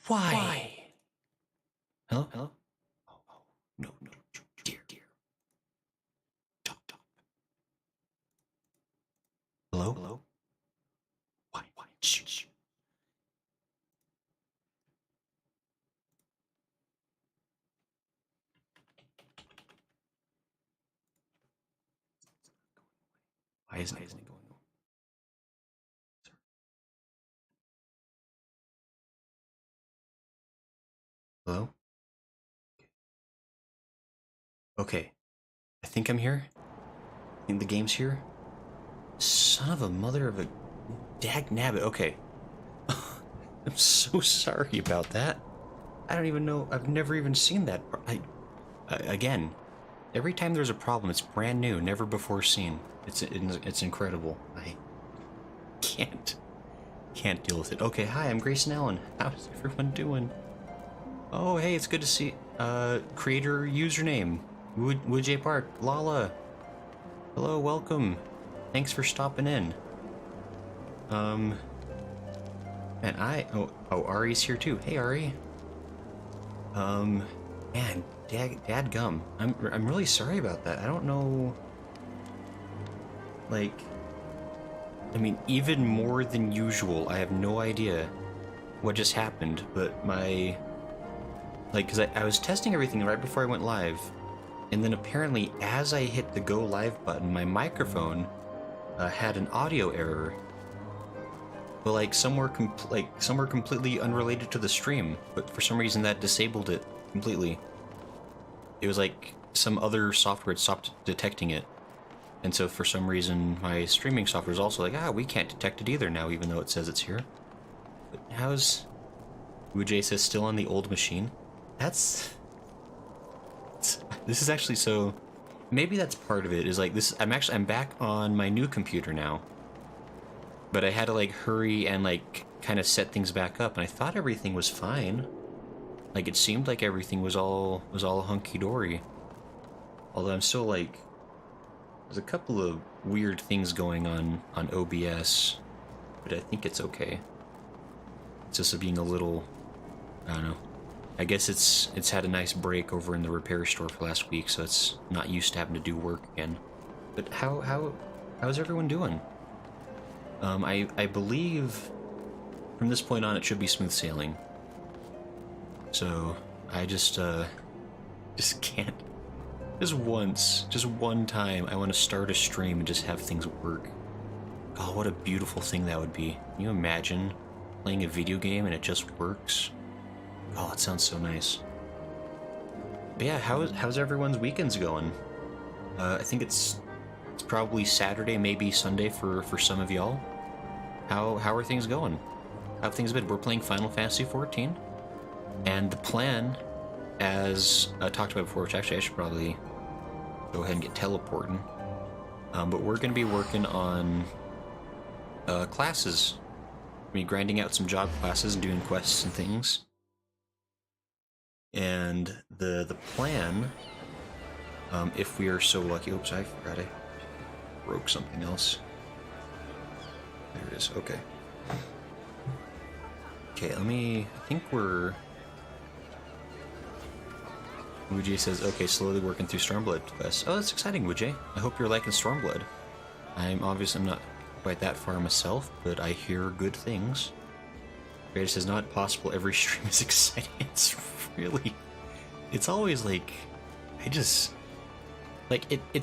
Why? Hello? Hello? Oh, no, dear. Talk. Hello? Why? Shh. Why isn't it going on? Hello? Okay. I think I'm here. I think the game's here. Son of a mother of a dag-nabbit. Okay. I'm so sorry about that. I don't even know. I've never even seen that. Again, every time there's a problem, it's brand new, never before seen. It's incredible. I can't deal with it. Okay, hi, I'm Grayson Allen. How's everyone doing? Oh, hey, it's good to see. Creator username Woodjay Park. Lala. Hello, welcome. Thanks for stopping in. And Ari's here too. Hey, Ari. Man, dadgum. I'm really sorry about that. I don't know. Like, I mean, even more than usual. I have no idea what just happened, but because I was testing everything right before I went live, and then apparently as I hit the go live button, my microphone had an audio error. But like somewhere completely unrelated to the stream, but for some reason that disabled it completely. It was like some other software had stopped detecting it, and so for some reason my streaming software is also like, we can't detect it either now, even though it says it's here. But how's Woojay says still on the old machine? This is actually so. Maybe that's part of it. Is like this. I'm back on my new computer now. But I had to like hurry and like kind of set things back up, and I thought everything was fine. Like it seemed like everything was all hunky-dory. Although I'm still like, there's a couple of weird things going on OBS, but I think it's okay. It's just being a little, I don't know. I guess it's had a nice break over in the repair store for last week, so it's not used to having to do work again. But how's everyone doing? I believe from this point on it should be smooth sailing. So I just can't. Just one time, I want to start a stream and just have things work. Oh, what a beautiful thing that would be. Can you imagine playing a video game and it just works? Oh, it sounds so nice. But yeah, how's everyone's weekends going? I think it's probably Saturday, maybe Sunday for some of y'all. How are things going? How have things been? We're playing Final Fantasy XIV, and the plan, as I talked about before, which actually I should probably go ahead and get teleporting. But we're going to be working on classes. I mean, grinding out some job classes and doing quests and things. And the plan, if we are so lucky. Oops, I forgot I broke something else. There it is. Okay. Okay, I think we're... Woojay says, okay, slowly working through Stormblood quests. Oh, that's exciting, Woojay. I hope you're liking Stormblood. I'm not quite that far myself, but I hear good things. Rita says, not possible, every stream is exciting. It's really... It's always like... it's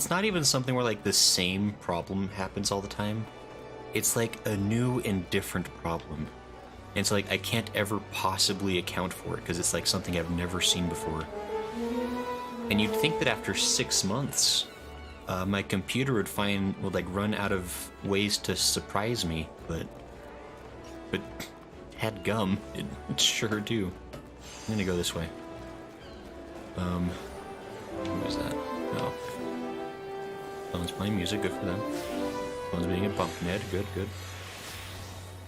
not even something where like the same problem happens all the time. It's like a new and different problem. And so like I can't ever possibly account for it because it's like something I've never seen before. And you'd think that after 6 months, my computer would like run out of ways to surprise me, but had gum, it sure do. I'm gonna go this way. Who is that? Oh. Someone's playing music, good for them. Someone's being a bumpkinhead, good.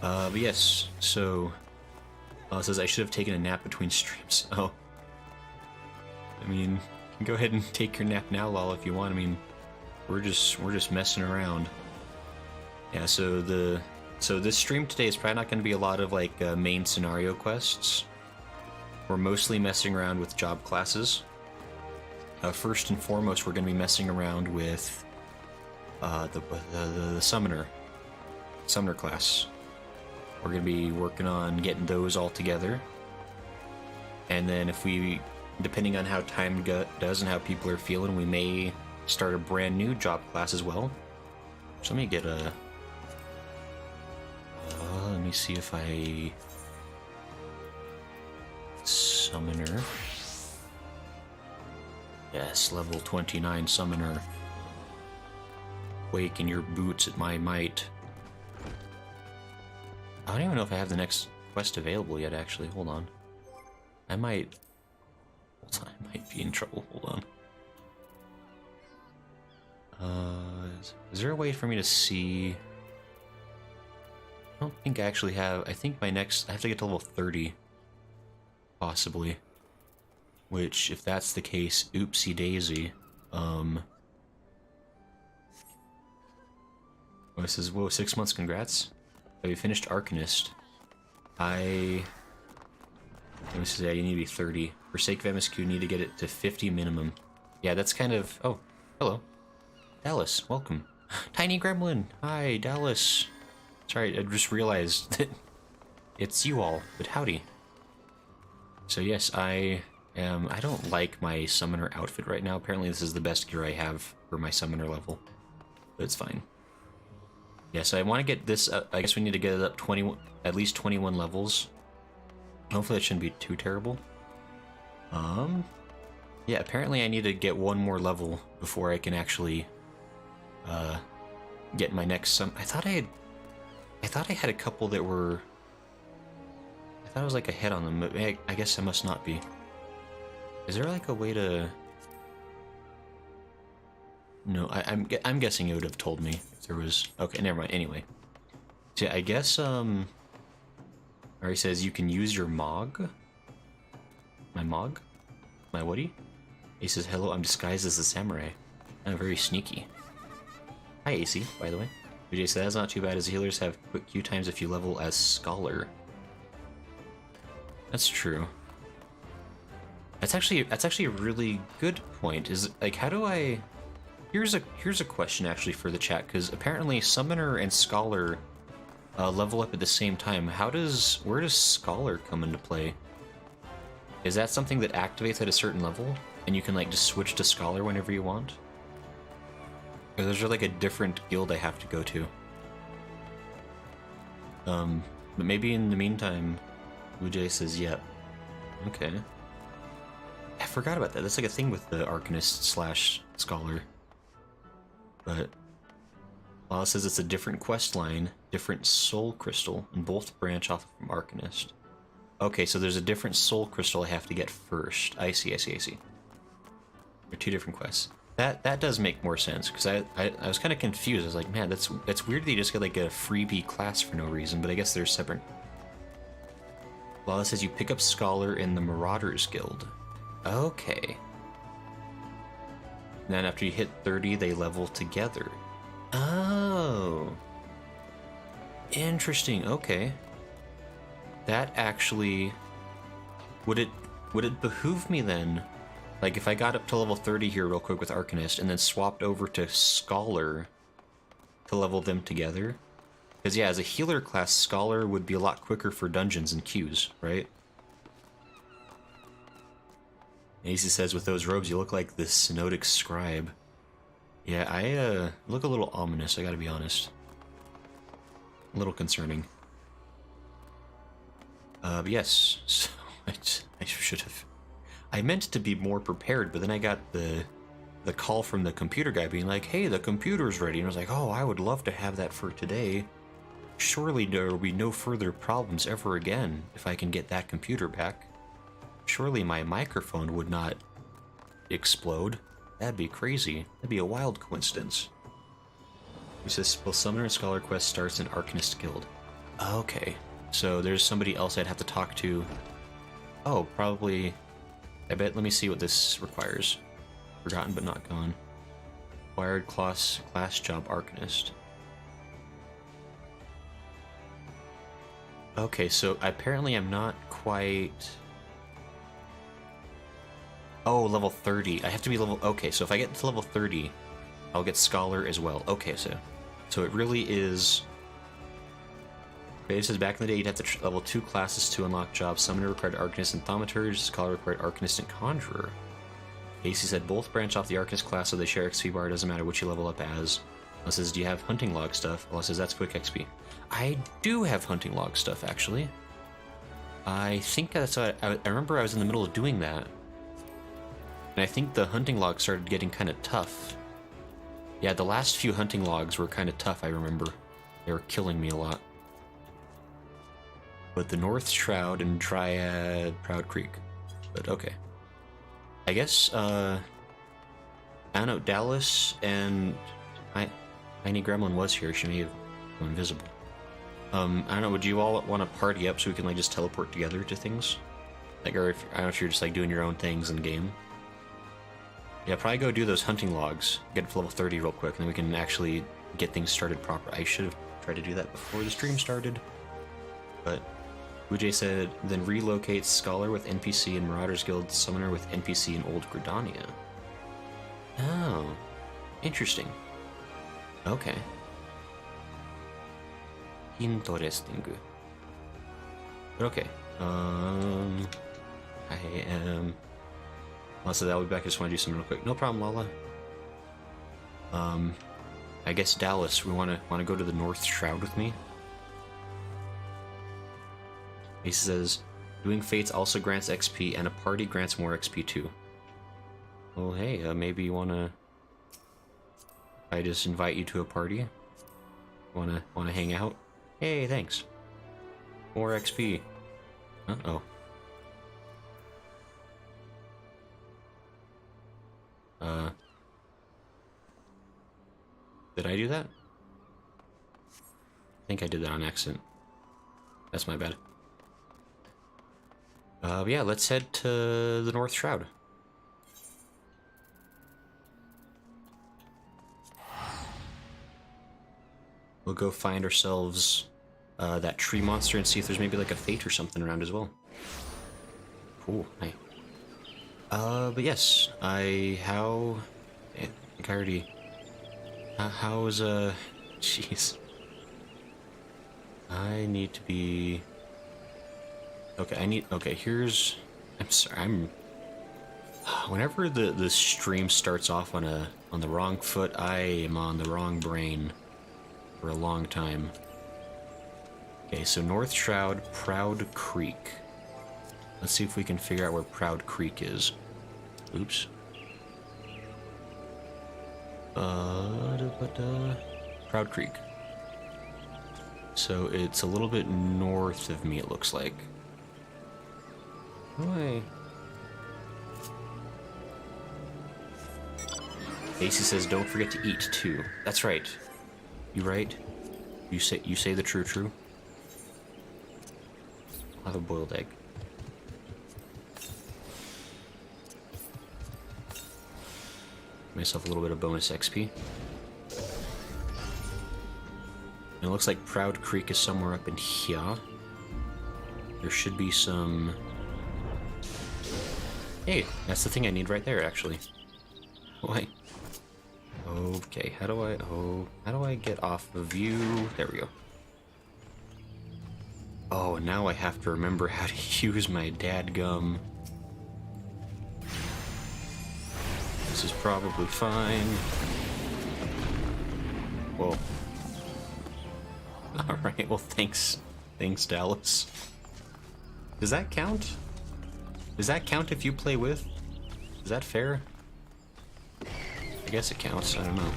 But yes, so... it says I should have taken a nap between streams. Oh. I mean, you can go ahead and take your nap now, Lol, if you want. I mean, we're just messing around. Yeah, so this stream today is probably not going to be a lot of, like, main scenario quests. we're mostly messing around with job classes. First and foremost, we're going to be messing around with the summoner class. We're going to be working on getting those all together. And then if we, depending on how time does and how people are feeling, we may start a brand new job class as well. So let me get a... let me see if I... Summoner. Yes, level 29 summoner. Wake in your boots at my might. I don't even know if I have the next quest available yet, actually. Hold on. I might be in trouble. Hold on. Is there a way for me to see... I don't think I actually have... I think my next... I have to get to level 30. Possibly. Which, if that's the case, oopsie daisy. Oh, it says, whoa, 6 months, congrats. Have you finished Arcanist? Let me say, you need to be 30. For sake of MSQ, you need to get it to 50 minimum. Yeah, that's kind of... Oh, hello. Dallas, welcome. Tiny Gremlin! Hi, Dallas. Sorry, I just realized that it's you all, but howdy. So yes, I don't like my summoner outfit right now. Apparently this is the best gear I have for my summoner level. But it's fine. Yeah, so I want to get this up. I guess we need to get it up at least 21 levels. Hopefully that shouldn't be too terrible. Yeah, apparently I need to get one more level before I can actually get my next I thought I had a couple that were... I thought I was like ahead on them, but I guess I must not be. Is there like a way to... No, I'm guessing it would have told me if there was... Okay, never mind. Anyway. So yeah, I guess, Alright, says you can use your Mog. My Mog? My Woody? He says, hello, I'm disguised as a samurai. I'm very sneaky. Hi, AC, by the way. BJ said, that's not too bad, as healers have quick Q times if you level as Scholar. That's true. That's actually a really good point. Is like, how do I... Here's a question actually for the chat, because apparently Summoner and Scholar level up at the same time. Where does Scholar come into play? Is that something that activates at a certain level, and you can like just switch to Scholar whenever you want? Or is there like a different guild I have to go to? But maybe in the meantime, Ujay says, yep. Okay. I forgot about that. That's like a thing with the Arcanist / Scholar. But Lala says it's a different quest line, different soul crystal, and both branch off from Arcanist. Okay, so there's a different soul crystal I have to get first. I see. They're two different quests. That does make more sense, because I was kind of confused. I was like, man, that's weird that you just get like a freebie class for no reason, but I guess they're separate. Lala says you pick up Scholar in the Marauders Guild. Okay. And then after you hit 30, they level together. Oh. Interesting, okay. That actually... Would it behoove me then, like if I got up to level 30 here real quick with Arcanist and then swapped over to Scholar to level them together? Because yeah, as a healer class, Scholar would be a lot quicker for dungeons and queues, right? AC says, with those robes, you look like the Synodic Scribe. Yeah, I look a little ominous, I gotta be honest. A little concerning. But yes, so I should have... I meant to be more prepared, but then I got the call from the computer guy being like, hey, the computer's ready. And I was like, oh, I would love to have that for today. Surely there will be no further problems ever again if I can get that computer back. Surely my microphone would not explode. That'd be crazy. That'd be a wild coincidence. He says, well, Summoner and Scholar quest starts in Arcanist Guild. Okay, so there's somebody else I'd have to talk to. Oh, probably... I bet, let me see what this requires. Forgotten but not gone. Acquired class job Arcanist. Okay, so apparently I'm not quite... Oh, level 30. I have to be level... Okay, so if I get to level 30, I'll get Scholar as well. Okay, so it really is... It says back in the day you'd have to level 2 classes to unlock jobs. Summoner required Arcanist and Thaumaturge, Scholar required Arcanist and Conjurer. Casey said both branch off the Arcanist class, so they share XP bar, doesn't matter which you level up as. Unless says, do you have hunting log stuff? Unless says, that's quick XP. I do have hunting log stuff, actually. I think that's what I remember I was in the middle of doing that. And I think the hunting log started getting kind of tough. Yeah, the last few hunting logs were kind of tough, I remember. They were killing me a lot. But the North Shroud and Triad Proud Creek. But okay. I guess, I don't know, Dallas and Tiny Gremlin was here. She may have gone invisible. I don't know, would you all want to party up so we can, like, just teleport together to things? Like, or if, I don't know if you're just, like, doing your own things in game. Yeah, probably go do those hunting logs. Get to level 30 real quick, and then we can actually get things started proper. I should have tried to do that before the stream started. But Ujay said, then relocate Scholar with NPC in Marauders Guild, Summoner with NPC in Old Gridania. Oh, interesting. Okay. Interesting. But okay. I am... Also, that will be back. I just want to do something real quick. No problem, Lala. I guess Dallas, we want to go to the North Shroud with me. He says, doing Fates also grants XP, and a party grants more XP too. Well, hey, maybe you wanna... I just invite you to a party? Wanna hang out? Hey, thanks. More XP. Uh-oh. Did I do that? I think I did that on accident. That's my bad. Yeah, let's head to the North Shroud. We'll go find ourselves that tree monster and see if there's maybe like a fate or something around as well. Cool. Hey. But yes, I think I already... how's, jeez. I need to be... Okay, okay, here's... I'm sorry, whenever the stream starts off on the wrong foot, I am on the wrong brain for a long time. Okay, so North Shroud, Proud Creek. Let's see if we can figure out where Proud Creek is. Oops. Proud Creek. So it's a little bit north of me, it looks like. Why? Casey says, don't forget to eat too. That's right. You right? You say the true. I'll have a boiled egg. Myself a little bit of bonus XP. And it looks like Proud Creek is somewhere up in here. There should be some... Hey, that's the thing I need right there, actually. Why? Okay, how do I get off of you? There we go. Oh, now I have to remember how to use my dadgum. This is probably fine. Whoa. Alright, well thanks. Thanks, Dallas. Does that count? Does that count if you play with? Is that fair? I guess it counts, I don't know.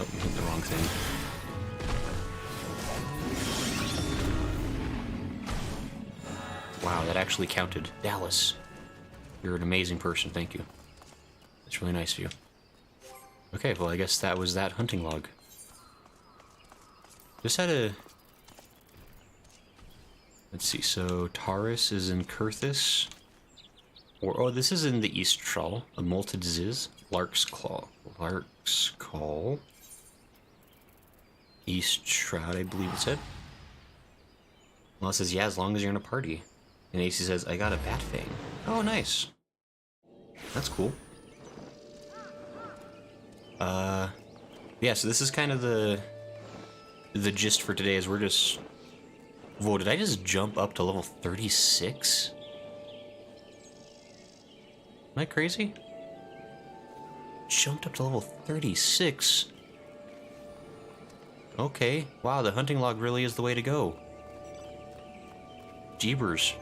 Oh, you hit the wrong thing. Wow, that actually counted. Dallas, you're an amazing person, thank you. That's really nice of you. Okay, well I guess that was that hunting log. Just had a... Let's see, so Taurus is in Kurthis. Oh, this is in the East Troll. A Molted Ziz. Lark's Claw. Lark's Call. East Shroud, I believe it said. Well, it says, yeah, as long as you're in a party. And AC says, I got a bat fang. Oh, nice. That's cool. Yeah, so this is kind of the gist for today is we're just... Whoa, did I just jump up to level 36? Am I crazy? Jumped up to level 36? Okay, wow, the hunting log really is the way to go. Jeebers.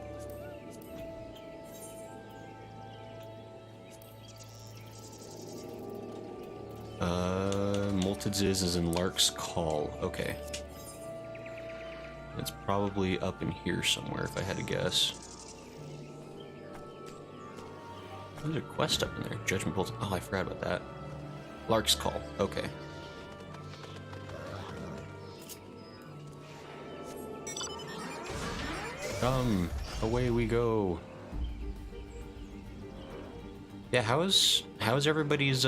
Molted Ziz is in Lark's Call. Okay. It's probably up in here somewhere, if I had to guess. There's a quest up in there. Judgment Bolt. Oh, I forgot about that. Lark's Call. Okay. Come, away we go. Yeah, how's everybody's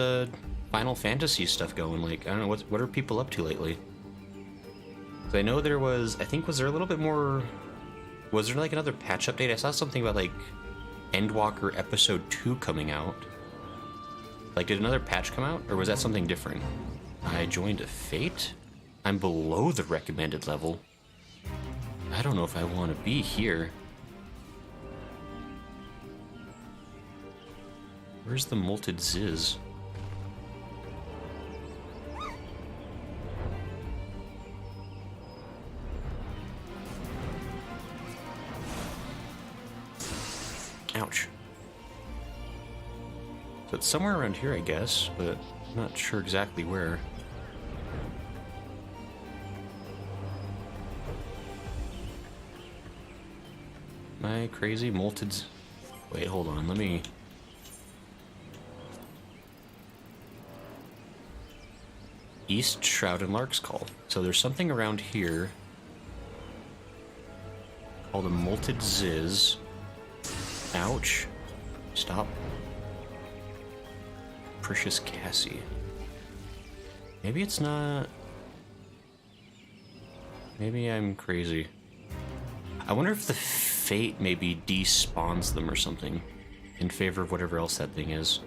Final Fantasy stuff going? Like, I don't know, what are people up to lately? So I know there was, was there a little bit more, was there like another patch update? I saw something about like Endwalker Episode 2 coming out. Like, did another patch come out, or was that something different? I joined a Fate? I'm below the recommended level. I don't know if I want to be here. Where's the Molted Ziz? Ouch. So it's somewhere around here, I guess, but I'm not sure exactly where. Am I crazy? Molted... Wait, hold on, let me... East Shroud and Lark's Call. So there's something around here called a Molted Ziz. Ouch. Stop. Precious Cassie. Maybe it's not... Maybe I'm crazy. I wonder if the Fate maybe despawns them or something in favor of whatever else that thing is.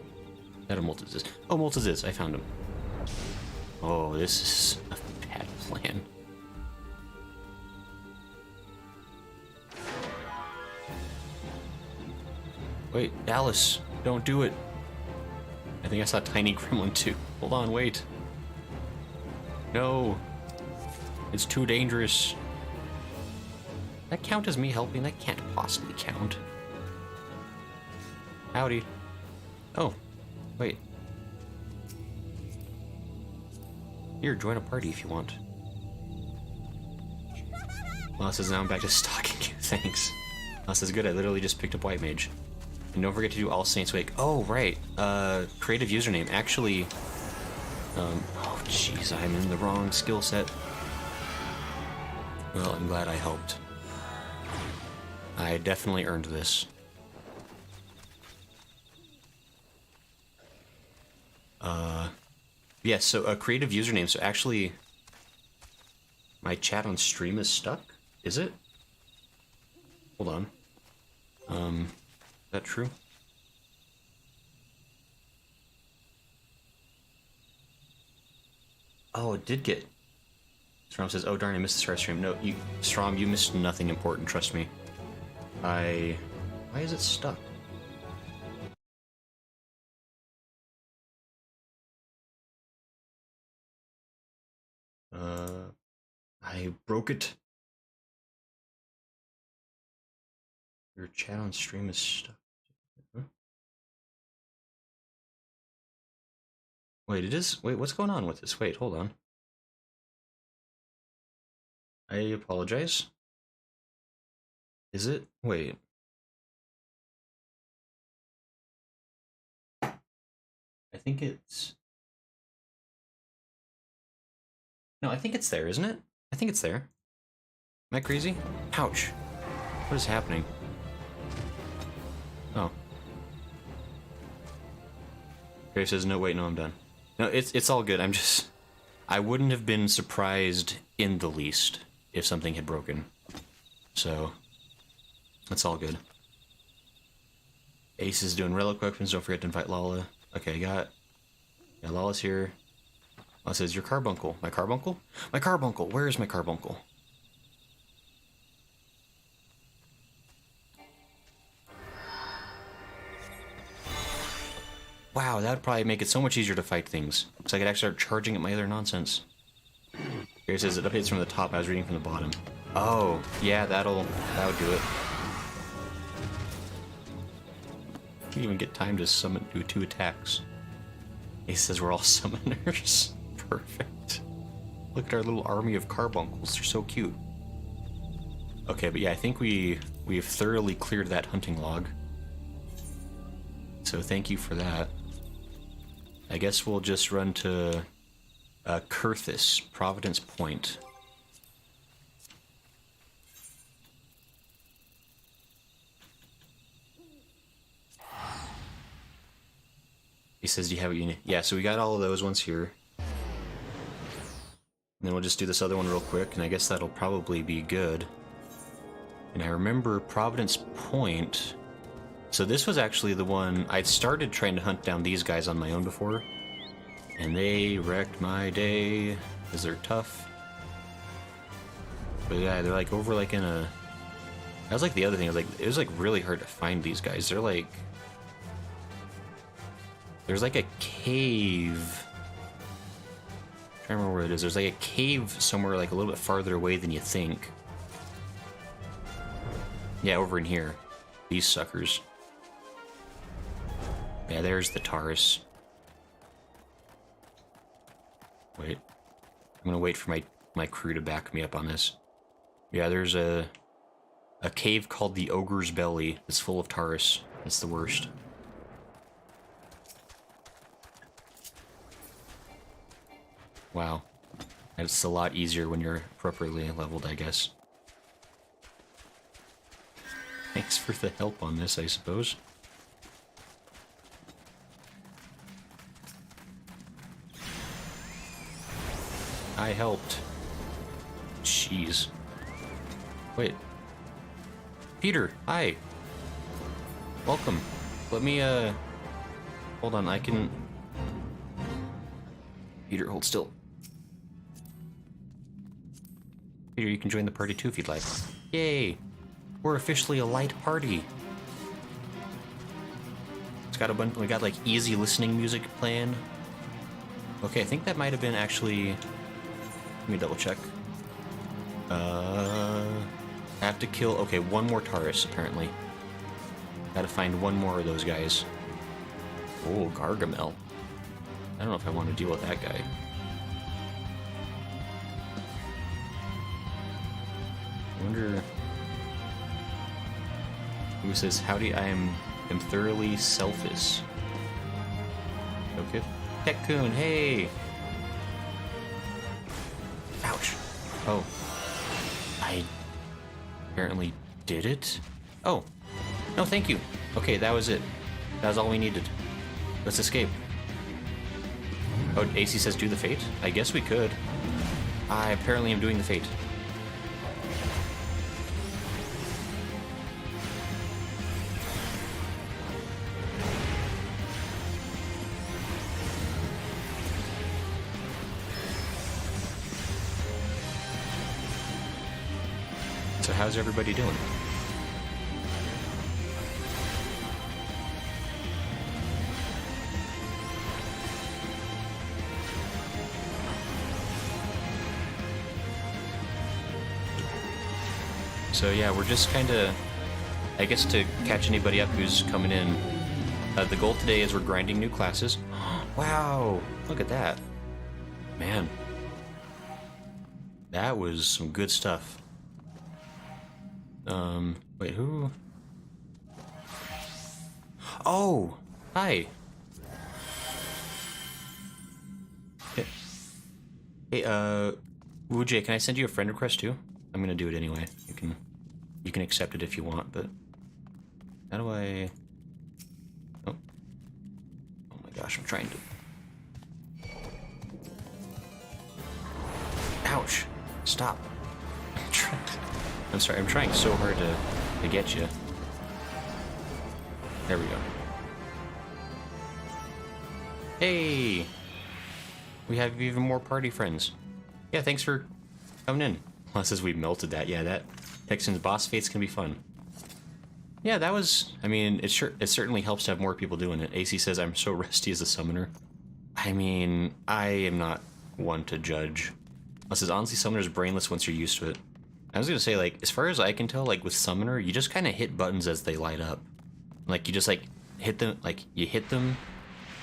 Is that a Molted Ziz? Oh, Molted Ziz, I found him. Oh, this is a bad plan. Wait, Alice, don't do it. I think I saw Tiny Gremlin too. Hold on, wait. No. It's too dangerous. That count as me helping? That can't possibly count. Howdy. Oh, wait. Here, join a party if you want. Well, says now I'm back to stalking you. Thanks. Well, says good. I literally just picked up White Mage. And don't forget to do All Saints Wake. Oh, right. Creative username. Actually, oh, jeez, I'm in the wrong skill set. Well, I'm glad I helped. I definitely earned this. Yeah, so a creative username. So actually, my chat on stream is stuck. Is it? Hold on. Is that true? Oh, it did get... Strom says, oh darn, I missed the start stream. No, Strom, you missed nothing important, trust me. Why is it stuck? I broke it. Your chat on stream is stuck. Huh? Wait, it is? Wait, what's going on with this? Wait, hold on. I apologize. Is it? Wait. I think it's... No, I think it's there, isn't it? I think it's there. Am I crazy? Ouch. What is happening? Oh. Gray says, no, wait, no, I'm done. No, it's all good. I'm just... I wouldn't have been surprised in the least if something had broken. So... That's all good. Ace is doing relic weapons. Don't forget to invite Lala. Okay, yeah, Lala's here. Lala says, your carbuncle. My carbuncle? My carbuncle! Where is my carbuncle? Wow, that would probably make it so much easier to fight things. So I could actually start charging at my other nonsense. Here it says it updates from the top. I was reading from the bottom. Oh, yeah, that would do it. You can even get time to summon, do 2 attacks. He says we're all summoners. Perfect. Look at our little army of carbuncles. They're so cute. Okay, but yeah, I think we've thoroughly cleared that hunting log. So thank you for that. I guess we'll just run to Kurthis, Providence Point. He says, do you have what you need? Yeah, so we got all of those ones here. And then we'll just do this other one real quick, and I guess that'll probably be good. And I remember Providence Point. So this was actually the one I'd started trying to hunt down these guys on my own before. And they wrecked my day, because they're tough. But yeah, they're like over like in a... That was like the other thing, it was like really hard to find these guys. They're like... There's like a cave... I can't remember where it is. There's like a cave somewhere like a little bit farther away than you think. Yeah, over in here. These suckers. Yeah, there's the Taurus. Wait. I'm gonna wait for my crew to back me up on this. Yeah, there's a cave called the Ogre's Belly. It's full of Taurus. It's the worst. Wow. It's a lot easier when you're appropriately leveled, I guess. Thanks for the help on this, I suppose. I helped. Jeez. Wait. Peter, hi. Welcome. Let me, hold on, I can... Peter, hold still. Peter, you can join the party too if you'd like. Yay! We're officially a light party. It's got a bunch. We got like easy listening music playing. Okay, I think that might have been actually. Let me double check. I have to kill. Okay, one more Taurus apparently. Gotta find one more of those guys. Oh, Gargamel. I don't know if I want to deal with that guy. I wonder who says howdy. I am thoroughly selfish. Okay. Tekun, hey. Ouch. Oh. I apparently did it. Oh. No, thank you. Okay, that was it. That was all we needed. Let's escape. Oh, AC says do the fate? I guess we could. I apparently am doing the fate. So how's everybody doing? So yeah, we're just kind of, I guess to catch anybody up who's coming in, the goal today is we're grinding new classes. Wow, look at that. Man. That was some good stuff. Wait, who? Oh, hi. Hey, Wujay, can I send you a friend request too? I'm gonna do it anyway. You can accept it if you want, but how do I? Oh, oh my gosh, I'm trying to. Ouch! Stop. I'm sorry. I'm trying so hard to I get you. There we go. Hey! We have even more party friends. Yeah, thanks for coming in. Unless as we melted that, yeah, that Texan's boss fate's gonna be fun. Yeah, that was, I mean, it certainly helps to have more people doing it. AC says, I'm so rusty as a summoner. I mean, I am not one to judge. Unless it's honestly, summoner's brainless once you're used to it. I was gonna say, like, as far as I can tell, like, with summoner, you just kind of hit buttons as they light up. Like, you just, like, hit them, like, you hit them,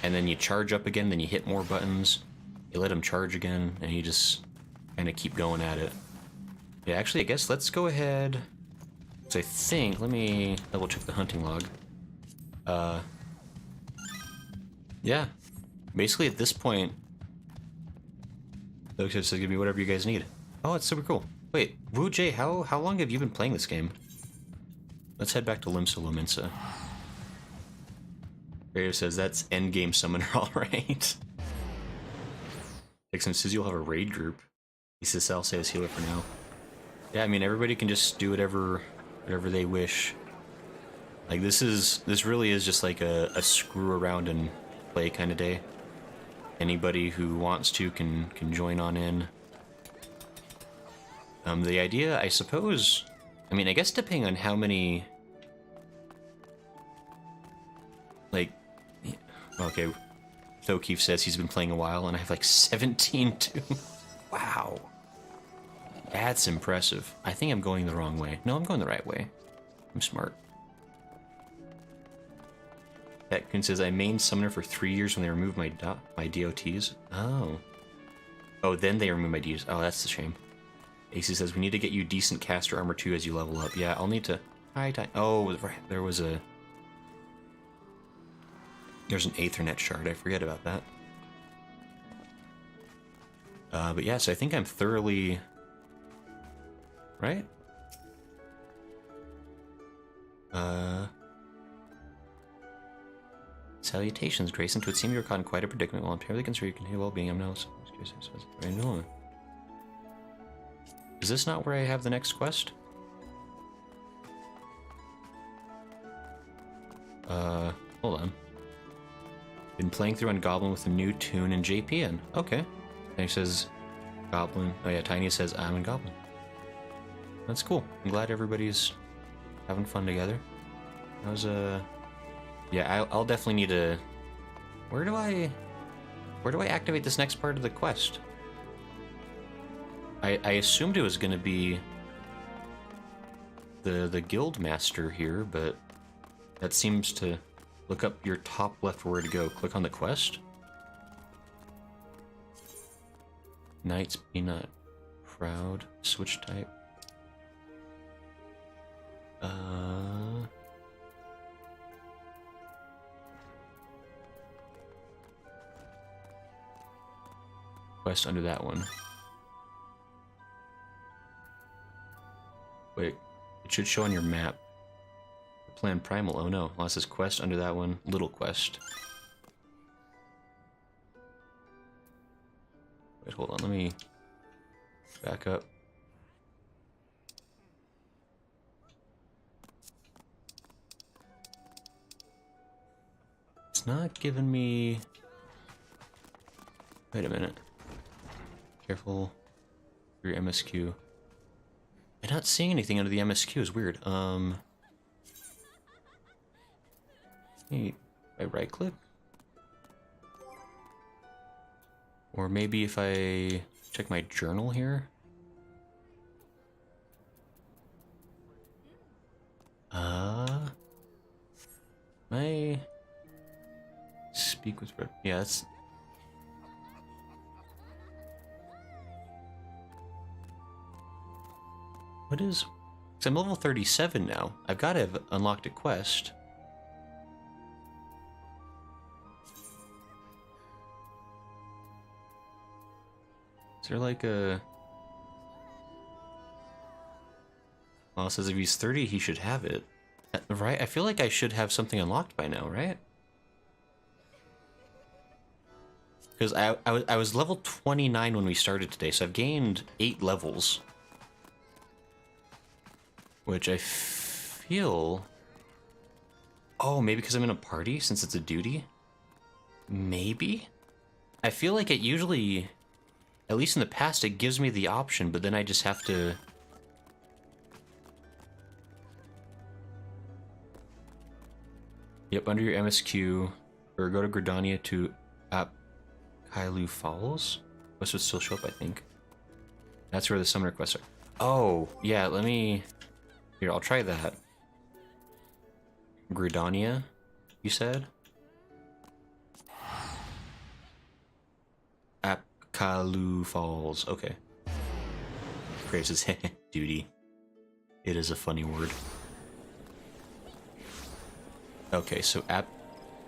and then you charge up again, then you hit more buttons, you let them charge again, and you just kind of keep going at it. Yeah, actually, I guess let's go ahead. So I think, let me double check the hunting log. Yeah. Basically at this point, the says give me whatever you guys need. Oh, it's super cool. Wait, Wu Jay, how long have you been playing this game? Let's head back to Limsa Lominsa. Radio says that's endgame summoner, alright. Dixon says you'll have a raid group. He says I'll say as healer for now. Yeah, I mean everybody can just do whatever they wish. Like this really is just like a screw around and play kind of day. Anybody who wants to can join on in. The idea, I suppose, I mean, I guess depending on how many, like, okay, Thokeef says he's been playing a while, and I have like 17 too. Wow. That's impressive. I think I'm going the wrong way. No, I'm going the right way. I'm smart. Petcoon says, I main summoner for 3 years when they removed my DOTs. Oh. Oh, then they removed my DOTs. Oh, that's a shame. AC says, we need to get you decent caster armor too as you level up. Yeah, I'll need to... Oh, there was a... There's an Aethernet shard. I forget about that. But yeah, so I think I'm thoroughly... Right? Salutations, Grayson. It would seem you're caught in quite a predicament. While I'm purely concerned you can heal well-being, I'm now... I know. Is this not where I have the next quest? Hold on. Been playing through on Goblin with a new tune and JPN. Okay. And he says, Goblin. Oh yeah, Tiny says, I'm in Goblin. That's cool. I'm glad everybody's having fun together. That was, yeah, I'll definitely need to... Where do I activate this next part of the quest? I assumed it was going to be the guild master here, but that seems to look up your top left where to go. Click on the quest. Knights be not proud. Switch type. Quest under that one. Wait, it should show on your map. Plan Primal, oh no. Lost his quest under that one. Little quest. Wait, hold on, let me back up. It's not giving me... Wait a minute. Careful. Your MSQ. I'm not seeing anything under the MSQ, is weird. Maybe I right click? Or maybe if I check my journal here? I speak with... Yeah, that's... What is... Because I'm level 37 now. I've got to have unlocked a quest. Is there like a... Well, it says if he's 30, he should have it. Right? I feel like I should have something unlocked by now, right? Because I was level 29 when we started today, so I've gained 8 levels. Which I feel... Oh, maybe because I'm in a party, since it's a duty? Maybe? I feel like it usually, at least in the past, it gives me the option, but then I just have to... Yep, under your MSQ, or go to Gridania to Kailu Falls? This would still show up, I think. That's where the summoner quests are. Oh, yeah, let me... Here, I'll try that. Gridania, you said? Apkalu Falls, okay. Graves' duty. It is a funny word. Okay, so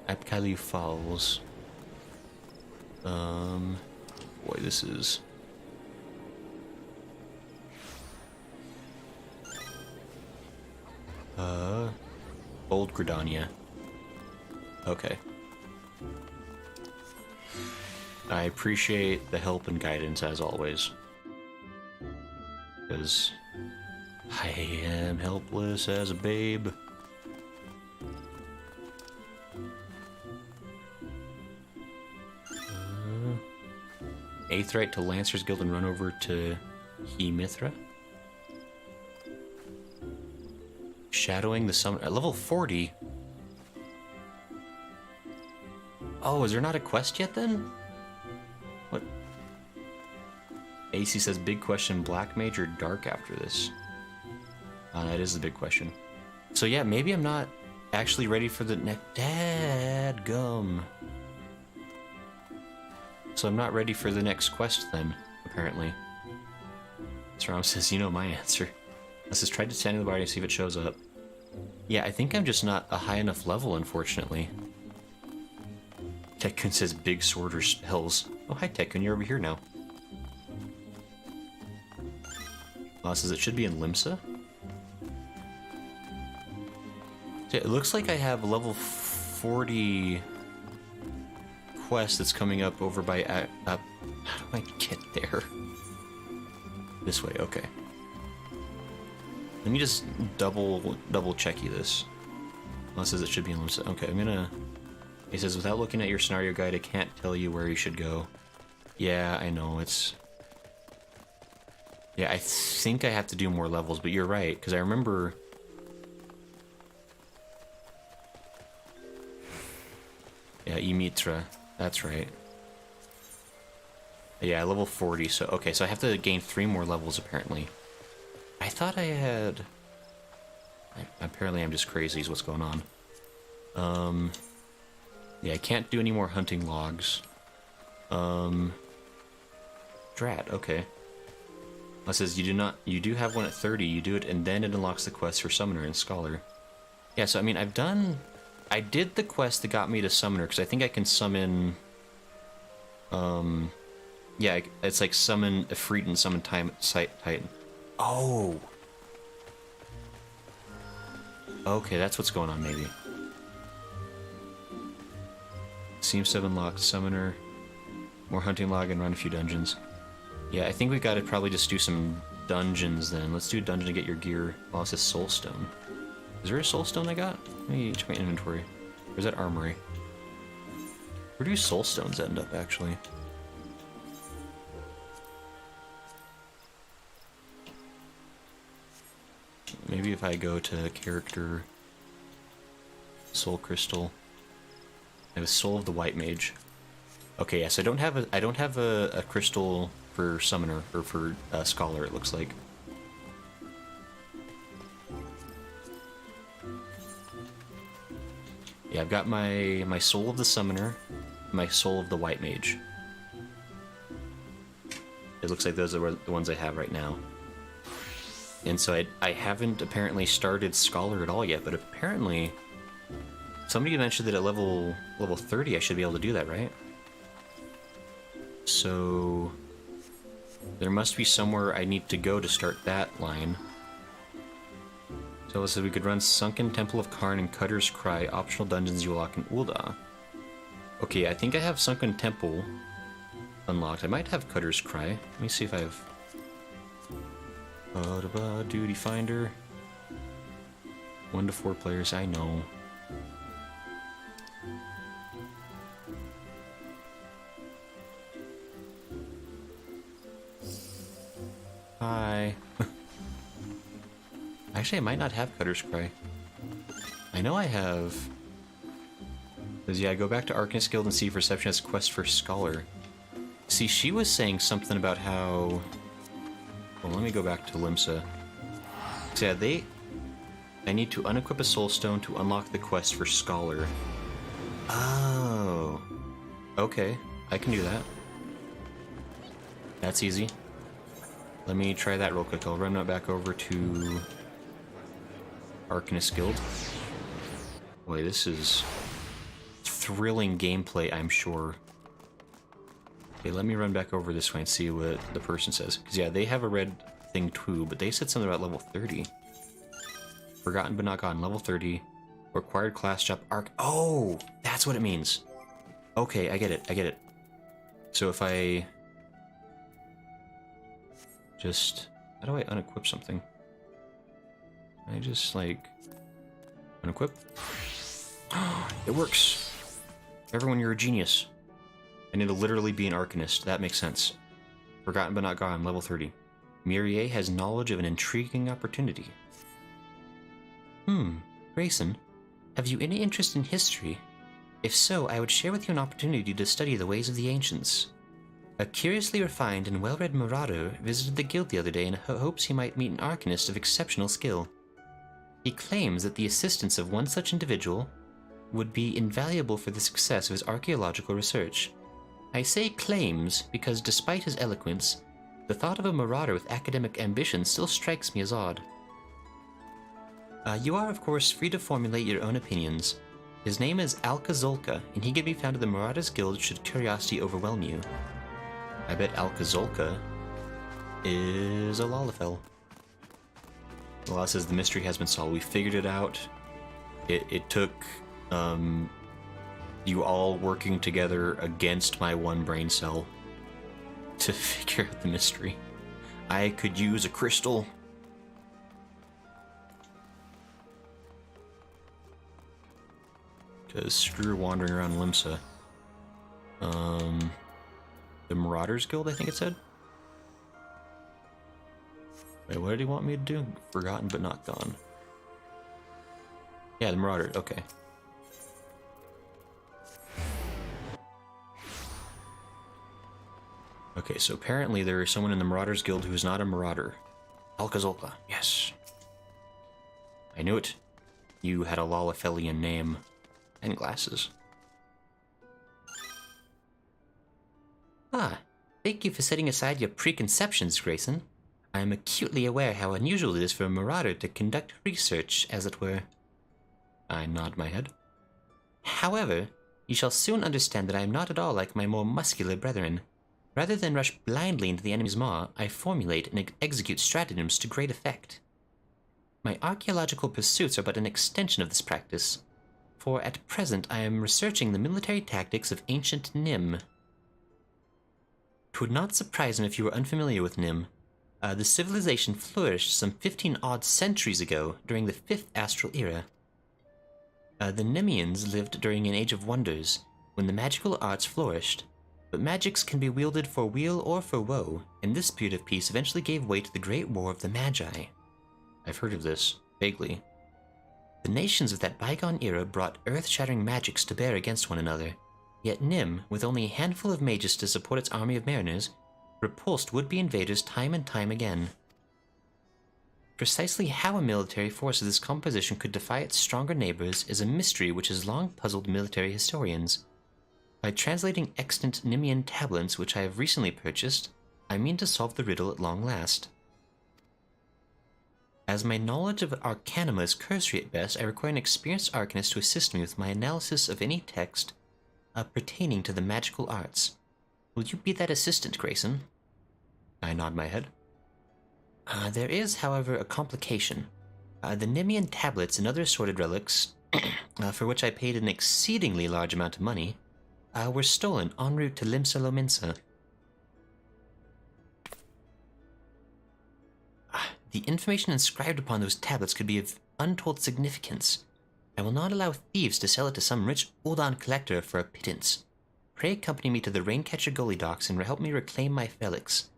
Apkalu Falls. Boy, this is... Old Gridania. Okay. I appreciate the help and guidance as always. Because I am helpless as a babe. Aetheryte to Lancer's Guild and run over to Hemithra. Shadowing the summon at level 40. Oh, is there not a quest yet then? What? AC says big question, black mage or dark after this? That is the big question. So yeah, maybe I'm not actually ready for the next... Dadgum. So I'm not ready for the next quest then, apparently. Ram says, you know my answer. Let's just try descending the body and see if it shows up. Yeah, I think I'm just not a high enough level, unfortunately. Tekun says big sword or spells. Oh, hi Tekun, you're over here now. Says it should be in Limsa. So it looks like I have a level 40 quest that's coming up over by... how do I get there? This way, okay. Let me just double checky this. It says it should be in Limsa. Okay, I'm gonna... He says, without looking at your scenario guide, I can't tell you where you should go. Yeah, I know, it's... Yeah, I think I have to do more levels, but you're right, because I remember... Yeah, Emithra, that's right. Yeah, level 40, so... Okay, so I have to gain 3 more levels, apparently. I thought I had... Apparently I'm just crazy is what's going on. Yeah, I can't do any more hunting logs. Drat, okay. It says you do have one at 30, you do it, and then it unlocks the quest for Summoner and Scholar. Yeah, so I mean, I did the quest that got me to Summoner, because I think I can summon... Yeah, it's like summon Ifrit and summon Titan. Oh! Okay, that's what's going on, maybe. Seems to have unlocked Summoner, more hunting log, and run a few dungeons. Yeah, I think we gotta probably just do some dungeons then. Let's do a dungeon to get your gear. Oh, it says Soulstone. Is there a Soulstone I got? Let me check my inventory. Where's that armory? Where do Soulstones end up, actually? Maybe if I go to character, Soul Crystal. I have a Soul of the White Mage. Okay, yes, I don't have a crystal for Summoner or for Scholar. It looks like. Yeah, I've got my Soul of the Summoner, my Soul of the White Mage. It looks like those are the ones I have right now. And so I haven't apparently started Scholar at all yet, but apparently somebody mentioned that at level 30 I should be able to do that, right? So there must be somewhere I need to go to start that line. So it says we could run Sunken Temple of Karn and Cutter's Cry, optional dungeons you unlock in Ul'dah. Okay, I think I have Sunken Temple unlocked. I might have Cutter's Cry. Let me see if I have... Duty Finder. 1 to 4 players, I know. Hi. Actually, I might not have Cutter's Cry. I know I have... Because, yeah, go back to Arcanist Guild and see if Reception has quest for Scholar. See, she was saying something about how... Well, let me go back to Limsa. So, yeah, I need to unequip a Soul Stone to unlock the quest for Scholar. Oh. Okay, I can do that. That's easy. Let me try that real quick. I'll run that back over to Arcanist Guild. Boy, this is thrilling gameplay, I'm sure. Okay, let me run back over this way and see what the person says. Because, yeah, they have a red thing too, but they said something about level 30. Forgotten but not gone. Level 30. Required class job arc. Oh, that's what it means. Okay, I get it. I get it. So if I... Just... How do I unequip something? I just, like... Unequip? It works! Everyone, you're a genius. I need to literally be an Arcanist. That makes sense. Forgotten but not gone. Level 30. Mireille has knowledge of an intriguing opportunity. Grayson, have you any interest in history? If so, I would share with you an opportunity to study the ways of the ancients. A curiously refined and well-read marauder visited the guild the other day in hopes he might meet an Arcanist of exceptional skill. He claims that the assistance of one such individual would be invaluable for the success of his archaeological research. I say claims because despite his eloquence, the thought of a marauder with academic ambition still strikes me as odd. You are, of course, free to formulate your own opinions. His name is Alcazolka, and he can be found at the Marauders Guild should curiosity overwhelm you. I bet Alcazolka is a Lalafell. The law says the mystery has been solved. We figured it out. It took you all working together against my one brain cell to figure out the mystery. I could use a crystal. Because screw wandering around Limsa. The Marauders Guild, I think it said? Wait, what did he want me to do? Forgotten but not gone. Yeah, the Marauder, okay. Okay, so apparently there is someone in the Marauders Guild who is not a Marauder. Alcazolka, yes. I knew it. You had a Lalafellian name. And glasses. Ah, thank you for setting aside your preconceptions, Grayson. I am acutely aware how unusual it is for a marauder to conduct research, as it were. I nod my head. However, you shall soon understand that I am not at all like my more muscular brethren. Rather than rush blindly into the enemy's maw, I formulate and execute stratagems to great effect. My archaeological pursuits are but an extension of this practice, for at present I am researching the military tactics of ancient Nim. It would not surprise me if you were unfamiliar with Nim. The civilization flourished some 15-odd centuries ago during the 5th Astral Era. The Nemians lived during an age of wonders, when the magical arts flourished, but magics can be wielded for weal or for woe, and this period of peace eventually gave way to the Great War of the Magi. I've heard of this, vaguely. The nations of that bygone era brought earth-shattering magics to bear against one another, yet Nim, with only a handful of mages to support its army of mariners, repulsed would-be invaders time and time again. Precisely how a military force of this composition could defy its stronger neighbors is a mystery which has long puzzled military historians. By translating extant Nimian tablets which I have recently purchased, I mean to solve the riddle at long last. As my knowledge of Arcanima is cursory at best, I require an experienced arcanist to assist me with my analysis of any text pertaining to the magical arts. Will you be that assistant, Grayson? I nod my head. There is, however, a complication. The Nimian tablets and other assorted relics, for which I paid an exceedingly large amount of money, were stolen en route to Limsa Lominsa. The information inscribed upon those tablets could be of untold significance. I will not allow thieves to sell it to some rich Uldan collector for a pittance. Pray accompany me to the Raincatcher Gully docks and help me reclaim my Felix.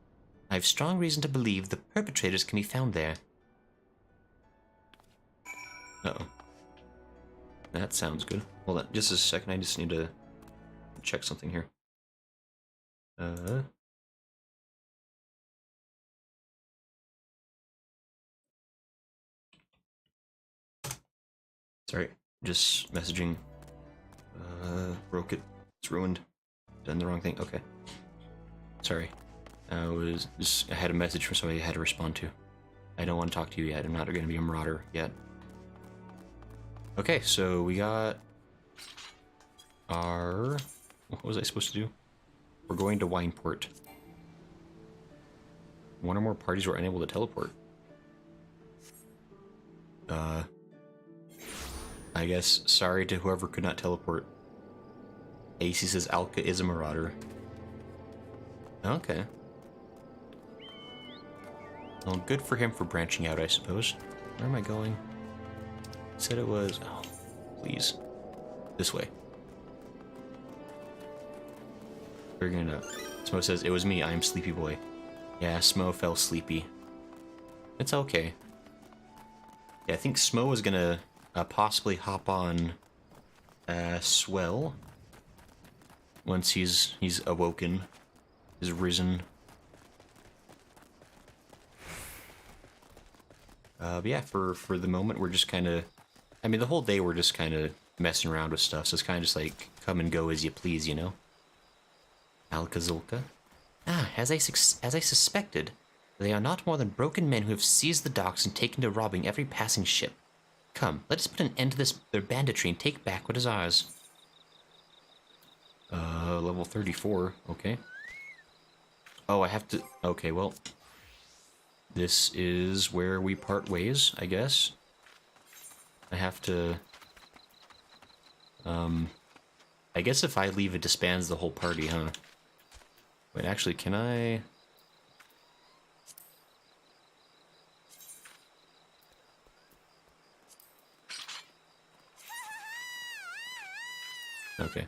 I have strong reason to believe the perpetrators can be found there. Uh-oh. That sounds good. Hold on, just a second, I just need to check something here. Sorry, just messaging. Broke it. It's ruined. Done the wrong thing. Okay. Sorry. I had a message from somebody I had to respond to. I don't want to talk to you yet. I'm not going to be a marauder yet. Okay, so we got our... What was I supposed to do? We're going to Wineport. One or more parties were unable to teleport. I guess sorry to whoever could not teleport. AC says Alka is a marauder. Okay. Well, good for him for branching out, I suppose. Where am I going? Said it was... Oh, please. This way. Figuring it out. Smo says, it was me, I'm Sleepy Boy. Yeah, Smo fell sleepy. It's okay. Yeah, I think Smo was gonna possibly hop on Swell once he's awoken, is risen. But yeah, for the moment, we're just kind of... I mean, the whole day we're just kind of messing around with stuff, so it's kind of just like, come and go as you please, you know? Alkazulka. Ah, as I suspected, they are not more than broken men who have seized the docks and taken to robbing every passing ship. Come, let us put an end to their banditry and take back what is ours. Level 34, okay. Oh, I have to... Okay, well... This is where we part ways, I guess. I have to... I guess if I leave, it disbands the whole party, huh? Wait, actually, can I... Okay.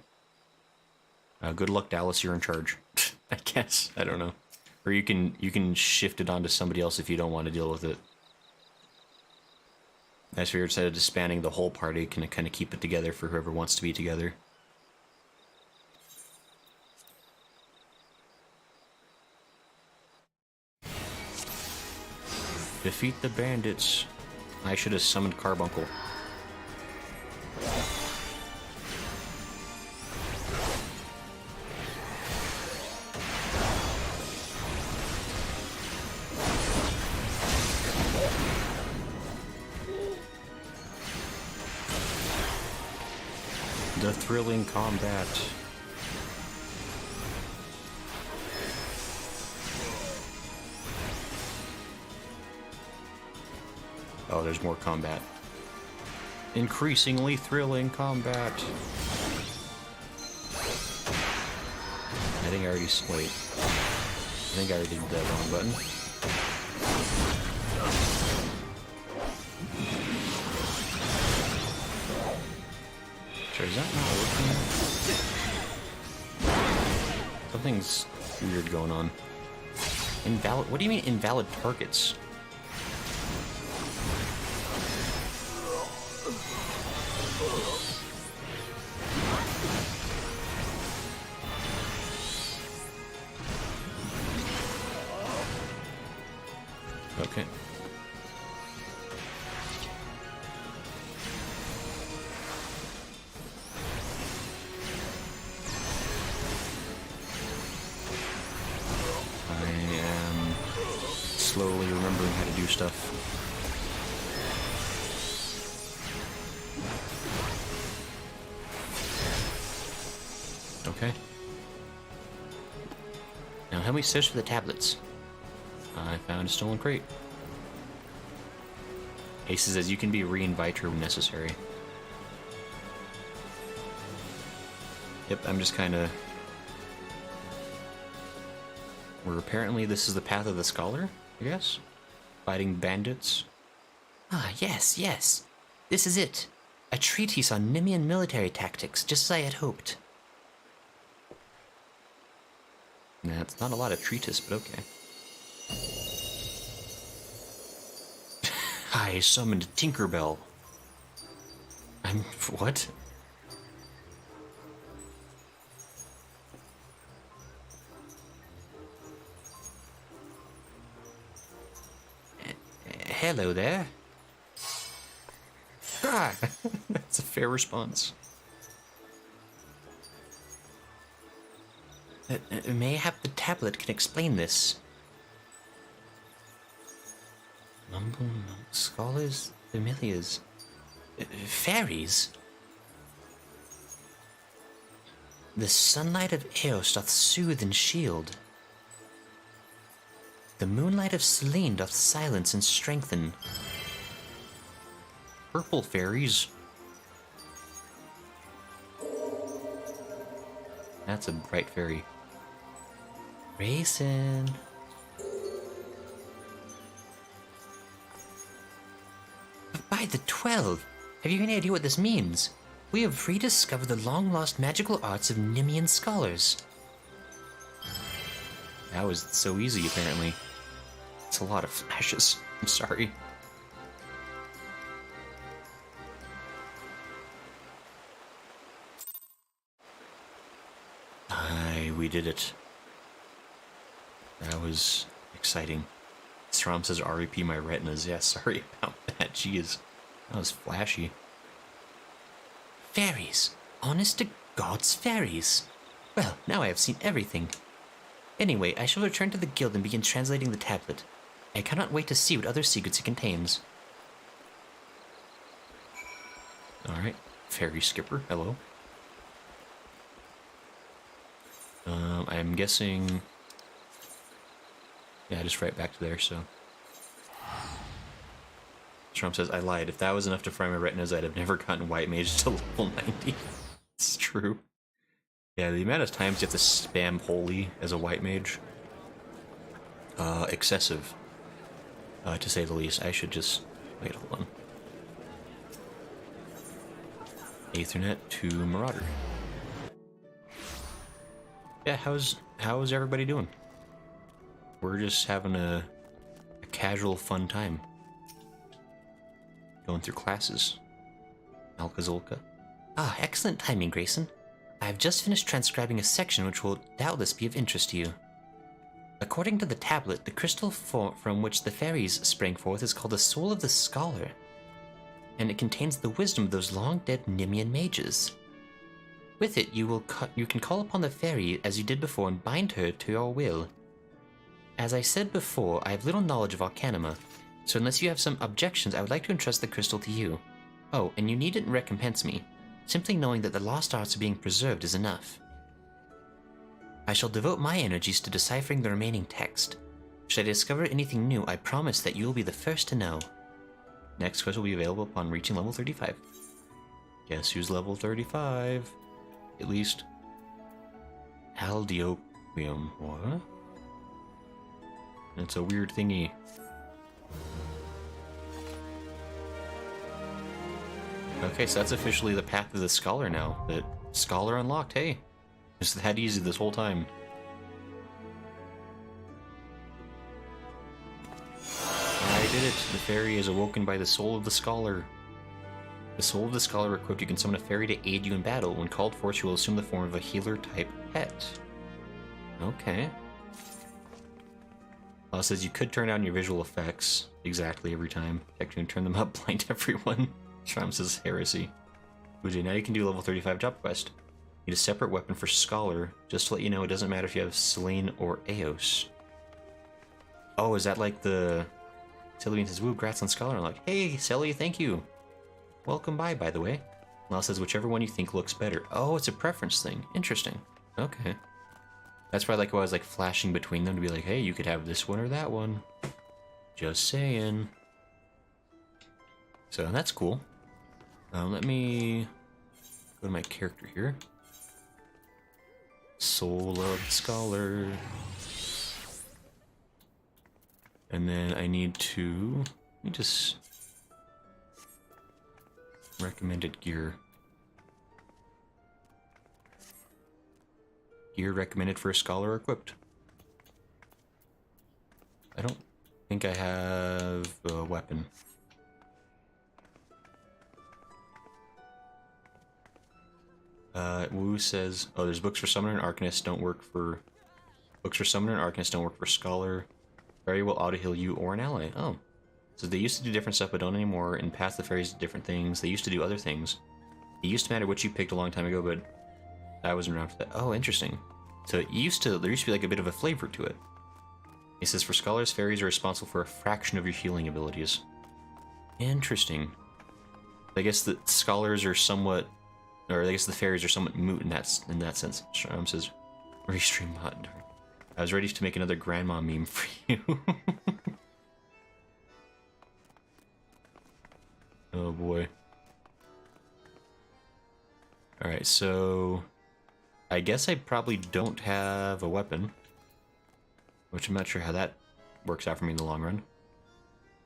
Good luck, Dallas, you're in charge. I guess, I don't know. Or you can shift it onto somebody else if you don't want to deal with it. I just figured instead of disbanding the whole party, can kind of keep it together for whoever wants to be together. Defeat the bandits. I should have summoned Carbuncle. The thrilling combat. Oh, there's more combat. Increasingly thrilling combat. I think I already... Wait. I think I already did that wrong button. Sure, is that not working? Something's weird going on. Invalid... What do you mean invalid targets? Okay. I am slowly remembering how to do stuff. Okay. Now help me search for the tablets. I found a stolen crate. Ace says you can be re-invited when necessary. Yep, I'm just kind of... Where apparently this is the path of the scholar, I guess? Fighting bandits. Ah, yes, yes. This is it. A treatise on Nimian military tactics, just as I had hoped. Nah, it's not a lot of treatise, but okay. I summoned Tinkerbell. What? Hello there. Ah, that's a fair response. Mayhap the tablet can explain this. Scholars, familiars, fairies. The sunlight of Eos doth soothe and shield. The moonlight of Selene doth silence and strengthen. Purple fairies. That's a bright fairy. Racing. By the 12! Have you any idea what this means? We have rediscovered the long-lost magical arts of Nimian scholars. That was so easy, apparently. It's a lot of flashes. I'm sorry. We did it. That was exciting. Strom says REP my retinas. Yeah, sorry about that. Jeez. That was flashy. Fairies. Honest to God's fairies. Well, now I have seen everything. Anyway, I shall return to the guild and begin translating the tablet. I cannot wait to see what other secrets it contains. Alright. Fairy Skipper, hello. I'm guessing... Yeah, just right back to there, so... Trump says, I lied. If that was enough to fry my retinas, I'd have never gotten White Mage to level 90. It's true. Yeah, the amount of times you have to spam Holy as a White Mage... excessive. To say the least. I should just... Wait, hold on. Aethernet to Marauder. Yeah, how's everybody doing? We're just having a casual, fun time. Going through classes. Alkazolka. Ah, excellent timing, Grayson. I have just finished transcribing a section which will doubtless be of interest to you. According to the tablet, the crystal from which the fairies sprang forth is called the Soul of the Scholar, and it contains the wisdom of those long-dead Nimian mages. With it, you can call upon the fairy as you did before and bind her to your will. As I said before, I have little knowledge of Arcanima, so unless you have some objections, I would like to entrust the crystal to you. Oh, and you needn't recompense me. Simply knowing that the lost arts are being preserved is enough. I shall devote my energies to deciphering the remaining text. Should I discover anything new, I promise that you will be the first to know. Next quest will be available upon reaching level 35. Guess who's level 35? At least. Aldiopium. What? It's a weird thingy. Okay, so that's officially the path of the Scholar now. The Scholar unlocked, hey. It's that easy this whole time. I did it! The fairy is awoken by the soul of the Scholar. The soul of the Scholar equipped, you can summon a fairy to aid you in battle. When called for, she will assume the form of a healer-type pet. Okay. Says you could turn down your visual effects exactly every time. Actually, turn them up, blind everyone. Shram says heresy. Uji, now you can do level 35 job quest. Need a separate weapon for Scholar. Just to let you know, it doesn't matter if you have Selene or Eos. Oh, is that like the... Sylvian says, woo, grats on Scholar. I'm like, hey, Selly, thank you. Welcome by the way. Lal says, whichever one you think looks better. Oh, it's a preference thing. Interesting. Okay. That's why I was like flashing between them to be like, hey, you could have this one or that one. Just saying. So that's cool. Let me go to my character here. Soul of Scholar. And then I need to... Let me just Recommended gear. Gear recommended for a scholar equipped. I don't think I have a weapon. Wu says, oh, there's books for Summoner and Arcanist don't work for... Books for Summoner and Arcanist don't work for Scholar. Fairy will auto-heal you or an ally. Oh. So they used to do different stuff, but don't anymore. In past, the fairies did different things. They used to do other things. It used to matter what you picked a long time ago, but I wasn't around for that. Oh, interesting. So there used to be like a bit of a flavor to it. It says, for Scholars, fairies are responsible for a fraction of your healing abilities. Interesting. I guess the Scholars are somewhat... Or I guess the fairies are somewhat moot in that sense. Says, restream bot. I was ready to make another grandma meme for you. Oh boy. Alright, so... I guess I probably don't have a weapon. Which I'm not sure how that works out for me in the long run.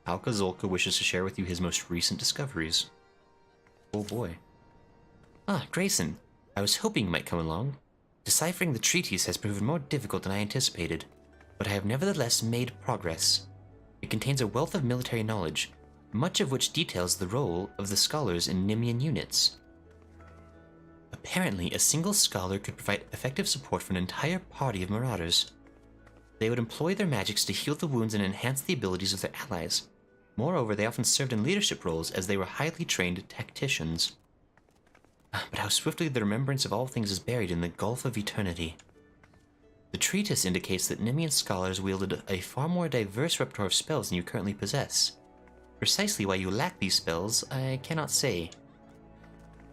Alka Zolka wishes to share with you his most recent discoveries. Oh boy. Ah, Grayson. I was hoping you might come along. Deciphering the treatise has proven more difficult than I anticipated, but I have nevertheless made progress. It contains a wealth of military knowledge, much of which details the role of the scholars in Nimian units. Apparently, a single scholar could provide effective support for an entire party of marauders. They would employ their magics to heal the wounds and enhance the abilities of their allies. Moreover, they often served in leadership roles as they were highly trained tacticians. But how swiftly the remembrance of all things is buried in the gulf of eternity. The treatise indicates that Nimian scholars wielded a far more diverse repertoire of spells than you currently possess. Precisely why you lack these spells, I cannot say.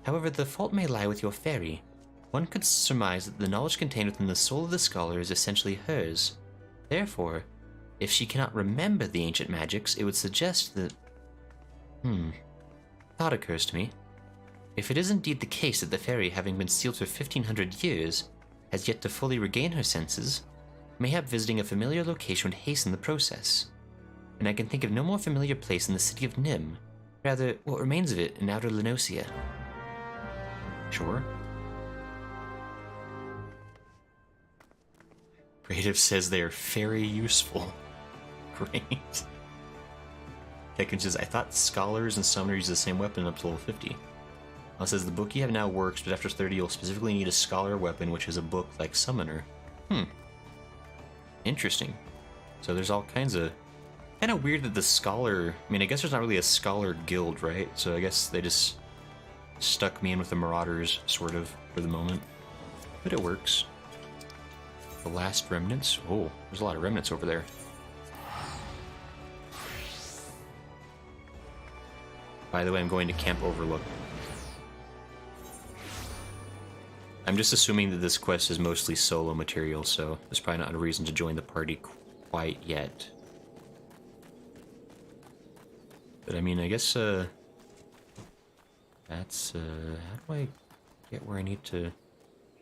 However, the fault may lie with your fairy. One could surmise that the knowledge contained within the soul of the scholar is essentially hers. Therefore, if she cannot remember the ancient magics, it would suggest that... Thought occurs to me. If it is indeed the case that the fairy, having been sealed for 1500 years, has yet to fully regain her senses, mayhap visiting a familiar location would hasten the process. And I can think of no more familiar place in the city of Nim, rather, what remains of it in outer Lenosia. Sure. Creative says they are very useful. Great. Tekken says, I thought scholars and summoners use the same weapon up to level 50. It says the book you have now works, but after 30 you'll specifically need a scholar weapon, which is a book like Summoner. Interesting. So there's all kinds of... Kind of weird that the scholar... I mean, I guess there's not really a scholar guild, right? So I guess they just stuck me in with the Marauders, sort of, for the moment. But it works. The last remnants? Oh, there's a lot of remnants over there. By the way, I'm going to Camp Overlook. I'm just assuming that this quest is mostly solo material, so there's probably not a reason to join the party quite yet. But I mean, I guess, that's, how do I get where I need to...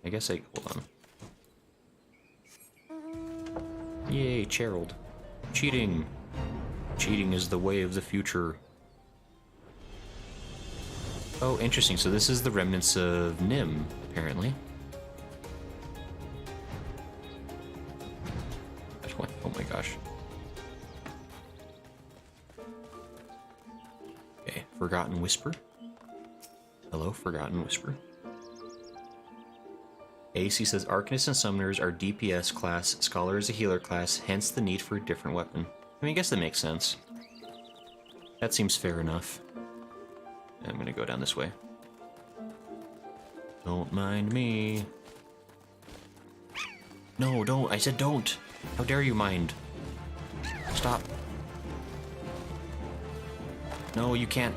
I guess I... Hold on. Yay, Gerald. Cheating. Cheating is the way of the future. Oh, interesting. So this is the remnants of Nim, apparently. Oh my gosh. Okay, Forgotten Whisper. Hello, Forgotten Whisper. AC says Arcanists and Summoners are DPS class, Scholar is a healer class, hence the need for a different weapon. I mean, I guess that makes sense. That seems fair enough. I'm gonna go down this way. Don't mind me. No, don't. I said don't. How dare you mind? Stop. No, you can't.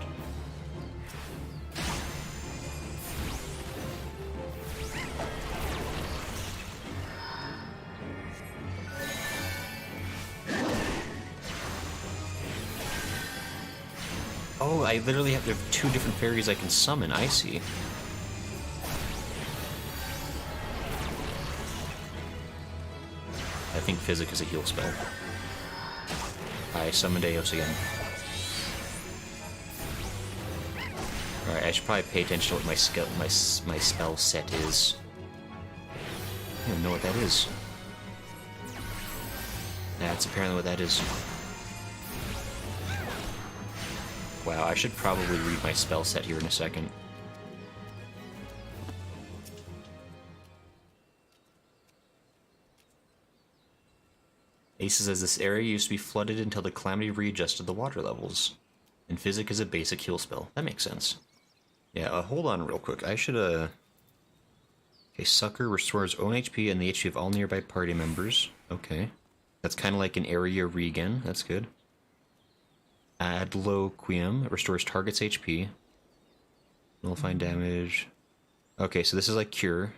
Oh, I literally have, there are two different fairies I can summon. I see. I think Physic is a heal spell. I summoned Eos again. Alright, I should probably pay attention to what my spell set is. I don't even know what that is. That's apparently what that is. Wow, I should probably read my spell set here in a second. Ace says this area used to be flooded until the Calamity readjusted the water levels. And Physic is a basic heal spell. That makes sense. Yeah, hold on real quick. I should, Okay, Sucker restores own HP and the HP of all nearby party members. Okay. That's kind of like an area regen. That's good. Adloquium restores target's HP. Nullifying damage. Okay, so this is like Cure.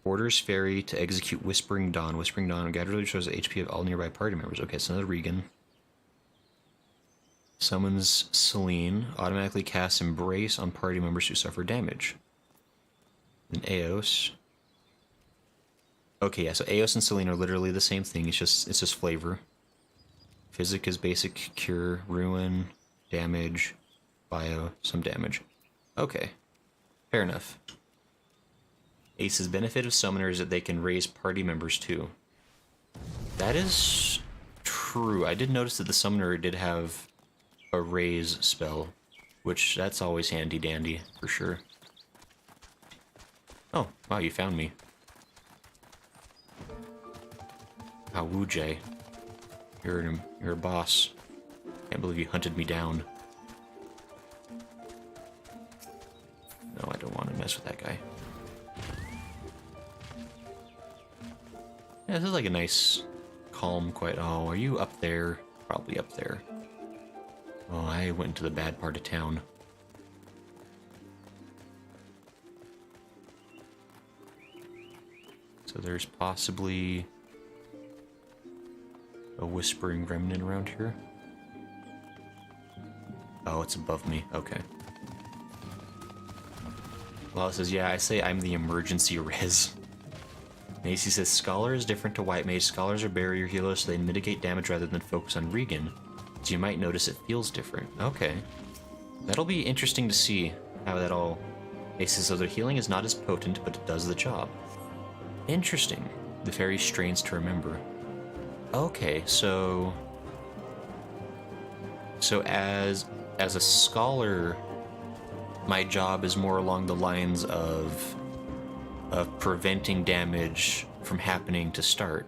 Orders Fairy to execute Whispering Dawn. Whispering Dawn gradually restores the HP of all nearby party members. Okay, so another regen. Summons Selene. Automatically casts Embrace on party members who suffer damage. And Eos. Okay, yeah, so Eos and Selene are literally the same thing. It's just flavor. Physic is basic cure, ruin, damage, bio, some damage. Okay. Fair enough. Ace's benefit of Summoner is that they can raise party members too. That is true. I did notice that the Summoner did have a raise spell, which that's always handy dandy for sure. Oh, wow, you found me. Awuje. You're a boss. Can't believe you hunted me down. No, I don't want to mess with that guy. Yeah, this is like a nice, calm, quiet... Oh, are you up there? Probably up there. Oh, I went to the bad part of town. So there's possibly a whispering remnant around here. Oh, it's above me. Okay. Well, it says, yeah, I say I'm the emergency res. Macy says, Scholar is different to White Mage. Scholars are barrier healers, so they mitigate damage rather than focus on regen. So you might notice it feels different. Okay. That'll be interesting to see how that all... Macy says, their healing is not as potent, but it does the job. Interesting. The fairy strains to remember. Okay, so as a scholar, my job is more along the lines of preventing damage from happening to start,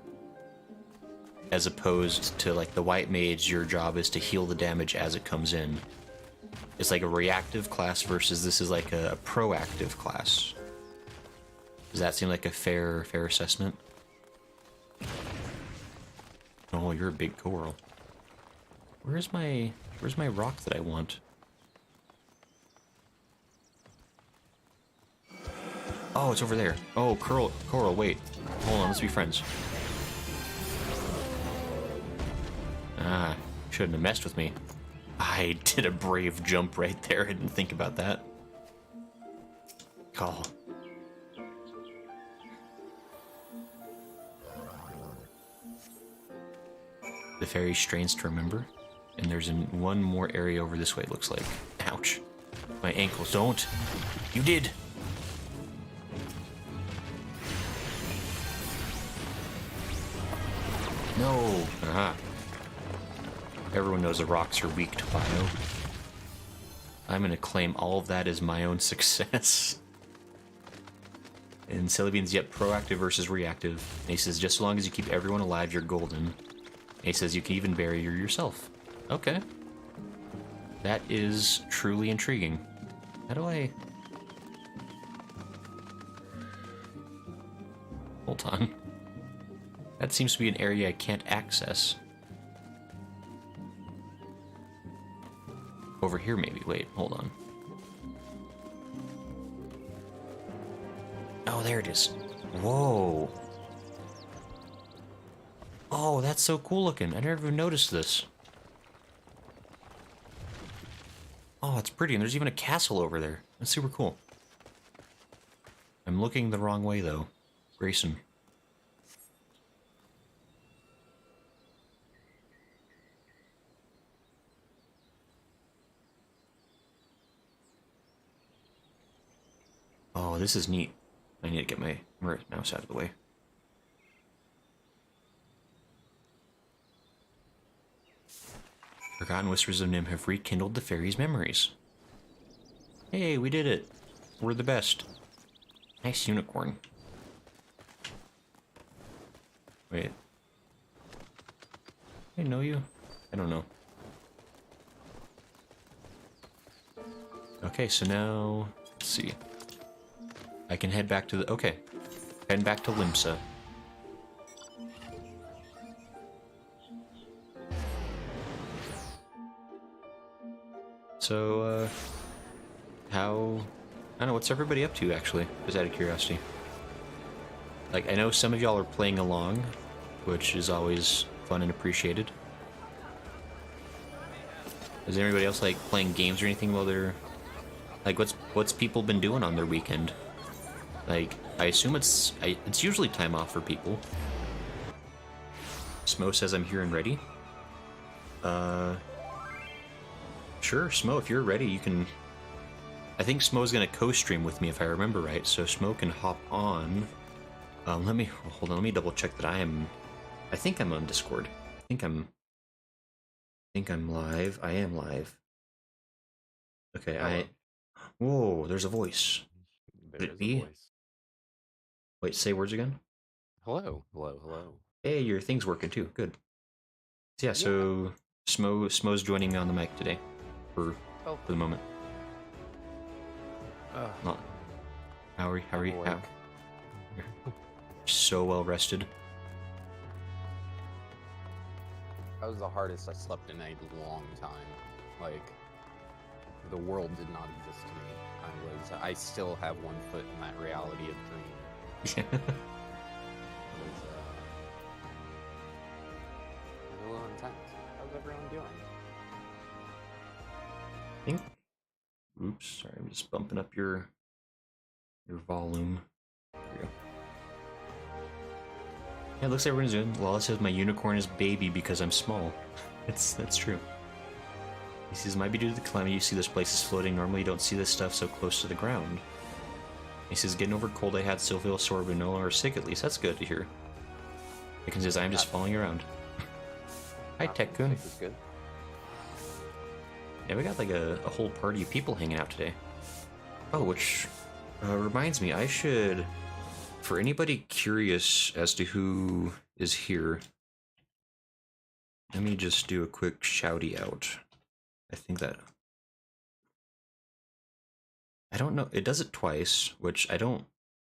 as opposed to like the white mage. Your job is to heal the damage as it comes in. It's like a reactive class versus this is like a proactive class. Does that seem like a fair assessment? Oh, you're a big coral. Where's my rock that I want? Oh, it's over there. Oh, coral, wait. Hold on, let's be friends. Ah, shouldn't have messed with me. I did a brave jump right there. I didn't think about that. Oh. The fairy strains to remember. And there's one more area over this way, it looks like. Ouch. My ankles. Don't. You did. No. Aha. Everyone knows the rocks are weak to bio. I'm going to claim all of that as my own success. And Celebine's, yep, proactive versus reactive. And he says, just as long as you keep everyone alive, you're golden. And he says you can even bury yourself. Okay. That is truly intriguing. How do I... Hold on. That seems to be an area I can't access. Over here, maybe. Wait, hold on. Oh, there it is. Whoa. Oh, that's so cool looking. I never even noticed this. Oh, it's pretty, and there's even a castle over there. That's super cool. I'm looking the wrong way, though. Grayson. Oh, this is neat. I need to get my mouse out of the way. Forgotten Whispers of Nim have rekindled the fairy's memories. Hey, we did it. We're the best. Nice unicorn. Wait. I know you? I don't know. Okay, so now, let's see. I can head back to the, okay. Head back to Limsa. So, how, I don't know, what's everybody up to, actually, just out of curiosity? Like, I know some of y'all are playing along, which is always fun and appreciated. Is anybody else, like, playing games or anything while they're, like, what's people been doing on their weekend? Like, I assume it's usually time off for people. Smo says I'm here and ready. Sure, Smo, if you're ready, you can... I think Smo's gonna co-stream with me if I remember right, so Smo can hop on. Hold on, let me double check that I think I'm on Discord. I think I'm live. I am live. Okay, whoa, there's a voice. Could it be? Wait, say words again? Hello, hello, hello. Hey, your thing's working too, good. So yeah, so Smo's joining me on the mic today. For the moment. Not. How are you? How? You're so well rested. That was the hardest I slept in a long time. Like, the world did not exist to me. I still have one foot in that reality of dream. Yeah. It was a little intense. How's everyone doing? Oops, sorry, I'm just bumping up your volume. There we go. Yeah, it looks like everyone's doing. Lala says my unicorn is baby because I'm small. That's true. He says, might be due to the climate. You see this place is floating. Normally you don't see this stuff so close to the ground. He says, getting over cold I had, still feel sore, but no longer sick at least. That's good to hear. Pickens says, I'm just falling around. Hi, Tech-kun. Good. Yeah, we got like a whole party of people hanging out today. Oh, which reminds me, I should, for anybody curious as to who is here, let me just do a quick shouty out. I think that, I don't know, it does it twice, which I don't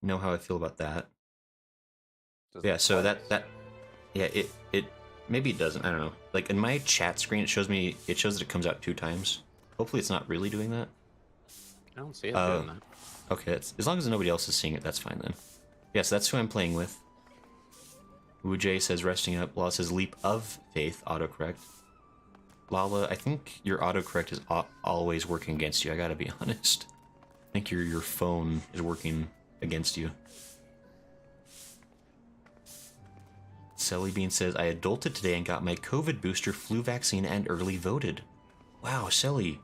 know how I feel about that. Yeah, so that yeah, it maybe it doesn't, I don't know. Like in my chat screen it shows that it comes out 2 times. Hopefully it's not really doing that. I don't see it doing that. Okay, as long as nobody else is seeing it, that's fine then. Yes, that's who I'm playing with. Wu-Jay says resting up. Lala says leap of faith, autocorrect. Lala, I think your autocorrect is always working against you, I gotta be honest. I think your phone is working against you. Selly Bean says, I adulted today and got my COVID booster, flu vaccine, and early voted. Wow, Selly,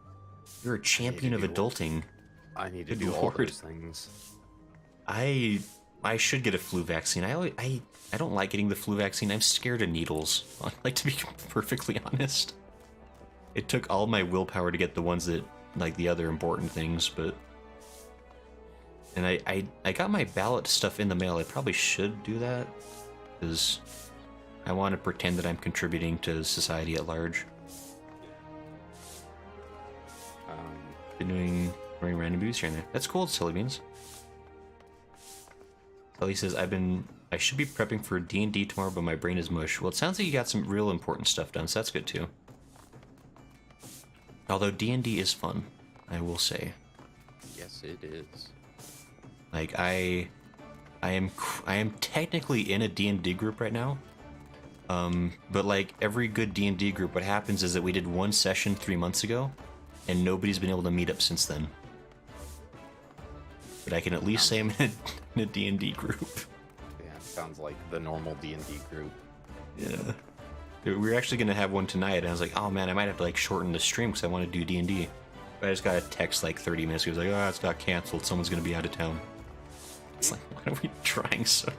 you're a champion of adulting. I need to do all those things. I should get a flu vaccine. I don't like getting the flu vaccine. I'm scared of needles. Like, to be perfectly honest. It took all my willpower to get the ones that, like, the other important things, but... And I got my ballot stuff in the mail. I probably should do that, because I want to pretend that I'm contributing to society at large. Been doing random boosts here and there. That's cool, Silly Beans. Ellie says, I should be prepping for D&D tomorrow, but my brain is mush. Well, it sounds like you got some real important stuff done, so that's good too. Although D&D is fun, I will say. Yes, it is. Like, I am technically in a D&D group right now. But like every good D&D group, what happens is that we did one session 3 months ago, and nobody's been able to meet up since then. But I can at least say I'm in a D&D group. Yeah, sounds like the normal D&D group. Yeah. We were actually going to have one tonight, and I was like, oh man, I might have to like shorten the stream because I want to do D&D. But I just got a text like 30 minutes ago. It was like, oh, it's got canceled. Someone's going to be out of town. It's like, why are we trying so?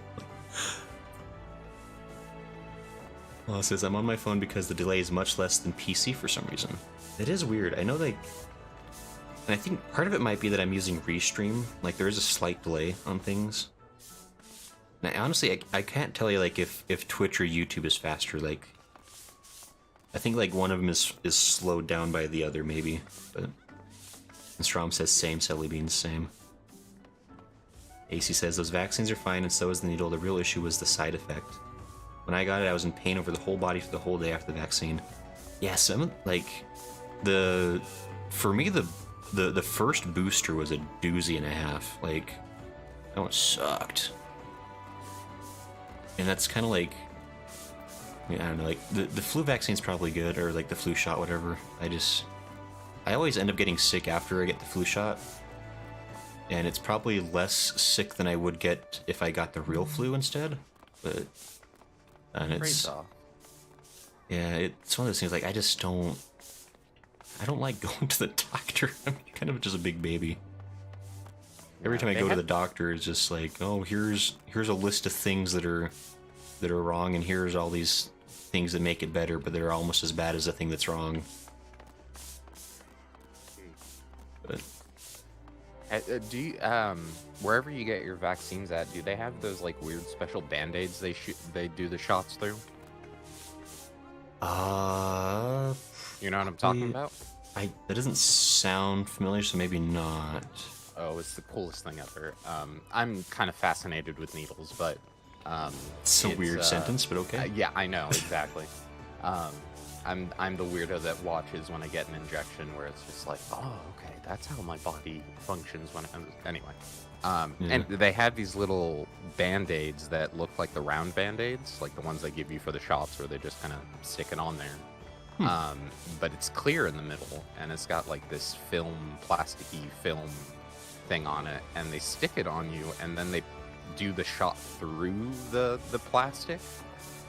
Well, it says I'm on my phone because the delay is much less than PC for some reason. It is weird. I know, like, and I think part of it might be that I'm using Restream. Like, there is a slight delay on things. And honestly, I can't tell you, like, if Twitch or YouTube is faster. Like, I think, like, one of them is slowed down by the other, maybe. But and Strom says same, Selly Beans, same. AC says those vaccines are fine, and so is the needle. The real issue was the side effect. When I got it, I was in pain over the whole body for the whole day after the vaccine. Yeah, some, like, for me, the first booster was a doozy and a half. Like, that one sucked. And that's kind of like, I mean, I don't know, like, the flu vaccine's probably good, or like the flu shot, whatever. I always end up getting sick after I get the flu shot. And it's probably less sick than I would get if I got the real flu instead. But, and it's, yeah, it's one of those things, like, I don't like going to the doctor. I'm kind of just a big baby. Every time I go to the doctor, it's just like, oh, here's a list of things that are wrong, and here's all these things that make it better, but they're almost as bad as the thing that's wrong. But do you, wherever you get your vaccines at, do they have those like weird special band-aids they do the shots through? You know what I'm talking about? That doesn't sound familiar, so maybe not. Oh, it's the coolest thing ever. I'm kind of fascinated with needles, but it's a weird sentence, but okay. Yeah, I know exactly. I'm the weirdo that watches when I get an injection, where it's just like, oh, okay, that's how my body functions when anyway. And they have these little band-aids that look like the round band-aids, like the ones they give you for the shots, where they just kind of stick it on there. But it's clear in the middle, and it's got like this plasticky film thing on it, and they stick it on you, and then they do the shot through the plastic,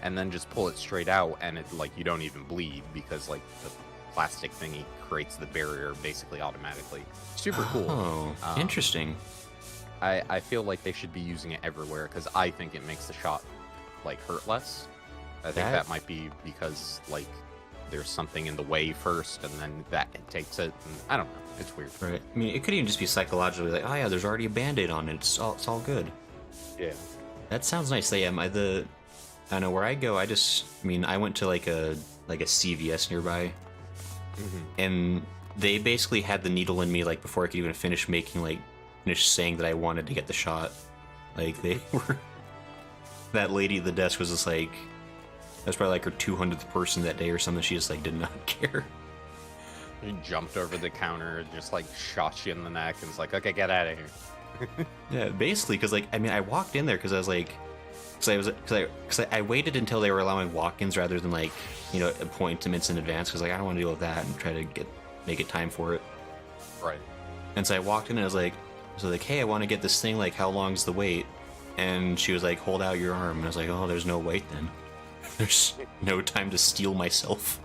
and then just pull it straight out, and it, like, you don't even bleed, because like the plastic thingy creates the barrier basically automatically. Super cool. Oh, interesting. I feel like they should be using it everywhere, because I think it makes the shot like hurt less. I think that might be because like there's something in the way first, and then that takes it. And I don't know. It's weird. Right. I mean, it could even just be psychologically like, oh yeah, there's already a Band-Aid on it. It's all good. Yeah. That sounds nice. I don't know where I go. I went to like a CVS nearby, and they basically had the needle in me like before I could even finish saying that I wanted to get the shot. Like that lady at the desk was just like, that was probably like her 200th person that day or something. She just like did not care. He jumped over the counter, just like shot you in the neck, and was like, okay, get out of here. Yeah, basically, because like, I mean, I walked in there because I was like, because I waited until they were allowing walk-ins rather than like, appointments in advance, because like I don't want to deal with that and try to make it time for it. Right. And so I walked in and I was like, hey, I want to get this thing. Like, how long's the wait? And she was like, hold out your arm. And I was like, oh, there's no wait then. There's no time to steal myself.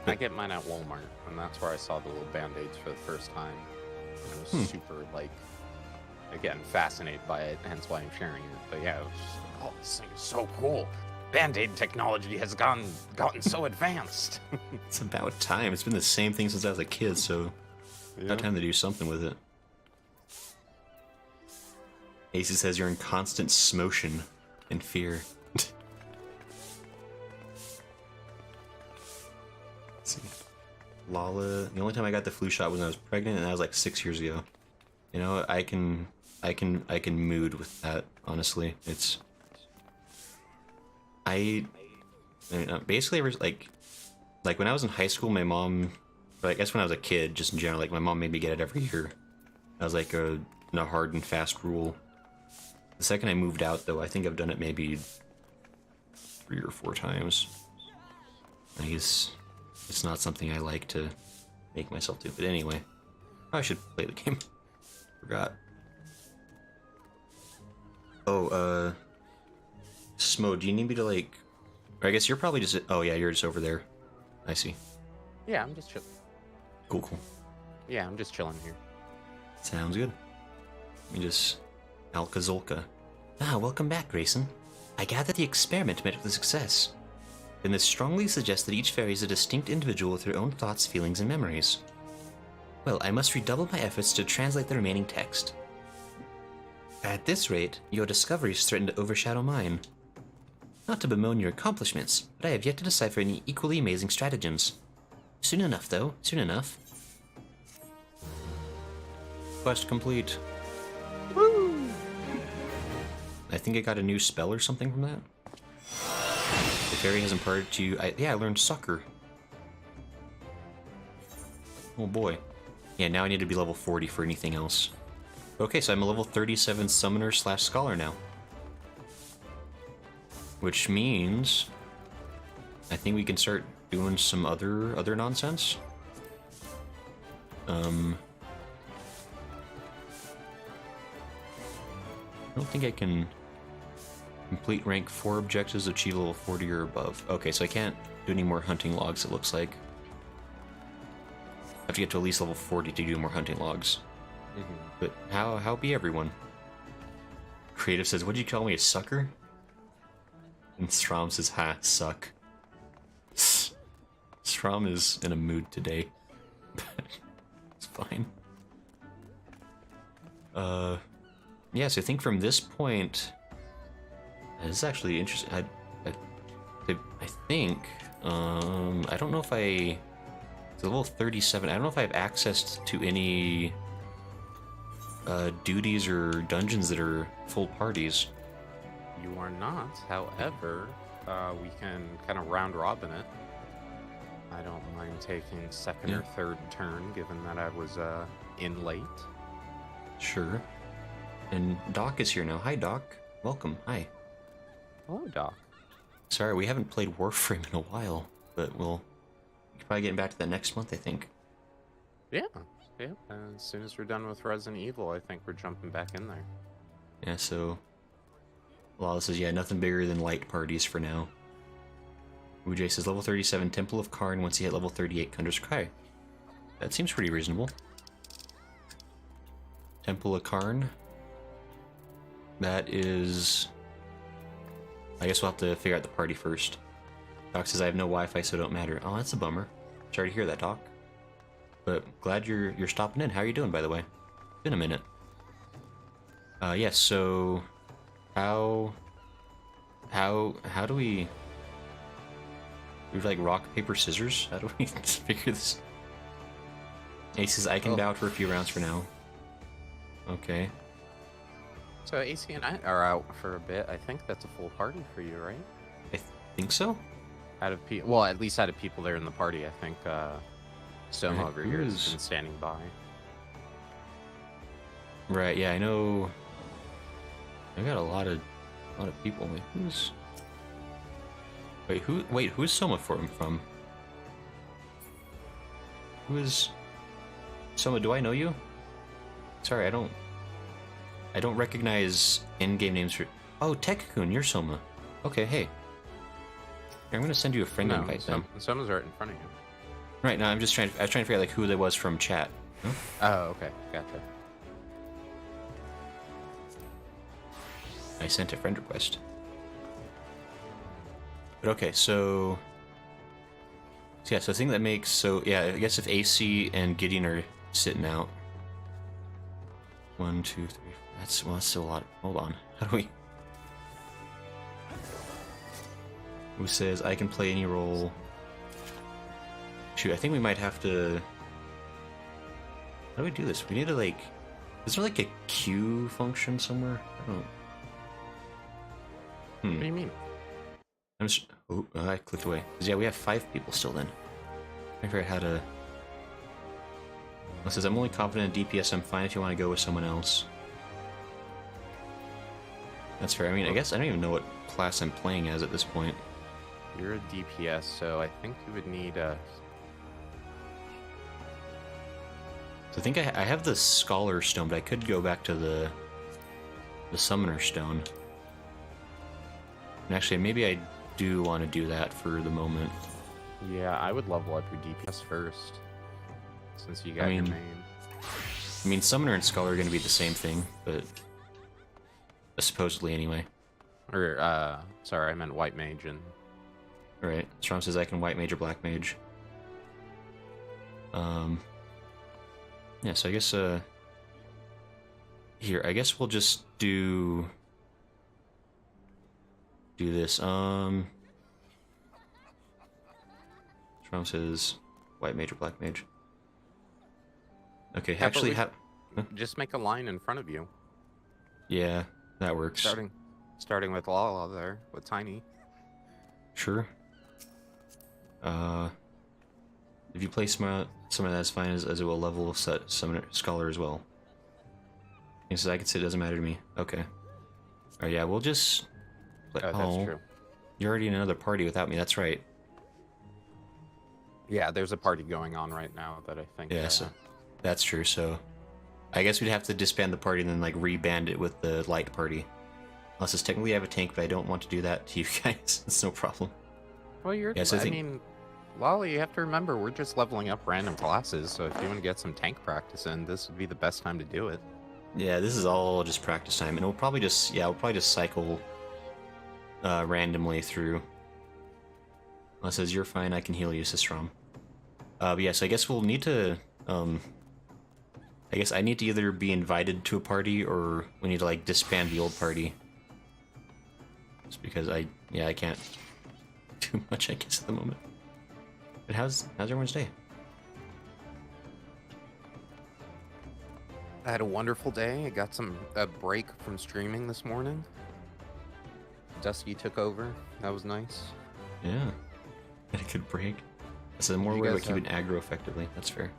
I get mine at Walmart, and that's where I saw the little Band-Aids for the first time. And I was super, like, again, fascinated by it, hence why I'm sharing it. But yeah, it was just, oh, this thing is so cool. Band-Aid technology has gotten so advanced. It's about time. It's been the same thing since I was a kid, so about time to do something with it. AC says you're in constant smotion and fear. Let's see. Lala, the only time I got the flu shot was when I was pregnant, and that was like 6 years ago. I can mood with that, honestly. It's basically like when I was in high school, my mom, but I guess when I was a kid, just in general, like my mom made me get it every year. That was like a hard and fast rule. The second I moved out, though, I think I've done it maybe 3 or 4 times. I guess it's not something I like to make myself do. But anyway, I should play the game. Forgot. Oh, Smo, do you need me to like... Or I guess you're probably just... Oh yeah, you're just over there. I see. Yeah, I'm just chilling. Cool. Yeah, I'm just chilling here. Sounds good. Let me just... Alka-Zolka. Ah, welcome back, Grayson. I gather the experiment met with success. Then this strongly suggests that each fairy is a distinct individual with their own thoughts, feelings, and memories. Well, I must redouble my efforts to translate the remaining text. At this rate, your discoveries threaten to overshadow mine. Not to bemoan your accomplishments, but I have yet to decipher any equally amazing stratagems. Soon enough, though. Soon enough. Quest complete. Woo! I think I got a new spell or something from that. The fairy has imparted to you... yeah, I learned Sucker. Oh boy. Yeah, now I need to be level 40 for anything else. Okay, so I'm a level 37 summoner / scholar now. Which means... I think we can start doing some other nonsense. I don't think I can complete rank 4 objectives, achieve level 40 or above. Okay, so I can't do any more hunting logs, it looks like. I have to get to at least level 40 to do more hunting logs. But how be everyone? Creative says, what'd you call me, a sucker? And Strom says, ha, suck. Strom is in a mood today. It's fine. Yeah, so I think from this point... This is actually interesting. I think... I don't know if I... It's level 37. I don't know if I have access to any... duties or dungeons that are full parties. You are not. However, we can kind of round robin it. I don't mind taking second or third turn, given that I was in late. Sure. And Doc is here now. Hi, Doc. Welcome. Hi. Hello, Doc. Sorry, we haven't played Warframe in a while, but we'll probably get back to that next month, I think. Yeah. Yeah. As soon as we're done with Resident Evil, I think we're jumping back in there. Yeah, so... Lala says, yeah, nothing bigger than light parties for now. Ujay says, level 37, Temple of Karn. Once you hit level 38, Kundra's Cry. That seems pretty reasonable. Temple of Karn. That is... I guess we'll have to figure out the party first. Doc says, I have no Wi-Fi, so it don't matter. Oh, that's a bummer. Sorry to hear that, Doc. But glad you're stopping in. How are you doing, by the way? Been a minute. Yes, so... How do we... We like rock, paper, scissors? How do we figure this? Ace says, I can vouch for a few rounds for now. Okay. So AC and I are out for a bit. I think that's a full party for you, right? I think so. Out of people, well, at least out of people there in the party, I think Soma Right, over here has been standing by. Right. Yeah, I know. I got a lot of people. Wait, who's? Wait, who's Soma from? Who is Soma? Do I know you? Sorry, I don't recognize in-game names for... Oh, Tech-kun, you're Soma. Okay, hey. Here, I'm gonna send you a friend invite then. Soma's right in front of you. Right, now I was trying to figure out like who there was from chat. Huh? Oh, okay, gotcha. I sent a friend request. But okay, so yeah, so I think that makes yeah, I guess if AC and Gideon are sitting out. 1, 2, 3. That's still a lot. Hold on. How do we? Who says I can play any role? Shoot, I think we might have to. How do we do this? We need to like. Is there like a queue function somewhere? I don't. What do you mean? I'm just. Oh, I clicked away. 'Cause, yeah, we have 5 people still then. I figure out how to. It says I'm only confident in DPS. I'm fine if you want to go with someone else. That's fair. I mean, I guess I don't even know what class I'm playing as at this point. You're a DPS, so I think you would need a... So I think I have the Scholar Stone, but I could go back to the Summoner Stone. And actually, maybe I do want to do that for the moment. Yeah, I would level up your DPS first, since you got your main. I mean, Summoner and Scholar are going to be the same thing, but supposedly anyway. Or, sorry, I meant White Mage and... Alright, Strom says I can White Mage or Black Mage. Yeah, so I guess, here, I guess we'll just do this. Strom says White Mage or Black Mage. Okay, Yeah, actually, just make a line in front of you. yeah, that works. Starting with Lala there, with Tiny. Sure. If you play Summoner, that's fine, as it will level set Summoner Scholar as well. He says I can say it doesn't matter to me. Okay. Alright, yeah, we'll just play. That's true. You're already in another party without me, that's right. Yeah, there's a party going on right now that I think... Yeah, so that's true, so I guess we'd have to disband the party and then, like, reband it with the light party. Unless it's technically I have a tank, but I don't want to do that to you guys. It's no problem. Well, Yeah, so I think... mean, Lala, you have to remember, we're just leveling up random classes, so if you want to get some tank practice in, this would be the best time to do it. Yeah, this is all just practice time, and we'll probably just, we'll probably just cycle randomly through. Unless it says, you're fine, I can heal you, Sistrom. But yeah, so I guess we'll need to, I guess I need to either be invited to a party, or we need to, like, disband the old party. Just because I can't do much, I guess, at the moment. But how's everyone's day? I had a wonderful day. I got a break from streaming this morning. Dusky took over. That was nice. Yeah. Had a good break. That's a more way of keeping aggro effectively. That's fair.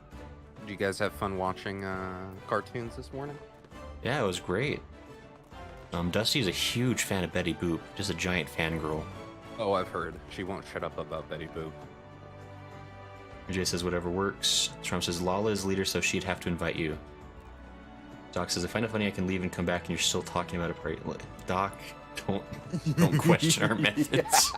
Did you guys have fun watching cartoons this morning? Yeah, it was great. Dusty's a huge fan of Betty Boop. Just a giant fangirl. Oh, I've heard. She won't shut up about Betty Boop. Jay says whatever works. Trump says Lala is leader, so she'd have to invite you. Doc says, I find it funny I can leave and come back and you're still talking about a party. Doc, don't question our methods.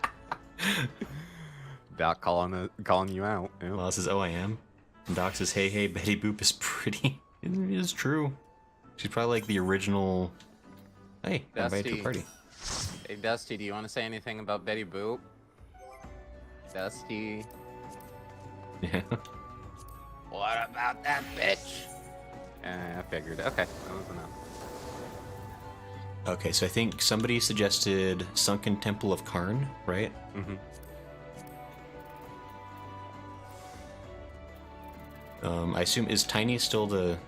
Doc calling you out. Yeah. Lala says, oh, I am. And Doc says, hey, Betty Boop is pretty. It is true. She's probably like the original. Hey, I'm invited to a party. Hey, Dusty, do you want to say anything about Betty Boop? Dusty. Yeah. What about that bitch? I figured. Okay, that was enough. Okay, so I think somebody suggested Sunken Temple of Karn, right? Mm-hmm. I assume, is Tiny still the...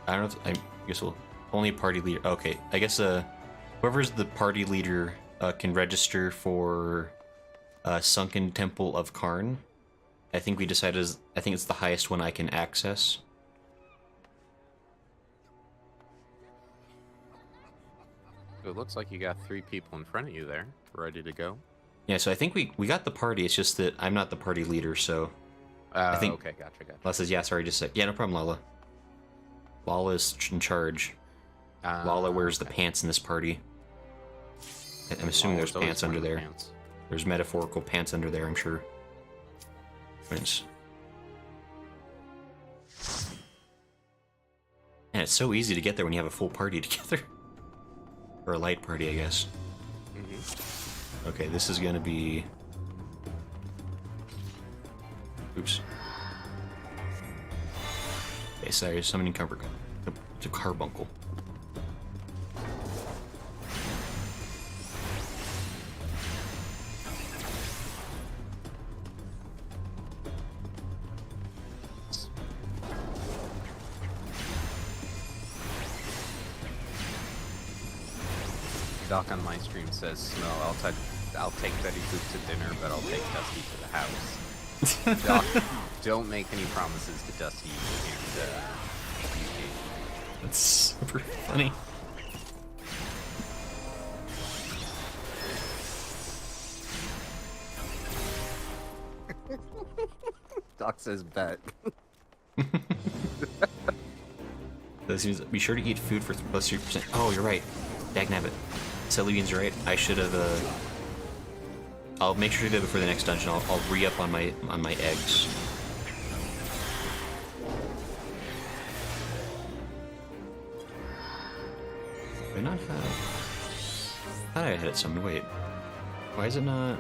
I don't know, I guess we'll... Only party leader... Okay, I guess whoever's the party leader can register for Sunken Temple of Karn. I think we decided, I think it's the highest one I can access. So it looks like you got 3 people in front of you there, ready to go. Yeah, so I think we got the party, it's just that I'm not the party leader, so... I think... Okay, gotcha. Lala says, yeah, sorry, just a sec. Yeah, no problem, Lala. Lala's in charge. Lala wears the pants in this party. I'm assuming there's pants under there. Pants. There's metaphorical pants under there, I'm sure. Prince. And it's so easy to get there when you have a full party together. Or a light party, I guess. Mm-hmm. Okay, this is gonna be... Oops. Okay, sorry, summoning to Carbuncle. Doc on my stream says, Snow, I'll take Betty Boop to dinner, but I'll take Dusty to the house. Doc, don't make any promises to Dusty you can't keep. That's super funny. Doc says bet. Be sure to eat food for plus 3%. Oh, you're right. Dagnabbit. Cellubian's right. I should have. I'll make sure to do it before the next dungeon. I'll re-up on my eggs. I not have... I thought I had it summoned. Wait. Why is it not...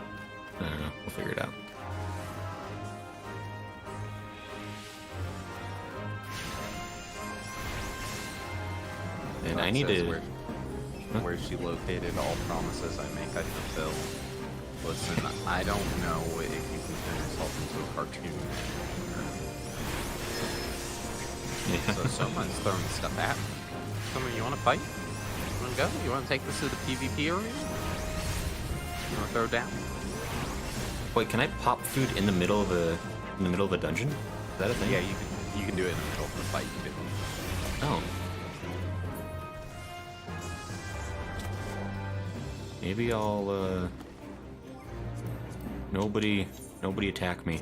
I don't know. We'll figure it out. And I need to... Where she located, all promises I make I fulfill. Listen, I don't know if you can turn yourself into a cartoon anymore. Yeah. So someone's throwing stuff at me. Someone, you want to fight? You want to go? You want to take this to the PvP arena? You want to throw down? Wait, can I pop food in the middle of a dungeon? Is that a thing? Yeah, you can do it in the middle of the fight. You Oh. Maybe I'll, Nobody attack me.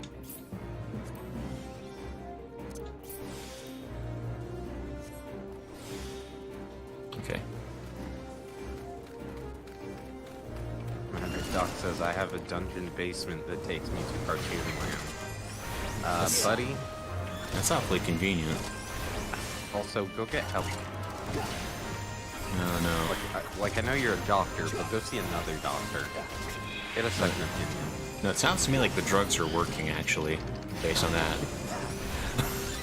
Okay. Doc says I have a dungeon basement that takes me to Cartoon Land. Buddy. That's awfully convenient. Also, go get help. No. Like I know you're a doctor, but go see another doctor. Get a second opinion. No, it sounds to me like the drugs are working, actually, based on that.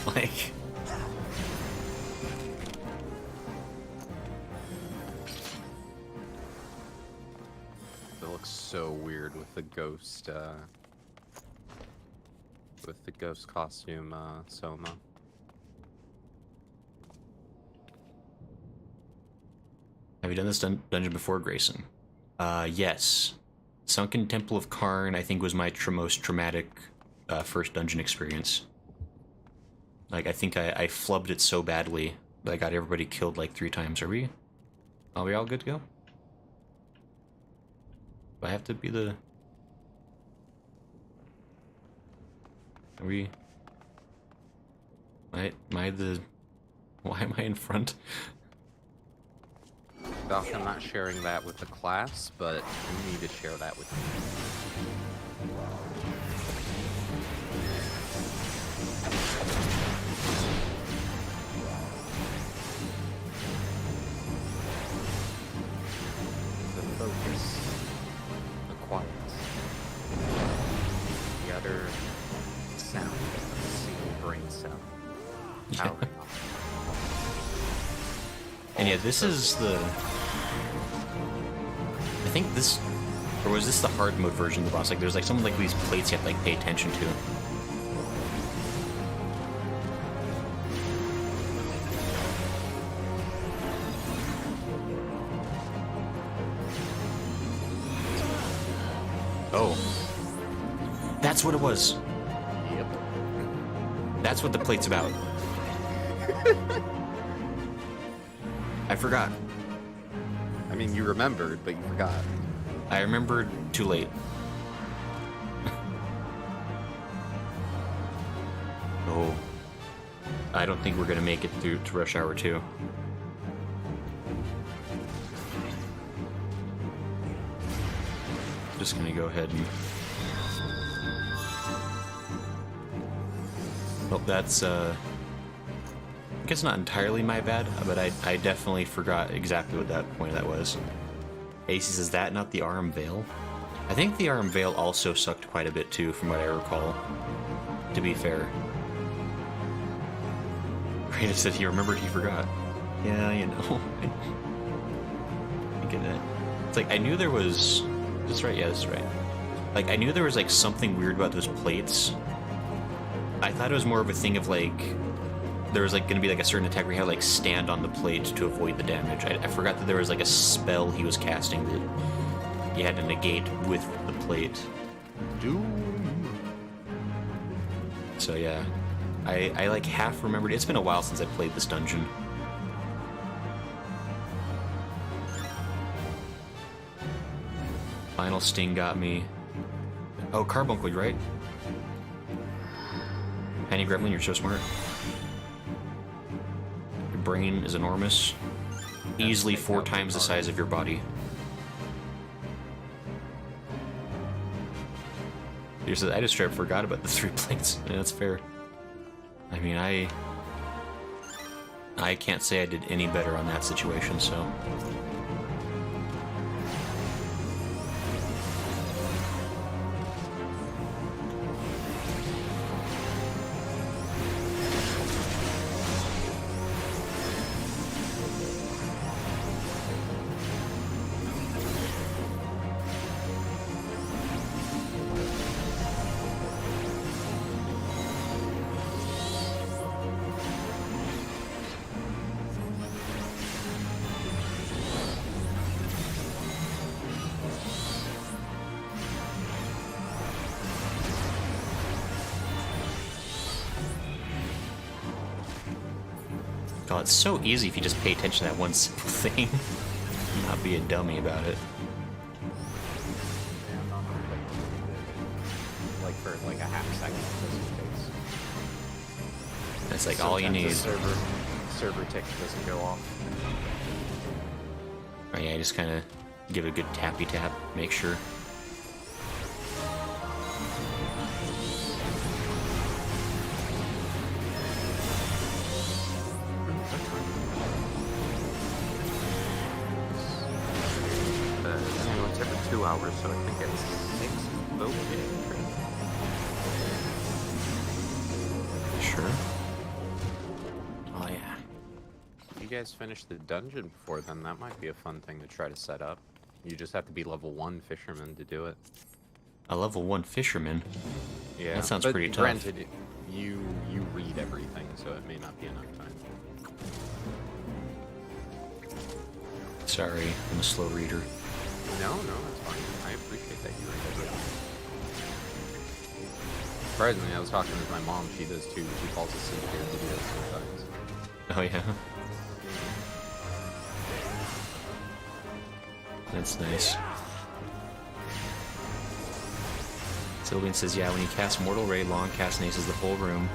Like... It looks so weird with the ghost, costume, Soma. Have you done this dungeon before, Grayson? Yes. Sunken Temple of Karn, I think, was my most traumatic first dungeon experience. Like, I think I flubbed it so badly that I got everybody killed like 3 times. Are we all good to go? Do I have to be the... Are we... Why am I in front? Doc, I'm not sharing that with the class, but you need to share that with me. The focus, the quiet, the utter sound of a single brain cell. Powering up. And yeah, this is the... I think this... Or was this the hard mode version of the boss? Like, there's like some like these plates you have to like pay attention to. Oh. That's what it was. Yep. That's what the plate's about. I forgot. I mean, you remembered, but you forgot. I remembered too late. Oh. I don't think we're gonna make it through to Rush Hour 2. Just gonna go ahead and... Well, that's, I guess not entirely my bad, but I definitely forgot exactly what that point of that was. AC says that, not the Arm Veil. I think the Arm Veil also sucked quite a bit too, from what I recall. To be fair. Rita said he remembered, he forgot. Yeah, you know. I get it. It's like, I knew there was... Is this right? Yeah, this is right. Like, I knew there was like something weird about those plates. I thought it was more of a thing of like... There was like going to be like a certain attack where he had to like stand on the plate to avoid the damage. I forgot that there was like a spell he was casting that you had to negate with the plate. Doom. So yeah, I like half remembered. It's been a while since I played this dungeon. Final Sting got me. Oh, Carbuncle, right? Penny Gremlin, you're so smart. Brain is enormous, easily 4 times the size of your body. I just straight up forgot about the 3 plates. Yeah, that's fair. I mean, I can't say I did any better on that situation, so... God, it's so easy if you just pay attention to that one simple thing. Not be a dummy about it. Yeah, I'm not like for like a half second just in case. That's like all you need. The server tick doesn't go off. Right, yeah, just kind of give it a good tappy tap, make sure. It's every 2 hours, so I think it's 6 okay. Sure. Oh yeah. You guys finish the dungeon before then, that might be a fun thing to try to set up. You just have to be level 1 fisherman to do it. A level 1 fisherman? Yeah, That sounds but pretty tough. Granted, you read everything, so it may not be enough time. Sorry, I'm a slow reader. No, that's fine. I appreciate that you read everything. Surprisingly, I was talking with my mom. She does too. She falls asleep during videos sometimes. Oh yeah? That's nice. Sylvian says, yeah, when you cast Mortal Ray, long cast and aces the whole room.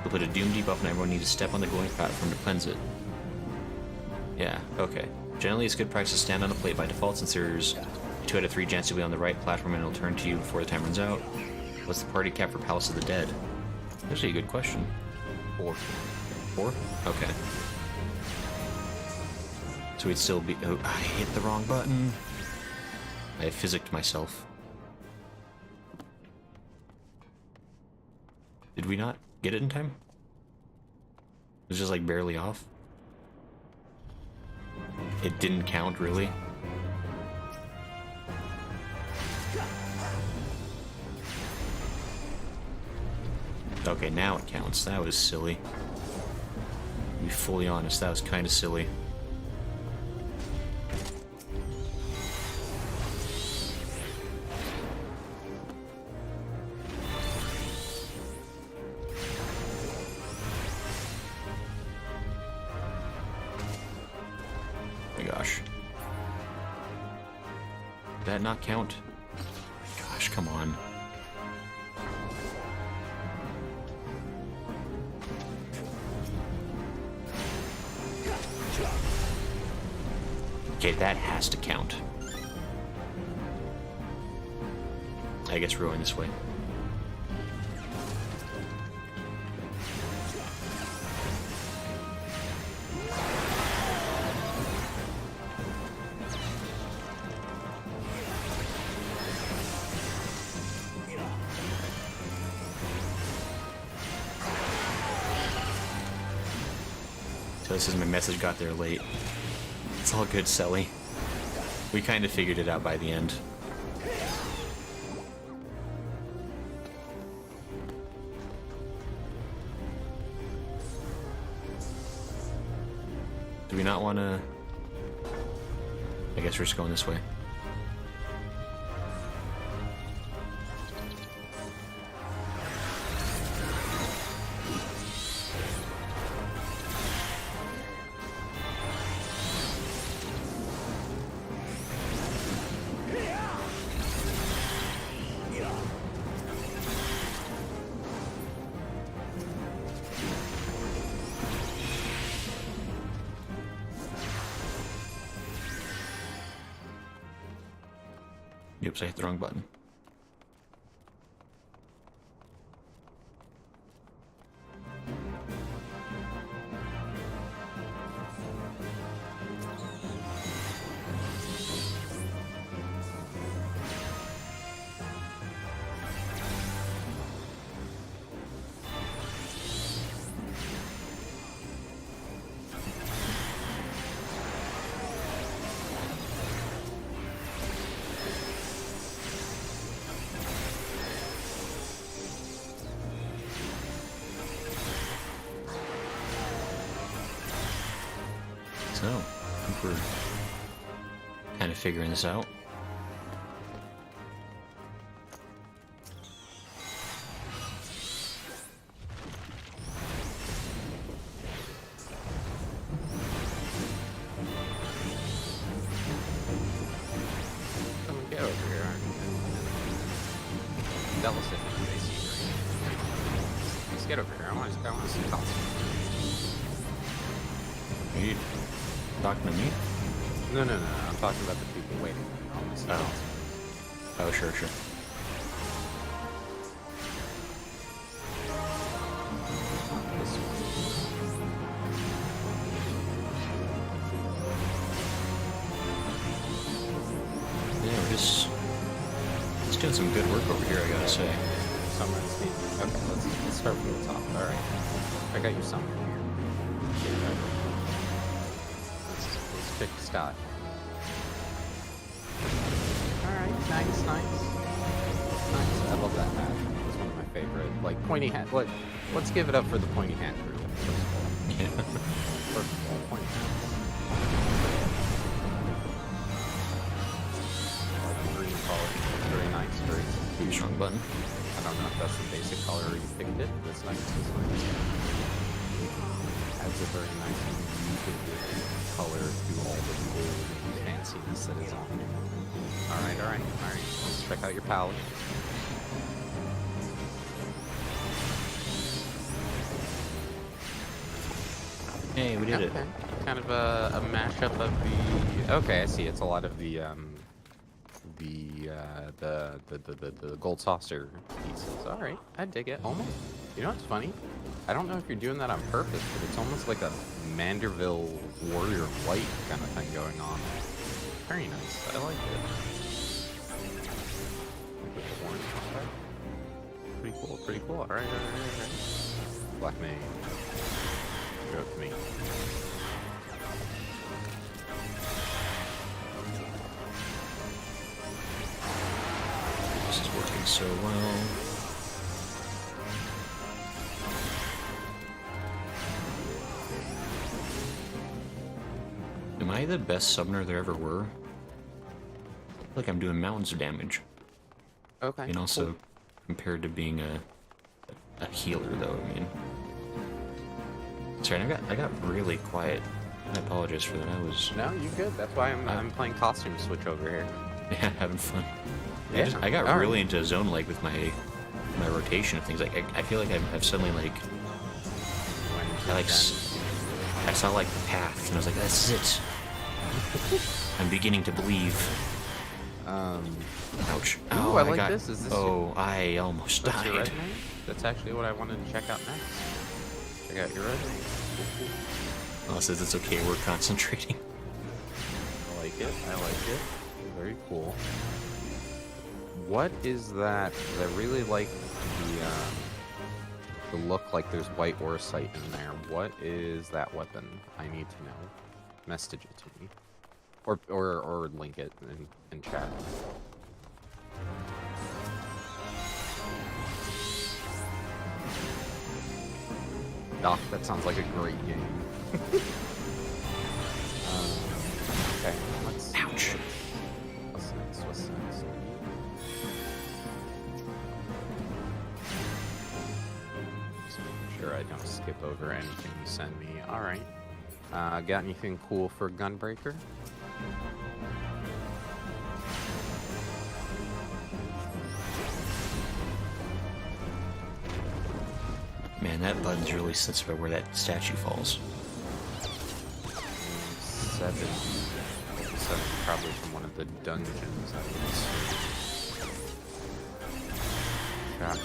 You'll put a Doom debuff and everyone needs to step on the glowing platform to cleanse it. Yeah, okay. Generally, it's good practice to stand on a plate by default since there's a 2 out of 3 chance you'll be on the right platform and it'll turn to you before the time runs out. What's the party cap for Palace of the Dead? Actually, a good question. 4. 4? Okay. So we'd still be... Oh, I hit the wrong button. I physicked myself. Did we not get it in time? It was just like barely off. It didn't count, really? Okay, now it counts. That was silly. To be fully honest, that was kind of silly. Oh my gosh. Did that not count? Gosh, come on. Okay, that has to count. I guess we're going this way. So this is my message got there late. It's all good, Sully. We kind of figured it out by the end. Do we not want to... I guess we're just going this way. Oops, I hit the wrong button. So, I think we're kind of figuring this out. Someone get over here. That was it. Let's get over here. I want to see costumes. Are you talking to me? No. I'm talking about the people waiting. I want to see costumes. Oh, sure. This one. Yeah, we're just doing some good work over here, I gotta say. Summer and Steve. Okay, let's start from the top. Alright. I got your summer here. Let's pick Scott. Alright, nice. I love that hat. It's one of my favorite. Like, pointy hat. Let's give it up for the pointy hat crew, first of all. Yeah. First of all, pointy hats. I like the green color. Very nice. Very Strong button. I don't know if that's the basic color or you picked it, but it's nice. Adds a very nice color to all the gold and fanciness that is on it. Alright. Let's check out your palette. Hey, we did it. Kind of a mashup of the... Okay, I see. It's a lot of the gold saucer pieces. Alright, I dig it. Almost. You know what's funny? I don't know if you're doing that on purpose, but it's almost like a Manderville Warrior White kind of thing going on. Very nice. I like it. Pretty cool. Alright. Black Mane. Go with me. This is working so well. Am I the best summoner there ever were? I feel like I'm doing mountains of damage. Okay. And also compared to being a healer, though. I mean, sorry, I got really quiet. I apologize for that. I was No, you good. That's why I'm playing costume switch over here. yeah, having fun. Yeah, I got all really right. into zone like with my rotation of things. Like I feel like I've suddenly like I saw like the path, and I was like, this is it. I'm beginning to believe. Ouch. Ooh, Oh, I like got, this. Is this oh, I almost that's your died. resume? That's actually what I wanted to check out next. Check out your resume. Oh, it says it's okay, we're concentrating. I like it. Very cool. What is that? 'Cause I really like the look like there's white Orsite in there. What is that weapon? I need to know. Message it to me. Or link it in chat. Doc, that sounds like a great game. Okay, let's... Ouch. What's next? Just making sure I don't skip over anything you send me. Alright. Got anything cool for Gunbreaker? Man, that button's really sensitive where that statue falls. 7. 7 probably from one of the dungeons, I would assume. Got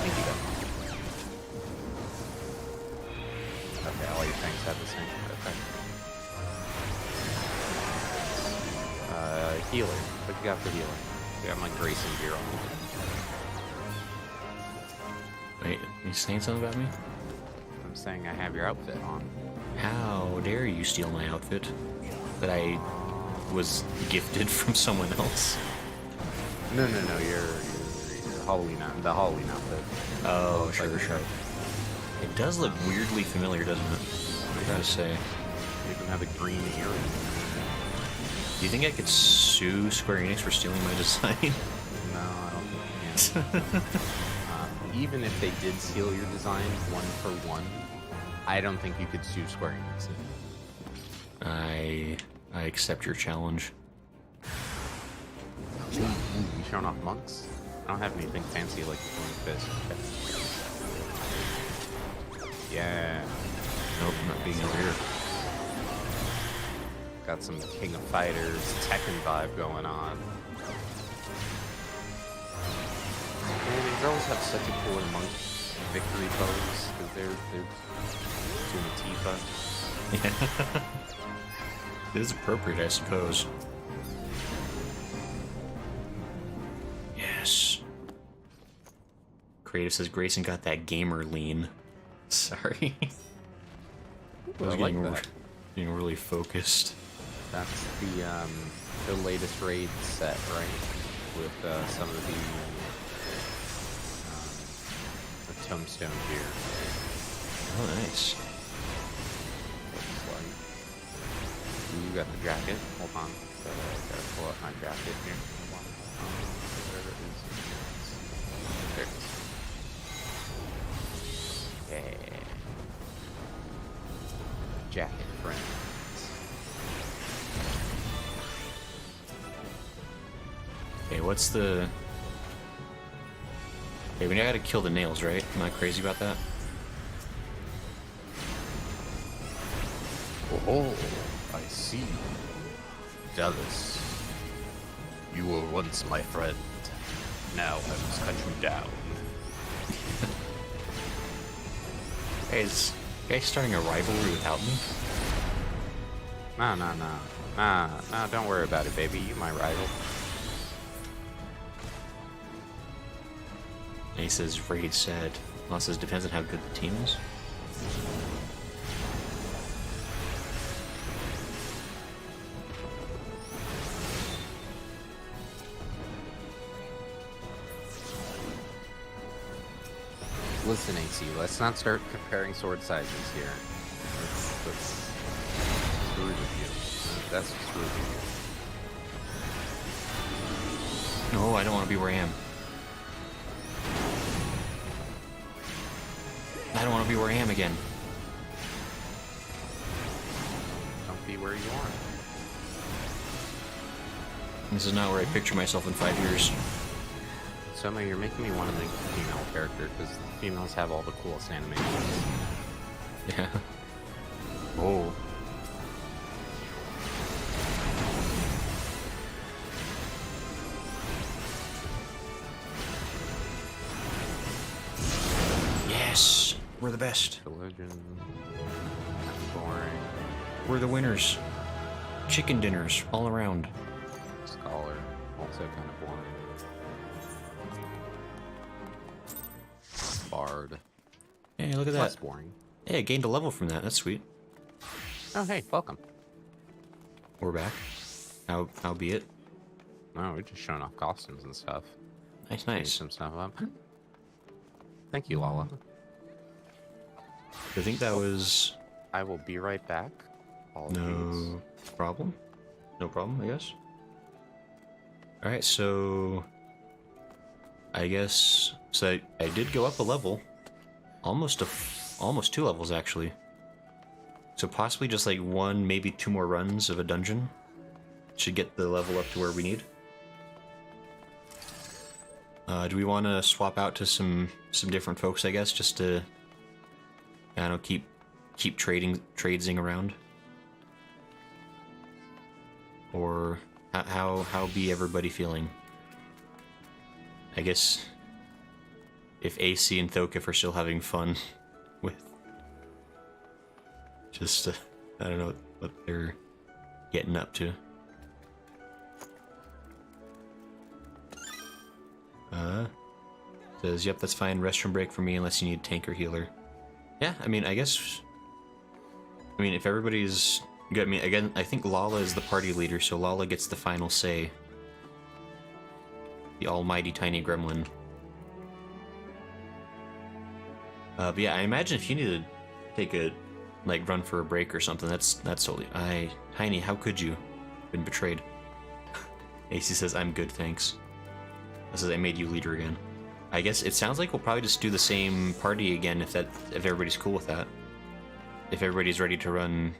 Thank you, guys. Okay, all your things have the same. Okay. Healer. What you got for healing? I got my Grayson gear on. Wait, you saying something about me? I'm saying I have your outfit on. How dare you steal my outfit that I was gifted from someone else? No, your Halloween, the Halloween outfit. Oh, sure. It does look weirdly familiar, doesn't it? I gotta say. They even have a green earring. Do you think I could sue Square Enix for stealing my design? No, I don't think you can. Even if they did steal your design one for one, I don't think you could sue Square Enix. I accept your challenge. You showing off monks? I don't have anything fancy like the Flame Fist. Okay. Yeah. Nope, I'm not being over here. Got some King of Fighters Tekken vibe going on. Man, these girls have such a cool monk victory pose because they're doing Tifa. Yeah. It is appropriate, I suppose. Yes. Creative says Grayson got that gamer lean. Sorry. I was I like getting, that. getting really focused. That's the latest raid set, right? With some of the tombstone gear. Oh, nice. Looks like. Ooh, you got the jacket. Hold on. Gotta pull up my jacket here. Hold on. Where it is. There it is. Yeah. Jacket friends. Okay, what's the... Okay, we gotta kill the nails, right? Am I crazy about that? Oh, I see. Dallas, you were once my friend. Now I must cut you down. Hey, is you guys starting a rivalry without me? Nah, don't worry about it, baby. You my rival. And he says, raid said. Well, says, depends on how good the team is. Listen, AC, let's not start comparing sword sizes here. That's rude of you. That's just rude of you. No, I don't want to be where I am. I don't want to be where I am again. Don't be where you are. This is not where I picture myself in 5 years. Soma, you're making me want to make a female character because females have all the coolest animations. Yeah. Oh. Yes! We're the best. Religion. Boring. We're the winners. Chicken dinners all around. Scholar. Also kind of boring. Bard. Hey, look at Less that. boring. Hey, I gained a level from that. That's sweet. Oh, hey, welcome. We're back. How be it? No, we're just showing off costumes and stuff. Nice, Getting nice. some stuff up. Thank you, Lala. I think that was I will be right back. All no problem. No problem, I guess. All right, so I guess so. I did go up a level, almost 2 levels actually. So possibly just like 1, maybe 2 more runs of a dungeon should get the level up to where we need. Do we want to swap out to some different folks? I guess just to, I don't know, keep tradesing around. Or how be everybody feeling? I guess if AC and Thokif are still having fun with just I don't know what they're getting up to. Says, yep, that's fine. Restroom break for me unless you need tank or healer. Yeah, I mean, I guess. I mean, if everybody's good, I mean, again, I think Lala is the party leader, so Lala gets the final say. The almighty tiny gremlin. But yeah, I imagine if you need to take a like run for a break or something, that's totally. Tiny, how could you? Been betrayed. AC says, "I'm good, thanks." This says, "I made you leader again." I guess it sounds like we'll probably just do the same party again if everybody's cool with that. If everybody's ready to run.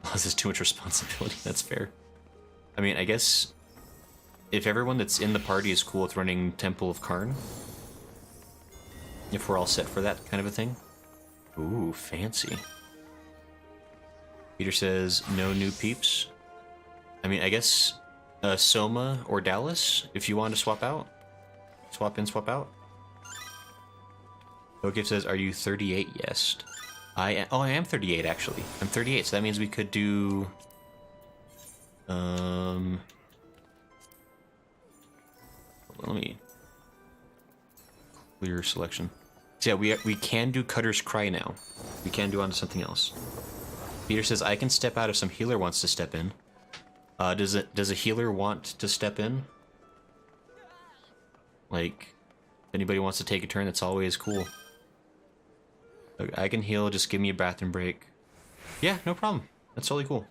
Oh, this is too much responsibility. That's fair. I mean, I guess if everyone that's in the party is cool with running Temple of Karn, if we're all set for that kind of a thing. Ooh, fancy. Peter says, "No new peeps." I mean, I guess Soma or Dallas, if you want to swap out. Swap in, swap out. Okif says, "Are you 38?" Yes. I am 38 actually. I'm 38, so that means we could do let me clear selection. So yeah, we can do Cutter's Cry now. We can do on to something else. Peter says, "I can step out if some healer wants to step in." Does a healer want to step in? Like, if anybody wants to take a turn, that's always cool. I can heal, just give me a bathroom break. Yeah, no problem. That's totally cool.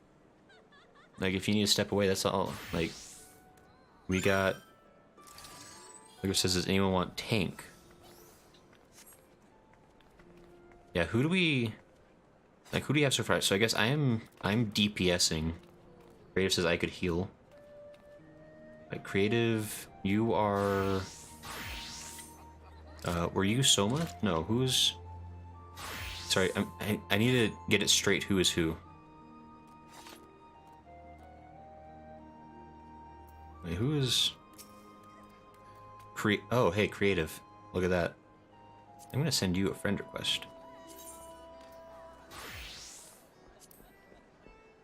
Like, if you need to step away, that's all. Like, we got... Like it says, does anyone want tank? Yeah, who do we... Like, who do you have so far? So I guess I'm DPSing. Creative says I could heal. Like, Creative, you are... were you Soma? No, who's... Sorry, I need to get it straight. Who is who? Wait, who is... Oh, hey, Creative. Look at that. I'm gonna send you a friend request.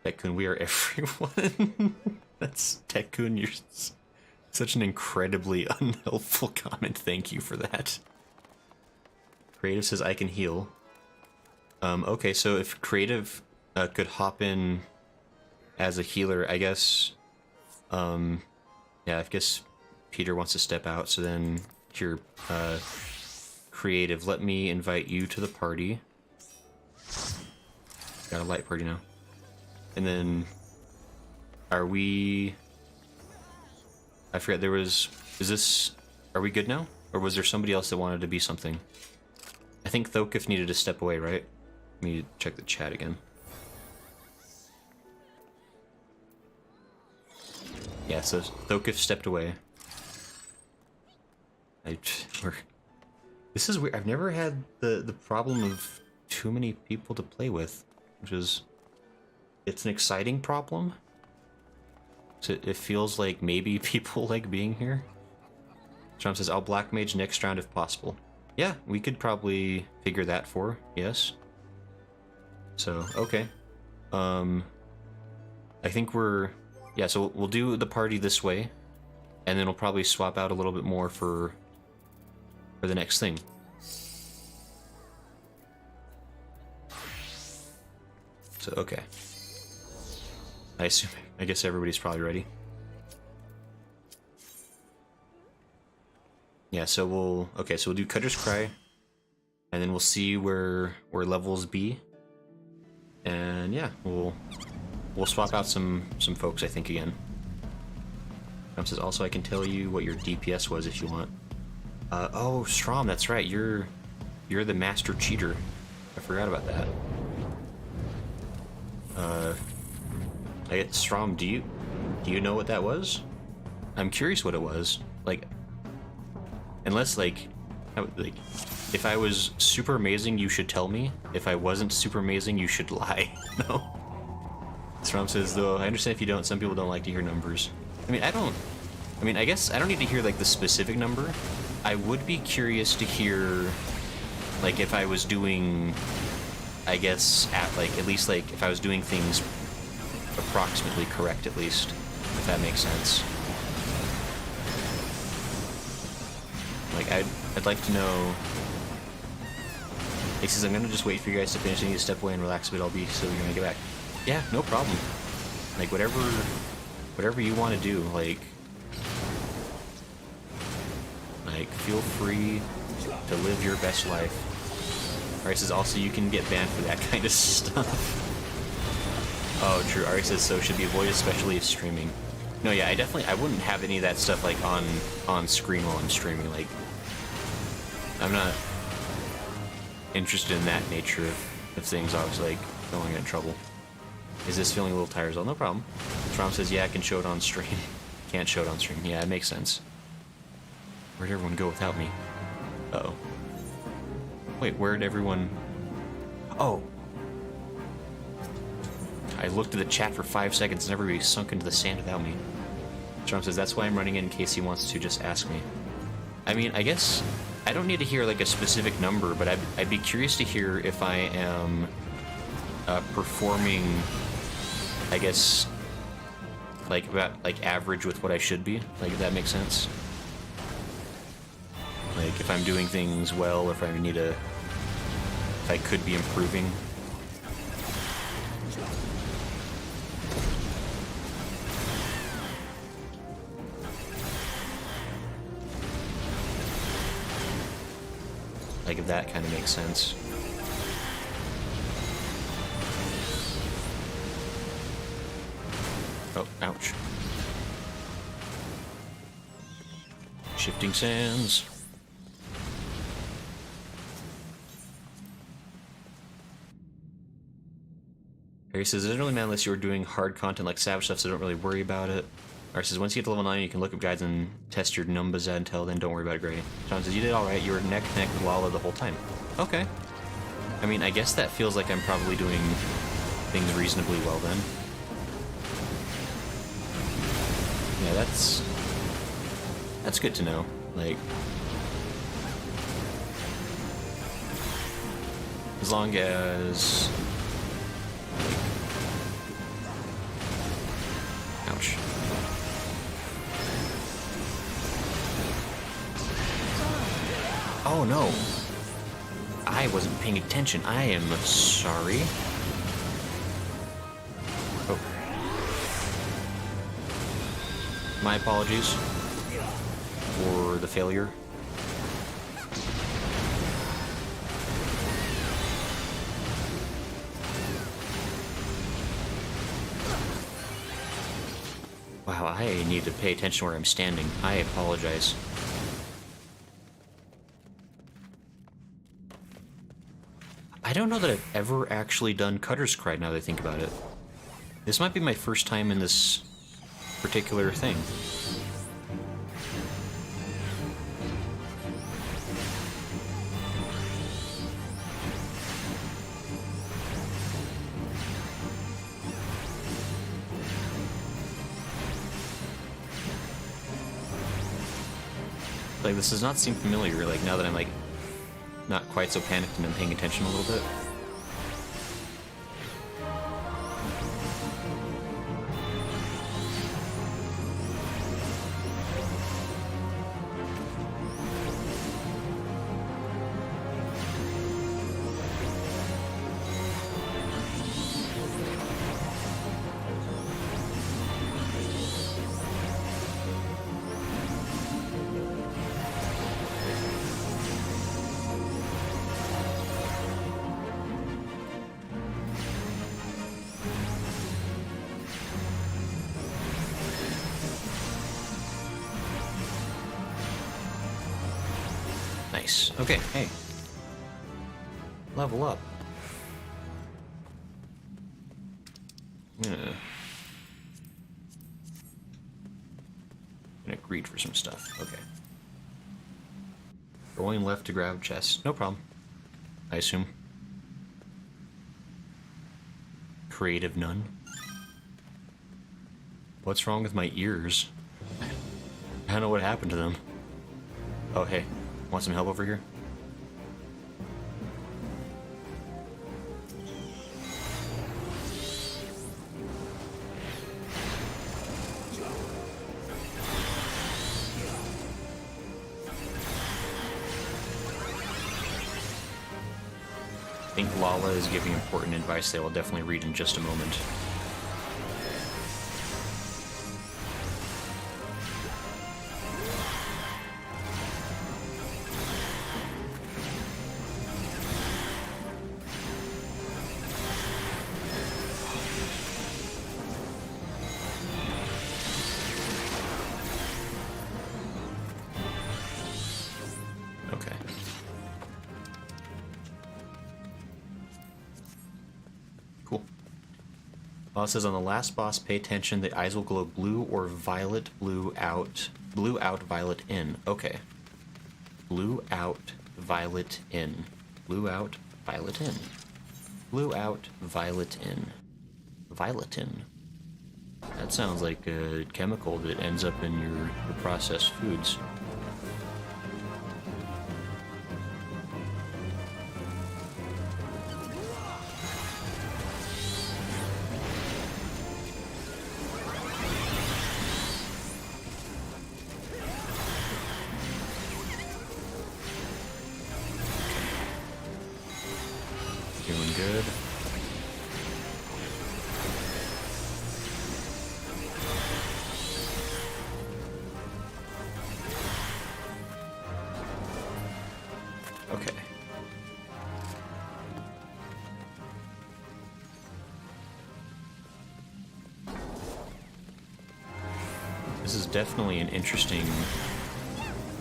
Tekun, we are everyone. That's Tekun, you're such an incredibly unhelpful comment. Thank you for that. Creative says I can heal. Okay, so if Creative could hop in as a healer, I guess, yeah, I guess Peter wants to step out, so then here, Creative, let me invite you to the party. Got a light party now. And then, are we... I forget, there was... Is this... Are we good now? Or was there somebody else that wanted to be something? I think Thokif needed to step away, right? Let me check the chat again. Yeah, so Thokif stepped away. This is weird. I've never had the problem of too many people to play with, which is... It's an exciting problem. So it feels like maybe people like being here. John says, "I'll Black Mage next round if possible." Yeah, we could probably figure that for, yes. So, okay. I think we're... Yeah, so we'll do the party this way, and then we'll probably swap out a little bit more for the next thing. So, okay. I guess everybody's probably ready. Yeah, so we'll do Cutter's Cry, and then we'll see where levels be. And yeah, we'll swap out some folks, I think, again. Says also I can tell you what your DPS was if you want. Oh, Strom, that's right. You're the master cheater. I forgot about that. Strom, do you know what that was? I'm curious what it was. Like, unless like if I was super amazing, you should tell me. If I wasn't super amazing, you should lie. No. Strom says, though, I understand if you don't. Some people don't like to hear numbers. I mean, I guess I don't need to hear like the specific number. I would be curious to hear, like, if I was doing, I guess, at least if I was doing things approximately correct, at least, if that makes sense. Like, I'd like to know. He says, I'm gonna just wait for you guys to finish. I need to step away and relax a bit. I'll be so you're gonna get back. Yeah, no problem. Like, whatever you want to do, like, feel free to live your best life. Ari says also you can get banned for that kind of stuff. Oh, true. Ari says so should be avoided, especially if streaming. No, yeah, I wouldn't have any of that stuff like on screen while I'm streaming. Like, I'm not interested in that nature of things. I was like going in trouble. Is this feeling a little tired? No problem. Trom says, yeah, I can show it on stream. Can't show it on stream. Yeah, it makes sense. Where'd everyone go without me? Uh-oh. Wait, where'd everyone... Oh! I looked at the chat for 5 seconds and everybody sunk into the sand without me. Trom says, that's why I'm running in case he wants to just ask me. I mean, I guess... I don't need to hear, like, a specific number, but I'd be curious to hear if I am performing, I guess, like, about, like, average with what I should be. Like, if that makes sense. Like, if I'm doing things well, or if I need to... if I could be improving. Like, if that kind of makes sense. Oh, ouch. Shifting sands. Harry says, it doesn't really matter unless you're doing hard content like Savage stuff, so don't really worry about it. Ari says, once you get to level 9, you can look up guides and test your numbers until then, don't worry about it, Gray. John says, you did alright, you were neck to neck with Lala the whole time. Okay. I mean, I guess that feels like I'm probably doing things reasonably well then. Yeah, that's good to know. Like, as long as... Ouch. Oh no! I wasn't paying attention. I am sorry. Oh. My apologies for the failure. Wow, I need to pay attention where I'm standing. I apologize. I don't know that I've ever actually done Cutter's Cry now that I think about it. This might be my first time in this particular thing. Like, this does not seem familiar, like, now that I'm, like, not quite so panicked and I'm paying attention a little bit. Nice. Okay, hey. Level up. I'm gonna greed for some stuff. Okay. Going left to grab chest. No problem. I assume. Creative none. What's wrong with my ears? I don't know what happened to them. Oh, hey. Want some help over here? I think Lala is giving important advice that I will definitely read in just a moment. Well, it says on the last boss, pay attention. The eyes will glow blue or violet. Blue out, violet in. Okay. Blue out, violet in. Blue out, violet in. Blue out, violet in. Violetin. That sounds like a chemical that ends up in your processed foods. Doing good. Okay. This is definitely an interesting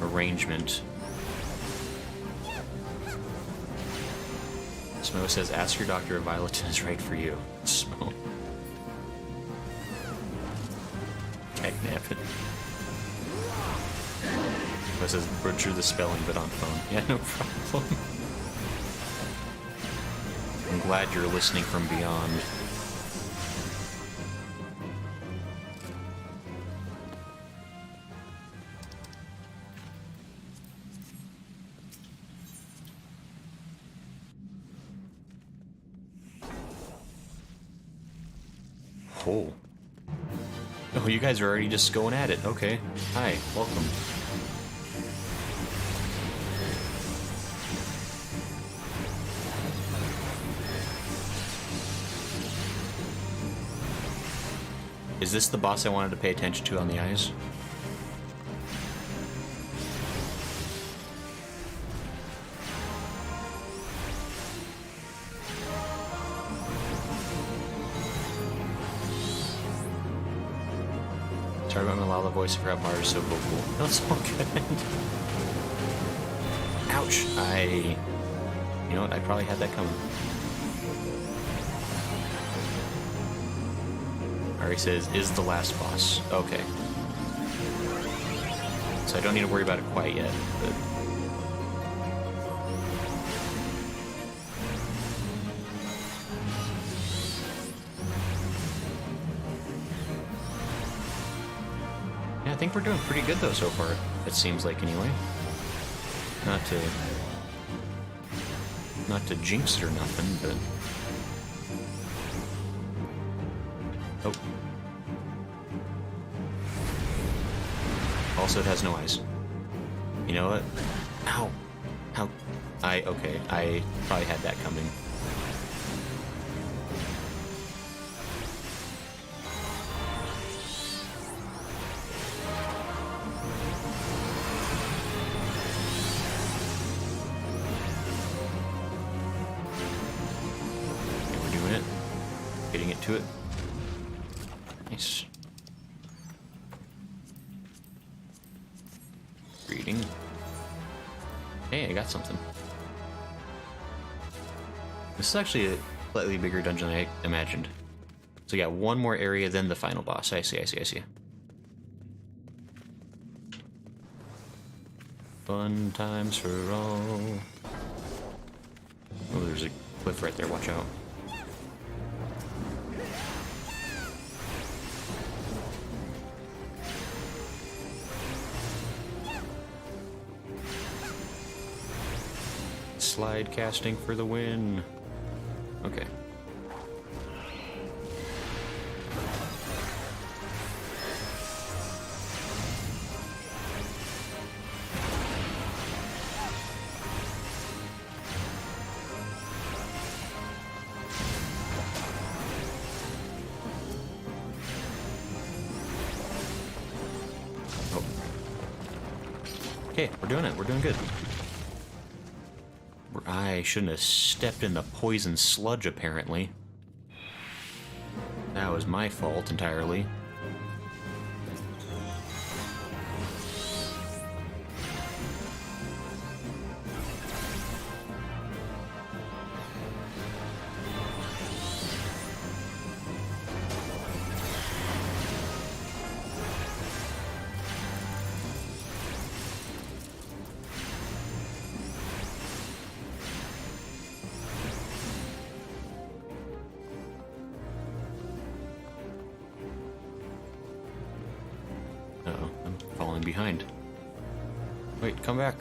arrangement. Smo says, ask your doctor if Violetin is right for you. Smo. Cagnap it. Smo says, butcher the spelling, but on phone. Yeah, no problem. I'm glad you're listening from beyond. Oh. Oh, you guys are already just going at it. Okay. Hi, welcome. Is this the boss I wanted to pay attention to on the eyes? Sorry about my Lala voice for how Mars is so vocal. No, it's all good. Ouch! You know what? I probably had that coming. Ari says, is the last boss. Okay. So I don't need to worry about it quite yet, but... Yeah, I think we're doing pretty good though so far, it seems like anyway. Not to jinx it or nothing, but... Oh. Also, it has no eyes. You know what? Ow! How? Okay, I probably had that coming. Okay, we're doing it. Getting it to it. Nice. Reading. Hey, I got something. This is actually a slightly bigger dungeon than I imagined. So yeah, one more area than the final boss. I see. Fun times for all. Oh, there's a cliff right there, watch out. Slide casting for the win. Okay. Oh. Okay, we're doing it. We're doing good. I shouldn't have stepped in the poison sludge, apparently. That was my fault entirely. Uh-oh, I'm falling behind. Wait, come back.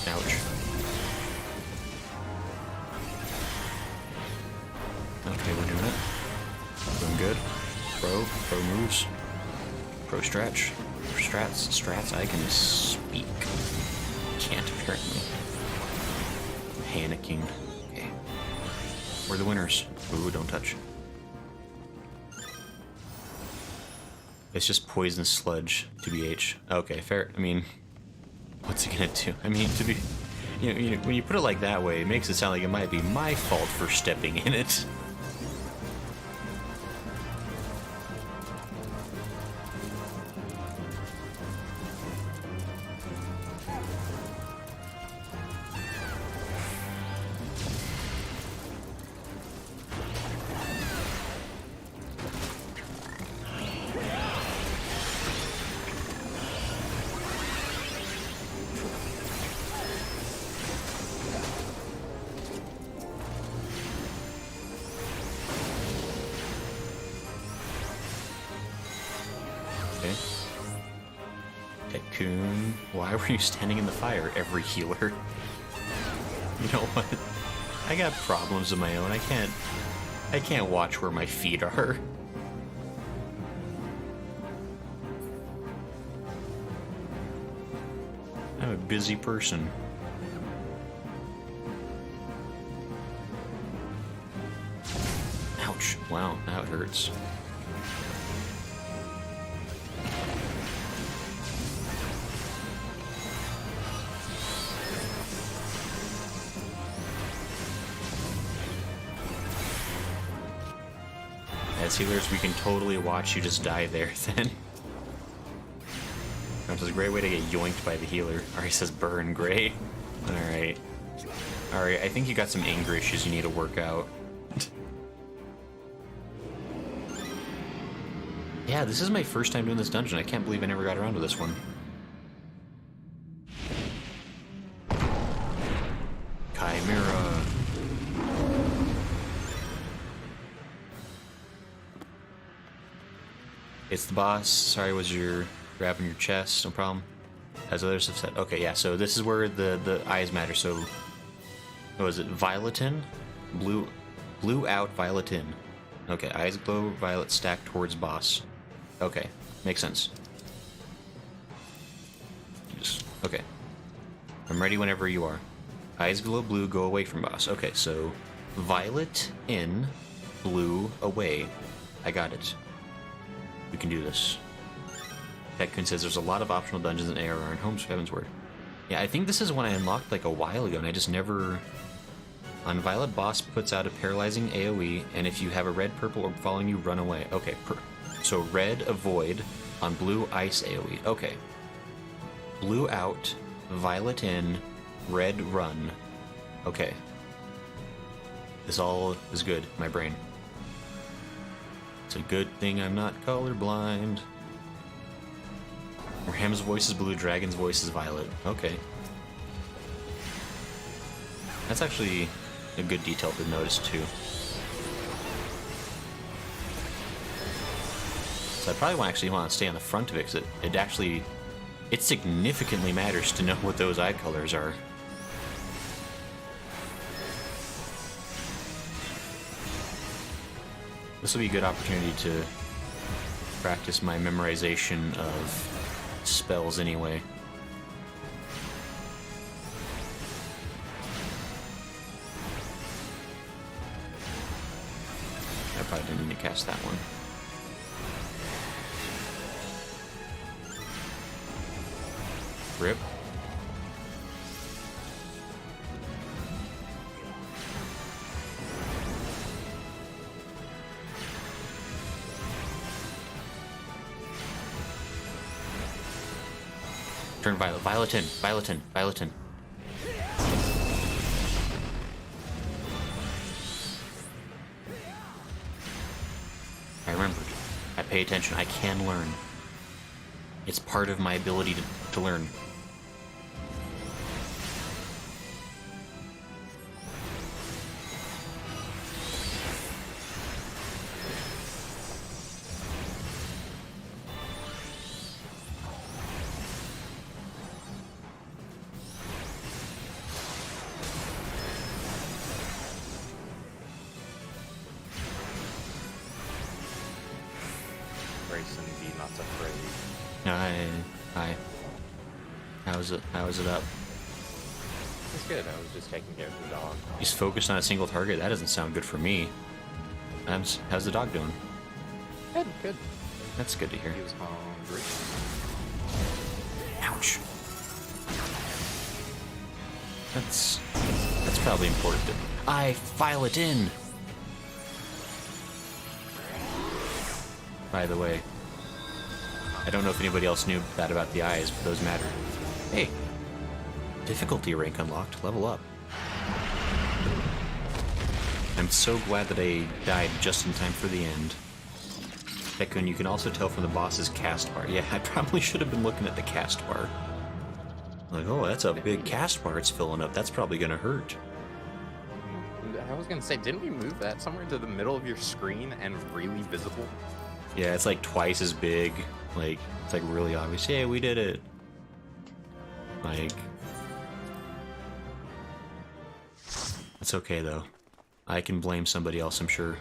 Ouch. Okay, we're doing it. Doing good. Pro moves. Pro stretch. Strats, I can speak. Can't apparently. Panicking. Okay. We're the winners. Ooh, don't touch. It's just poison sludge, TBH. Okay, fair. I mean, what's it gonna do? I mean, to be... You know, when you put it like that way, it makes it sound like it might be my fault for stepping in it. Okay. Cocoon. Why were you standing in the fire, every healer? You know what? I got problems of my own. I can't watch where my feet are. I'm a busy person. Ouch. Wow, now it hurts. As healers, we can totally watch you just die there, then. Which is a great way to get yoinked by the healer. Alright, says burn, Gray. Alright. Alright, I think you got some anger issues you need to work out. Yeah, this is my first time doing this dungeon. I can't believe I never got around to this one. Chimera. It's the boss. Sorry, was your grabbing your chest? No problem. As others have said. Okay, yeah. So this is where the eyes matter. So, what was it? Violetin, blue out. Violetin. Okay, eyes glow. Violet stack towards boss. Okay, makes sense. Okay. I'm ready whenever you are. Eyes glow blue. Go away from boss. Okay, so violet in, blue away. I got it. We can do this. Techcoon says there's a lot of optional dungeons in ARR and Homes of Heavensward. Yeah, I think this is one I unlocked like a while ago, and I just never... On Violet, boss puts out a paralyzing AoE, and if you have a red, purple, or following you, run away. Okay, so red, avoid. On blue, ice AoE. Okay. Blue out, violet in, red, run. Okay. This all is good, my brain. It's a good thing I'm not colorblind. Ram's voice is blue, Dragon's voice is violet. Okay. That's actually a good detail to notice, too. So I probably actually want to stay on the front of it, because it significantly matters to know what those eye colors are. This will be a good opportunity to practice my memorization of spells anyway. I probably didn't need to cast that one. Rip. Turn violet. Violetin. Violetin. Violetin. I remembered. I pay attention. I can learn. It's part of my ability to learn. Grayson, be not afraid. Hi. How's it up? It's good, I was just taking care of the dog. He's focused on a single target. That doesn't sound good for me. How's the dog doing? Good, good. That's good to hear. He was hungry. Ouch. That's probably important. I file it in. By the way, I don't know if anybody else knew that about the eyes, but those matter. Hey, difficulty rank unlocked. Level up. I'm so glad that I died just in time for the end. Heck, and you can also tell from the boss's cast bar. Yeah, I probably should have been looking at the cast bar. Like, oh, that's a big cast bar it's filling up. That's probably gonna hurt. I was gonna say, didn't we move that somewhere to the middle of your screen and really visible? Yeah, it's like twice as big. Like, it's like really obvious. Yeah, we did it. Like, it's okay though. I can blame somebody else, I'm sure.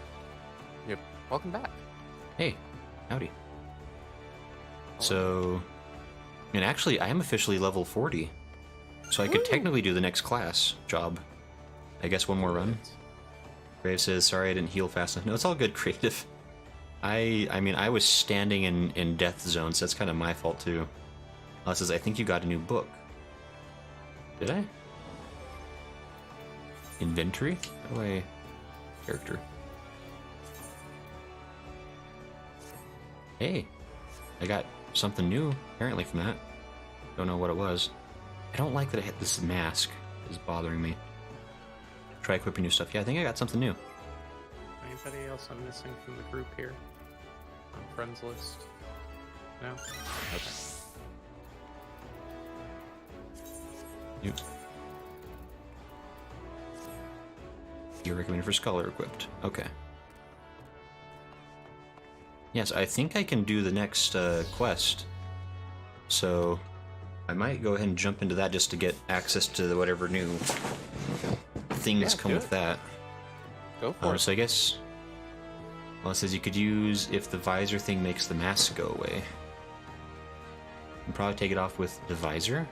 Yep. Welcome back. Hey, howdy. So, and actually, I am officially level 40. So I could technically do the next class job. I guess one more run. Grave says, sorry I didn't heal fast enough. No, it's all good, Creative. I mean, I was standing in death zone, so that's kind of my fault too. Says, I think you got a new book. Did I? Inventory? How do I... Character. Hey, I got something new, apparently, from that. Don't know what it was. I don't like that I hit this mask. Is bothering me. Try equipping new stuff. Yeah, I think I got something new. Anybody else I'm missing from the group here? On friends list? No? Okay. Yep. You're recommended for Scholar equipped. Okay. Yes, I think I can do the next quest. So I might go ahead and jump into that just to get access to whatever new things come with that. Go for it. So I guess... Well, it says you could use if the visor thing makes the mask go away. You can probably take it off with the visor,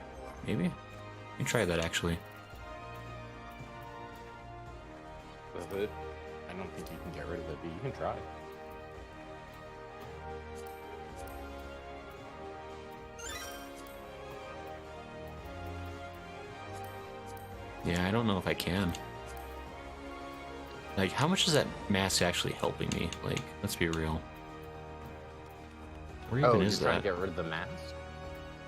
maybe? Let me try that, actually. The hood? I don't think you can get rid of it, but you can try. Yeah, I don't know if I can. Like, how much is that mask actually helping me? Like, let's be real. Where even is you're trying that? to get rid of the mask?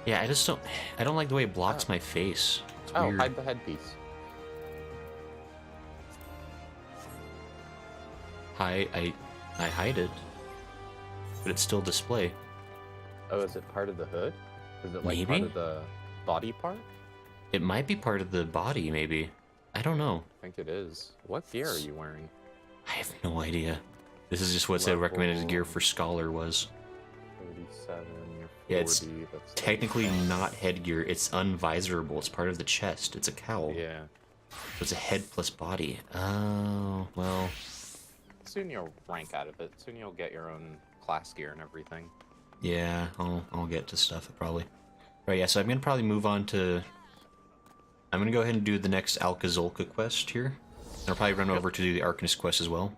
Yeah, I don't like the way it blocks my face. It's weird. Hide the headpiece. I hide it, but it's still display. Oh, is it part of the hood? Is it like Maybe? part of the body part? It might be part of the body, maybe. I don't know. I think it is. What gear are you wearing? I have no idea. This is just what the recommended gear for Scholar was. 37, you're 40, Yeah, it's that's technically not headgear. It's unvisorable. It's part of the chest. It's a cowl. Yeah. So it's a head plus body. Oh, well. Soon you'll rank out of it. Soon you'll get your own class gear and everything. Yeah, I'll get to stuff probably. Right, yeah, so I'm gonna probably move on to... I'm gonna go ahead and do the next Alcazolka quest here. And I'll probably run over to do the Arcanist quest as well.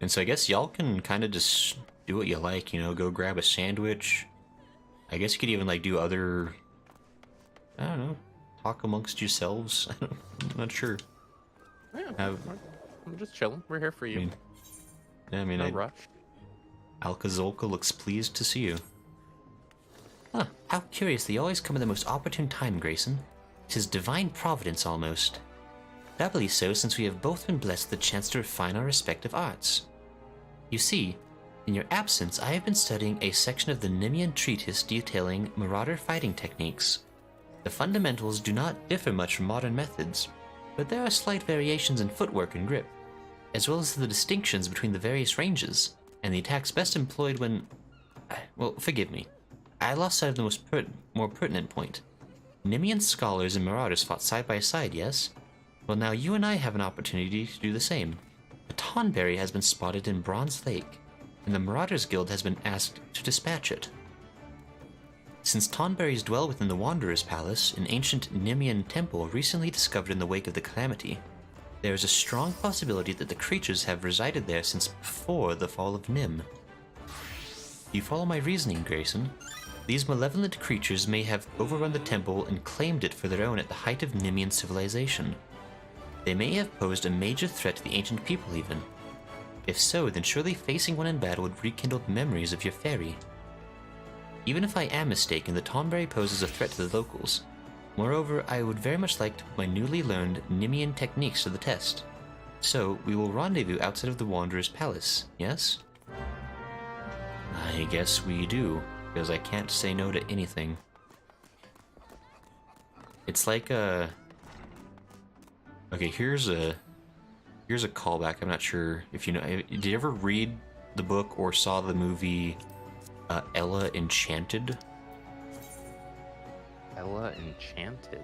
And so I guess y'all can kind of just do what you like, you know, go grab a sandwich. I guess you could even, like, do other... I don't know, talk amongst yourselves. I'm not sure. Yeah, I'm just chilling. We're here for you. No rush. Alcazolka looks pleased to see you. Huh, how curious. You always come at the most opportune time, Grayson. 'Tis divine providence, almost. Doubly so, since we have both been blessed with the chance to refine our respective arts. You see, in your absence, I have been studying a section of the Nemean treatise detailing marauder fighting techniques. The fundamentals do not differ much from modern methods, but there are slight variations in footwork and grip, as well as the distinctions between the various ranges, and the attacks best employed when... Well, forgive me. I lost sight of the more pertinent point. Nemean scholars and marauders fought side by side, yes? Well, now you and I have an opportunity to do the same. A Tonberry has been spotted in Bronze Lake. and the Marauders Guild has been asked to dispatch it. Since Tonberries dwell within the Wanderer's Palace, an ancient Nimian temple recently discovered in the wake of the calamity, there is a strong possibility that the creatures have resided there since before the fall of Nim. You follow my reasoning, Grayson? These malevolent creatures may have overrun the temple and claimed it for their own at the height of Nimian civilization. They may have posed a major threat to the ancient people even. If so, then surely facing one in battle would rekindle memories of your fairy. Even if I am mistaken, the Tonberry poses a threat to the locals. Moreover, I would very much like to put my newly learned Nimian techniques to the test. So, we will rendezvous outside of the Wanderer's Palace, yes? I guess we do, because I can't say no to anything. It's like a... Okay, here's a callback. I'm not sure if you know... Did you ever read the book or saw the movie Ella Enchanted? Ella Enchanted?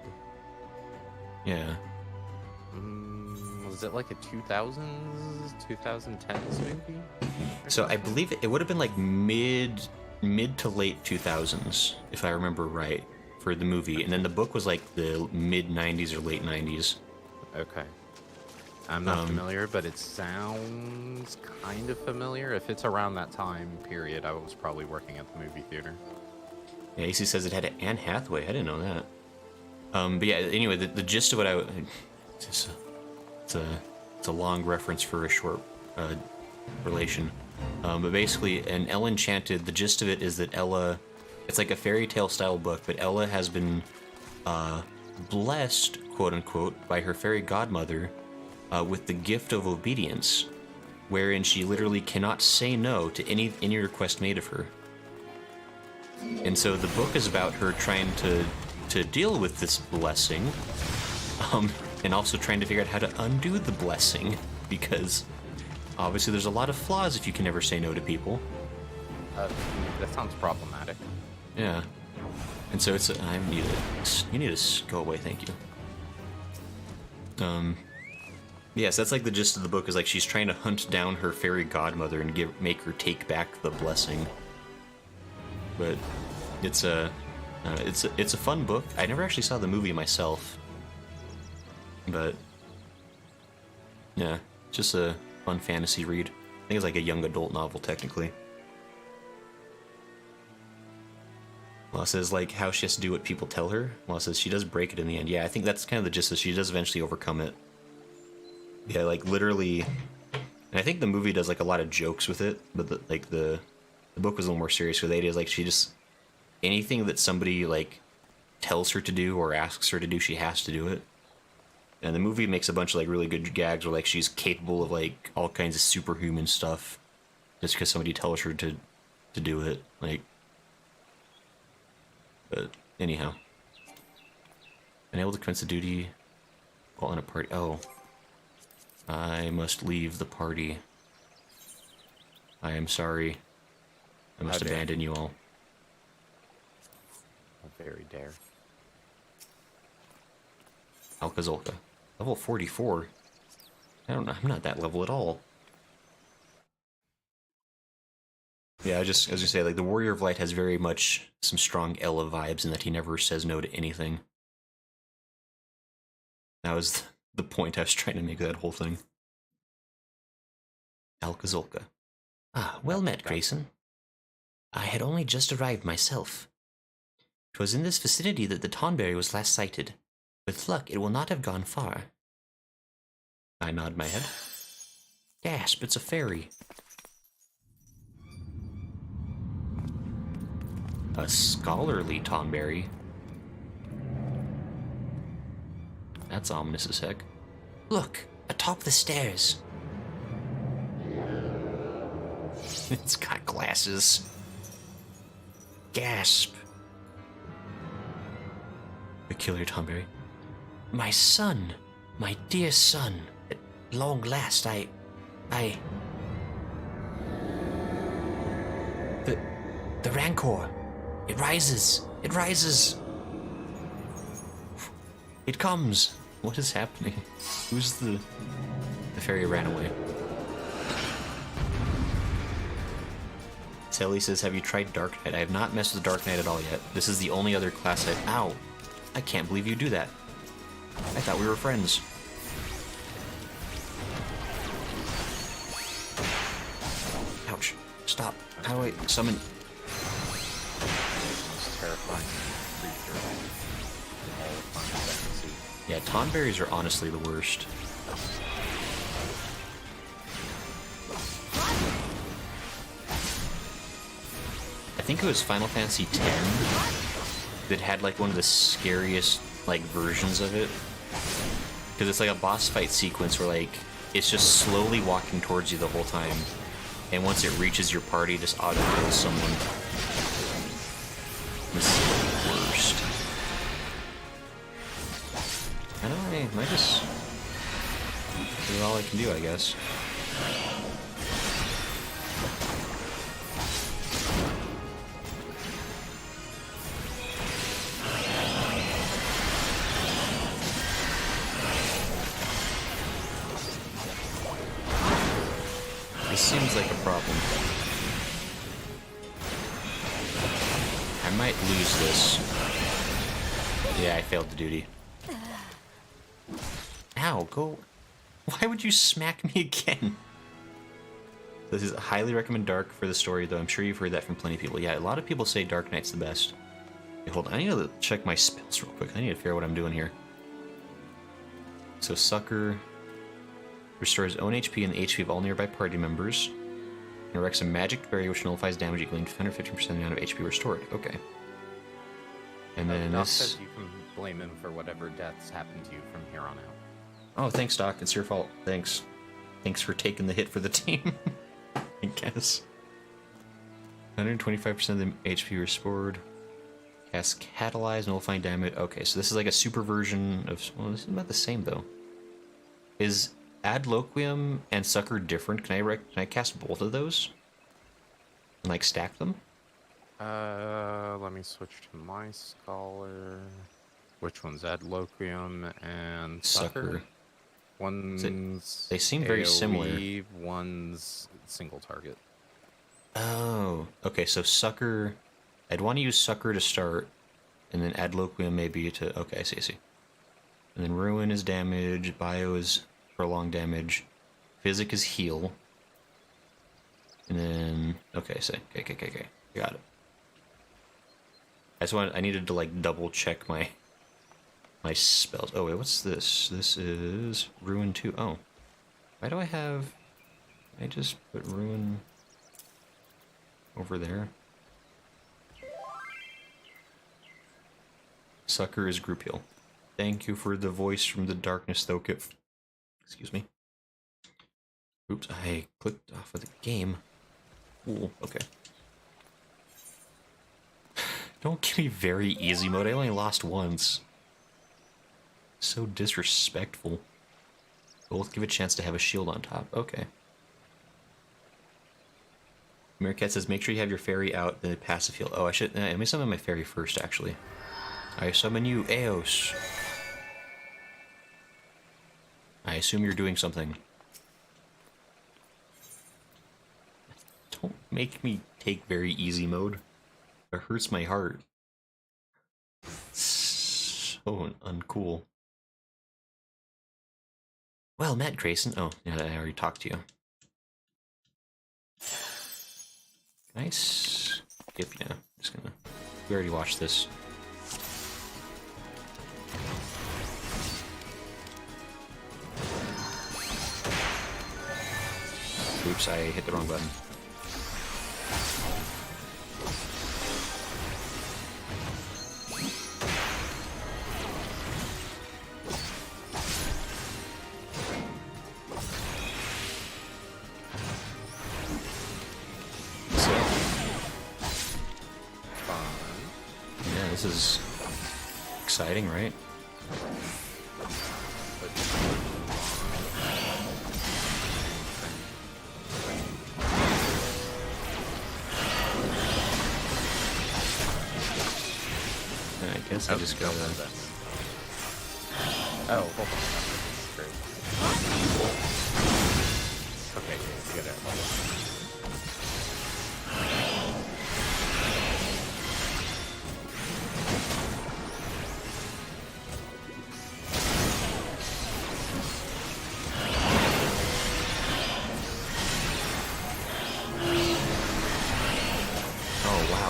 Yeah. Was it like a 2000s, 2010s movie? So I believe it would have been like mid to late 2000s, if I remember right, for the movie. And then the book was like the mid 90s or late 90s. Okay. I'm not familiar, but it sounds kind of familiar. If it's around that time period, I was probably working at the movie theater. Yeah, AC says it had Anne Hathaway. I didn't know that. But yeah, anyway, the gist of what it's a long reference for a short relation. But basically, in Ella Enchanted, the gist of it is that Ella, it's like a fairy tale style book, but Ella has been blessed, quote unquote, by her fairy godmother with the gift of obedience, wherein she literally cannot say no to any request made of her. And so the book is about her trying to deal with this blessing, and also trying to figure out how to undo the blessing, because obviously there's a lot of flaws if you can never say no to people. That sounds problematic. Yeah. And so it's you need to go away, thank you. Yes, that's like the gist of the book, is like she's trying to hunt down her fairy godmother and make her take back the blessing. But it's a fun book. I never actually saw the movie myself, but yeah, just a fun fantasy read. I think it's like a young adult novel technically. Well, it says like how she has to do what people tell her. Well, it says she does break it in the end. Yeah, I think that's kind of the gist, that she does eventually overcome it. Yeah, like literally, and I think the movie does like a lot of jokes with it, but the book was a little more serious. So the idea is like she just, anything that somebody like tells her to do or asks her to do, she has to do it. And the movie makes a bunch of like really good gags where like she's capable of like all kinds of superhuman stuff just because somebody tells her to do it. Like, but anyhow, unable to commence the duty while in a party. Oh, I must leave the party. I am sorry. I must abandon you all. I very dare. Alcazolka. Level 44. I don't know, I'm not that level at all. Yeah, I was gonna say, like, the Warrior of Light has very much some strong Ella vibes in that he never says no to anything. That was the point I was trying to make of that whole thing. Alcazolka. Ah, well met, Grayson. I had only just arrived myself. 'Twas in this vicinity that the Tonberry was last sighted. With luck, it will not have gone far. I nod my head. Gasp, it's a fairy. A scholarly Tonberry. That's ominous as heck. Look, atop the stairs. It's got glasses. Gasp. Peculiar Tonberry. My son, my dear son. At long last, The Rancor. It rises. It rises. It comes. What is happening? Who's the fairy ran away? Telly says, have you tried Dark Knight? I have not messed with Dark Knight at all yet. This is the only other class I've... Ow! I can't believe you do that. I thought we were friends. Ouch. Stop. How do I summon... Most terrifying creature in all of Final Fantasy. Yeah, Tonberries are honestly the worst. I think it was Final Fantasy X that had like one of the scariest like versions of it. Because it's like a boss fight sequence where like it's just slowly walking towards you the whole time. And once it reaches your party, it just auto kills someone. This is the worst. I don't know, I might just do all I can do, I guess. This seems like a problem. I might lose this. Yeah, I failed the duty. Ow, go... Why would you smack me again? This is highly recommend Dark for the story, though I'm sure you've heard that from plenty of people. Yeah, a lot of people say Dark Knight's the best. Okay, hold on, I need to check my spells real quick. I need to figure out what I'm doing here. So, Sucker... restores his own HP and the HP of all nearby party members. And erects a magic barrier which nullifies damage equaling 115% of the amount of HP restored. Okay. And then Doc this... says you can blame him for whatever deaths happen to you from here on out. Oh, thanks, Doc. It's your fault. Thanks. Thanks for taking the hit for the team. I guess. 125% of the HP restored. Cast Catalyze, nullifying damage. Okay, so this is like a super version of... Well, this is about the same, though. Is Adloquium and Sucker different? Can I cast both of those? And, like, stack them? Let me switch to my scholar. Which one's Adloquium and Sucker? One's They seem very similar. One's single target. Oh, okay, so Sucker... I'd want to use Sucker to start, and then Adloquium maybe to... Okay, I see. And then Ruin is damage, Bio is prolonged damage, Physic is heal. And then... Okay, okay. Got it. I needed to, like, double check my spells. Oh, wait, what's this? This is Ruin 2. Oh. Why do I have... I just put Ruin over there. Sucker is group heal. Thank you for the voice from the darkness, though, Kip. Excuse me. Oops, I clicked off of the game. Ooh, okay. Don't give me very easy mode. I only lost once. So disrespectful. Both give a chance to have a shield on top. Okay. Meerkat says, make sure you have your fairy out, then passive heal. Oh, I should... let me summon my fairy first, actually. I summon you, Eos. I assume you're doing something. Don't make me take very easy mode. It hurts my heart. So uncool. Well, Matt Grayson. Oh, yeah, I already talked to you. Nice. Yep, yeah. I'm just gonna... We already watched this. Oops, I hit the wrong button. Yeah, this is exciting, right? I guess I just gotta... Oh, hold on. Great. Okay, you gotta...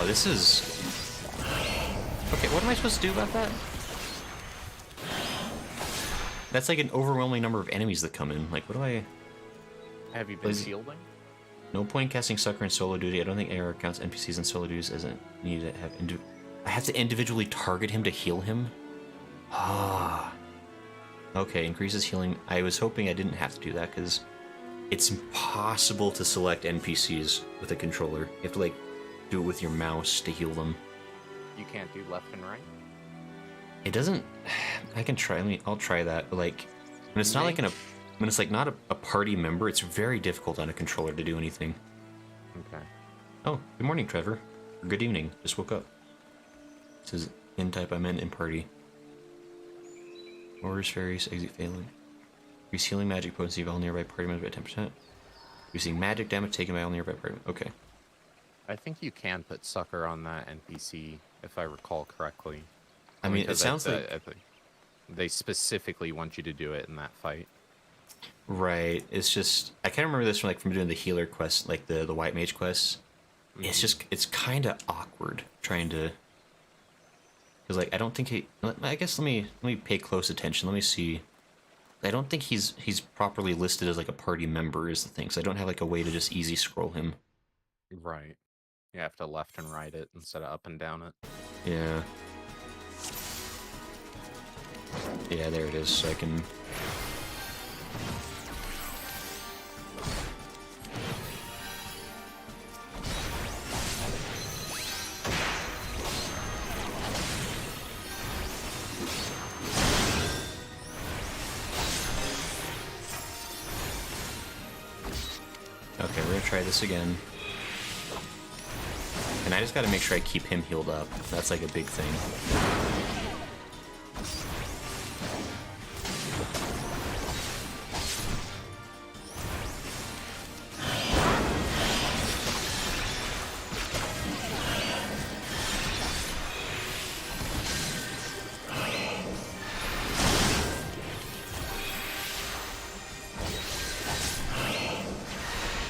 this is... Okay, what am I supposed to do about that? That's like an overwhelming number of enemies that come in. Like, what do I... Have you been shielding? No point casting Sucker in solo duty. I don't think AR counts NPCs in solo duties as a need to have... I have to individually target him to heal him? Ah. Okay, increases healing. I was hoping I didn't have to do that, because it's impossible to select NPCs with a controller. You have to, like, do it with your mouse to heal them. You can't do left and right? It doesn't... I can try. I'll try that, but, like, when it's not like when it's, like, not a party member, it's very difficult on a controller to do anything. Okay. Oh, good morning, Trevor. Or good evening. Just woke up. This is in type, I meant in party. Orders, fairies, exit failing. Increase healing magic potency of all nearby party members by 10%. Increasing magic damage taken by all nearby party members. Okay. I think you can put Sucker on that NPC, if I recall correctly. I mean, it sounds like... I think they specifically want you to do it in that fight. Right. It's just... I can't remember this from doing the healer quest, like the white mage quests. Mm-hmm. It's just... It's kind of awkward trying to... Because, like, I don't think he... I guess let me pay close attention. Let me see... I don't think he's properly listed as, like, a party member is the thing. So I don't have, like, a way to just easy scroll him. Right. You have to left and right it instead of up and down it. Yeah. Yeah, there it is. So I can... Okay, we're gonna try this again. And I just gotta make sure I keep him healed up. That's like a big thing.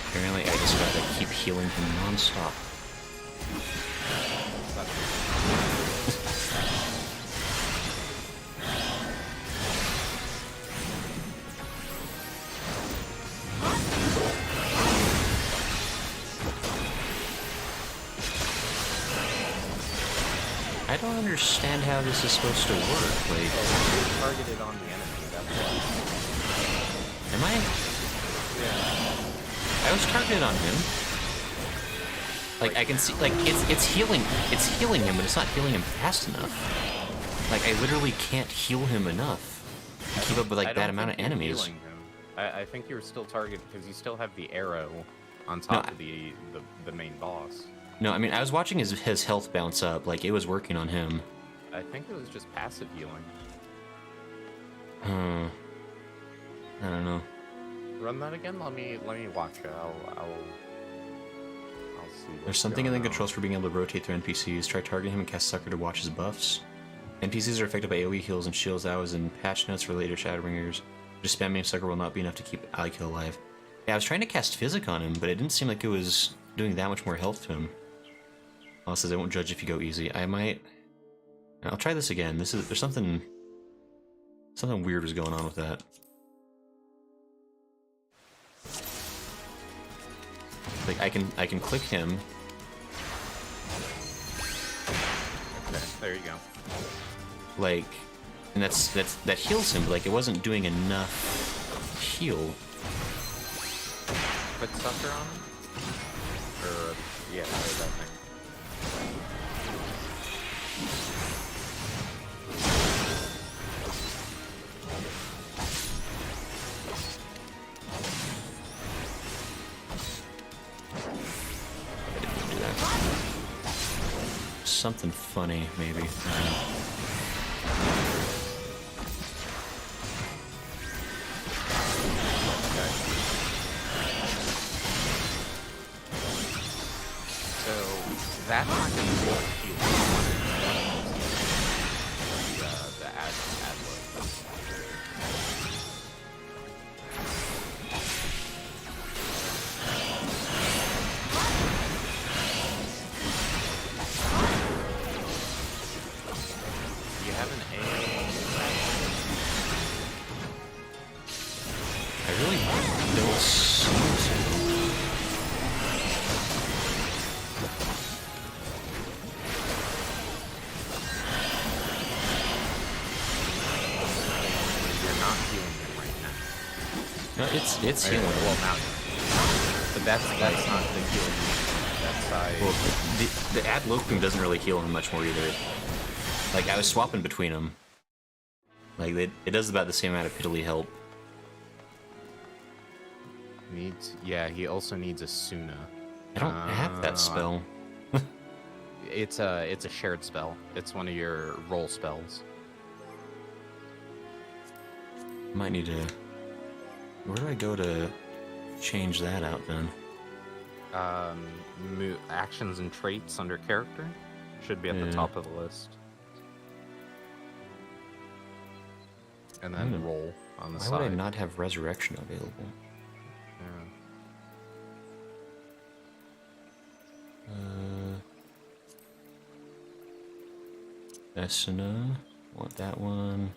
Apparently I just gotta keep healing him non-stop. I don't understand how this is supposed to work. Like, you're targeted on the enemy. That's why. Am I? Yeah. I was targeted on him. Like I can see, like it's healing him, but it's not healing him fast enough. Like I literally can't heal him enough to keep up with like that amount of enemies. I think you're still targeted because you still have the arrow on top of the main boss. No, I mean I was watching his health bounce up, like it was working on him. I think it was just passive healing. I don't know. Run that again. Let me watch it. I'll see. There's something in the controls for being able to rotate through NPCs. Try targeting him and cast Sucker to watch his buffs. NPCs are affected by AoE heals and shields. That was in patch notes for later Shadowbringers. Just spamming Sucker will not be enough to keep ally kill alive. Yeah, I was trying to cast Physic on him, but it didn't seem like it was doing that much more health to him. Also says I won't judge if you go easy. I might. I'll try this again. There's something weird was going on with that. Like I can click him. Okay, there you go. Like, and that heals him, but like it wasn't doing enough heal. Put Sucker on him? Or yeah, that thing. Something funny, maybe. Okay. So that's not going to be healing. The ad load. It's healing. Well, now, but that's not the healing. That's Well, the ad locum doesn't really heal him much more either. Like, I was swapping between them. Like, it does about the same amount of piddly help. Yeah, he also needs a Suna. I don't have that spell. It's a shared spell. It's one of your roll spells. Might need to... Where do I go to change that out then? Actions and traits under character should be at the top of the list. And then roll on the side. Why would I not have resurrection available? Esuna, want that one.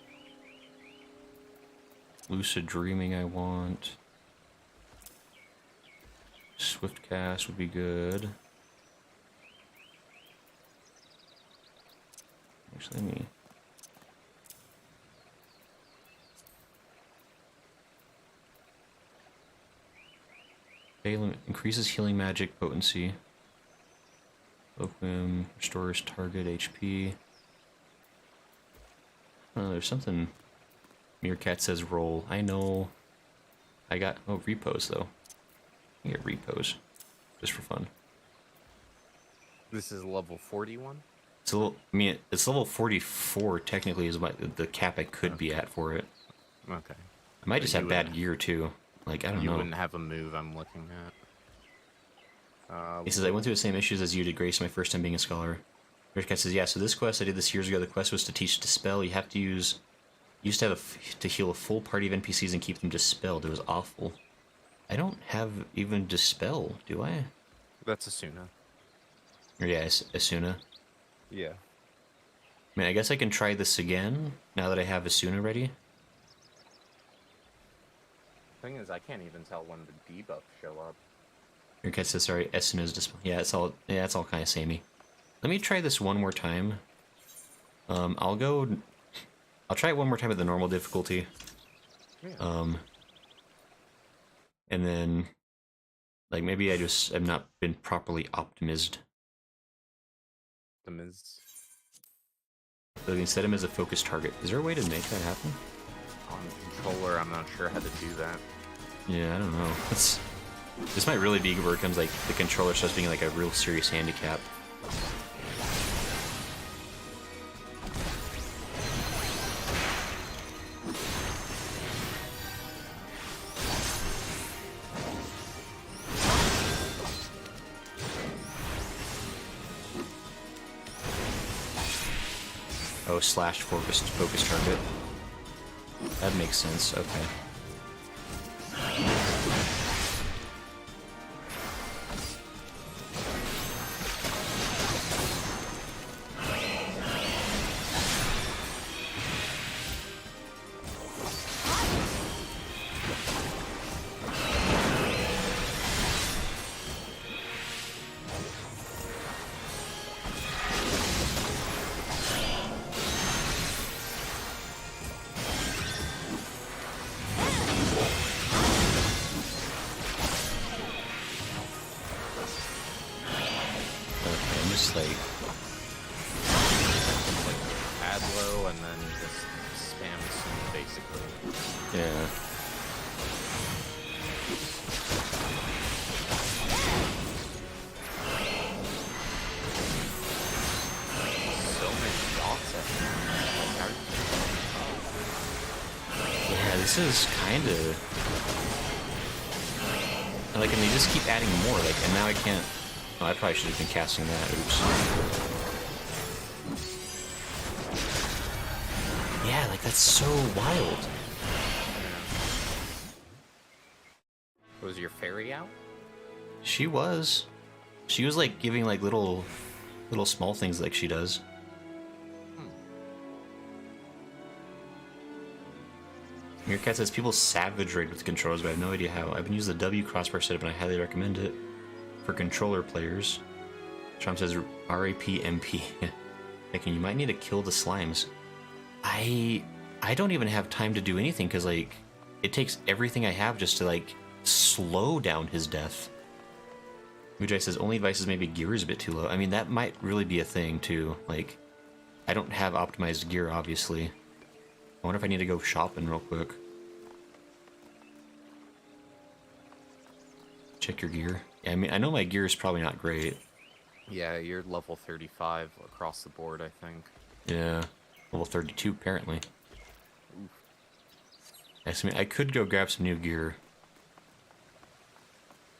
Lucid Dreaming I want. Swift Cast would be good. Actually, let me... Increases healing magic potency. Oakwim restores target HP. Oh, there's something... Meerkat says roll. I know. I got... Oh, repose, though. I get repose. Just for fun. This is level 41? It's a little... I mean, it's level 44, technically, is the cap I could be at for it. Okay. I might just have bad gear, too. Like, I don't know. You wouldn't have a move I'm looking at. He says, I went through the same issues as you did, Grace, my first time being a scholar. Meerkat says, yeah, so this quest, I did this years ago. The quest was to teach Dispel. You have to use... Used to have to heal a full party of NPCs and keep them dispelled. It was awful. I don't have even Dispel, do I? That's Asuna. Or yeah, Asuna. Yeah. I mean, I guess I can try this again, now that I have Asuna ready. Thing is, I can't even tell when the debuffs show up. Your cat says, sorry, Asuna's Dispel. Yeah, it's all kind of samey. Let me try this one more time. I'll try it one more time at the normal difficulty. Yeah. And then, like, maybe I just have not been properly optimized. So they set him as a focus target. Is there a way to make that happen? On controller, I'm not sure how to do that. Yeah, I don't know. This might really be where it comes, like, the controller starts being, like, a real serious handicap. Oh, slash focus target. That makes sense, okay. Adlo and then just spam soon, basically. Yeah. So many dots at Yeah, this is kind of... Like, and they just keep adding more, like, and now I can't... Oh, I probably should have been casting that, oops. Yeah, like, that's so wild. Was your fairy out? She was. She was, like, giving, like, little small things like she does. Meerkat says people savage raid with controllers, but I have no idea how. I've been using the W crossbar setup and I highly recommend it for controller players. Trump says RAP MP. Thinking you might need to kill the slimes. I don't even have time to do anything because, like, it takes everything I have just to, like, slow down his death. Mujai says, only advice is maybe gear is a bit too low. I mean, that might really be a thing, too. Like, I don't have optimized gear, obviously. I wonder if I need to go shopping real quick. Check your gear. Yeah, I mean, I know my gear is probably not great. Yeah, you're level 35 across the board, I think. Yeah, level 32 apparently. Yes, I mean, I could go grab some new gear.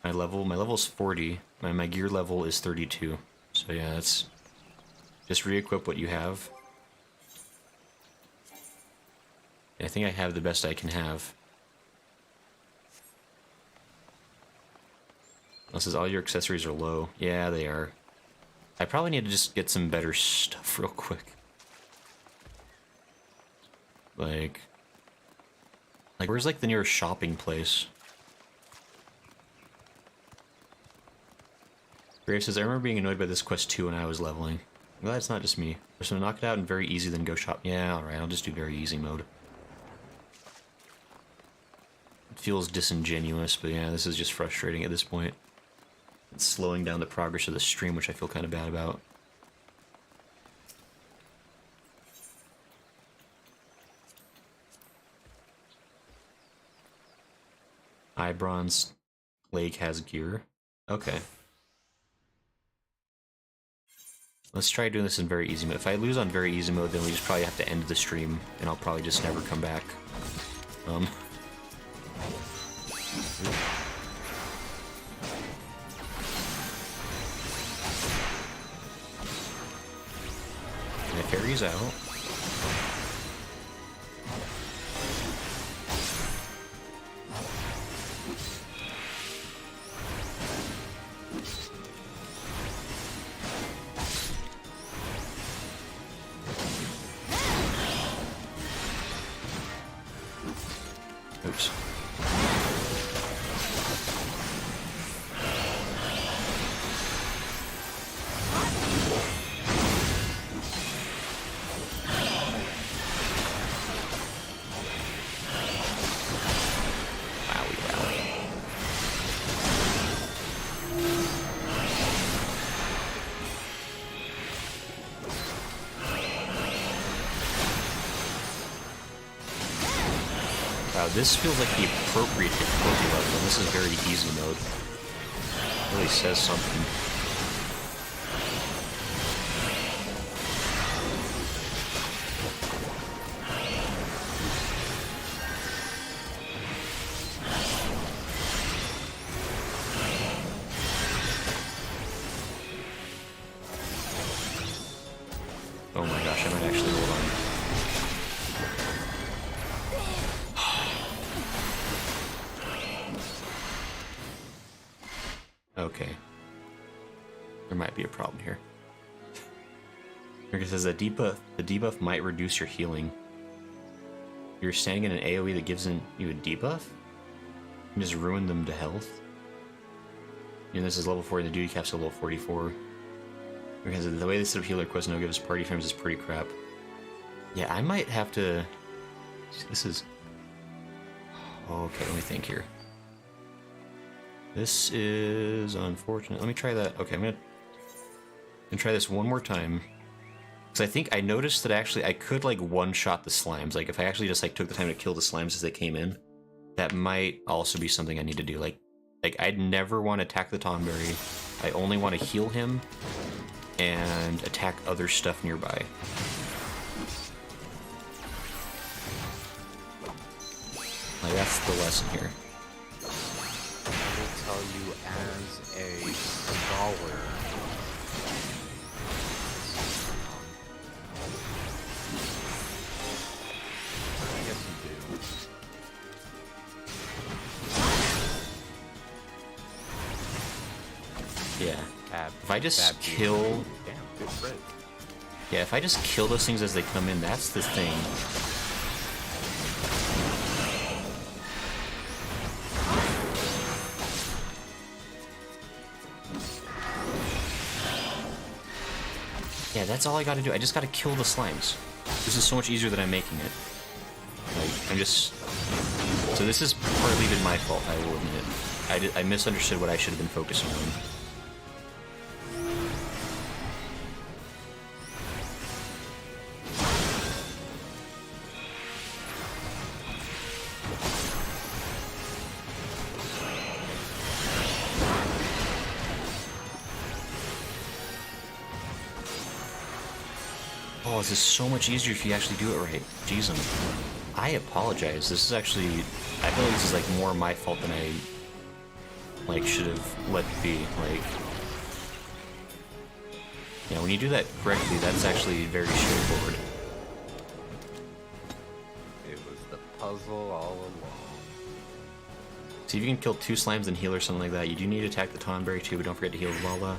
My level is 40. My gear level is 32. So yeah, that's just re-equip what you have. I think I have the best I can have. This says all your accessories are low. Yeah, they are. I probably need to just get some better stuff real quick. Like where's like the nearest shopping place? Grave says, I remember being annoyed by this quest too when I was leveling. I'm glad it's not just me. So knock it out and very easy, then go shop. Yeah, alright, I'll just do very easy mode. It feels disingenuous, but yeah, this is just frustrating at this point. It's slowing down the progress of the stream, which I feel kind of bad about. Bronze Lake has gear. Okay. Let's try doing this in very easy mode. If I lose on very easy mode, then we just probably have to end the stream, and I'll probably just never come back. Can I fairies out? Oops. This feels like the appropriate difficulty level, and this is very easy mode. It really says something. Oh my gosh, I might actually hold on. Okay. There might be a problem here. It says that the debuff might reduce your healing. You're standing in an AoE that gives you a debuff? You just ruin them to health? And this is level 4 and the duty cap's level 44. Because the way they set up healer quest no gives party frames is pretty crap. Yeah, I might have to... This is... Okay, let me think here. This is unfortunate. Let me try that. Okay, I'm gonna try this one more time. Because I think I noticed that actually I could like one-shot the slimes. Like if I actually just like took the time to kill the slimes as they came in, that might also be something I need to do. Like I'd never want to attack the Tonberry. I only want to heal him and attack other stuff nearby. Like that's the lesson here. Tell you as a scholar. I guess you do. Yeah. If I just kill... Damn, good crit. Yeah, if I just kill those things as they come in, that's the thing. Yeah, that's all I gotta do. I just gotta kill the slimes. This is so much easier than I'm making it. Like, I'm just So this has partly been my fault, I will admit. I misunderstood what I should have been focusing on. Oh, this is so much easier if you actually do it right. Jeez, I apologize. This is actually... I feel like this is, like, more my fault than I, like, should have let be. Like... Yeah, when you do that correctly, that's actually very straightforward. It was the puzzle all along. See if you can kill 2 slimes and heal or something like that. You do need to attack the Tonberry too, but don't forget to heal the Lala.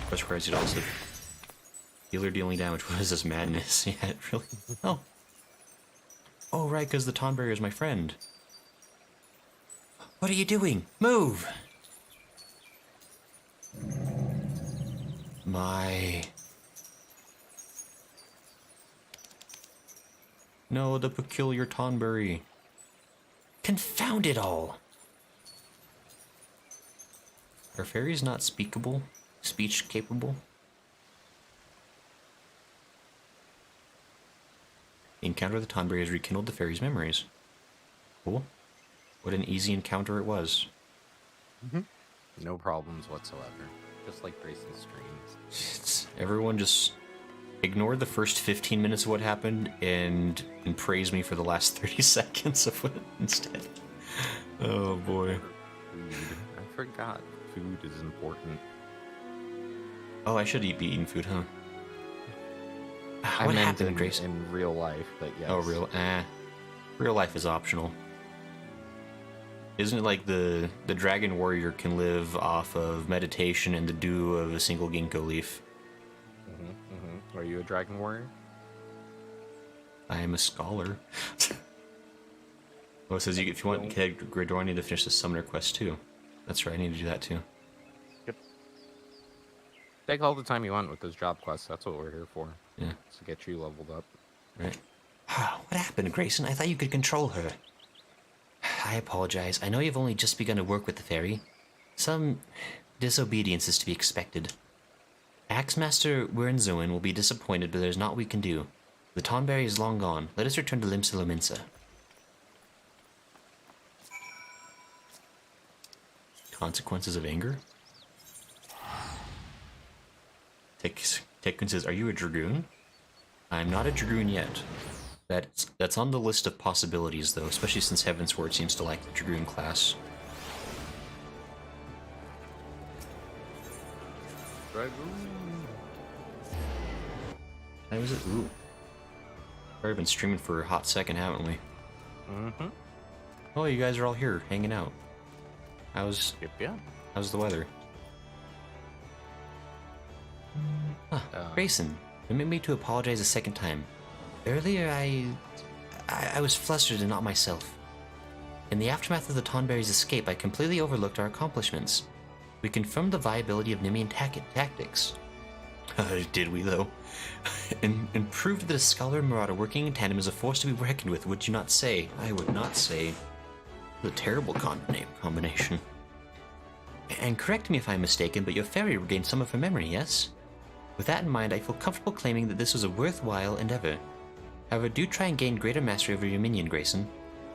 Which requires you to also... Healer dealing damage. What is this madness? Yeah, it really... Oh. Oh, right, because the Tonberry is my friend. What are you doing? Move! My... No, the peculiar Tonberry. Confound it all! Are fairies not speakable? Speech capable? The encounter with the Tonberry has rekindled the fairy's memories. Cool. What an easy encounter it was. No problems whatsoever. Just like Grayson's streams. Everyone just ignore the first 15 minutes of what happened and praise me for the last 30 seconds of it instead. Oh boy. Food. I forgot food is important. Oh, I should be eating food, huh? I What meant happened, Grayson? in real life, but yes. Oh, real life is optional. Isn't it like the dragon warrior can live off of meditation and the dew of a single ginkgo leaf? Are you a dragon warrior? I am a scholar. Oh, it says if you want Gridor, I need to finish the summoner quest too. That's right, I need to do that too. Yep. Take all the time you want with those job quests. That's what we're here for. Yeah. To get you leveled up. Right. What happened, Grayson? I thought you could control her. I apologize. I know you've only just begun to work with the fairy. Some disobedience is to be expected. Axemaster Wernzoen will be disappointed, but there's naught we can do. The Tonberry is long gone. Let us return to Limsa. Consequences of anger? Tekken says, are you a dragoon? I'm not a dragoon yet. That's on the list of possibilities, though, especially since Heavensward seems to like the dragoon class. How was it? Ooh. We've been streaming for a hot second, haven't we? Oh, you guys are all here, hanging out. How's the weather? Grayson, permit me to apologize a second time. Earlier, I was flustered and not myself. In the aftermath of the Tonberry's escape, I completely overlooked our accomplishments. We confirmed the viability of Nemean tactics. Did we, though? and proved that a scholar and marauder working in tandem is a force to be reckoned with, would you not say? I would not say. The terrible combination. And correct me if I'm mistaken, but your fairy regained some of her memory, yes? With that in mind, I feel comfortable claiming that this was a worthwhile endeavor. However, do try and gain greater mastery over your minion, Grayson.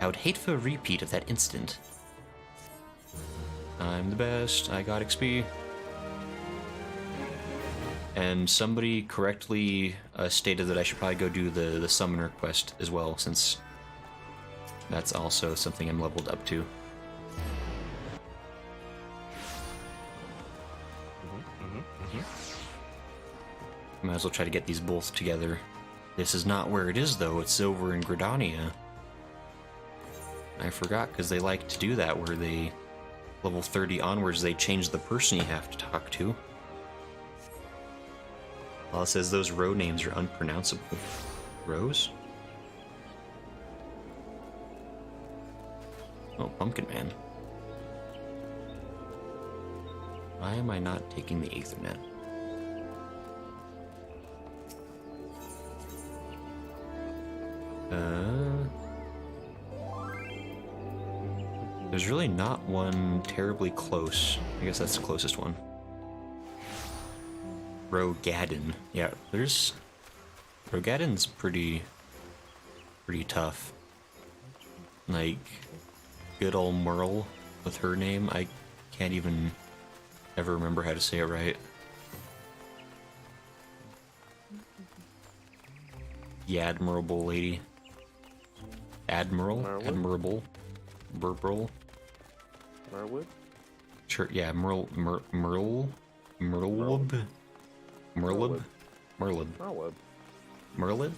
I would hate for a repeat of that incident. I'm the best. I got XP. And somebody correctly stated that I should probably go do the summoner quest as well, since that's also something I'm leveled up to. Might as well try to get these both together. This is not where it is, though. It's over in Gridania. I forgot, because they like to do that, where they... level 30 onwards, they change the person you have to talk to. Well, it says those road names are unpronounceable. Rose? Oh, Pumpkin Man. Why am I not taking the Aethernet? There's really not one terribly close. I guess that's the closest one. Rogadin. Yeah, there's... Rogadin's pretty tough. Like, good old Merle with her name. I can't even ever remember how to say it right. The admirable lady. Admiral? Merwood? Admirable? Burbrel? Merwood? Sure, yeah, Merlwub? Merlwub? Merlwub? Merwood. Merlib. Merwood. Merlib?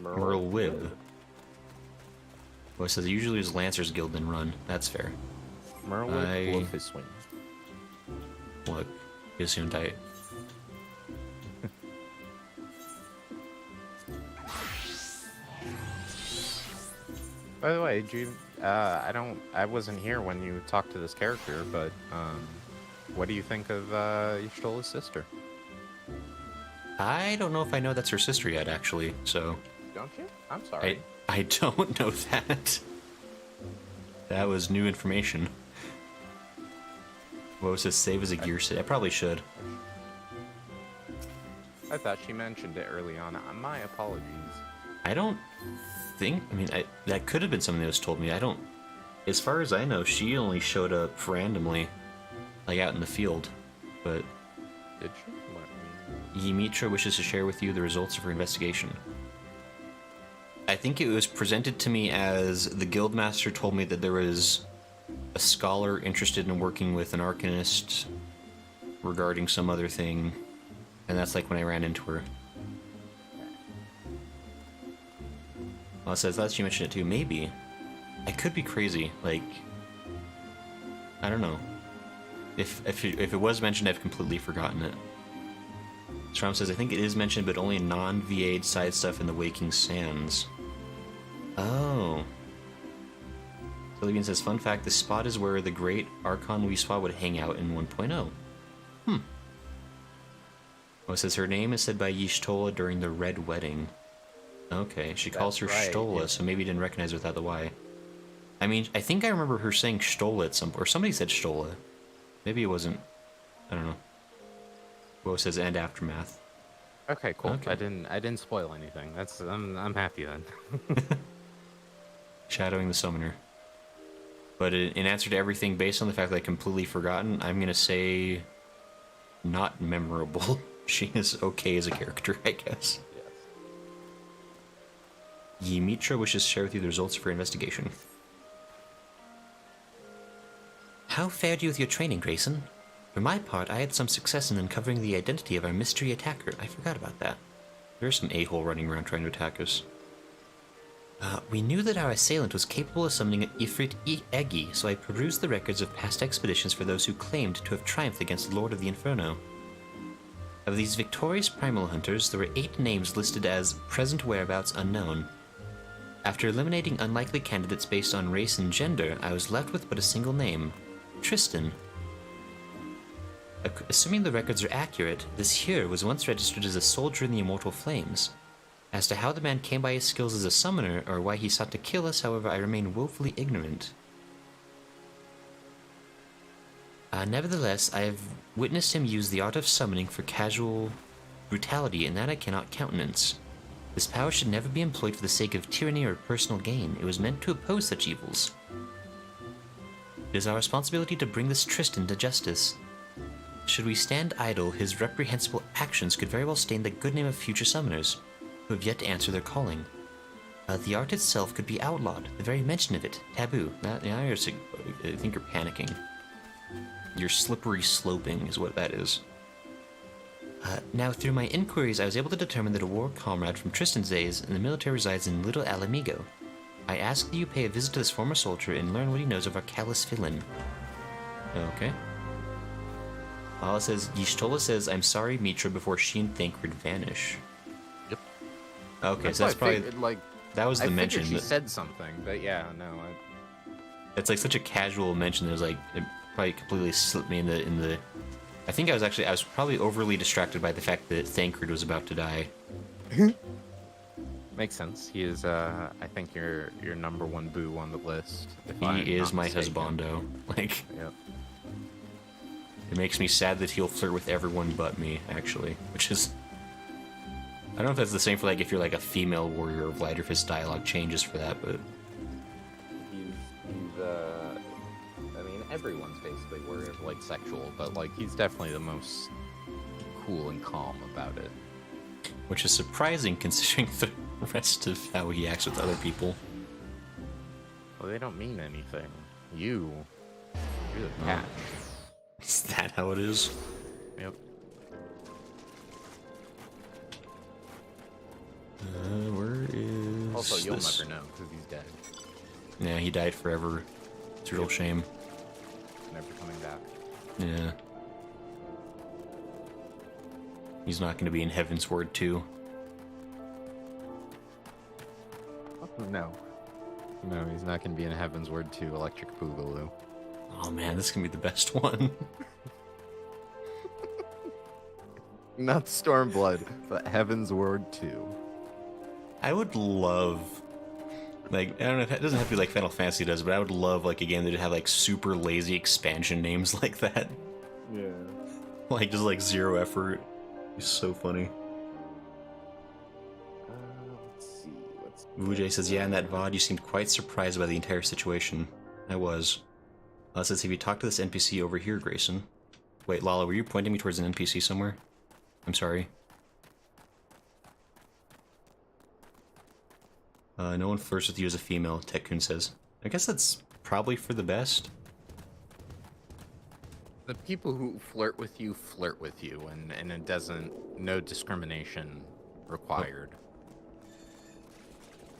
Merlwib. Well, it says usually is Lancers Guild and run. That's fair. Merwood. I- Wolf is swing. Look, Gesundheit. By the way, did you, I wasn't here when you talked to this character, but, what do you think of, Y'shtola's sister? I don't know if I know that's her sister yet, actually, so... Don't you? I'm sorry. I don't know that. That was new information. What was this? Save as a gear set? I probably should. I thought she mentioned it early on. My apologies. I don't think... I mean, that could have been something that was told me. I don't... As far as I know, she only showed up randomly, like out in the field. But Did she? Let me... Ymitra wishes to share with you the results of her investigation. I think it was presented to me as the guildmaster told me that there was a scholar interested in working with an arcanist regarding some other thing, and that's like when I ran into her. Well, it says that she mentioned it too. Maybe. I could be crazy. Like, I don't know. If it was mentioned, I've completely forgotten it. Strom says, I think it is mentioned, but only non-VA'd side stuff in the Waking Sands. Oh. Sylvian says, fun fact, this spot is where the great Archon Wiswa would hang out in 1.0. Oh, it says her name is said by Y'shtola during the Red Wedding. Okay, she calls her That's right, Shtola, yeah. so maybe you didn't recognize her without the Y. I mean, I think I remember her saying Shtola at some point, or somebody said Shtola. Maybe it wasn't, I don't know. Well, it says and aftermath. Okay, cool. Okay. I didn't spoil anything. I'm happy then. Shadowing the summoner. But in answer to everything, based on the fact that I completely forgotten, I'm gonna say not memorable. She is okay as a character, I guess. Yes. Ymitra wishes to share with you the results of her investigation. How fared you with your training, Grayson? For my part, I had some success in uncovering the identity of our mystery attacker. I forgot about that. There's some a-hole running around trying to attack us. We knew that our assailant was capable of summoning an Ifrit Eggy, so I perused the records of past expeditions for those who claimed to have triumphed against the Lord of the Inferno. Of these victorious primal hunters, there were 8 names listed as present whereabouts unknown. After eliminating unlikely candidates based on race and gender, I was left with but a single name, Tristan. Assuming the records are accurate, this here was once registered as a soldier in the Immortal Flames. As to how the man came by his skills as a summoner, or why he sought to kill us, however, I remain woefully ignorant. Nevertheless, I have witnessed him use the art of summoning for casual brutality, and that I cannot countenance. This power should never be employed for the sake of tyranny or personal gain. It was meant to oppose such evils. It is our responsibility to bring this Tristan to justice. Should we stand idle, his reprehensible actions could very well stain the good name of future summoners, who have yet to answer their calling. The art itself could be outlawed, the very mention of it, taboo. I think you're panicking. You're slippery sloping is what that is. Now, through my inquiries, I was able to determine that a war comrade from Tristan's days in the military resides in Little Alamigo. I ask that you pay a visit to this former soldier and learn what he knows of our callous villain. Okay. It says, Y'shtola says, I'm sorry, Mitra, before she and Thancred vanish. Yep. Okay, so that's why I probably... figured, like, that was the I mention. figured she said something, but yeah, no. It's like such a casual mention that was like, it probably completely slipped me in the... I think I was probably overly distracted by the fact that Thancred was about to die. Makes sense. He is, I think, your number one boo on the list. He is my husbando. Like, Yep. it makes me sad that he'll flirt with everyone but me, actually. Which is... I don't know if that's the same for, like, if you're, like, a female warrior of light, or if his dialogue changes for that, but... He's, I mean, everyone's basically worried of, like, sexual, but, like, he's definitely the most cool and calm about it. Which is surprising, considering the rest of how he acts with other people. Well, they don't mean anything. You're the catch. Is that how it is? Yep. Where is Also, you'll this? never know, because he's dead. Yeah, he died forever. It's a real shame. Never coming back. Yeah. He's not going to be in Heavensward 2. No. No, he's not going to be in Heavensward 2 Electric Boogaloo. Oh man, this is going to be the best one. Not Stormblood, but Heavensward 2. I would love... Like, I don't know, it doesn't have to be like Final Fantasy does, but I would love, like, a game that would have, like, super lazy expansion names like that. Yeah. Like, just, like, zero effort. It's so funny. Let's see. Vujay says, yeah, in that VOD, you seemed quite surprised by the entire situation. I was. Says, have you talked to this NPC over here, Grayson? Wait, Lala, were you pointing me towards an NPC somewhere? I'm sorry. No one flirts with you as a female, Tekkun says. I guess that's probably for the best. The people who flirt with you, and it doesn't, no discrimination required.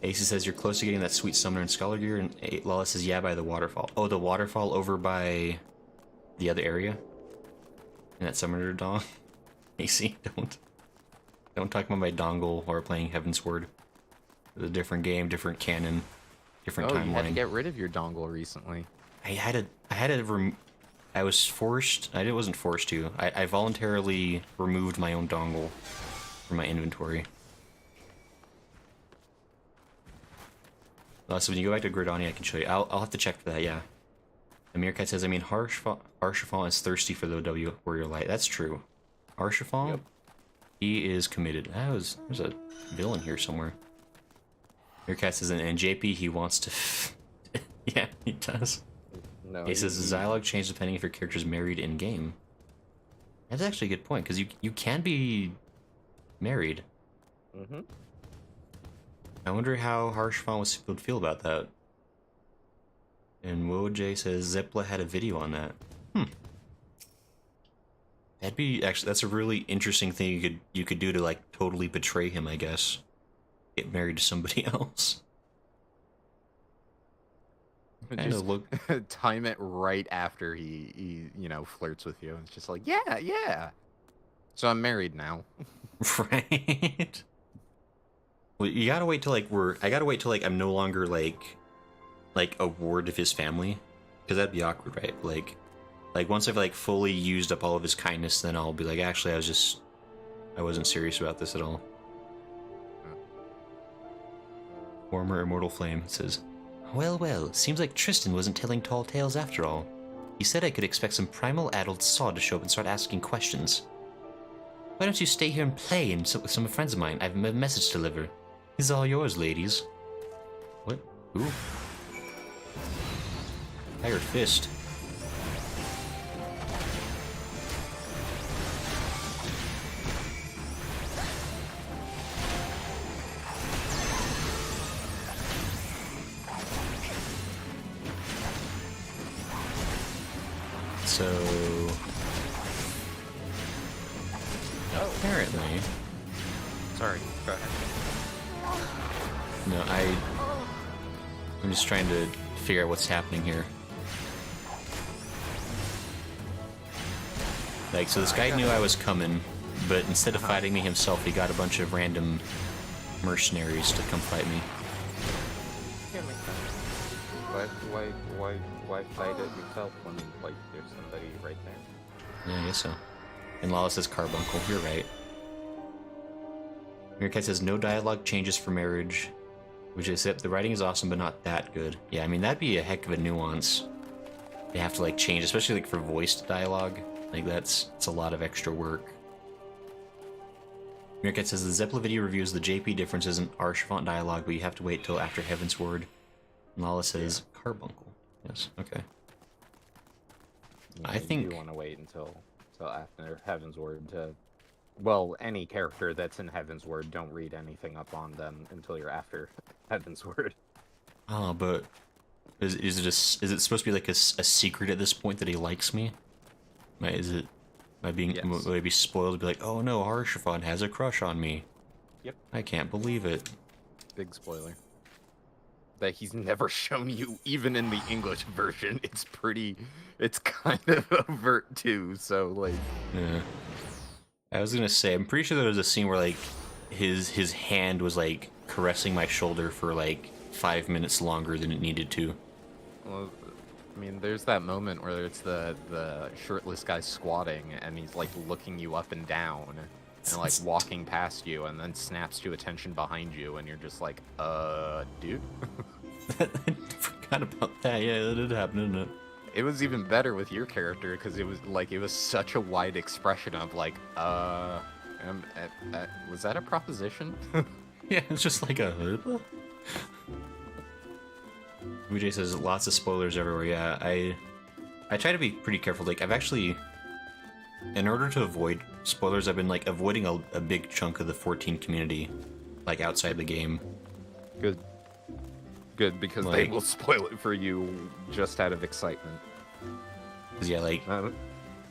Ace says, you're close to getting that sweet summoner and scholar gear, and Lala says, yeah, by the waterfall. Oh, the waterfall over by the other area? And that summoner dong? AC, don't talk about my dongle while we're playing Heavensward. It's a different game, different canon, different timeline. You had to get rid of your dongle recently. I was forced, I wasn't forced to, I voluntarily removed my own dongle from my inventory. So when you go back to Gridani, I can show you. I'll have to check for that, yeah. The Meerkat says, I mean, Arshafal is thirsty for the W Warrior Light. That's true. Arshafal? Yep. He is committed. There's a villain here somewhere. Meerkat says, and JP, he wants to... yeah, he does. No, he says, the dialogue changes depending if your character's married in-game. That's actually a good point, because you can be married. Mm-hmm. I wonder how Harshfon would feel about that. And Woj says Zepla had a video on that. That'd be actually, that's a really interesting thing you could do to like totally betray him, I guess. Get married to somebody else. Kind of look. Time it right after he flirts with you. It's just like, yeah. So I'm married now. Right. Well, you gotta wait till like I'm no longer like a ward of his family, because that'd be awkward, right? Like once I've like fully used up all of his kindness, then I'll be like, actually, I wasn't serious about this at all. Former Immortal Flame says, well, seems like Tristan wasn't telling tall tales after all. He said I could expect some primal adult sod to show up and start asking questions. Why don't you stay here and play with some friends of mine? I have a message to deliver. It's all yours, ladies. What? Ooh. Tired fist. So... apparently... Sorry, go ahead. No, I'm just trying to figure out what's happening here. Like, so this guy knew I was coming, but instead of fighting me himself, he got a bunch of random mercenaries to come fight me. Can't make sense. Why fight it yourself when like there's somebody right there? Yeah, I guess so. And Lala says Carbuncle, you're right. Meerkat says, no dialogue changes for marriage. Which is it. The writing is awesome, but not that good. Yeah, I mean, that'd be a heck of a nuance. They have to, like, change, especially, like, for voiced dialogue. Like, it's a lot of extra work. Meerkat says, the Zeppelin video reviews the JP difference isn't Archivant dialogue, but you have to wait till after Heavensward. And Lala says, Carbuncle. Yes, okay. Yeah, I think... you do want to wait until after Heavensward to... Well, any character that's in Heavensward, don't read anything up on them until you're after Heavensward. Oh, but is it supposed to be like a secret at this point that he likes me? Is it would I be spoiled to be like, oh no, Archivant has a crush on me? Yep. I can't believe it. Big spoiler. That he's never shown you, even in the English version. It's kind of overt too, so like... Yeah. I was gonna say, I'm pretty sure there was a scene where, like, his hand was, like, caressing my shoulder for, like, 5 minutes longer than it needed to. Well, I mean, there's that moment where it's the shirtless guy squatting, and he's, like, looking you up and down, and, like, walking past you, and then snaps to attention behind you, and you're just like, dude? I forgot about that. Yeah, that did happen, didn't it? It was even better with your character, because it was such a wide expression of, like, was that a proposition? Yeah, it's just like a... Vijay says, lots of spoilers everywhere. Yeah, I try to be pretty careful. Like, I've actually... In order to avoid spoilers, I've been, like, avoiding a big chunk of the 14 community, like, outside the game. Good. Good, because they will spoil it for you just out of excitement. Cause yeah, like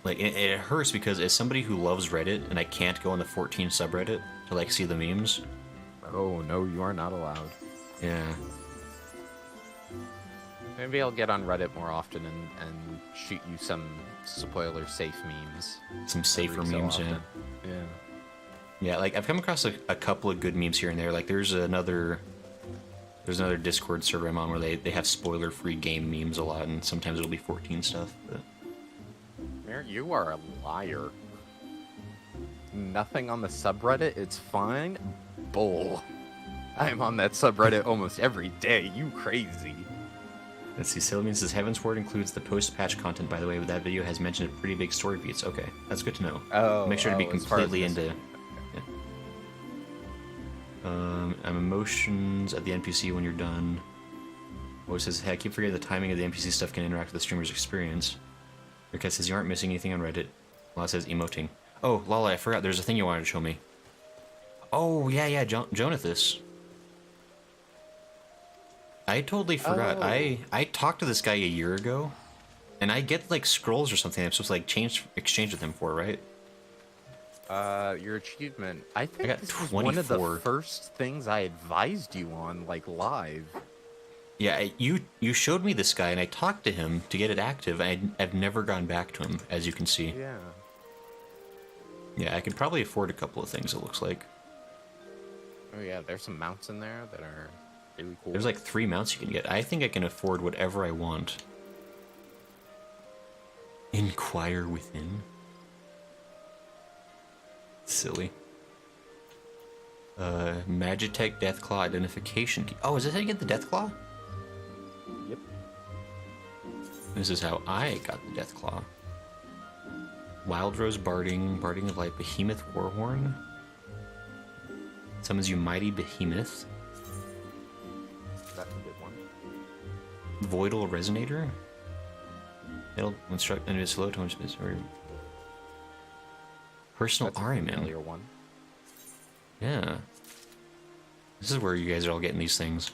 it hurts because as somebody who loves Reddit and I can't go on the 14 subreddit to like see the memes. Oh no, you are not allowed. Yeah. Maybe I'll get on Reddit more often and shoot you some spoiler-safe memes. Some safer memes, yeah. Yeah. Yeah, like I've come across a couple of good memes here and there. Like there's another Discord server I'm on where they have spoiler-free game memes a lot, and sometimes it'll be 14 stuff. But... Mare, you are a liar. Nothing on the subreddit, it's fine. Bull. I'm on that subreddit almost every day, you crazy. Let's see, Sylvian says, Heavensward includes the post-patch content, by the way, but that video has mentioned pretty big story beats. Okay, that's good to know. Oh, make sure to be completely into... emotions at the NPC when you're done. Oh, it says, hey, I keep forgetting the timing of the NPC stuff can interact with the streamer's experience. Your cat says, you aren't missing anything on Reddit. Lala says, emoting. Oh, Lala, I forgot, there's a thing you wanted to show me. Oh, yeah, Jonathas. I totally forgot. Oh. I talked to this guy a year ago, and I get, like, scrolls or something I'm supposed to, like, exchange with him for, right? Your achievement. I think got this was one of 24. the first things I advised you on, like, live. Yeah, you showed me this guy, and I talked to him to get it active, and I've never gone back to him, as you can see. Yeah. Yeah, I could probably afford a couple of things, it looks like. Oh yeah, there's some mounts in there that are really cool. There's like 3 mounts you can get. I think I can afford whatever I want. Inquire within? Silly. Magitech Deathclaw identification key. Oh, is this how you get the Deathclaw? Yep. This is how I got the Deathclaw. Wild Rose Barding, Barding of Light, Behemoth Warhorn. Summons you Mighty Behemoth. That's a good one. Voidal Resonator. It'll instruct under slow tone space or personal That's a Ariman. familiar one. Yeah. This is where you guys are all getting these things.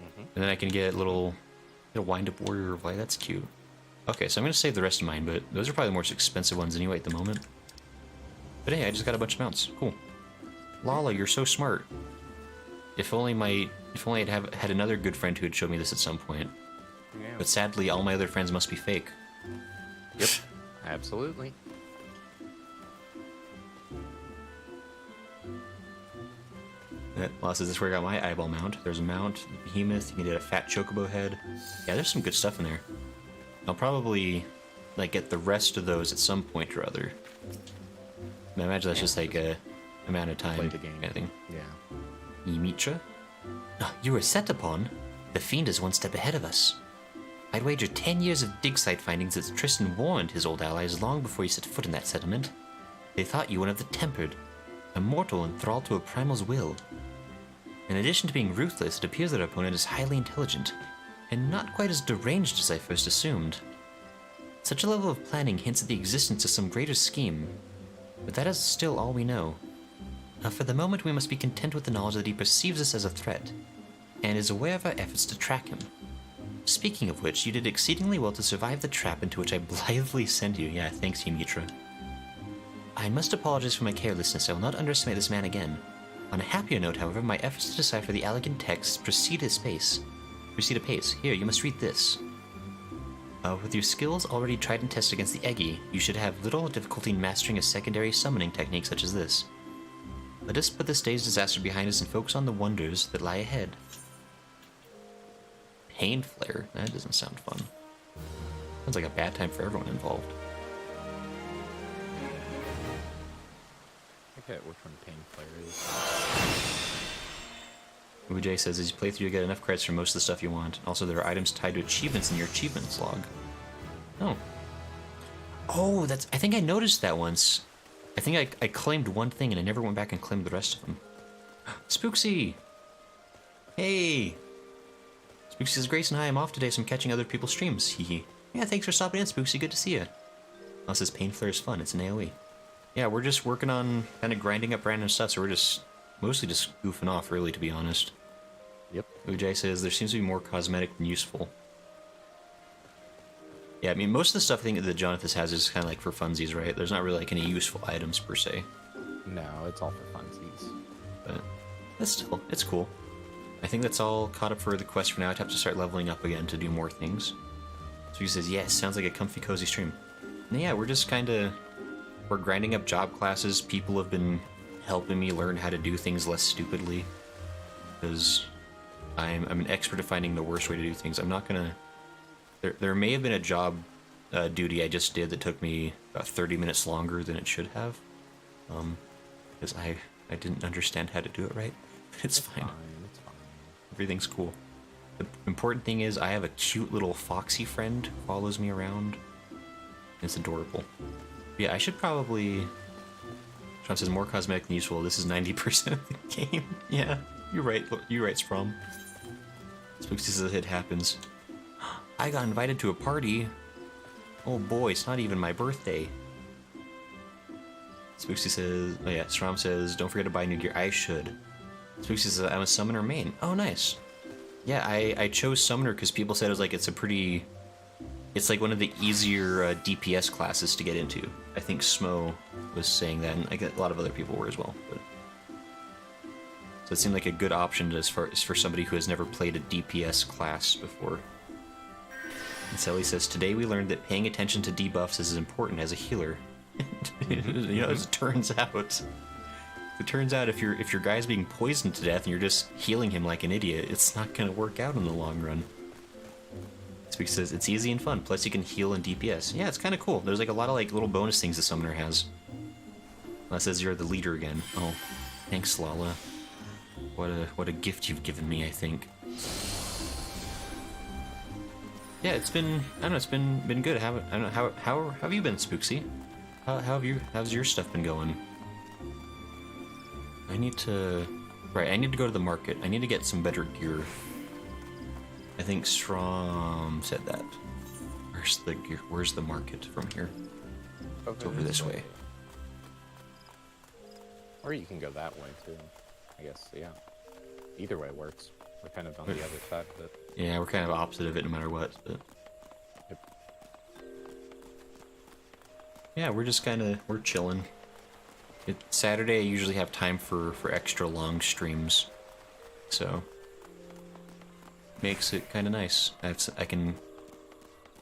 Mm-hmm. And then I can get a Wind Up Warrior of Light. That's cute. Okay, so I'm going to save the rest of mine, but those are probably the more expensive ones anyway at the moment. But hey, I just got a bunch of mounts. Cool. Lala, you're so smart. If only I'd had another good friend who had showed me this at some point. Yeah. But sadly, all my other friends must be fake. Yep. Absolutely. Lala says, this is where I got my eyeball mount. There's a mount, Behemoth, you can get a fat chocobo head. Yeah, there's some good stuff in there. I'll probably like get the rest of those at some point or other. I imagine that's just like a amount of time. Play the game. Kind of thing. Yeah. Ymitra? You were set upon? The fiend is one step ahead of us. I'd wager 10 years of dig site findings that Tristan warned his old allies long before he set foot in that settlement. They thought you one of the tempered, a mortal enthralled to a primal's will. In addition to being ruthless, it appears that our opponent is highly intelligent, and not quite as deranged as I first assumed. Such a level of planning hints at the existence of some greater scheme, but that is still all we know. For the moment, we must be content with the knowledge that he perceives us as a threat, and is aware of our efforts to track him. Speaking of which, you did exceedingly well to survive the trap into which I blithely sent you. Yeah, thanks, Ymitra. I must apologize for my carelessness. I will not underestimate this man again. On a happier note, however, my efforts to decipher the elegant texts proceed apace. Here, you must read this. With your skills already tried and tested against the Eggy, you should have little difficulty in mastering a secondary summoning technique such as this. Let us put this day's disaster behind us and focus on the wonders that lie ahead. Pain Flare? That doesn't sound fun. Sounds like a bad time for everyone involved. I forget which one Pain Flare is. Ujay says, as you play through, you get enough credits for most of the stuff you want. Also, there are items tied to achievements in your achievements log. Oh. Oh, that's... I think I noticed that once. I think I claimed one thing and I never went back and claimed the rest of them. Spooksy! Hey! Spooksy says, Grayson, hi, I'm off today, so I'm catching other people's streams. Hehe. Yeah, thanks for stopping in, Spooksy. Good to see you. Oh, says Pain Flare is fun. It's an AoE. Yeah, we're just working on kind of grinding up random stuff, so we're just... mostly just goofing off, really, to be honest. Yep. Ujay says, there seems to be more cosmetic than useful. Yeah, I mean, most of the stuff I think that Jonathan has is kind of like for funsies, right? There's not really like any useful items per se. No, it's all for funsies. But that's still, it's cool. I think that's all caught up for the quest for now. I'd have to start leveling up again to do more things. So he says, yes, sounds like a comfy, cozy stream. And yeah, we're just kind of, we're grinding up job classes. People have been helping me learn how to do things less stupidly. Because I'm an expert at finding the worst way to do things. I'm not gonna... There may have been a job duty I just did that took me about 30 minutes longer than it should have. Because I didn't understand how to do it right. But it's fine. It's fine. Everything's cool. The important thing is I have a cute little foxy friend who follows me around. It's adorable. Yeah, I should probably... Sean says more cosmetic than useful. This is 90% of the game. Yeah, you're right. You're right, Sprom. Spooksy says it happens. I got invited to a party. Oh boy, it's not even my birthday. Spooksy says, oh yeah, Strom says, don't forget to buy new gear. I should. Spooksy says, I'm a summoner main. Oh, nice. Yeah, I chose summoner because people said it was like, it's like one of the easier DPS classes to get into. I think Smo was saying that, and I get a lot of other people were as well. But... so it seemed like a good option as for somebody who has never played a DPS class before. And Sally says, today we learned that paying attention to debuffs is as important as a healer. You know, as it turns out, if your guy's being poisoned to death and you're just healing him like an idiot, it's not going to work out in the long run. Spooky says, it's easy and fun, plus you can heal in DPS. Yeah, it's kind of cool. There's like a lot of like little bonus things the summoner has. That says you're the leader again. Oh, thanks, Lala. What a gift you've given me, I think. Yeah, it's been, I don't know, it's been good. I don't know, how have you been, Spooksy? How's your stuff been going? I need to go to the market. I need to get some better gear. I think Strom said that. Where's the gear? Where's the market from here? It's over this way. Or you can go that way too. I guess, yeah. Either way works. We're kind of on the other side of it. Yeah, we're kind of opposite of it no matter what. But... yep. Yeah, we're just we're chilling. Saturday I usually have time for extra long streams. So makes it kind of nice. I can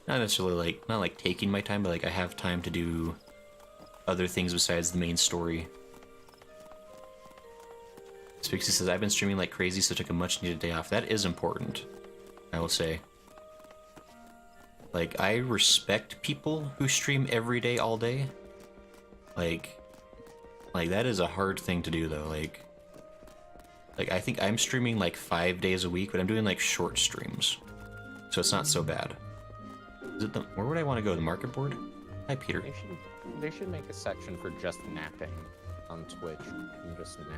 not necessarily not like taking my time, but like I have time to do other things besides the main story. Spixie says, I've been streaming like crazy, so I took a much needed day off. That is important, I will say. Like, I respect people who stream every day, all day. Like, Like, that is a hard thing to do, though. Like, I think I'm streaming, like, 5 days a week, but I'm doing, like, short streams. So it's not so bad. Is it where would I want to go? The market board? Hi, Peter. They should make a section for just napping on Twitch. And just nap.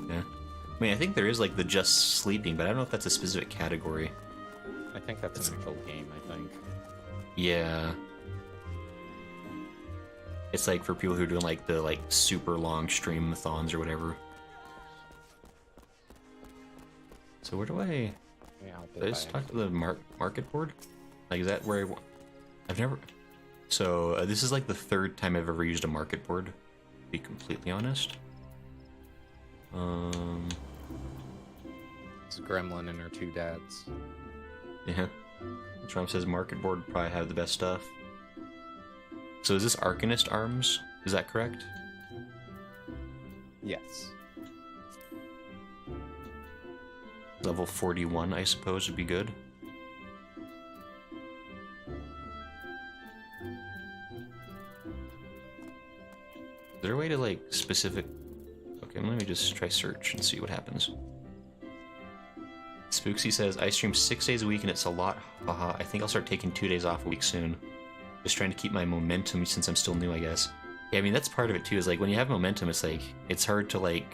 Yeah. I mean, I think there is, like, the just sleeping, but I don't know if that's a specific category. I think that's an actual game, I think. Yeah. It's, like, for people who are doing, like, the, like, super long stream-a-thons or whatever. So where do I... Yeah, Did I just talk to the market board? Like, is that where I've never... So, this is, like, the third time I've ever used a market board, to be completely honest. It's Gremlin and her two dads. Yeah. Trump says market board would probably have the best stuff. So is this Arcanist arms? Is that correct? Yes. Level 41, I suppose, would be good. Is there a way to, like, specific... Okay, let me just try search and see what happens. Spooksy says, I stream 6 days a week and it's a lot. Haha, I think I'll start taking 2 days off a week soon. Just trying to keep my momentum since I'm still new, I guess. Yeah, I mean, that's part of it too, is like, when you have momentum, it's like, it's hard to, like,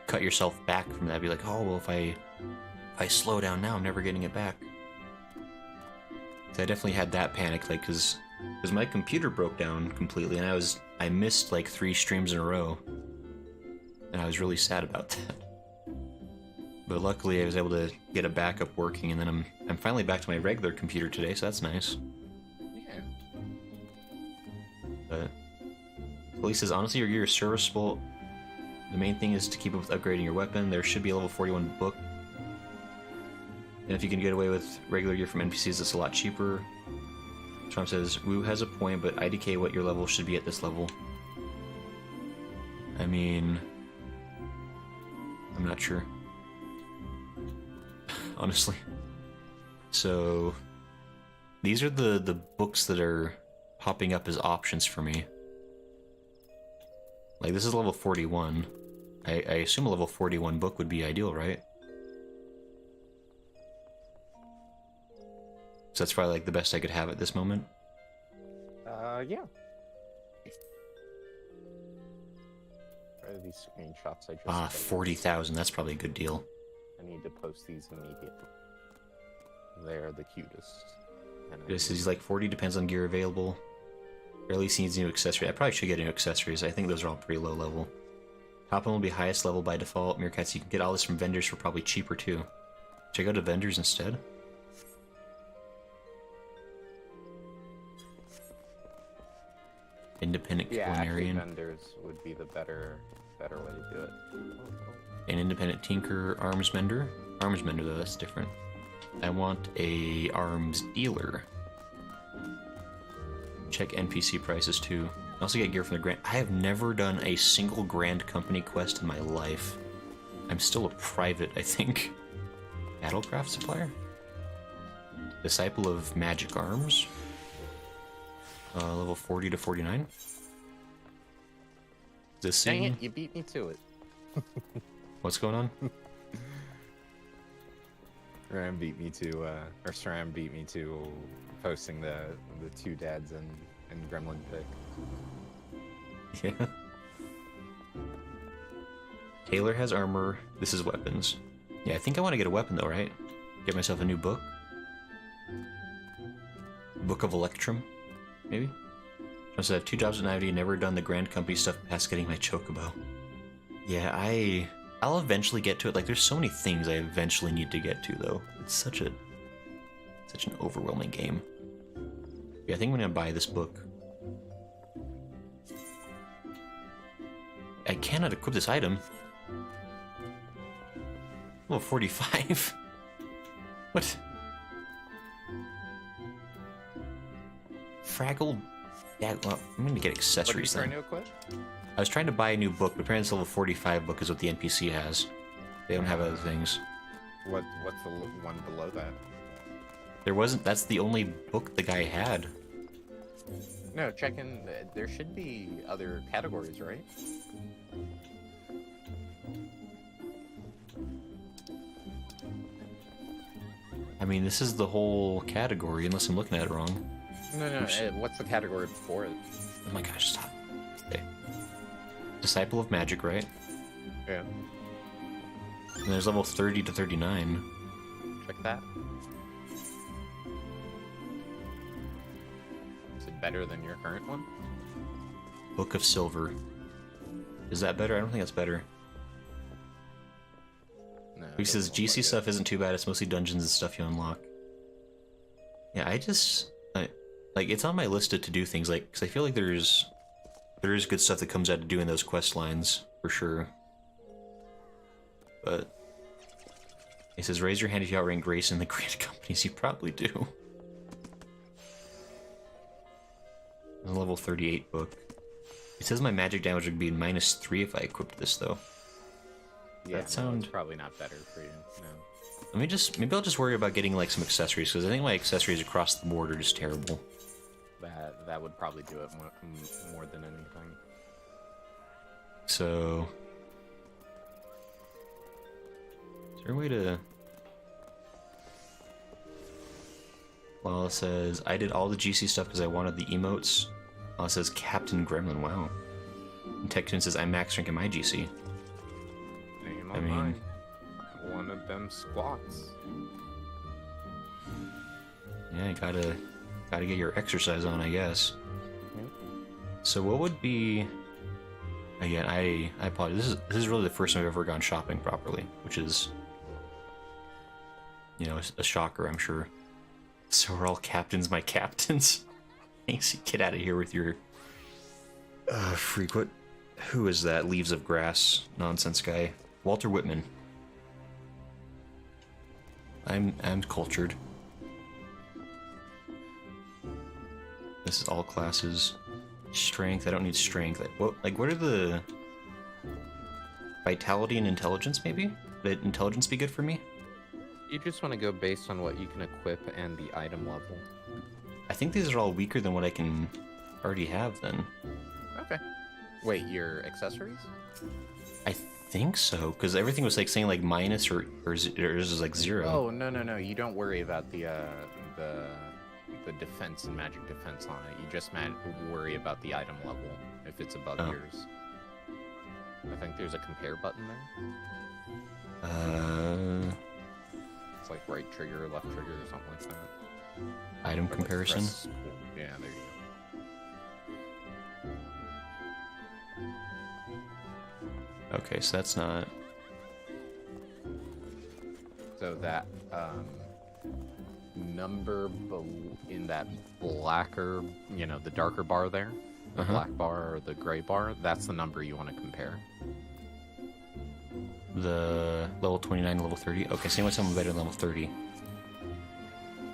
cut yourself back from that. Be like, oh, well, if I slow down now, I'm never getting it back. So I definitely had that panic, like, because my computer broke down completely, and I missed, like, 3 streams in a row. And I was really sad about that. But luckily I was able to get it back up working, and then I'm finally back to my regular computer today, so that's nice. Yeah. But Police says, honestly, your gear is serviceable. The main thing is to keep up with upgrading your weapon. There should be a level 41 book. And if you can get away with regular gear from NPCs, it's a lot cheaper. Trump says, Woo has a point, but IDK what your level should be at this level. I mean... I'm not sure. Honestly. So... These are the books that are popping up as options for me. Like, this is level 41. I assume a level 41 book would be ideal, right? So that's probably, like, the best I could have at this moment? Yeah. Where are these screenshots I just... Ah, 40,000. That's probably a good deal. I need to post these immediately. They're the cutest. This is like 40, depends on gear available. Or at least needs new accessory. I probably should get new accessories. I think those are all pretty low level. Top one will be highest level by default. Meerkats, you can get all this from vendors for probably cheaper too. Should I go to vendors instead? Independent culinarian. Yeah, vendors would be the better way to do it. An independent tinker arms mender. Arms mender though, that's different. I want a arms dealer. Check NPC prices too. I also get gear from the Grand. I have never done a single Grand Company quest in my life. I'm still a private, I think. Battlecraft supplier? Disciple of Magic Arms? Level 40 to 49? This Dang thing? it, you beat me to it. What's going on? Ram beat me to, or SRAM beat me to posting the two dads and Gremlin pick. Yeah. Taylor has armor. This is weapons. Yeah, I think I want to get a weapon though, right? Get myself a new book. Book of Electrum, maybe? I also have 2 jobs at Nivety, never done the Grand Company stuff past getting my Chocobo. Yeah, I'll eventually get to it. Like, there's so many things I eventually need to get to, though. It's such an overwhelming game. Yeah, I think I'm gonna buy this book. I cannot equip this item. Level 45. What? Fraggle. Yeah, well, I'm gonna get accessories What are then. you trying to equip? I was trying to buy a new book, but apparently this level 45 book is what the NPC has. They don't have other things. What's the one below that? There wasn't. That's the only book the guy had. No, check in. There should be other categories, right? I mean, this is the whole category, unless I'm looking at it wrong. No, what's the category before it? Oh my gosh, stop. Okay. Disciple of Magic, right? Yeah. And there's level 30 to 39. Check that. Is it better than your current one? Book of Silver. Is that better? I don't think that's better. No. He it says doesn't look GC like stuff isn't too bad, it's mostly dungeons and stuff you unlock. Yeah, like, it's on my list of to-do things, like, because I feel like there is good stuff that comes out of doing those quest lines, for sure. But he says, raise your hand if you outrank Grace in the great companies. You probably do. A level 38 book. It says my magic damage would be -3 if I equipped this, though. Yeah, That sound- it's probably not better for you. No. Maybe I'll just worry about getting like some accessories, because I think my accessories across the board are just terrible. That would probably do it more than anything. So, is there a way to? Well, it says I did all the GC stuff because I wanted the emotes. Well, it says Captain Gremlin. Wow. And Tecton says I'm max rank in my GC. Name I on mean- mine. One of them squats. Yeah, you gotta get your exercise on, I guess. Yep. So what would be? Again, I apologize. This is really the first time I've ever gone shopping properly, which is, you know, a shocker, I'm sure. So we're all captains, my captains. Casey, get out of here with your freak. What? Who is that? Leaves of Grass nonsense guy. Walter Whitman. I'm cultured. This is all classes. Strength. I don't need strength. What are the vitality and intelligence? Maybe would intelligence be good for me? You just want to go based on what you can equip and the item level. I think these are all weaker than what I can already have. Then Okay. Wait, your accessories? I think so, because everything was like saying like minus or is like 0. Oh no! You don't worry about the defense and magic defense on it. You just worry about the item level if it's above Oh. yours. I think there's a compare button there. It's like right trigger, left trigger, or something like that. Item Or like comparison. press- Yeah, there you Okay, so that's not. go. So that number in that blacker, the darker bar there, the Uh-huh. black bar or the gray bar, that's the number you want to compare. The level 29, level 30. Okay, so you want someone better than level 30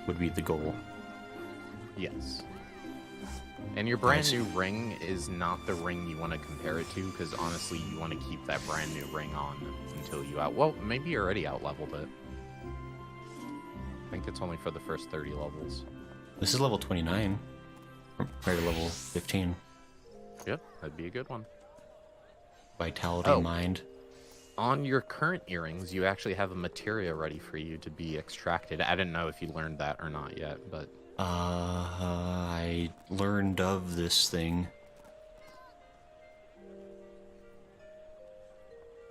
would be the goal. Yes. And your brand Nice. new ring is not the ring you want to compare it to, because honestly, you want to keep that brand new ring on until you well, maybe you already out-leveled it. I think it's only for the first 30 levels. This is level 29 compared to level 15. Yep, that'd be a good one. Vitality, Oh. mind. On your current earrings, you actually have a materia ready for you to be extracted. I didn't know if you learned that or not yet, but I learned of this thing.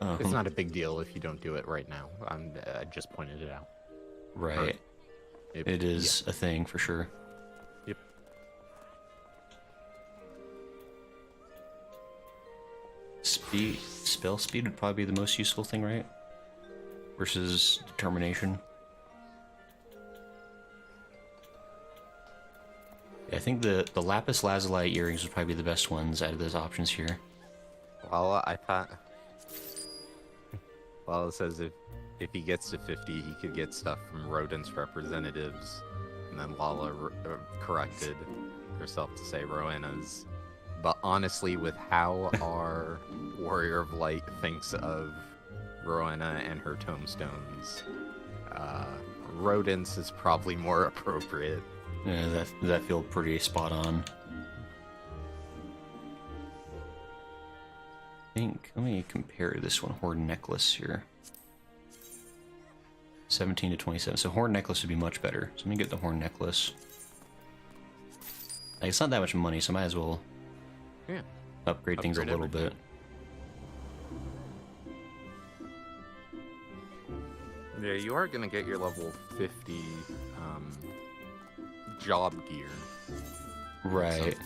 it's not a big deal if you don't do it right now. I just pointed it out. Right. It is a thing for sure. Yep. Spell speed would probably be the most useful thing, right? Versus determination. Yeah, I think the lapis lazuli earrings would probably be the best ones out of those options here. Well, I thought. Well, it says if he gets to 50, he could get stuff from rodents representatives, and then Lala corrected herself to say Rowena's. But honestly, with how our Warrior of Light thinks of Rowena and her tombstones, rodents is probably more appropriate. Yeah, that feel pretty spot on. think, let me compare this one, Horn Necklace here. 17 to 27, so Horn Necklace would be much better. So let me get the Horn Necklace. Like, it's not that much money, so I might as well upgrade things a little bit. Yeah, you are gonna get your level 50 job gear. Right.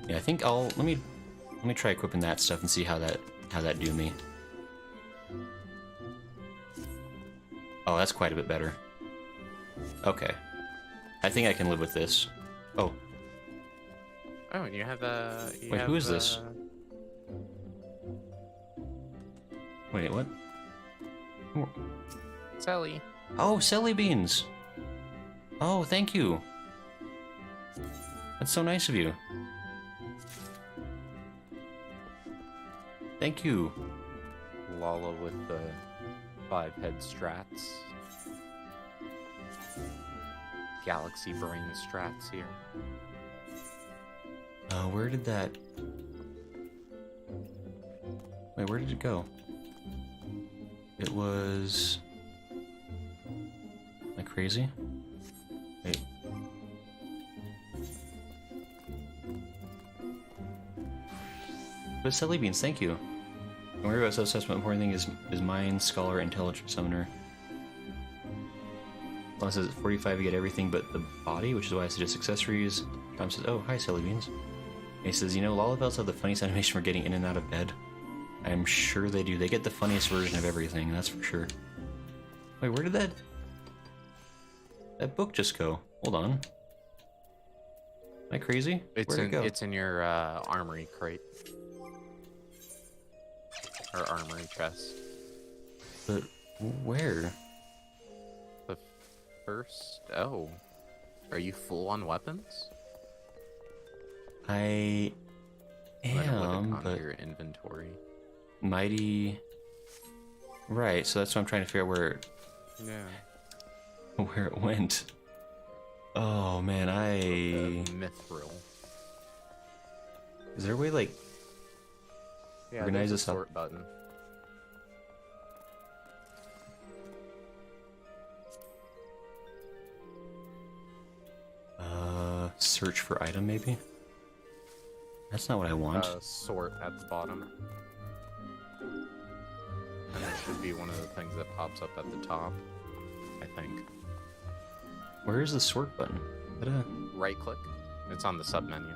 Yeah, I think let me try equipping that stuff and see how that do me. Oh, that's quite a bit better. Okay. I think I can live with this. Oh. Oh, and you have Wait, who is this? Wait, what? Sally. Oh, Selly Beans! Oh, thank you! That's so nice of you. Thank you. Lala with the 5-head strats. Galaxy brain strats here. Where did that... Wait, where did it go? It was... Am I crazy? Wait. But Selly Beans, thank you. Don't worry about self-assessment. Important thing is mind, scholar, intelligent summoner. Lon says at 45 you get everything but the body, which is why I suggest accessories. Tom says, oh, hi, Selly Beans. And he says, you know, Lollipels have the funniest animation for getting in and out of bed. I'm sure they do. They get the funniest version of everything, that's for sure. Wait, where did that book just go? Hold on. Am I crazy? Where'd it go? It's in your armory crate. Or armory chest. But where? The first... Oh. Are you full on weapons? I am, on but... your inventory. Mighty... Right, so that's what I'm trying to figure out where it went. Oh man, Mithril. Is there a way, like... Yeah, organize there's a this up? sort button. Search for item, maybe? That's not what I want. Sort at the bottom. And there should be one of the things that pops up at the top, I think. Where is the sort button? Right click. It's on the sub menu.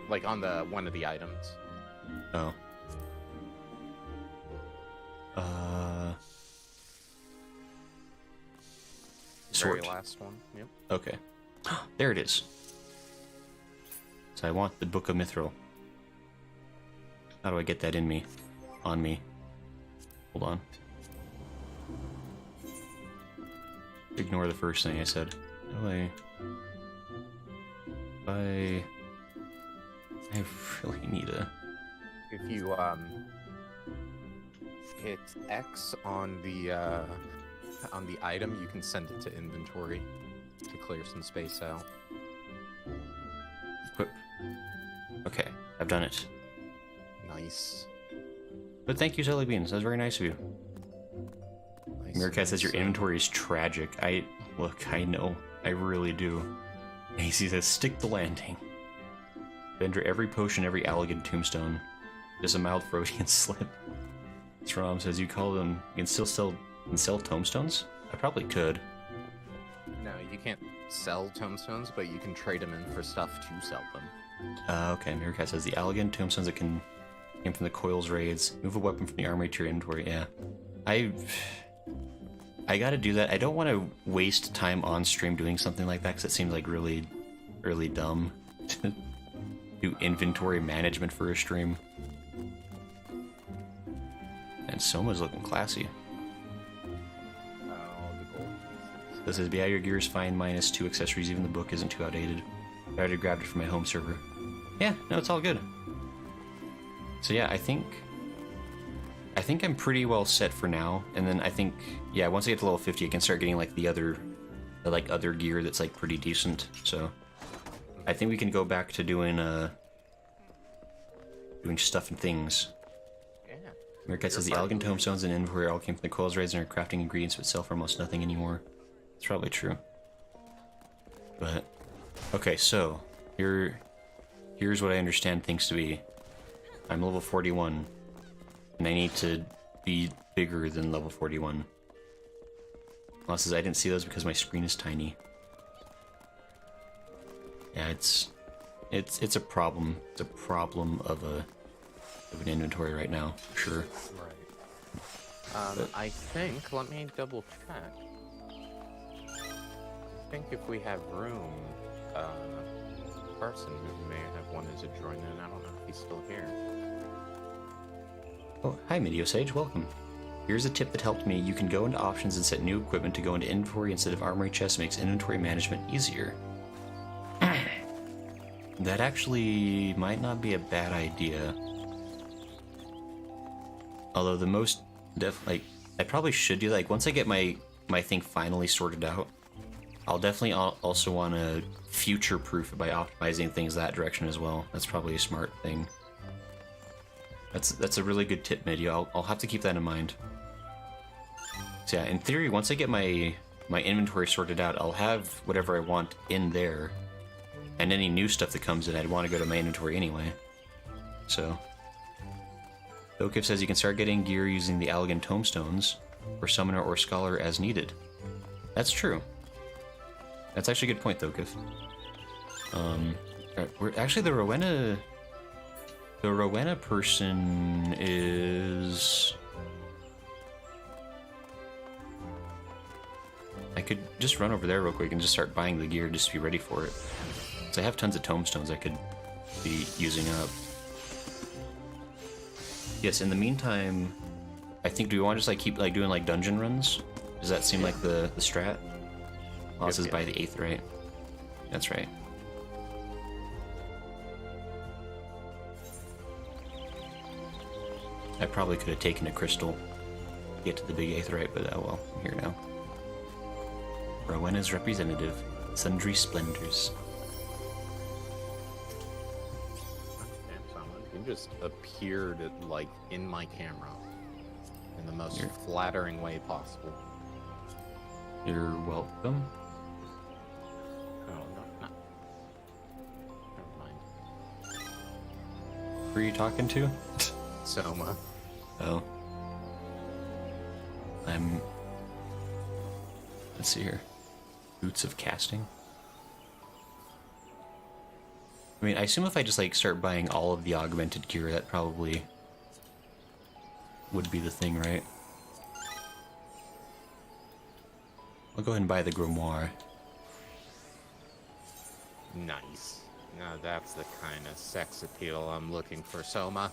Like on the one of the items. Oh. Very Sort. last one. Yep. Okay. There it is. So I want the Book of Mithril. How do I get that in me? On me? Hold on. Ignore the first thing I said. How do I really need a... If you hit X on the item, you can send it to inventory to clear some space out. Equip. Okay, I've done it. Nice. But thank you, Jelly Beans. That was very nice of you. Nice. Meerkat says your inventory is tragic. I know. I really do. AC says, stick the landing. Vendor every potion, every Allegan tombstone. Just a mild Freudian slip. Strom says, you can still sell tombstones? I probably could. No, you can't sell tombstones, but you can trade them in for stuff to sell them. Okay, Meerkat says, the Allegan tombstones that came from the coils raids. Move a weapon from the armory to your inventory. Yeah. I gotta do that. I don't want to waste time on stream doing something like that because it seems like really, really dumb to do inventory management for a stream. And Soma's looking classy. The gold pieces. This says, yeah, your gear is fine, -2 accessories, even the book isn't too outdated. I already grabbed it from my home server. Yeah, no, it's all good. So yeah, I think I'm pretty well set for now, and then I think, yeah, once I get to level 50, I can start getting like the other like other gear that's like pretty decent. So I think we can go back to doing stuff and things. Yeah. Meerkat says the elegant tombstones and inventory all came from the coils raised and are crafting ingredients but sell for almost nothing anymore. It's probably true. But okay, so here's what I understand things to be. I'm level 41, and I need to be bigger than level 41. Law says I didn't see those because my screen is tiny. Yeah, it's a problem. It's a problem of an inventory right now, for sure. Right. I think. Let me double check. I think if we have room, person who may have wanted to join in. I don't know if he's still here. Oh, hi Medio Sage, welcome. Here's a tip that helped me. You can go into options and set new equipment to go into inventory instead of armory chest. Makes inventory management easier. That actually might not be a bad idea. Although the most I probably should do, like, once I get my thing finally sorted out, I'll definitely also want to future-proof it by optimizing things that direction as well. That's probably a smart thing. That's a really good tip, Medio. I'll have to keep that in mind. So yeah, in theory, once I get my inventory sorted out, I'll have whatever I want in there. And any new stuff that comes in, I'd want to go to my inventory anyway. So Dokif says you can start getting gear using the Allegan Tombstones for Summoner or Scholar as needed. That's true. That's actually a good point, Dokif. We're actually the Rowena person is... I could just run over there real quick and just start buying the gear just to be ready for it. So I have tons of tombstones I could be using up. Yes, in the meantime, I think, do we want to just like keep like doing like dungeon runs? Does that seem like the strat? Oh, this is by the 8th, right? That's right. I probably could have taken a crystal to get to the big 8th, right? But oh well, I'm here now. Rowena's representative, Sundry Splendors. You just appeared like in my camera in the most flattering way possible. You're welcome. Oh no, never mind. Who are you talking to? Soma. Oh. Let's see here. Boots of casting. I mean, I assume if I just like start buying all of the augmented gear, that probably would be the thing, right? I'll go ahead and buy the grimoire. Nice. Now that's the kind of sex appeal I'm looking for, Soma.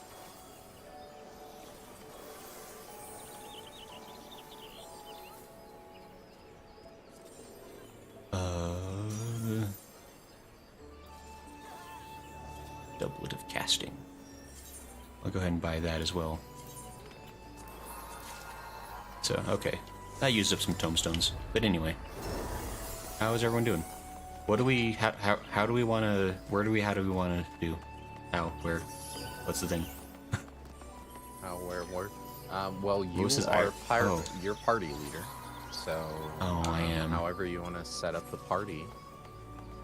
Doublet of casting. I'll go ahead and buy that as well. So, okay. I used up some tombstones. But anyway. How is everyone doing? What do we, how do we want to, how do we want to do? How, where, what's the thing? How, where? Well, you are you're party leader. So, I am. However you want to set up the party,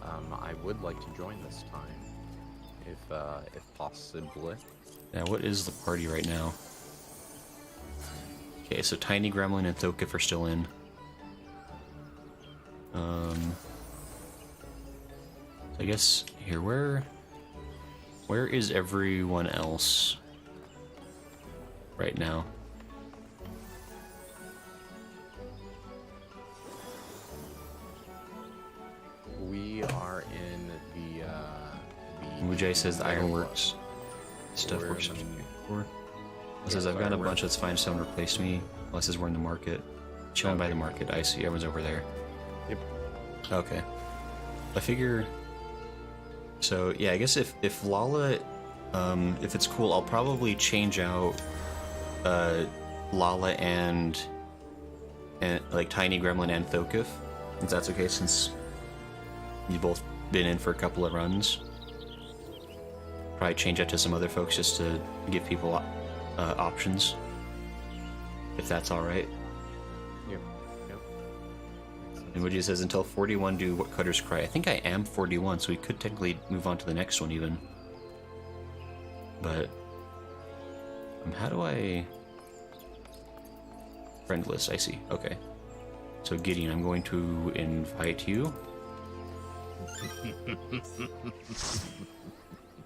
I would like to join this time. If possible. Yeah, what is the party right now? Okay, so Tiny Gremlin and Thokif are still in. I guess here, where is everyone else right now? We are in the Mujay says the Ironworks stuff we're works. in It says I've got a bunch that's fine, someone replaced me. Unless says we're in the market. Chilling by the market. I see, everyone's over there. Yep. Okay. I figure. So yeah, I guess if Lala, if it's cool, I'll probably change out Lala and like Tiny Gremlin and Thokif If that's okay, since you've both been in for a couple of runs. Probably change that to some other folks just to give people options. If that's alright. Yep. And Woody says, until 41 do what cutters cry. I think I am 41, so we could technically move on to the next one even. But how do I... Friend list, I see. Okay. So Gideon, I'm going to invite you.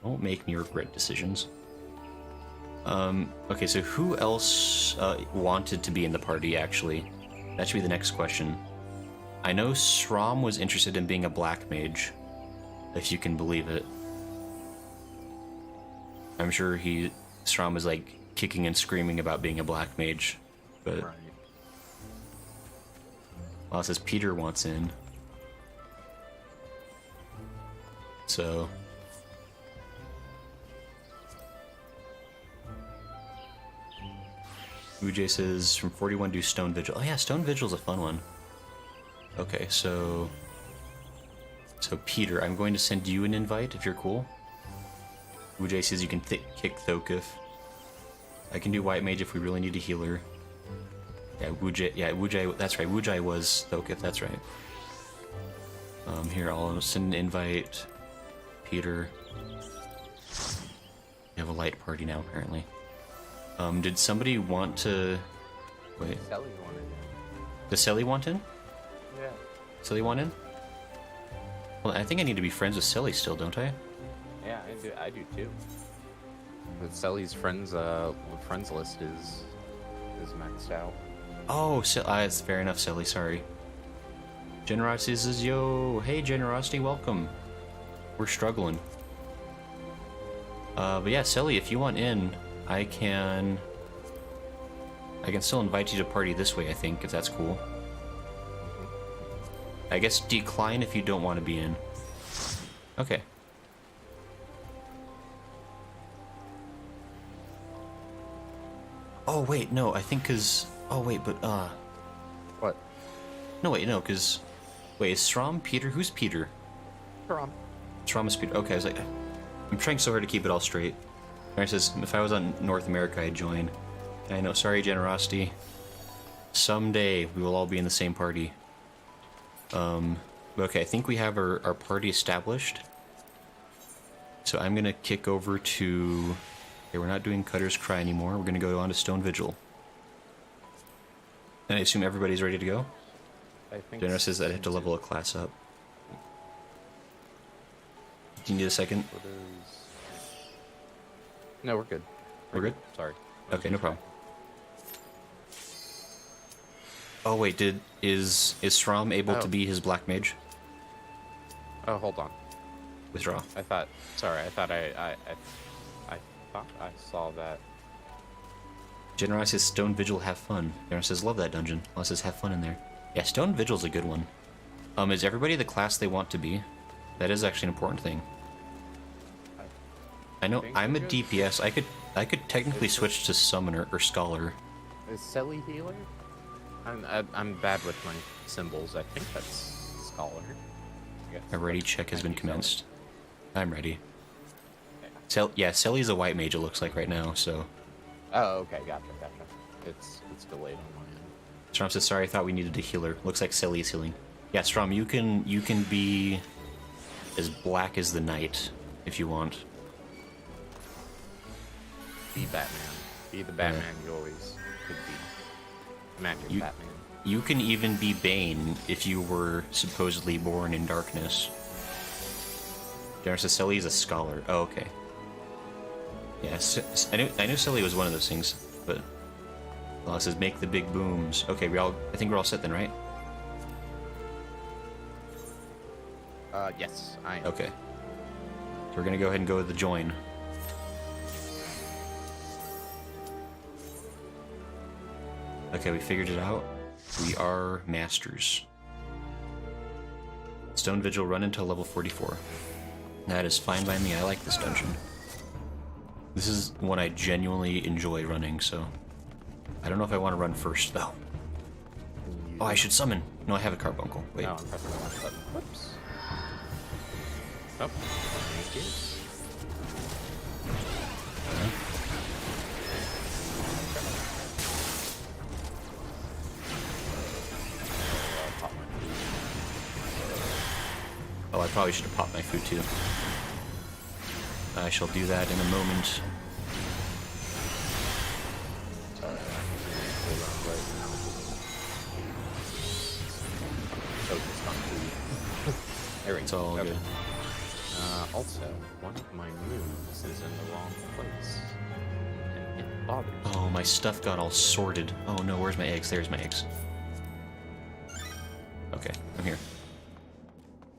Don't make me regret decisions. Okay, so who else wanted to be in the party, actually? That should be the next question. I know Srom was interested in being a black mage, if you can believe it. I'm sure Srom is like kicking and screaming about being a black mage, but... Right. Well, it says Peter wants in. So... Ujay says, from 41 do Stone Vigil. Oh yeah, Stone Vigil's a fun one. Okay, so Peter, I'm going to send you an invite if you're cool. Ujay says you can kick Thokif. I can do White Mage if we really need a healer. Yeah, Wujay, that's right, Wujay was Thokif, that's right. Here, I'll send an invite. Peter. We have a light party now, apparently. Did somebody want to... Wait. Sally wanted in. Does Selly want in? Yeah. Selly want in? Well, I think I need to be friends with Selly still, don't I? Yeah, I do too. But Sally's friends list is maxed out. Oh, it's fair enough, Selly, sorry. Generosity says, yo, hey Generosity, welcome. We're struggling. But yeah, Selly, if you want in, I can still invite you to party this way, I think, if that's cool. I guess decline if you don't want to be in. Okay. Oh, wait, no, I think because... Oh, wait, but, What? No, wait, no, because... Wait, is Strom Peter? Who's Peter? Strom. Strom is Peter. Okay, I was like... I'm trying so hard to keep it all straight. Aaron says, if I was on North America, I'd join. I know, sorry, Generosity. Someday, we will all be in the same party. Okay, I think we have our party established. So I'm gonna kick over to... Okay, we're not doing Cutter's Cry anymore. We're gonna go on to Stone Vigil. And I assume everybody's ready to go? I think. Generous says that I have to level a class up. Do you need a second? What is... No, we're good. We're good? Sorry. Okay, no problem. Oh wait, is Strom able to be his black mage? Oh, hold on. Withdraw. I thought I thought I saw that. Generous says Stone Vigil, have fun. Generous says love that dungeon. Well, says have fun in there. Yeah, Stone Vigil's a good one. Is everybody the class they want to be? That is actually an important thing. I know I'm a DPS. I could technically switch to Summoner or Scholar. Is Selly healer? I'm bad with my symbols. I think that's Scholar. A ready check has been commenced. I'm ready. Yeah, Selly's a white mage, it looks like right now, so... Oh, okay, gotcha. It's delayed on my end. Strom says, sorry, I thought we needed a healer. Looks like Selly is healing. Yeah, Strom, you can be as black as the night, if you want. Be Batman. Be the Batman you always could be. Magic Batman. You can even be Bane if you were supposedly born in darkness. Generous says Selly is a scholar. Oh, okay. Yes, I knew Selly was one of those things, but it says make the big booms. Okay, I think we're all set then, right? Yes, I am. Okay. So we're gonna go ahead and go with the join. Okay, we figured it out. We are masters. Stone Vigil, run until level 44. That is fine by me. I like this dungeon. This is one I genuinely enjoy running, so... I don't know if I want to run first, though. Can Oh, I should summon. No, I have a carbuncle. Wait. No, I'm pressing the wrong button. Whoops. Oh, thank you. Oh, I probably should have popped my food too. I shall do that in a moment. Focused on food. There we go. It's all Okay. good. Also, one of my moves is in the wrong place. And it bothers me. Oh, my stuff got all sorted. Oh no, where's my eggs? There's my eggs. Okay, I'm here.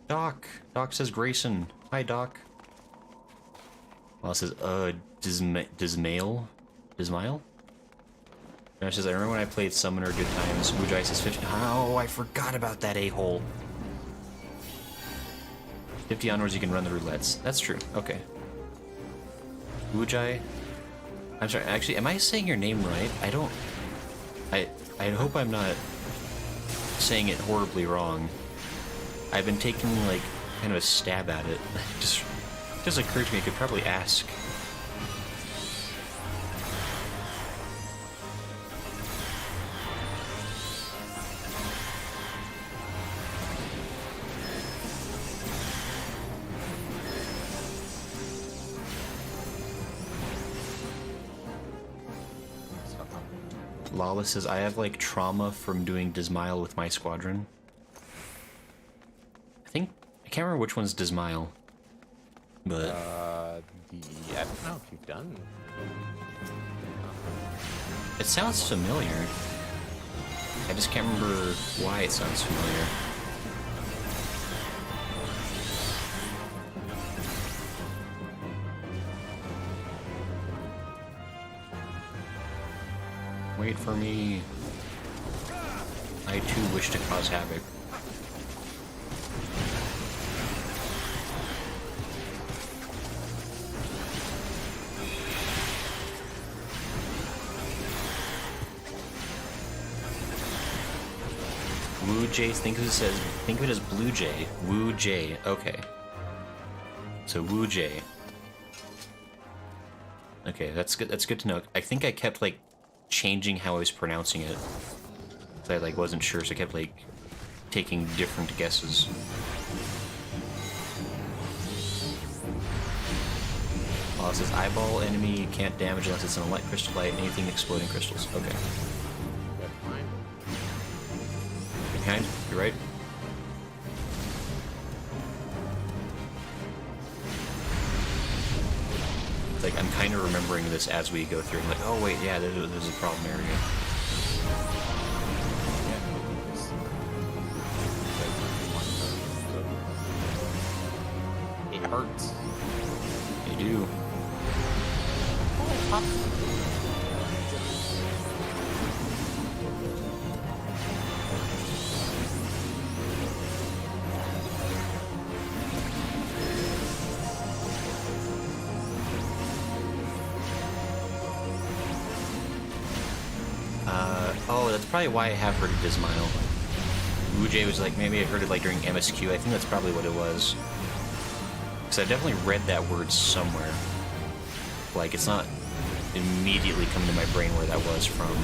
Doc! Doc says Grayson. Hi, Doc. Well, it says, Dismail? Dismail? It says, I remember when I played Summoner Good Times. Mujai says 50. Oh, I forgot about that a-hole. 50 onwards, you can run the roulettes. That's true. Okay. Mujai. I'm sorry, actually, am I saying your name right? I don't... I hope I'm not saying it horribly wrong. I've been taking, like, kind of a stab at it. Just occurred to me I could probably ask. Lawless says, I have, like, trauma from doing Dismail with my squadron. I can't remember which one's Dismail. But... I don't know if you've done. it sounds familiar. I just can't remember why it sounds familiar. Wait for me. I too wish to cause havoc. Woo J, think of it as Blue Jay. Woo J, okay. So Woo J. Okay, that's good to know. I think I kept, like, changing how I was pronouncing it. So I, like, wasn't sure, so I kept, like, taking different guesses. Oh, it says eyeball enemy can't damage unless it's in a light crystal light, anything exploding crystals. Okay. Behind? You're right. It's like, I'm kind of remembering this as we go through. I'm like, oh wait, yeah, there's a problem area. It hurts. They do. Oh, that's probably why I have heard of Dismail. Ujay was like, maybe I heard it like during MSQ. I think that's probably what it was. Because I definitely read that word somewhere. Like, it's not immediately coming to my brain where that was from.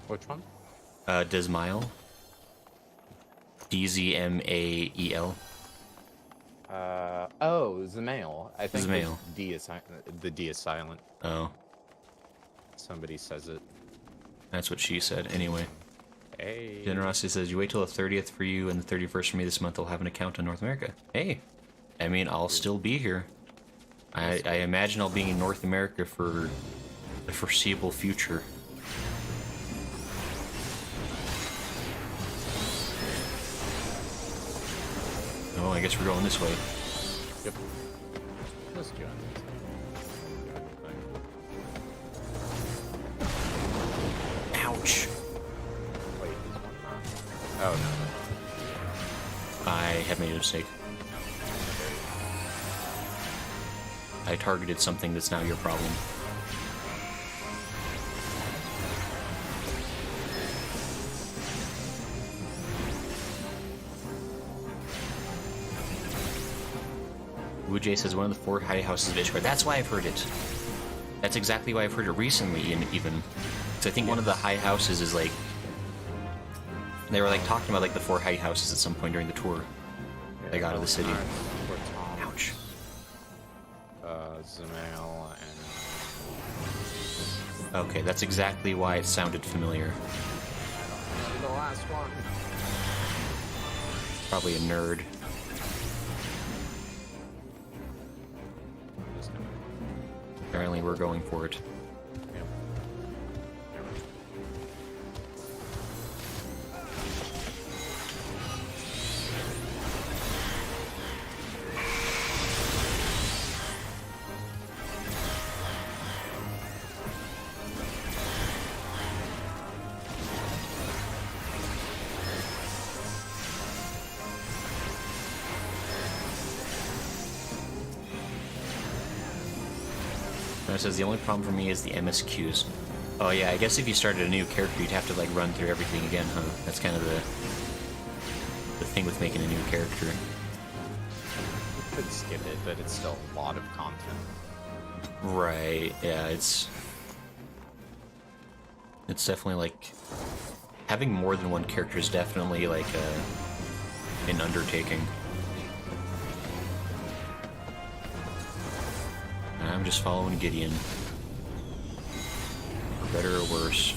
Which one? Dismail. D-Z-M-A-E-L. Oh, Zamail. I think Zamail. The D is silent. Oh, Somebody says it. that's what she said. Anyway. Hey. Generosity says, you wait till the 30th for you and the 31st for me this month. I'll have an account in North America. Hey. I mean, I'll still be here. I imagine I'll be in North America for the foreseeable future. Oh, I guess we're going this way. Yep. Let's do it. Ouch. Wait, is one not? Oh, no. I have made a mistake. I targeted something that's now your problem. Wu-Jay says one of the 4 high houses of Ishtar. That's why I've heard it. That's exactly why I've heard it recently, even. So I think one of the high houses is like... They were like talking about like the 4 high houses at some point during the tour. They got out of the city. Ouch. Zamail and... Okay, that's exactly why it sounded familiar. The last one. Probably a nerd. Apparently we're going for it. Yep. And it says the only problem for me is the MSQs. Oh yeah, I guess if you started a new character, you'd have to like run through everything again, huh? That's kind of the thing with making a new character. You could skip it, but it's still a lot of content. Right. Yeah, it's definitely like having more than one character is definitely like an undertaking. I'm just following Gideon. For better or worse.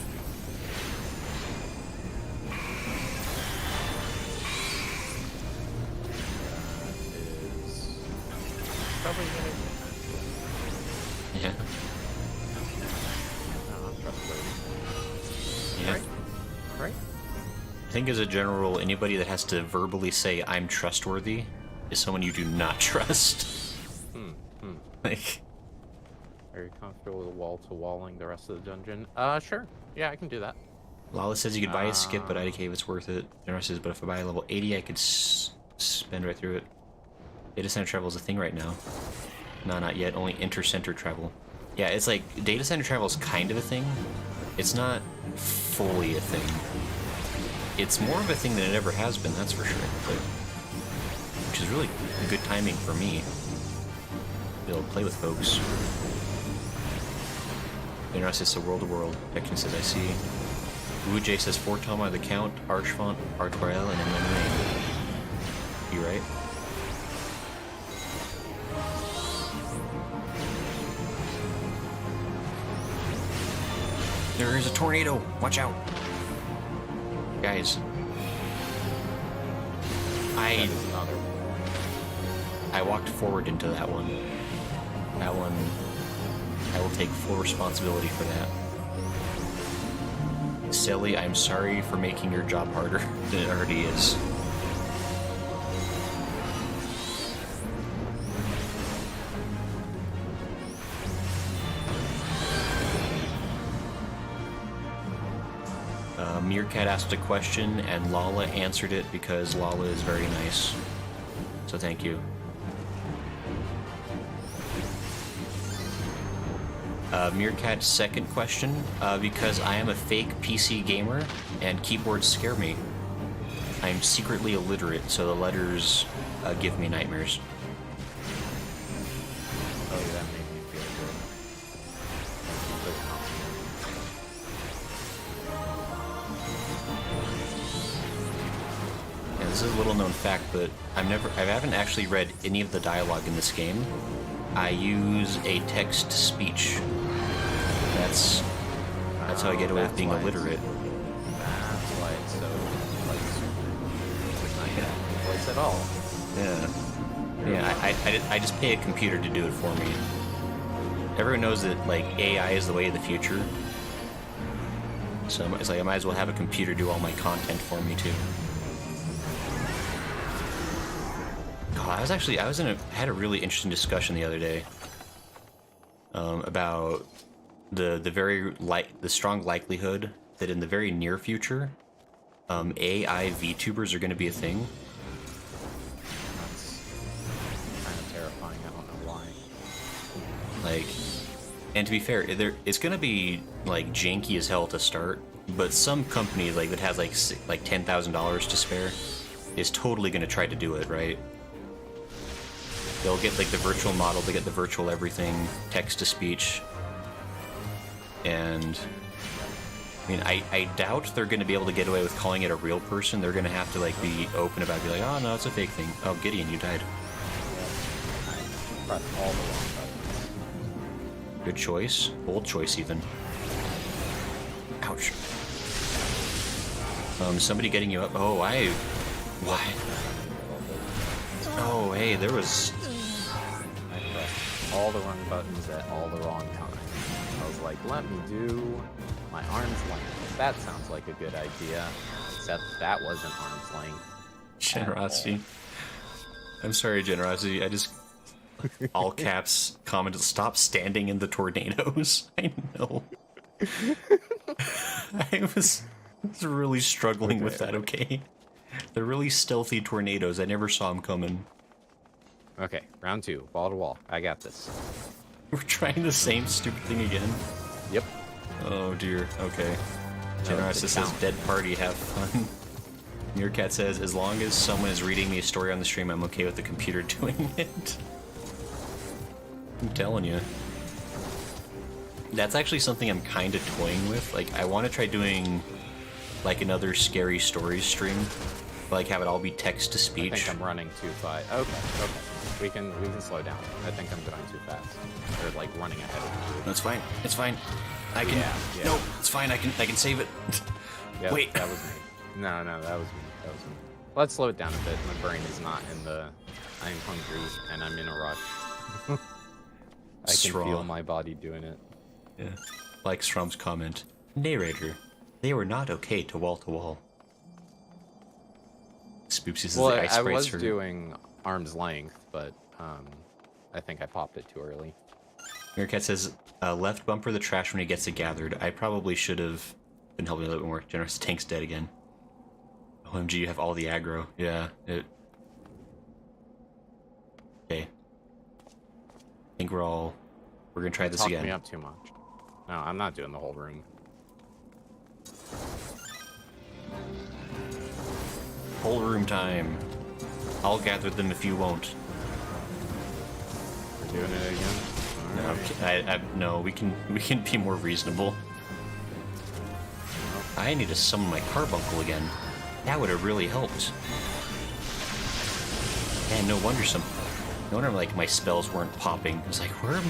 Is probably gonna. Yeah. I'm trustworthy. Yeah. Right? I think as a general rule, anybody that has to verbally say I'm trustworthy is someone you do not trust. Like, are you comfortable with wall-to-walling the rest of the dungeon? Sure. Yeah, I can do that. Lala says you could buy a skip, but IDK if it's worth it. General says, but if I buy a level 80, I could spend right through it. Data center travel is a thing right now. No, not yet. Only inter-center travel. Yeah, it's like, data center travel is kind of a thing. It's not fully a thing. It's more of a thing than it ever has been, that's for sure. But, which is really good timing for me. Be able to play with folks. Interested says world to world. Beckton says I see. Wu-Jay says 4 Toma the Count, Archfont, Artoriel, and MMA. You right? There is a tornado! Watch out! Guys. I walked forward into that one. That one, I will take full responsibility for that. Silly, I'm sorry for making your job harder than it already is. Meerkat asked a question, and Lala answered it because Lala is very nice. So thank you. Meerkat's second question, because I am a fake PC gamer, and keyboards scare me. I am secretly illiterate, so the letters give me nightmares. Oh, yeah, that made me feel good. Yeah, this is a little known fact, but I haven't actually read any of the dialogue in this game. I use a text-to-speech. That's how I get away with being illiterate. That's why it's so, like, it's not yet voice at all. Yeah, I just pay a computer to do it for me. Everyone knows that, like, AI is the way of the future. So it's like I might as well have a computer do all my content for me, too. God, I had a really interesting discussion the other day. About the strong likelihood that in the very near future, AI VTubers are going to be a thing. That's kind of terrifying. I don't know why. Like, and to be fair, it's going to be like janky as hell to start, but some company like that has like $10,000 to spare is totally going to try to do it, right? They'll get like the virtual model, they get the virtual everything, text to speech, and I mean, I doubt they're going to be able to get away with calling it a real person. They're going to have to like be open about it, be like, oh no, it's a fake thing. Oh, Gideon, you died. I pressed all the wrong buttons. Good choice. Bold choice, even. Ouch. Somebody getting you up. Oh, why? Oh, hey, there was... I pressed all the wrong buttons at all the wrong times. I was like, let me do my arm's length. That sounds like a good idea. Except that wasn't arm's length. Generosity. I'm sorry, Generosity. I just... all caps commented, stop standing in the tornadoes. I know. I was really struggling with that, okay? They're really stealthy tornadoes. I never saw them coming. Okay, round 2. Wall to wall. I got this. We're trying the same stupid thing again. Yep. Oh dear. Okay. No, Generosity it's a says, challenge. dead party, have fun. Meerkat says, as long as someone is reading me a story on the stream, I'm okay with the computer doing it. I'm telling you. That's actually something I'm kind of toying with. Like, I want to try doing, like, another scary stories stream. Like, have it all be text to I speech. think I'm running too fast. Okay. We can slow down. I think I'm going too fast. Or like running ahead of you. That's fine. It's fine. I can. Yeah. No, it's fine. I can save it. Yep, Wait. that was me. No, that was me. Let's slow it down a bit. My brain is not in the... I'm hungry and I'm in a rush. I can Straw. feel my body doing it. Yeah. Like Strom's comment. Narrator, they were not okay to wall. Spoopsy says Well, the ice I sprites was are... doing arm's length, but I think I popped it too early. Meerkat says, left bumper the trash when he gets it gathered. I probably should have been helping a little bit more. Generous tank's dead again. OMG, you have all the aggro. Yeah, it... Okay. I think we're gonna try this Talk again. me up too much. No, I'm not doing the whole room. Whole room time. I'll gather them if you won't. We're doing it again? No, Alright. no, we can be more reasonable. I need to summon my carbuncle again. That would have really helped. Man, no wonder like my spells weren't popping. I was like, where's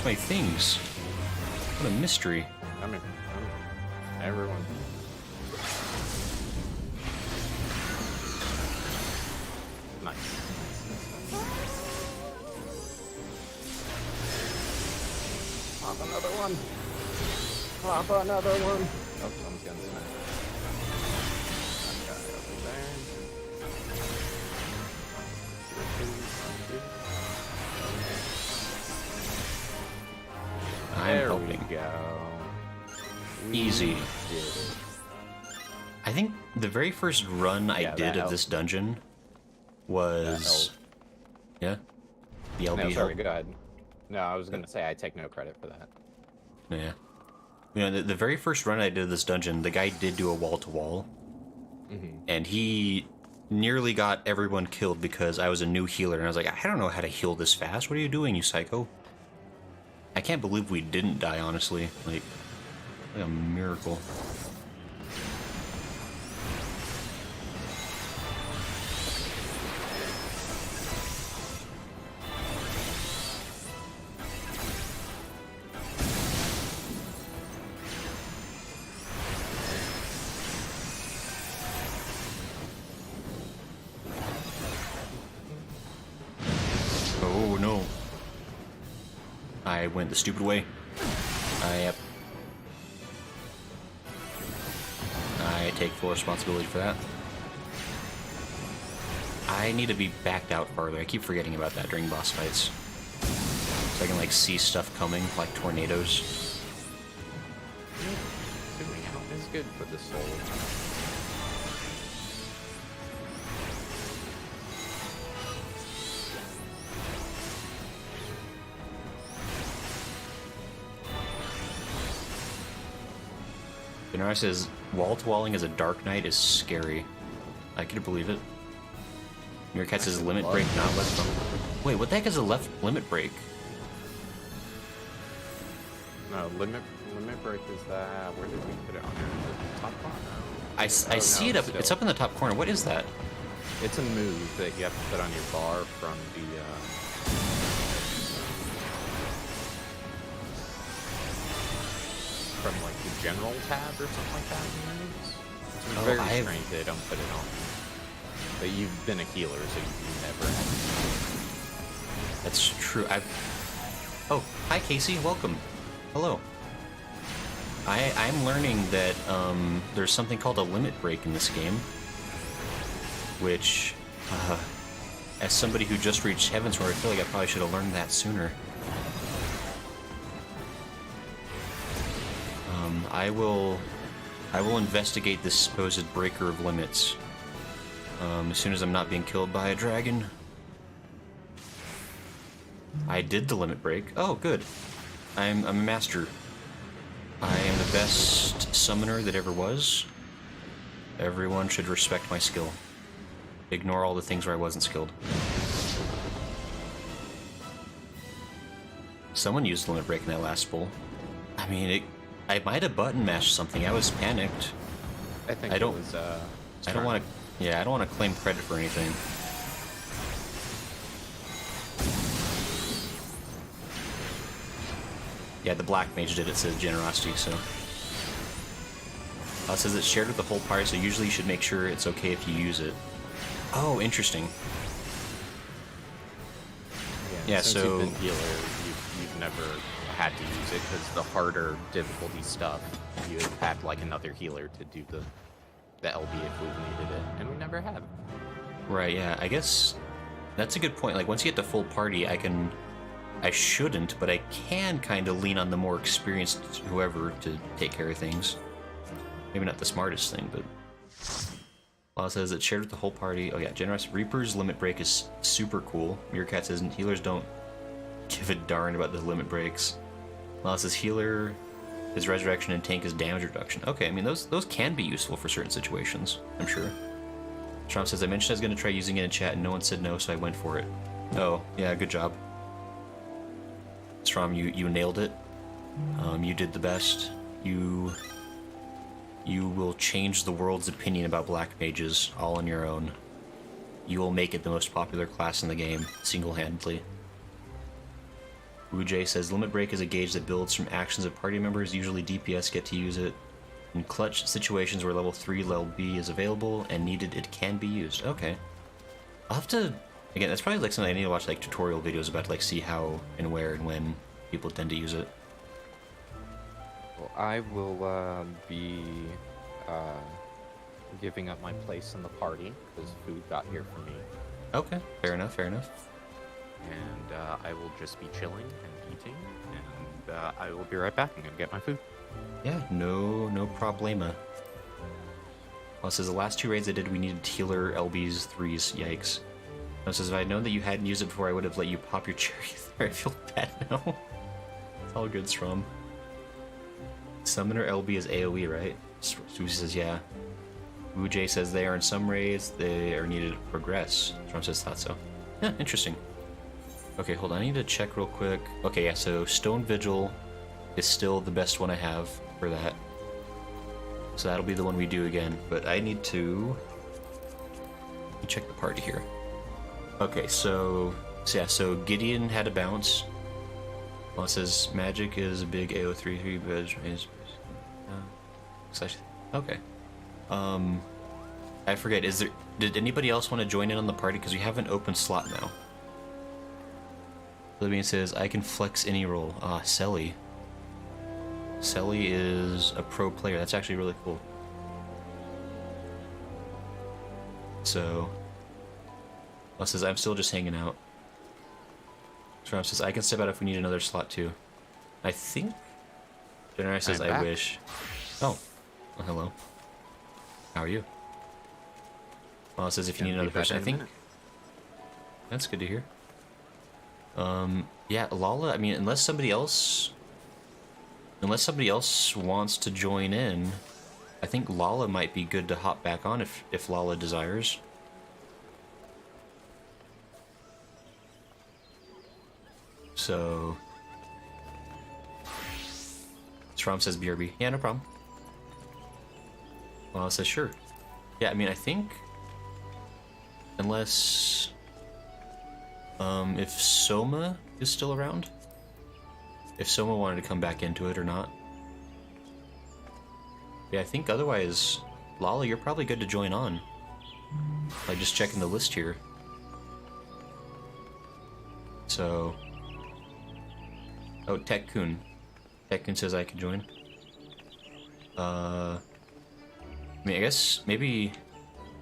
my things? What a mystery. Come here. Everyone. Nice. Pop another one. Pop another one. Oh, someone's getting smacked. That guy over there. I'm There helping. we go. Easy. Did it. I think the very first run I Yeah, did that of this dungeon was... Yeah? The LB No, help? sorry, go ahead. No, I was gonna say I take no credit for that. Yeah. You know, the very first run I did of this dungeon, the guy did do a wall-to-wall. And he nearly got everyone killed because I was a new healer. And I was like, I don't know how to heal this fast. What are you doing, you psycho? I can't believe we didn't die, honestly. Like a miracle. Oh no. I went the stupid way. I take full responsibility for that. I need to be backed out farther. I keep forgetting about that during boss fights. So I can like see stuff coming, like tornadoes. Zooming out is good for the soul. Denara says, wall-to-walling as a Dark Knight is scary. I could believe it. Meerkat says limit break not left from. Wait, what the heck is a left limit break? No, limit break is that. Where did we put it on here? Is it the top bar? No. I see it up. Still. It's up in the top corner. What is that? It's a move that you have to put on your bar from the. From like the general tab or something like that. It's very strange they don't put it on. But you've been a healer, so you never have to. That's true. Oh, hi Casey, welcome. Hello. I'm learning that there's something called a limit break in this game, which, as somebody who just reached Heavensward, I feel like I probably should have learned that sooner. I will investigate this supposed breaker of limits as soon as I'm not being killed by a dragon. I did the limit break. Oh, good. I'm a master. I am the best summoner that ever was. Everyone should respect my skill. Ignore all the things where I wasn't skilled. Someone used limit break in that last bowl. I mean, I might have button mashed something. I was panicked. I think I don't want to. Yeah, I don't want to claim credit for anything. Yeah, the black mage did it, says generosity, so. It says it's shared with the whole party, so usually you should make sure it's okay if you use it. Oh, interesting. Yeah, since so you've been healer, you've never had to use it because the harder difficulty stuff, you had like another healer to do the LB if we needed it, and we never have. Right, yeah, I guess that's a good point. Like, once you get the full party, I shouldn't, but I can kind of lean on the more experienced whoever to take care of things. Maybe not the smartest thing, but... Law says it's shared with the whole party. Oh yeah, Generous Reaper's limit break is super cool. Meerkat says healers don't give a darn about the limit breaks. Law says healer is resurrection and tank is damage reduction. Okay, I mean, those can be useful for certain situations, I'm sure. Trump says, I mentioned I was going to try using it in chat and no one said no, so I went for it. Oh, yeah, good job. Strom, you nailed it. You did the best. You will change the world's opinion about black mages all on your own. You will make it the most popular class in the game, single-handedly. Ujay says, limit break is a gauge that builds from actions of party members. Usually DPS get to use it. In clutch situations where level 3 LB is available and needed, it can be used. Okay. I'll have to... Again, that's probably like something I need to watch like tutorial videos about to like see how and where and when people tend to use it. Well, I will be giving up my place in the party because food got here for me. Okay, fair enough, fair enough. And I will just be chilling and eating, and I will be right back. I'm gonna get my food. Yeah, no problema. Well, it says the last 2 raids I did, we needed healer LBs 3s. Yikes. It says if I had known that you hadn't used it before, I would have let you pop your cherry there. I feel bad now. It's all good, Strom. Summoner LB is AoE, right? Susie says yeah. Ujay says they are in some raids, they are needed to progress. Strom says thought so. Yeah, interesting. Okay, hold on, I need to check real quick. Okay, yeah, so Stone Vigil is still the best one I have for that. So that'll be the one we do again, but I need to... Let me check the party here. Okay, so Gideon had a bounce. Well, it says magic is a big AO3 but okay. I forget, did anybody else want to join in on the party? Because we have an open slot now. Oblivion says, I can flex any role. Ah, Selly. Selly is a pro player. That's actually really cool. So, Well, says, I'm still just hanging out. Strom says, I can step out if we need another slot too. I think... General says, I wish. Oh. Well, hello. How are you? Well, it says if you need another person. I think... That's good to hear. Yeah, Lala, I mean, unless somebody else wants to join in, I think Lala might be good to hop back on if Lala desires. So... Strom says BRB. Yeah, no problem. Well, says sure. Yeah, I mean, I think... Unless... if Soma is still around? If Soma wanted to come back into it or not. Yeah, I think otherwise... Lala, you're probably good to join on. Like, just checking the list here. So... Oh, Tech-kun. Tech-kun says I can join. I mean, I guess maybe...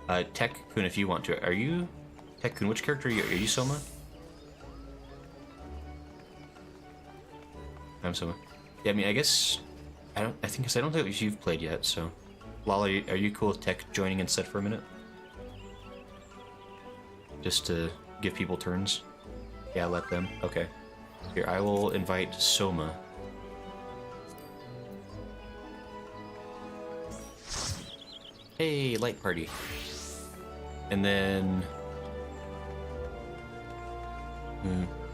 Tech-kun if you want to. Are you... Tech-kun, which character are you? Are you Soma? I'm Soma. Yeah, I mean, I guess... I think you've played yet, so... Lala, are you cool with Tech joining instead for a minute? Just to give people turns? Yeah, let them. Okay. Here, I will invite Soma. Hey, light party. And then...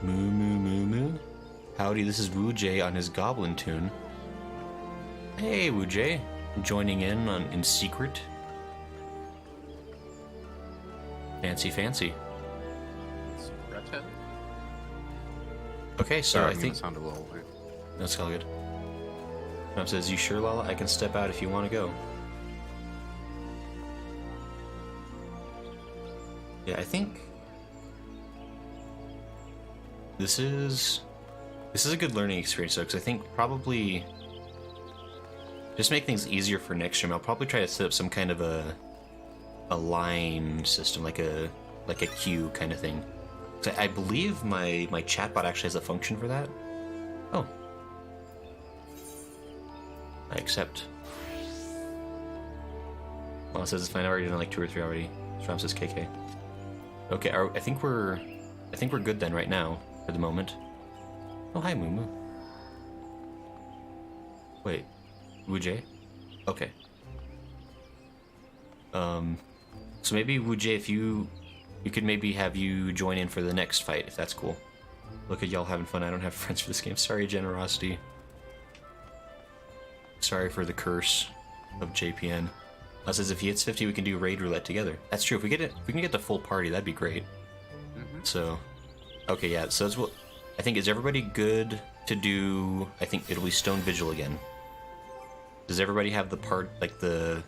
Moo. Howdy, this is Wu Jay on his goblin tune. Hey, Wu Jay. Joining in secret. Fancy. Secret? Okay, so Sorry, I think... That sounded a little weird. That's all good. Tom says, you sure, Lala? I can step out if you want to go. Yeah, I think... This is a good learning experience, though, because I think probably... Just make things easier for next stream. I'll probably try to set up some kind of a line system, like a queue kind of thing. So I believe my chatbot actually has a function for that. Oh, I accept. Well, it says it's fine. I already done like 2 or 3 already. Strom says KK. Okay, I think we're good then right now for the moment. Oh, hi Mumu. Wait. Wujay? Okay. So maybe Wujay, if you could maybe have you join in for the next fight, if that's cool. Look at y'all having fun. I don't have friends for this game. Sorry, generosity. Sorry for the curse of JPN. Says if he hits 50, we can do raid roulette together. That's true. If we can get the full party, that'd be great. So, okay, yeah. So that's what I think. Is everybody good to do? I think it'll be Stone Vigil again. Does everybody have the part, like the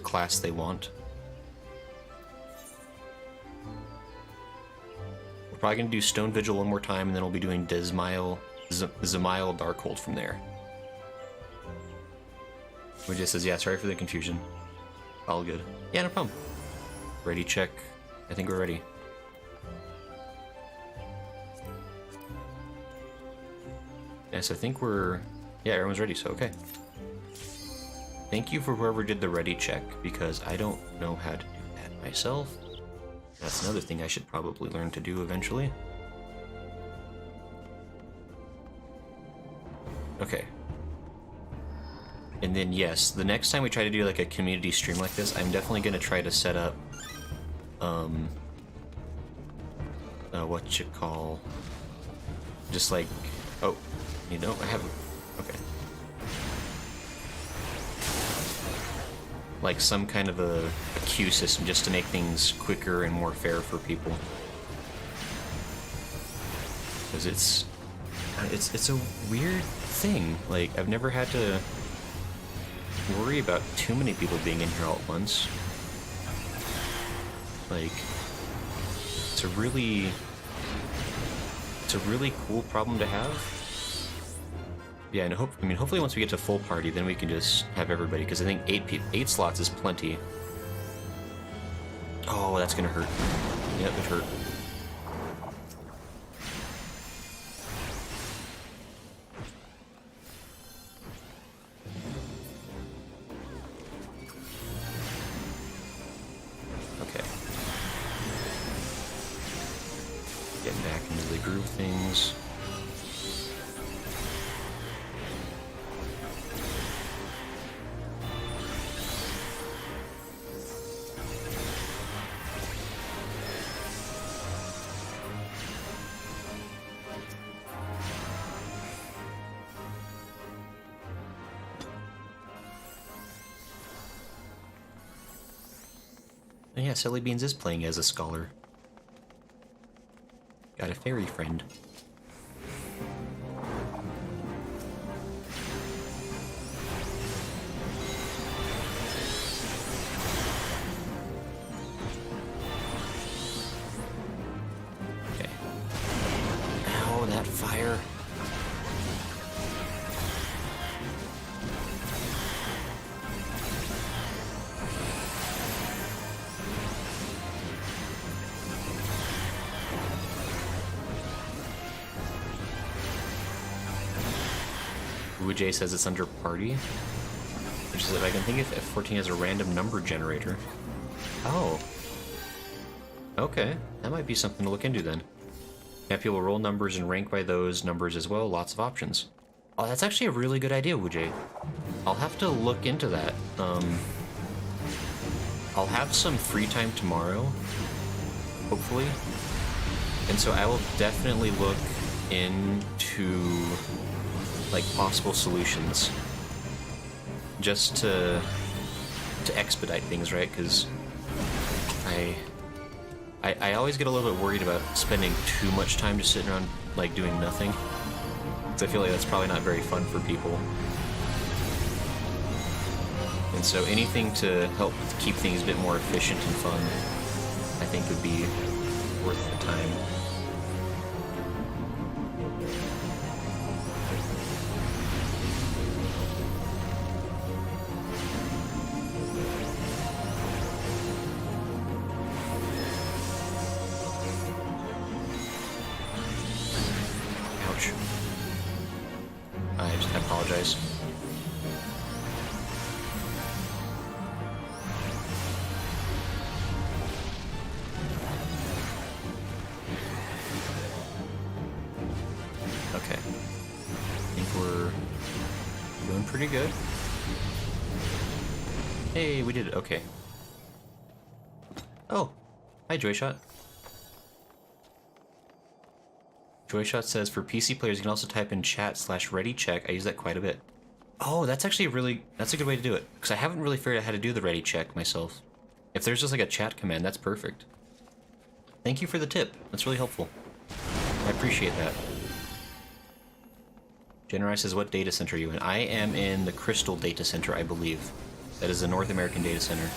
class they want? We're probably gonna do Stone Vigil one more time, and then we'll be doing Zemail Darkhold from there. We just says, yeah, sorry for the confusion. All good. Yeah, no problem. Ready check. I think we're ready. Yes, I think we're... Yeah, everyone's ready, so okay. Thank you for whoever did the ready check, because I don't know how to do that myself. That's another thing I should probably learn to do eventually. Okay. And then, yes, the next time we try to do like a community stream like this, I'm definitely going to try to set up, what you call, just like, oh, you know, I have, okay. Like some kind of a queue system just to make things quicker and more fair for people. Because it's a weird thing. Like, I've never had to worry about too many people being in here all at once. Like, it's a really cool problem to have. Yeah, and hopefully once we get to full party, then we can just have everybody, because I think 8 slots is plenty. Oh, that's gonna hurt. Yep, it hurt. Okay. Getting back into the groove things. yeah, Silly Beans is playing as a scholar. Got a fairy friend. Okay. Ow, that fire. Jay says it's under party, which is if I can think if F14 has a random number generator. Oh. Okay, that might be something to look into then. Have people roll numbers and rank by those numbers as well, lots of options. Oh, that's actually a really good idea, Wujay. I'll have to look into that. I'll have some free time tomorrow, hopefully. And so I will definitely look into like possible solutions just to expedite things, right? Because I always get a little bit worried about spending too much time just sitting around like doing nothing, because I feel like that's probably not very fun for people. And so anything to help keep things a bit more efficient and fun, I think would be worth the time. I apologize. Okay. I think we're doing pretty good. Hey, we did it. Okay. Oh, hi, Joyshot. Joyshot says, for PC players, you can also type in chat/readycheck. I use that quite a bit. Oh, that's actually that's a good way to do it, because I haven't really figured out how to do the ready check myself. If there's just like a chat command, that's perfect. Thank you for the tip. That's really helpful. I appreciate that. Generai says, what data center are you in? I am in the Crystal data center, I believe. That is a North American data center.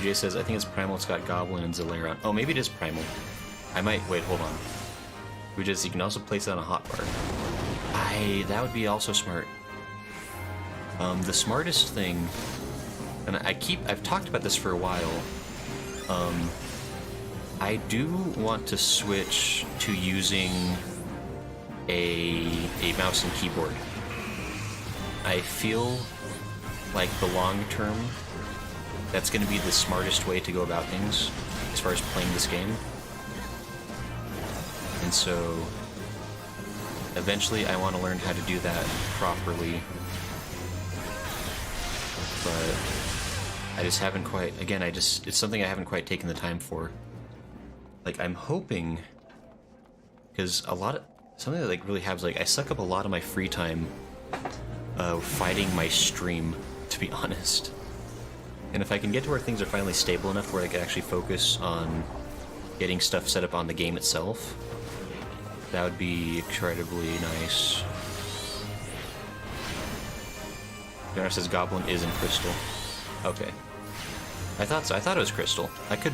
Jay says, I think it's Primal, it's got Goblin and Zalaron. Oh, maybe it is Primal. I might, wait, hold on. You can also place it on a hotbar. That would be also smart. The smartest thing, and I've talked about this for a while, I do want to switch to using a mouse and keyboard. I feel like the long term, that's going to be the smartest way to go about things as far as playing this game. And so eventually I want to learn how to do that properly. But I just haven't quite, again, it's something I haven't quite taken the time for. Like, I'm hoping, because something that like really happens, like I suck up a lot of my free time fighting my stream, to be honest. And if I can get to where things are finally stable enough where I can actually focus on getting stuff set up on the game itself, that would be incredibly nice. General says Goblin is in Crystal. Okay. I thought so. I thought it was Crystal. I don't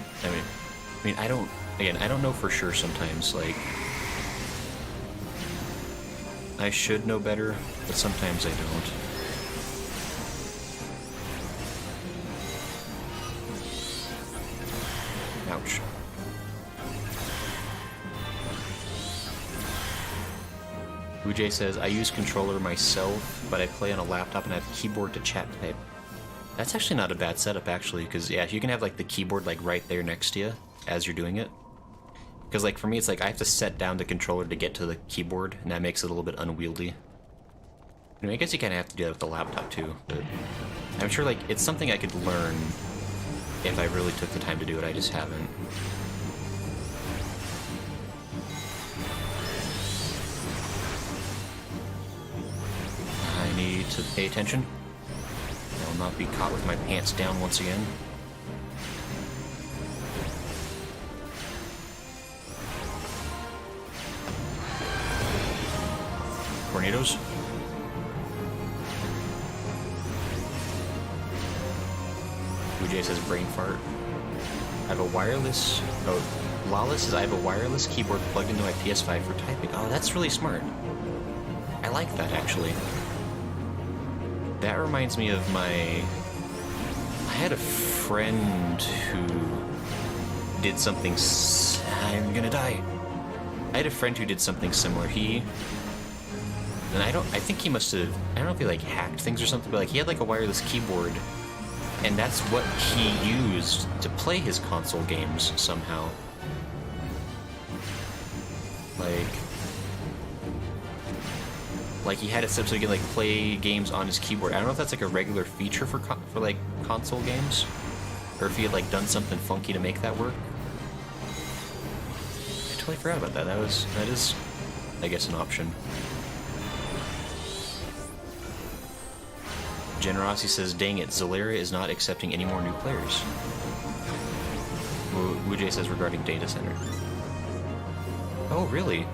know for sure sometimes, like, I should know better, but sometimes I don't. Ouch. Ujay says, I use controller myself, but I play on a laptop and I have keyboard to chat type. That's actually not a bad setup, actually, because, yeah, you can have, like, the keyboard, like, right there next to you as you're doing it. Because, like, for me, it's like I have to set down the controller to get to the keyboard, and that makes it a little bit unwieldy. I mean, I guess you kind of have to do that with the laptop, too, but I'm sure, like, it's something I could learn if I really took the time to do it. I just haven't. I need to pay attention. I will not be caught with my pants down once again. Tornadoes. UJ says brain fart. I have a wireless... Oh, Lawless says I have a wireless keyboard plugged into my PS5 for typing. Oh, that's really smart. I like that, actually. That reminds me of my... I had a friend who did something... I'm gonna die. I had a friend who did something similar. And I think he must have... I don't know if he, like, hacked things or something, but, like, he had, like, a wireless keyboard... And that's what he used to play his console games, somehow. Like he had it set so he could, like, play games on his keyboard. I don't know if that's, like, a regular feature for like, console games. Or if he had, like, done something funky to make that work. I totally forgot about that. That is, I guess, an option. Generosity says, dang it, Zolaria is not accepting any more new players. Wujay says regarding data center. Oh, really?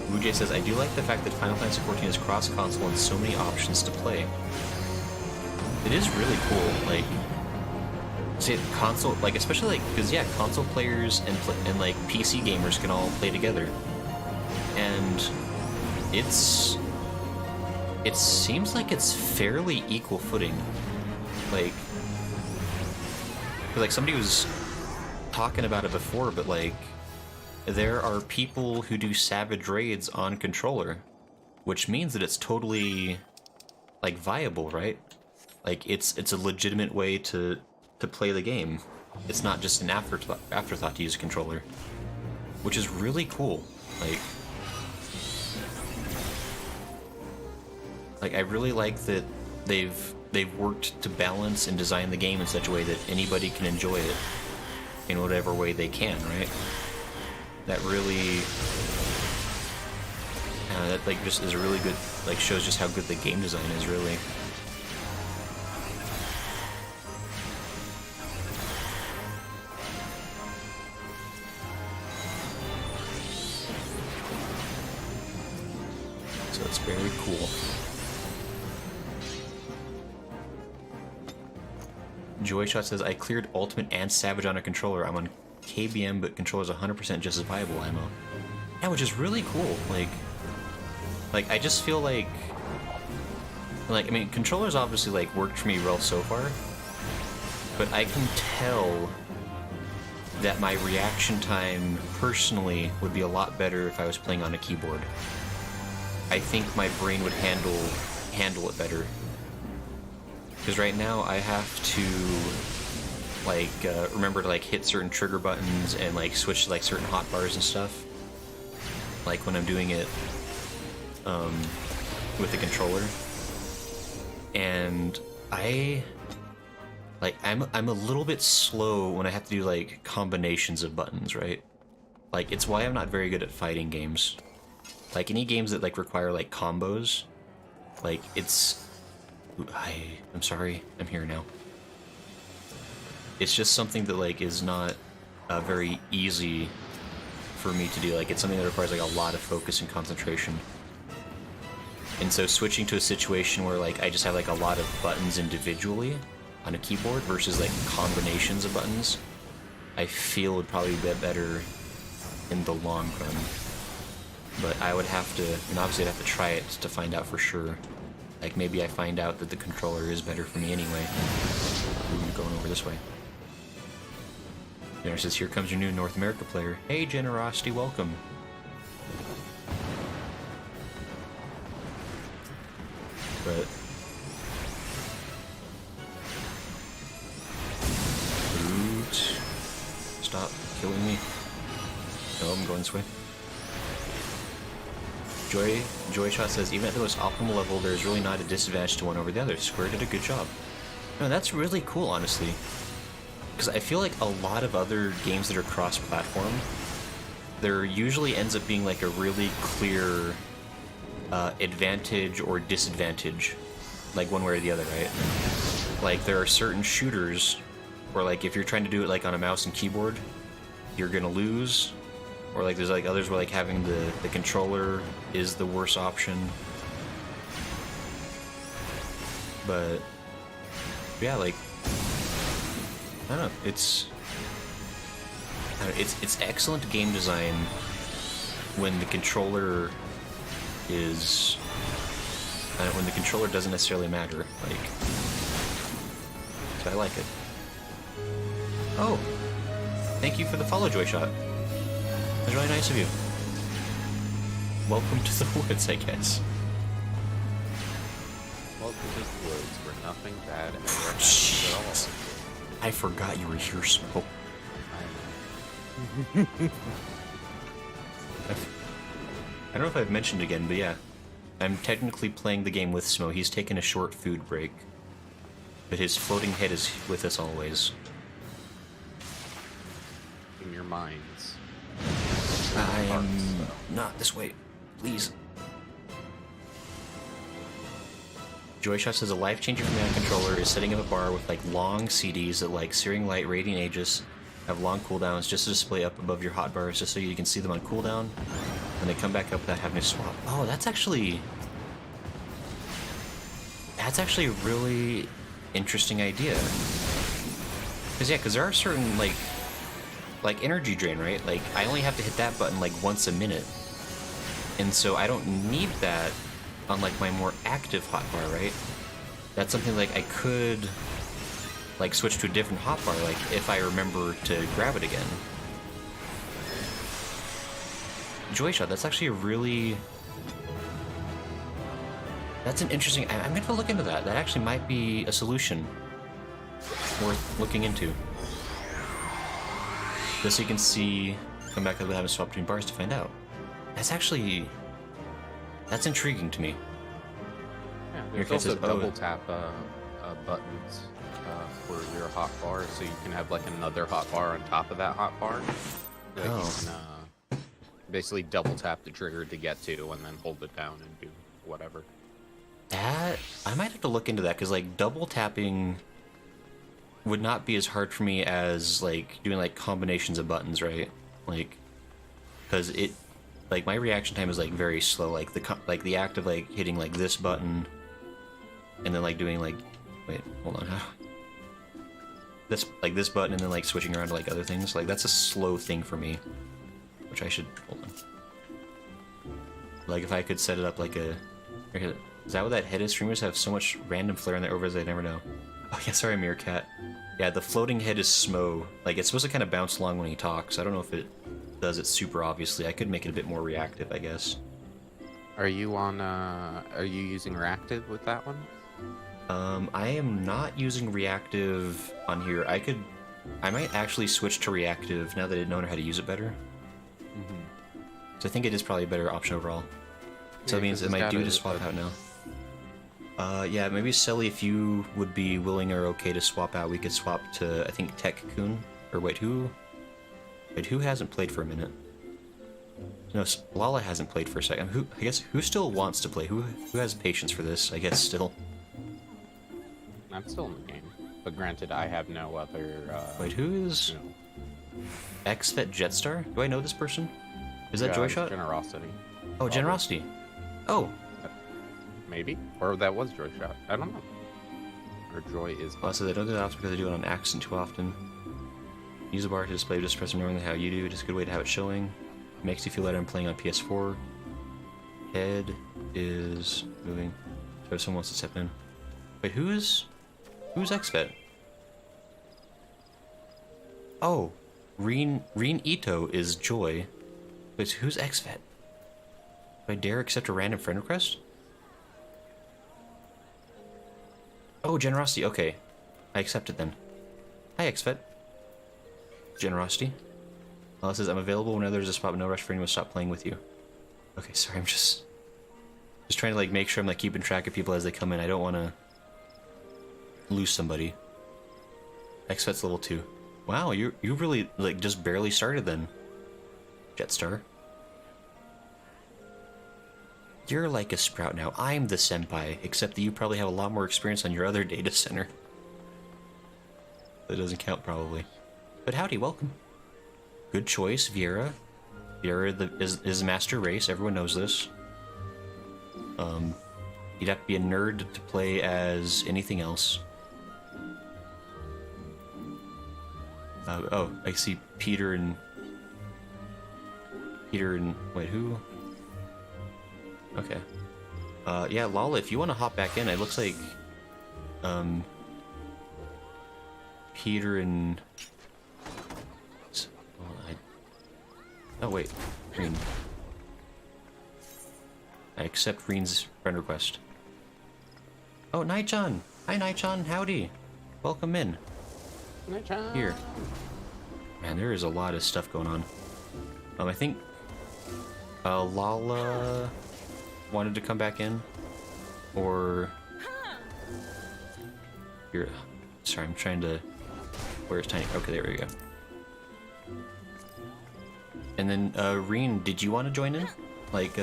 Wujay says, I do like the fact that Final Fantasy XIV is cross-console and so many options to play. It is really cool, like... See, console, like, especially, like, because, yeah, console players and like, PC gamers can all play together. And it seems like it's fairly equal footing. Like somebody was talking about it before, but, like, there are people who do Savage Raids on controller, which means that it's totally, like, viable, right? Like, it's a legitimate way to play the game. It's not just an afterthought to use a controller, which is really cool. Like, I really like that they've worked to balance and design the game in such a way that anybody can enjoy it in whatever way they can, right? That really, that, like, just is a really good, like, shows just how good the game design is, really. So it's very cool. Joyshot says, I cleared Ultimate and Savage on a controller. I'm on KBM, but controller's 100% just as viable ammo. Yeah, which is really cool. Like, I just feel like, I mean, controllers obviously, like, worked for me well so far, but I can tell that my reaction time, personally, would be a lot better if I was playing on a keyboard. I think my brain would handle it better. Because right now I have to, like, remember to, like, hit certain trigger buttons and, like, switch to, like, certain hotbars and stuff. Like when I'm doing it with the controller. And I'm a little bit slow when I have to do, like, combinations of buttons, right? Like, it's why I'm not very good at fighting games. Like, any games that, like, require, like, combos, like, it's... I'm sorry, I'm here now. It's just something that, like, is not very easy for me to do. Like, it's something that requires, like, a lot of focus and concentration. And so switching to a situation where, like, I just have, like, a lot of buttons individually on a keyboard versus, like, combinations of buttons, I feel would probably be better in the long run. But I would have to, and obviously I'd have to try it to find out for sure. Like, maybe I find out that the controller is better for me anyway. Ooh, going over this way. Jenner says, here comes your new North America player. Hey, Generosity, welcome. But... Root. Stop killing me. No, I'm going this way. Joyshot says, even at the most optimal level, there's really not a disadvantage to one over the other. Square did a good job. No, that's really cool, honestly. Because I feel like a lot of other games that are cross-platform, there usually ends up being like a really clear advantage or disadvantage, like one way or the other, right? Like there are certain shooters where like if you're trying to do it like on a mouse and keyboard, you're gonna lose. Or like there's like others where like having the controller is the worst option. But yeah, like I don't know, it's excellent game design when the controller is when the controller doesn't necessarily matter. Like, so I like it. Oh, thank you for the follow, Joyshot. That's really nice of you. Welcome to the woods, I guess. Welcome to the woods where nothing bad ever happens at all. I forgot you were here, Smoke. I don't know if I've mentioned again, but yeah. I'm technically playing the game with Smo. He's taken a short food break. But his floating head is with us always. In your minds. I am not this way. Please. Joyshot says a life-changing command controller is setting up a bar with like long CDs that like Searing Light, Radiant Aegis have long cooldowns just to display up above your hotbars just so you can see them on cooldown and they come back up without having to swap. Oh, that's actually a really interesting idea. Because there are certain like energy drain, right? Like I only have to hit that button like once a minute. And so I don't need that on like my more active hotbar, right? That's something like I could like switch to a different hotbar, like if I remember to grab it again. Joyshot, that's actually a really... That's an interesting... I'm going to look into that. That actually might be a solution worth looking into. Just so you can see... Come back without having to swap between bars to find out. That's actually... That's intriguing to me. Yeah, there's also double tap buttons for your hotbar, so you can have like another hotbar on top of that hotbar that you can basically double tap the trigger to get to, and then hold it down and do whatever. That I might have to look into that, because like double tapping would not be as hard for me as like doing like combinations of buttons, right? Like, because it like my reaction time is like very slow. Like the act of like hitting like this button, and then like doing like hold on, this button, and then like switching around to like other things. Like that's a slow thing for me, which I should hold on. Like if I could set it up like a. Is that what that head is? Streamers have so much random flair on their overlays I never know. Oh yeah, sorry, Meerkat. Yeah, the floating head is Smo. Like it's supposed to kind of bounce along when he talks. I don't know if it does it super obviously. I could make it a bit more reactive, I guess. Are you on? Are you using reactive with that one? I am not using reactive on here. I might actually switch to reactive now that I know how to use it better. Mm-hmm. So I think it is probably a better option overall. So it means it might do to swap out now. Yeah, maybe Selly, if you would be willing or okay to swap out, we could swap to, I think, Tech-kun. Or wait, who hasn't played for a minute? No, Lala hasn't played for a second. I guess, who still wants to play? Who has patience for this, I guess, still? I'm still in the game. But granted, I have no other, wait, who is... XFET Jetstar? Do I know this person? Is that Joyshot? Generosity. Oh, Probably. Generosity. Oh. Maybe? Or that was Joyshot. I don't know. Or Joy is... So they don't do that often because they do it on accident too often. Use a bar to display just press normally how you do. It's a good way to have it showing. Makes you feel better when playing on PS4. Head is moving. So if someone wants to step in. Wait, who's XFET? Oh, Reen Ito is Joy. Wait, who's XFET? Do I dare accept a random friend request? Oh, Generosity, okay. I accept it then. Hi, XFET. Generosity. Well, it says, I'm available whenever there's a spot, but no rush for anyone to stop playing with you. Okay, sorry, I'm just... Just trying to like make sure I'm like keeping track of people as they come in. I don't want to lose somebody. XFET's level 2. Wow, you really like just barely started then, Jetstar. You're like a sprout now. I'm the senpai, except that you probably have a lot more experience on your other data center. That doesn't count probably. But howdy, welcome. Good choice, Viera. Viera is master race. Everyone knows this. You'd have to be a nerd to play as anything else. Oh, I see Peter and wait, who? Okay. Yeah, Lala, if you want to hop back in, it looks like Peter and oh wait, Reen. I accept Reen's friend request. Oh, Nightchan! Hi, Nightchan. Howdy. Welcome in. Nightchan. Here. Man, there is a lot of stuff going on. I think Lala wanted to come back in, or here. Sorry, I'm trying to. Where's Tiny? Okay, there we go. And then Reen, did you want to join in? Like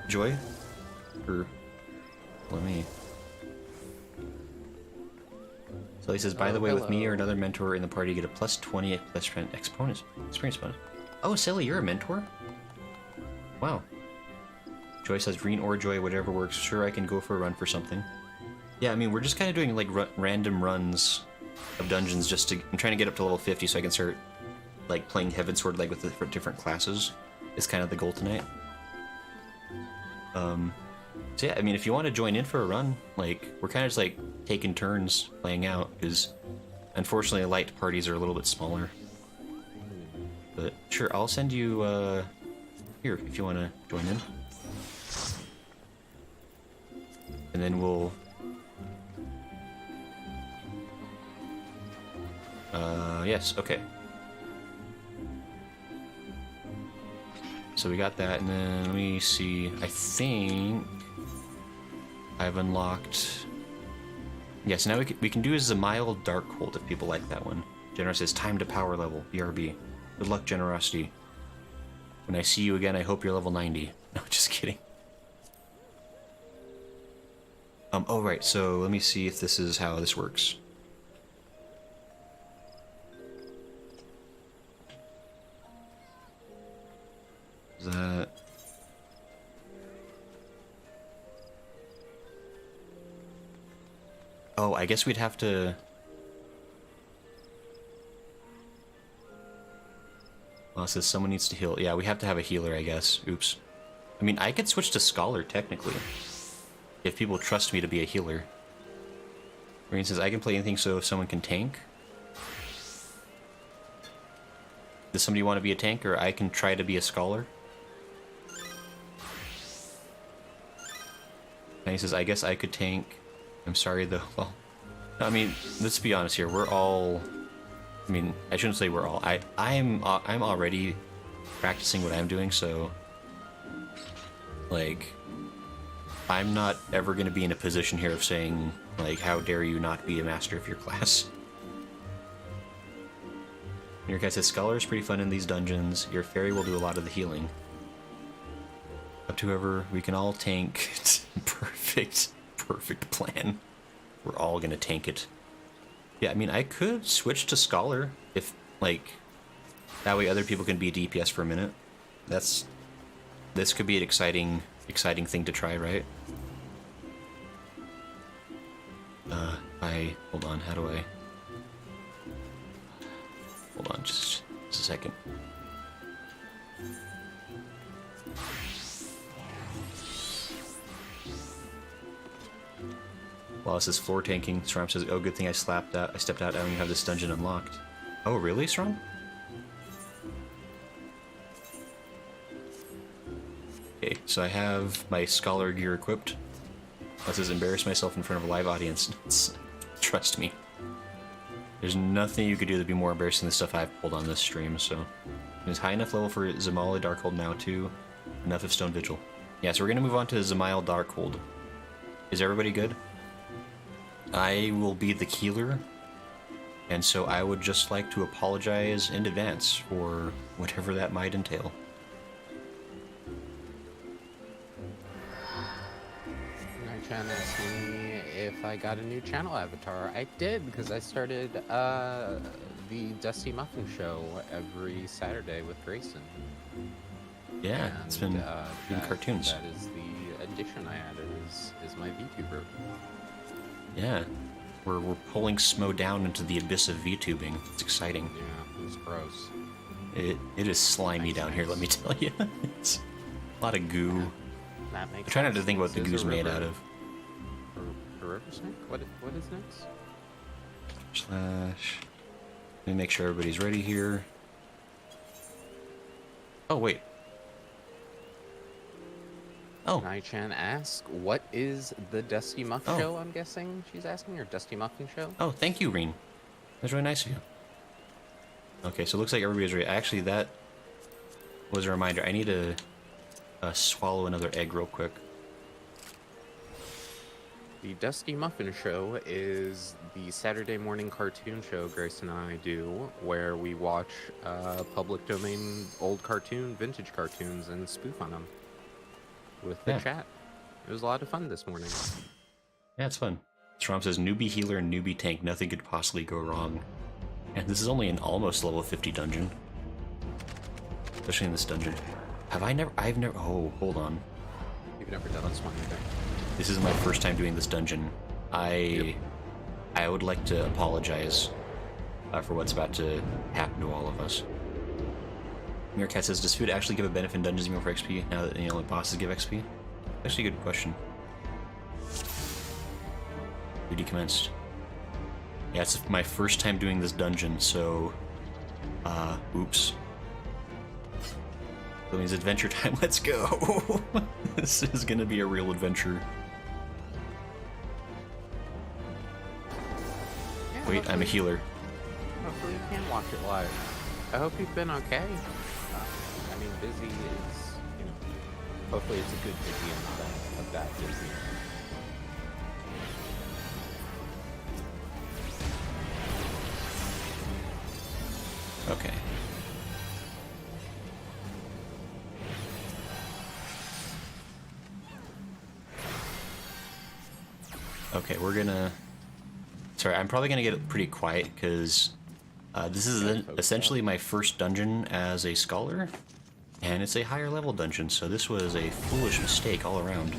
Joy? Or let me. So he says, by the way, with me or another mentor in the party, you get a plus 20 best friend experience bonus. Oh, Silly, you're a mentor? Wow. Joy says, Green or Joy, whatever works. Sure, I can go for a run for something. Yeah, I mean, we're just kind of doing like random runs of dungeons just to. I'm trying to get up to level 50 so I can start like playing Heavensward like with the different classes. Is kind of the goal tonight. So yeah, I mean, if you want to join in for a run, like, we're kind of just, like, taking turns playing out, because, unfortunately, light parties are a little bit smaller. But, sure, I'll send you, here, if you want to join in. And then we'll... yes, okay. So we got that, and then, let me see, I think... I've unlocked... Yes, now we can do a mild Darkhold if people like that one. Generous says, time to power level, BRB. Good luck, Generosity. When I see you again, I hope you're level 90. No, just kidding. Oh right, so let me see if this is how this works. Is that... Oh, I guess we'd have to... Well, it says someone needs to heal. Yeah, we have to have a healer, I guess. Oops. I mean, I could switch to Scholar, technically. If people trust me to be a healer. Marine says, I can play anything so someone can tank. Does somebody want to be a tank, or I can try to be a Scholar? And he says, I guess I could tank... I'm sorry though. Well, I mean, let's be honest here. We're all. I mean, I shouldn't say we're all. I'm already practicing what I'm doing, so like, I'm not ever going to be in a position here of saying like, how dare you not be a master of your class. Your guy says, Scholar is pretty fun in these dungeons. Your fairy will do a lot of the healing. Up to whoever we can all tank. Perfect plan. We're all gonna tank it. Yeah, I mean, I could switch to Scholar if, like, that way other people can be DPS for a minute. This could be an exciting thing to try, right? Hold on, how do I... Hold on, just a second. Well, this is floor tanking. Strom says, oh, good thing I stepped out. I don't even have this dungeon unlocked. Oh, really, Strom? Okay, so I have my Scholar gear equipped. This is embarrass myself in front of a live audience. Trust me. There's nothing you could do that'd be more embarrassing than the stuff I've pulled on this stream, so... It's high enough level for Zamali Darkhold now, too. Enough of Stone Vigil. Yeah, so we're gonna move on to Zamail Darkhold. Is everybody good? I will be the healer, and so I would just like to apologize in advance for whatever that might entail. Chan asked me if I got a new channel avatar. I did, because I started the Dusty Muffin Show every Saturday with Grayson. Yeah, And, it's been cartoons. That is the addition I added, is my VTuber. Yeah, we're pulling Smo down into the abyss of VTubing. It's exciting. Yeah, it was gross. It is slimy down here, let me tell you. It's a lot of goo. That makes I'm trying not to sense. think what the This is goo's a made river. out of. A river snake? What is next? Slash. Let me make sure everybody's ready here. Oh, wait. Oh, Nai-chan asks, what is the Dusty Muff Oh. Show, I'm guessing she's asking, or Dusty Muffin Show? oh, thank you, Reen. That's really nice of you. Okay, so it looks like everybody's ready. Actually, that was a reminder. I need to swallow another egg real quick. The Dusty Muffin Show is the Saturday morning cartoon show Grace and I do, where we watch public domain old vintage cartoons, and spoof on them with the Yeah. chat. It was a lot of fun this morning. Yeah, it's fun. Strom says, newbie healer and newbie tank, nothing could possibly go wrong. And this is only an almost level 50 dungeon. Especially in this dungeon. I've never, oh, hold on. You've never done this one either. This is my first time doing this dungeon. I would like to apologize for what's about to happen to all of us. Meerkat says, does food actually give a benefit in dungeons even for XP now that the bosses give XP? Actually a good question. Duty commenced. Yeah, it's my first time doing this dungeon, so... oops. That means adventure time, let's go! This is gonna be a real adventure. Yeah, Wait, I'm a healer. Hopefully you can watch it live. I hope you've been okay. I mean, busy is, you know, hopefully it's a good busy and not a bad busy. Okay. Okay, we're gonna... Sorry, I'm probably gonna get pretty quiet, because this is essentially my first dungeon as a scholar, and it's a higher level dungeon, so this was a foolish mistake all around.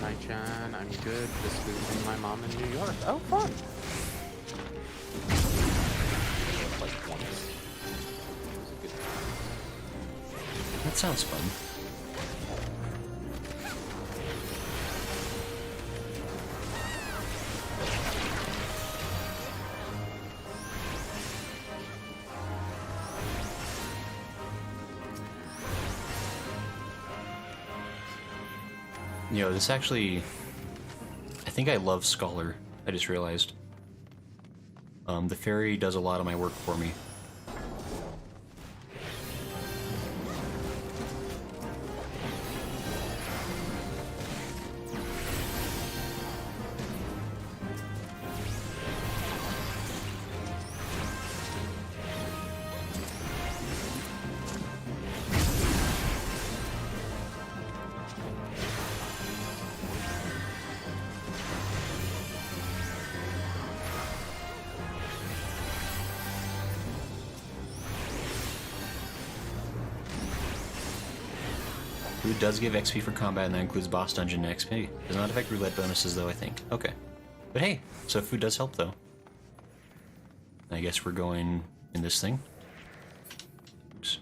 Hi, John. I'm good. Just visiting my mom in New York. Oh, fun! Like once. It was a good time. That sounds fun. You know, this actually... I think I love Scholar, I just realized. The fairy does a lot of my work for me. Food does give XP for combat, and that includes boss dungeon XP. Does not affect roulette bonuses, though, I think. Okay. But hey, so food does help, though. I guess we're going in this thing. Oops. Is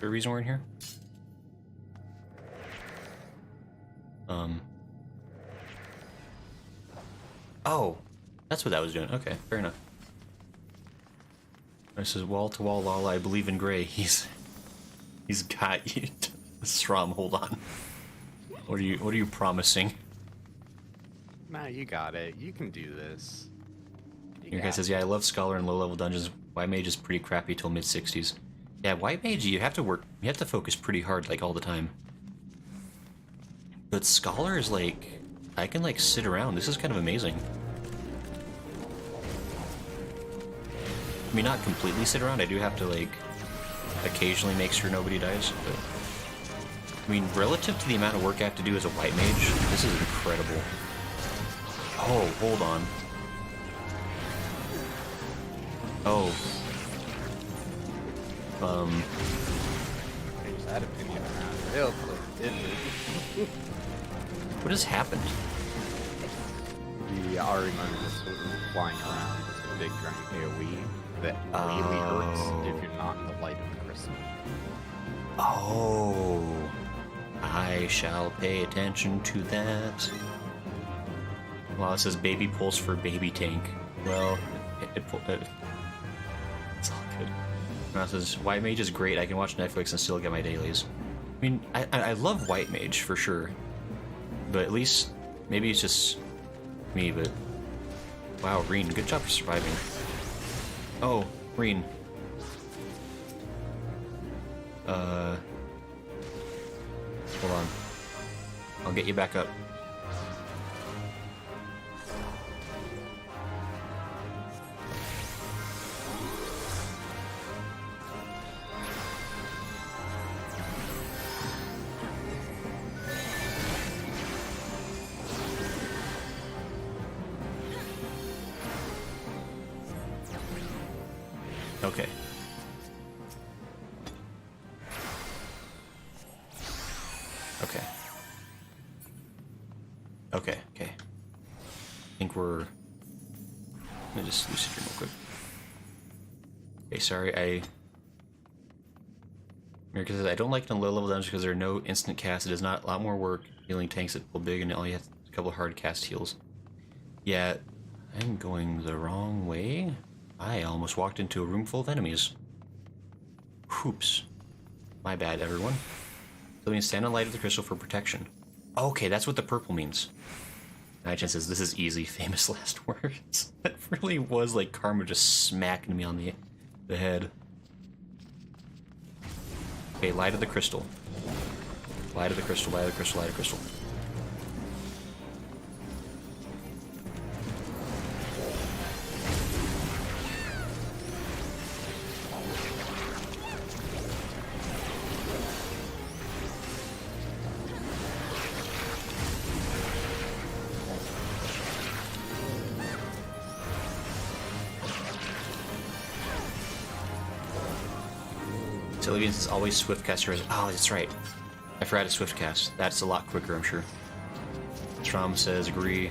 there a reason we're in here? Oh, that's what that was doing. Okay, fair enough. This is wall to wall, lol. I believe in Gray. He's got you. Strom, hold on. What are you promising? Nah, you got it. You can do this. Your guy says, yeah, I love Scholar and low-level dungeons. Why mage is pretty crappy till mid-60s. Yeah, white mage, you have to focus pretty hard, like, all the time. But scholar is like, I can like sit around. This is kind of amazing. I mean, not completely sit around. I do have to like occasionally make sure nobody dies. But I mean, relative to the amount of work I have to do as a white mage, this is incredible. Oh, hold on. Oh. Change that opinion around real quick, didn't it? What has happened? The Ari moment is flying around just a big giant AoE that really hurts if you're not in the light of the crystal. Oh. I shall pay attention to that. Well, it says baby pulse for baby tank. Well, it's all good. Now it says white mage is great. I can watch Netflix and still get my dailies. I mean, I love white mage for sure. But at least, maybe it's just me, but... Wow, Reen, good job for surviving. Oh, Reen. Hold on. I'll get you back up. Okay. Okay. Okay, okay. I think we're... Let me just lucid dream real quick. Okay, sorry, America says, I don't like it on low-level dungeons because there are no instant casts. It is not a lot more work healing tanks that pull big and all you have a couple of hard cast heals. Yeah, I'm going the wrong way. I almost walked into a room full of enemies. Oops. My bad, everyone. So we can stand on light of the crystal for protection. Okay, that's what the purple means. Nightchan says, this is easy, famous last words. That really was like karma just smacking me on the head. Okay, light of the crystal. Light of the crystal, light of the crystal, light of the crystal. Sylvians is always swift caster. Oh, that's right. I forgot to swift cast. That's a lot quicker, I'm sure. Trom says agree.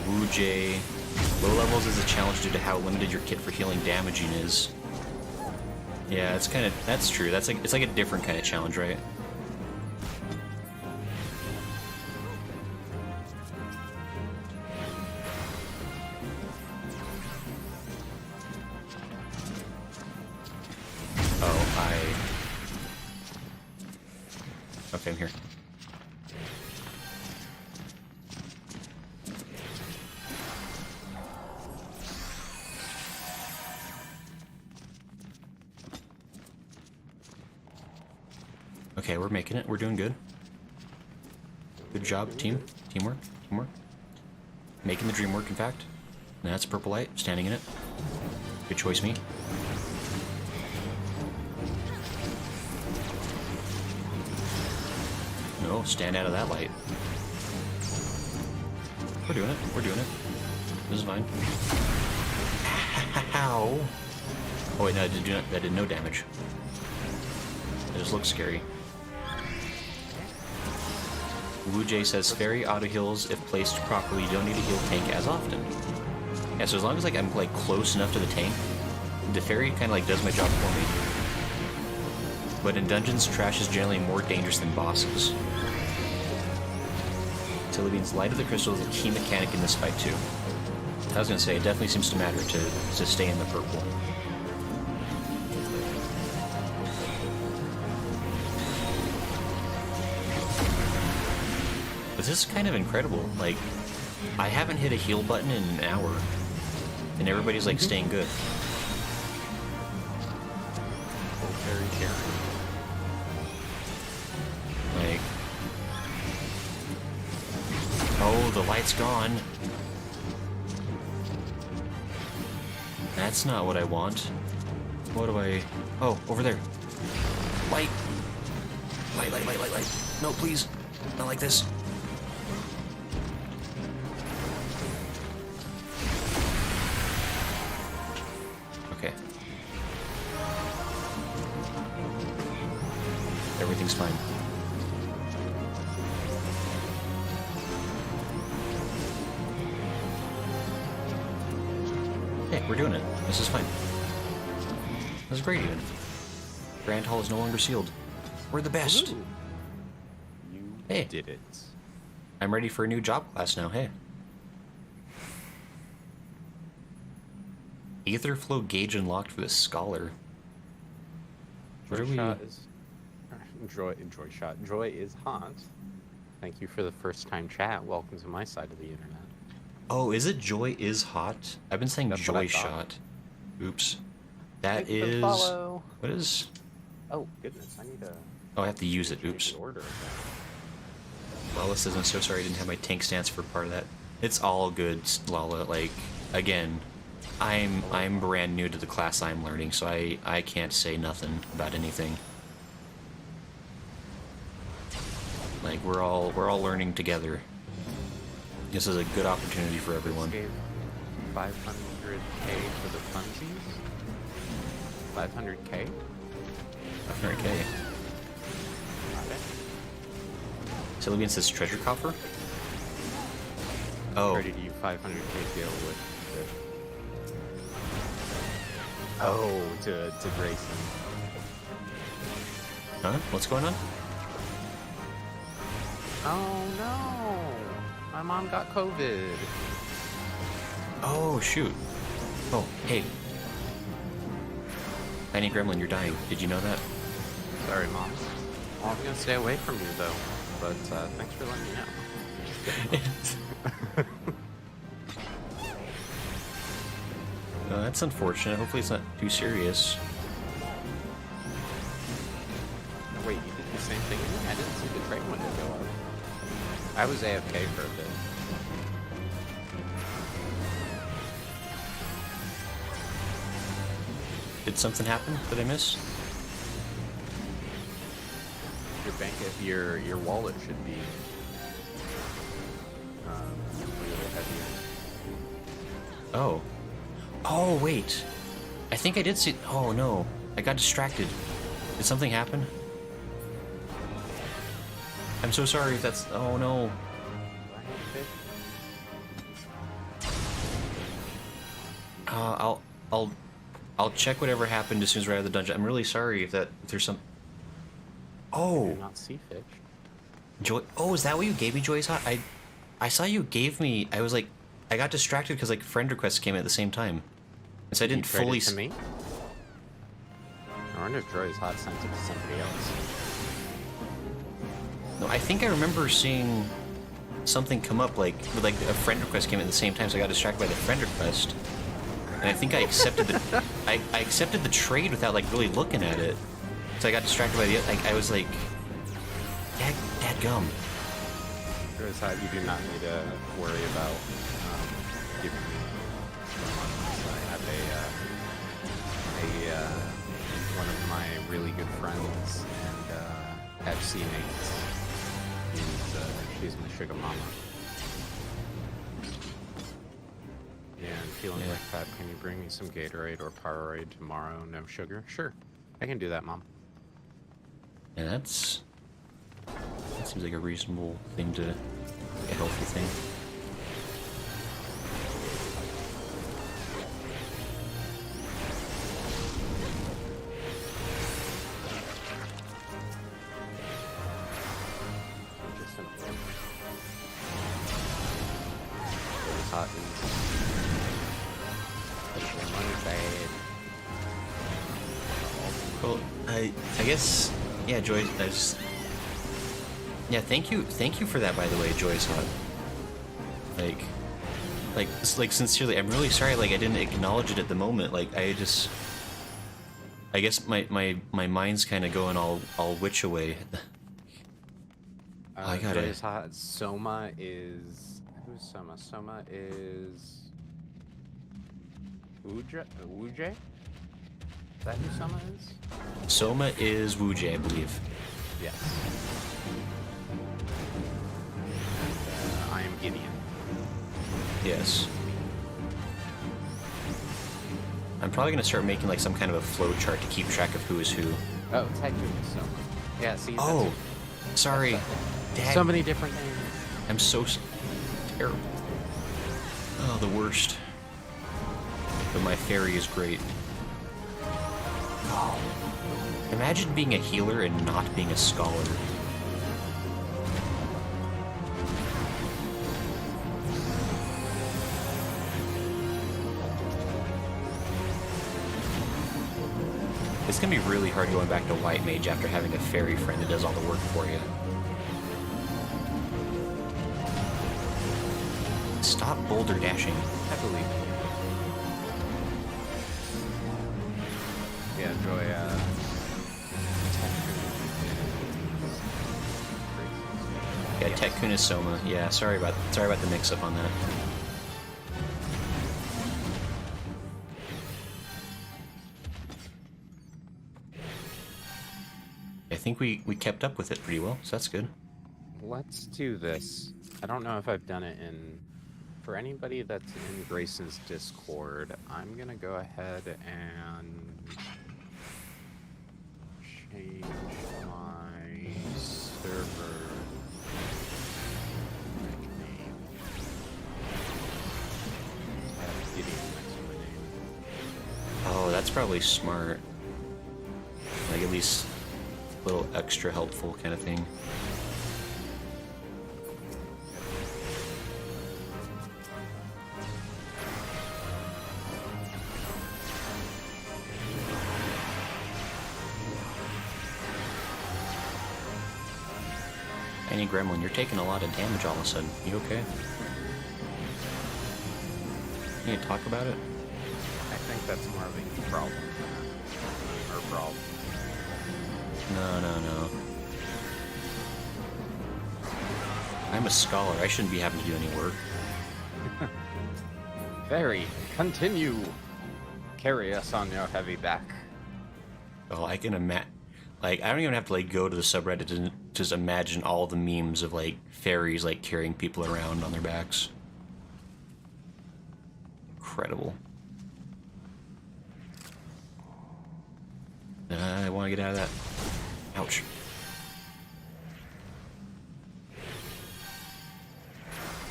Wu J. Low levels is a challenge due to how limited your kit for healing damaging is. Yeah, it's kind of that's true. That's like it's like a different kind of challenge, right? Okay, I'm here. Okay, we're making it. We're doing good. Good job, team. Teamwork. Teamwork. Making the dream work, in fact. And that's purple light. Standing in it. Good choice, me. No, stand out of that light. We're doing it. We're doing it. This is fine. Ow! Oh wait, no, that did no damage. That just looks scary. Wu J says, Fairy auto heals if placed properly. You don't need to heal tank as often. Yeah, so as long as like I'm like close enough to the tank, the fairy kind of like does my job for me. But in dungeons, trash is generally more dangerous than bosses. Tillibean's Light of the Crystal is a key mechanic in this fight too. I was gonna say, it definitely seems to matter to stay in the purple. But this is kind of incredible. Like, I haven't hit a heal button in an hour, and everybody's like staying good. very caring. Like, oh, the light's gone. That's not what I want. What do I... Oh, over there. Light. Light, light, light, light, light. No, please. Not like this. Okay. Everything's fine. Hey, we're doing it. This is fine. This is great even. Grand Hall is no longer sealed. We're the best. Ooh. You Hey. did it. I'm ready for a new job class now, hey. Ether flow gauge unlocked for the Scholar. What are we... Shot is Joy shot. Joy is hot. Thank you for the first time chat. Welcome to my side of the internet. Oh, is it Joy is hot? I've been saying That's what I Joy thought. shot. Oops. That Thank you for the is... follow. What is... Oh goodness, I need to Oh, I have to use it. change Oops. the order of Lala says, I'm so sorry I didn't have my tank stance for part of that. It's all good, Lala. Like, again, I'm brand new to the class I'm learning, so I can't say nothing about anything. Like, we're all learning together. This is a good opportunity for that. everyone. Gave 500k for the funsies. 500k. 500k. Sylvian says treasure coffer? Oh. Ready to use 500k deal with. Oh, to Grayson. Huh? What's going on? Oh no! My mom got COVID. Oh, shoot. Oh, hey. Tiny Gremlin, you're dying. Did you know that? Sorry, mom. Well, I'm gonna stay away from you though. But thanks for letting me know. That's unfortunate. Hopefully it's not too serious. Wait, you did the same thing to me? I didn't see the train window go up. I was AFK for a bit. Did something happen? Did I miss? Your wallet should be a little heavier. Oh. Oh, wait. I think I did see... Oh, no. I got distracted. Did something happen? I'm so sorry if that's... Oh, no. I'll check whatever happened as soon as we're out of the dungeon. I'm really sorry if there's some... Oh. You're not sea fish. Joy... Oh, is that what you gave me, Joy's Hot? I saw you gave me... I was like... I got distracted because, like, friend requests came in at the same time. And so I didn't You traded fully... to me? I wonder if Joy's hot sent it to somebody else. No, I think I remember seeing something come up, like, with, like, a friend request came in at the same time, so I got distracted by the friend request. And I think I accepted the... I accepted the trade without, like, really looking at it. So I got distracted by the... Like, I was like... Dadgum. Joy's hot, you do not need to worry about giving me money. I have one of my really good friends and FC mates. She's my sugar mama. Yeah, I'm feeling Yeah. like that. Can you bring me some Gatorade or Powerade tomorrow? No sugar? Sure. I can do that, Mom. Yeah, that seems like a reasonable thing to... a healthy thing. Just simple. Joy's hot is money bad. Well, I guess... Yeah, Joy, I just... Yeah, thank you for that, by the way, Joy's Hot. Like, sincerely, I'm really sorry, like, I didn't acknowledge it at the moment, like, I I guess my mind's kind of going all which away. I got it. Soma is... Who's Soma? Soma is... Wuje? Is that who Soma is? Soma is Wuje, I believe. Yes. I am Gideon. Yes. I'm probably gonna start making like some kind of a flow chart to keep track of who is who. Oh, technically Soma. Yeah, see? Oh, sorry. Dad, So many different names. I'm so terrible. Oh, the worst. But my fairy is great. Oh. Imagine being a healer and not being a scholar. It's gonna be really hard going back to White Mage after having a fairy friend that does all the work for you. Stop boulder dashing. I believe it. Yeah, Joy, Yeah, Tech-kun is Soma. Yeah, sorry about the mix-up on that. I think we kept up with it pretty well, so that's good. Let's do this. I don't know if I've done it in... For anybody that's in Grayson's Discord, I'm gonna go ahead and change my server name. I have Gideon next to my name. Oh, that's probably smart. Like, at least a little extra helpful kind of thing. Any gremlin, you're taking a lot of damage all of a sudden. You okay? You need to talk about it? I think that's more of a problem than a problem. No. I'm a scholar. I shouldn't be having to do any work. Fairy, continue. Carry us on your heavy back. Oh, I can imagine. Like, I don't even have to like go to the subreddit to just imagine all the memes of like fairies like carrying people around on their backs. Incredible. I want to get out of that. Ouch.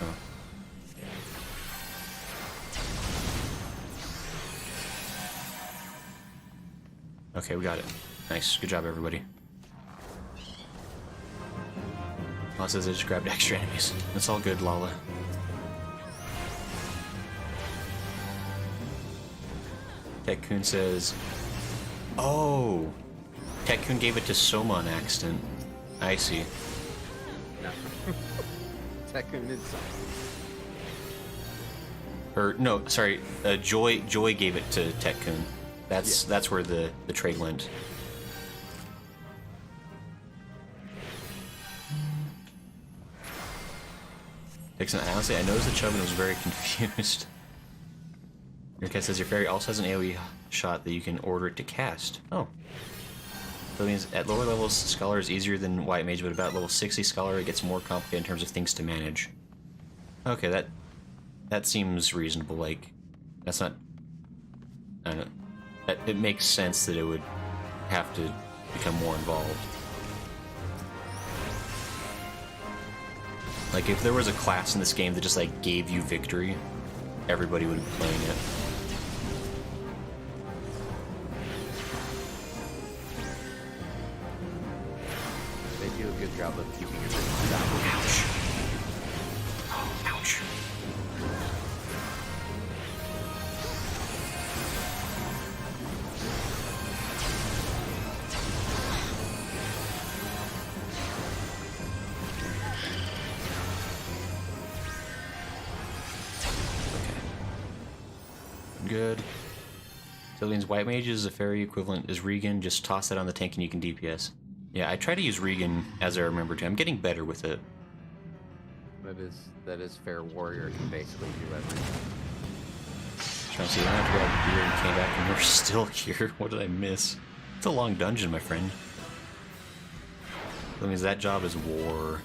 Oh. Okay, we got it. Nice. Good job, everybody. Lala says I just grabbed extra enemies. That's all good, Lala. Tech-kun says... Oh! Tech-kun gave it to Soma on accident. I see. No. Tech-kun did something. Or, no, sorry. Joy gave it to Tech-kun. That's where the trade went. Dixon, honestly, I noticed that Chubbin was very confused. Your cat says your fairy also has an AoE shot that you can order it to cast. Oh. So that means at lower levels, Scholar is easier than White Mage, but about level 60 Scholar, it gets more complicated in terms of things to manage. Okay, that seems reasonable. Like, that's not... I don't know. It makes sense that it would have to become more involved. Like, if there was a class in this game that just, like, gave you victory, everybody would be playing it. They do a good job of keeping everyone down. Ouch. Oh, ouch. Good. So that means White Mage is a fairy equivalent is Regan. Just toss that on the tank and you can DPS. Yeah, I try to use Regan as I remember to. I'm getting better with it. That is fair. Warrior can basically do everything. Trying to see, I have to go out here and came back and you're still here. What did I miss? It's a long dungeon, my friend. That means that job is war.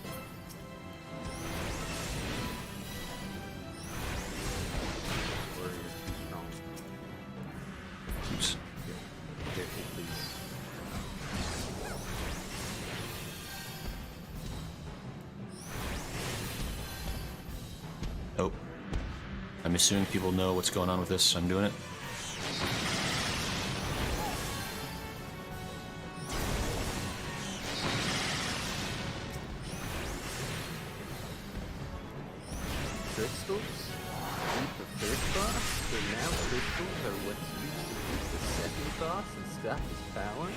Warrior's too strong. Oops. Careful, please. Oh. I'm assuming people know what's going on with this, so I'm doing it. Crystals? Beat the first boss, but now crystals are what's used to beat the second boss and stop his power?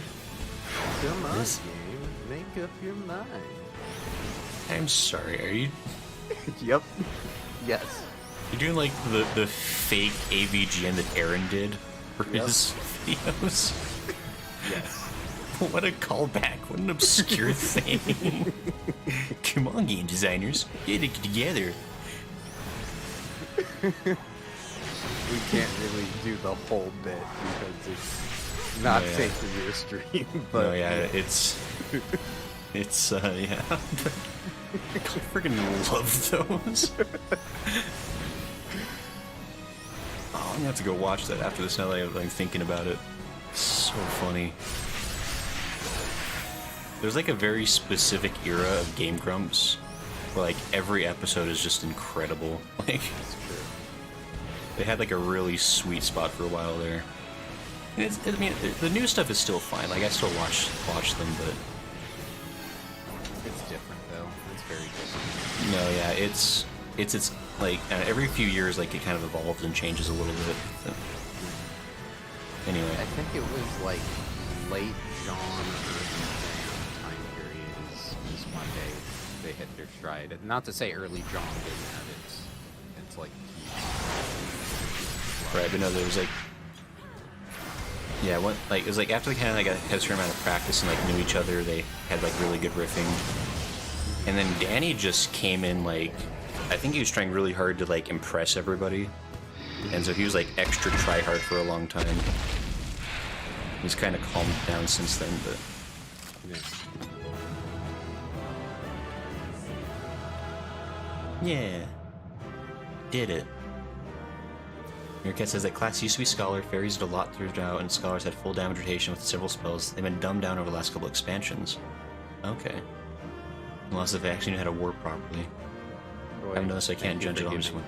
Come on, This- game. Make up your mind. I'm sorry, are you Yep. Yes. you're doing like the fake AVGN that Aaron did for Yep. his videos? Yes. What a callback, what an obscure thing. Come on, game designers, get it together. We can't really do the whole bit because it's not Oh, yeah. safe for your stream, but Oh yeah, it's yeah. I freaking love those. Oh, I'm gonna have to go watch that after this now that I'm thinking about it. So funny. There's like a very specific era of Game Grumps where like every episode is just incredible. Like it's true. they had like a really sweet spot for a while there. And I mean, the new stuff is still fine. Like I still watch them, but It's different though. It's very different. no, yeah, it's like every few years, like it kind of evolves and changes a little bit. But anyway, I think it was like late John, early Jan time period is when they hit their stride. Not to say early John didn't have its like right? But no, there was like, yeah, what like it was like after they kind of like had a certain amount of practice and like knew each other, they had like really good riffing. And then Danny just came in like, I think he was trying really hard to like impress everybody, and so he was like extra try hard for a long time. He's kind of calmed down since then, but yeah. yeah, did it. Meerkat says that class used to be Scholar, fairies did a lot throughout, and Scholars had full damage rotation with several spells. They've been dumbed down over the last couple expansions. Okay. Unless if they actually knew how to warp properly. I haven't done this, so I can't judge it on this one.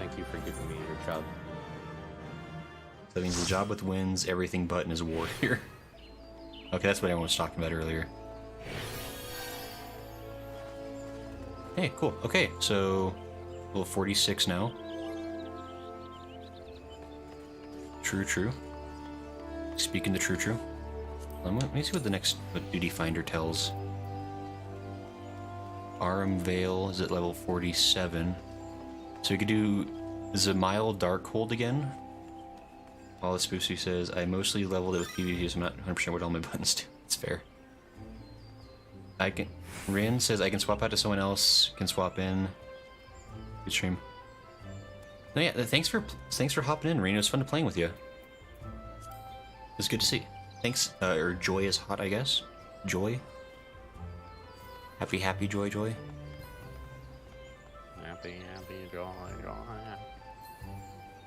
Thank you for giving me your job. So that means the job with wins, everything button is warrior. Okay, that's what everyone was talking about earlier. Hey, cool. Okay, so level 46 now. True. Speaking the true. Let me see what the next duty finder tells. Aram Vale is at level 47. So we could do Zemail Darkhold again. All the Spoopsy says, I mostly leveled it with PvP, so I'm not 100% what all my buttons do. It's fair. Rin says I can swap out to someone else, can swap in. Good stream. No, yeah, thanks for hopping in, Rin. It was fun to playing with you. It was good to see. Thanks. Or Joy is hot, I guess. Joy. Happy joy. Happy joy.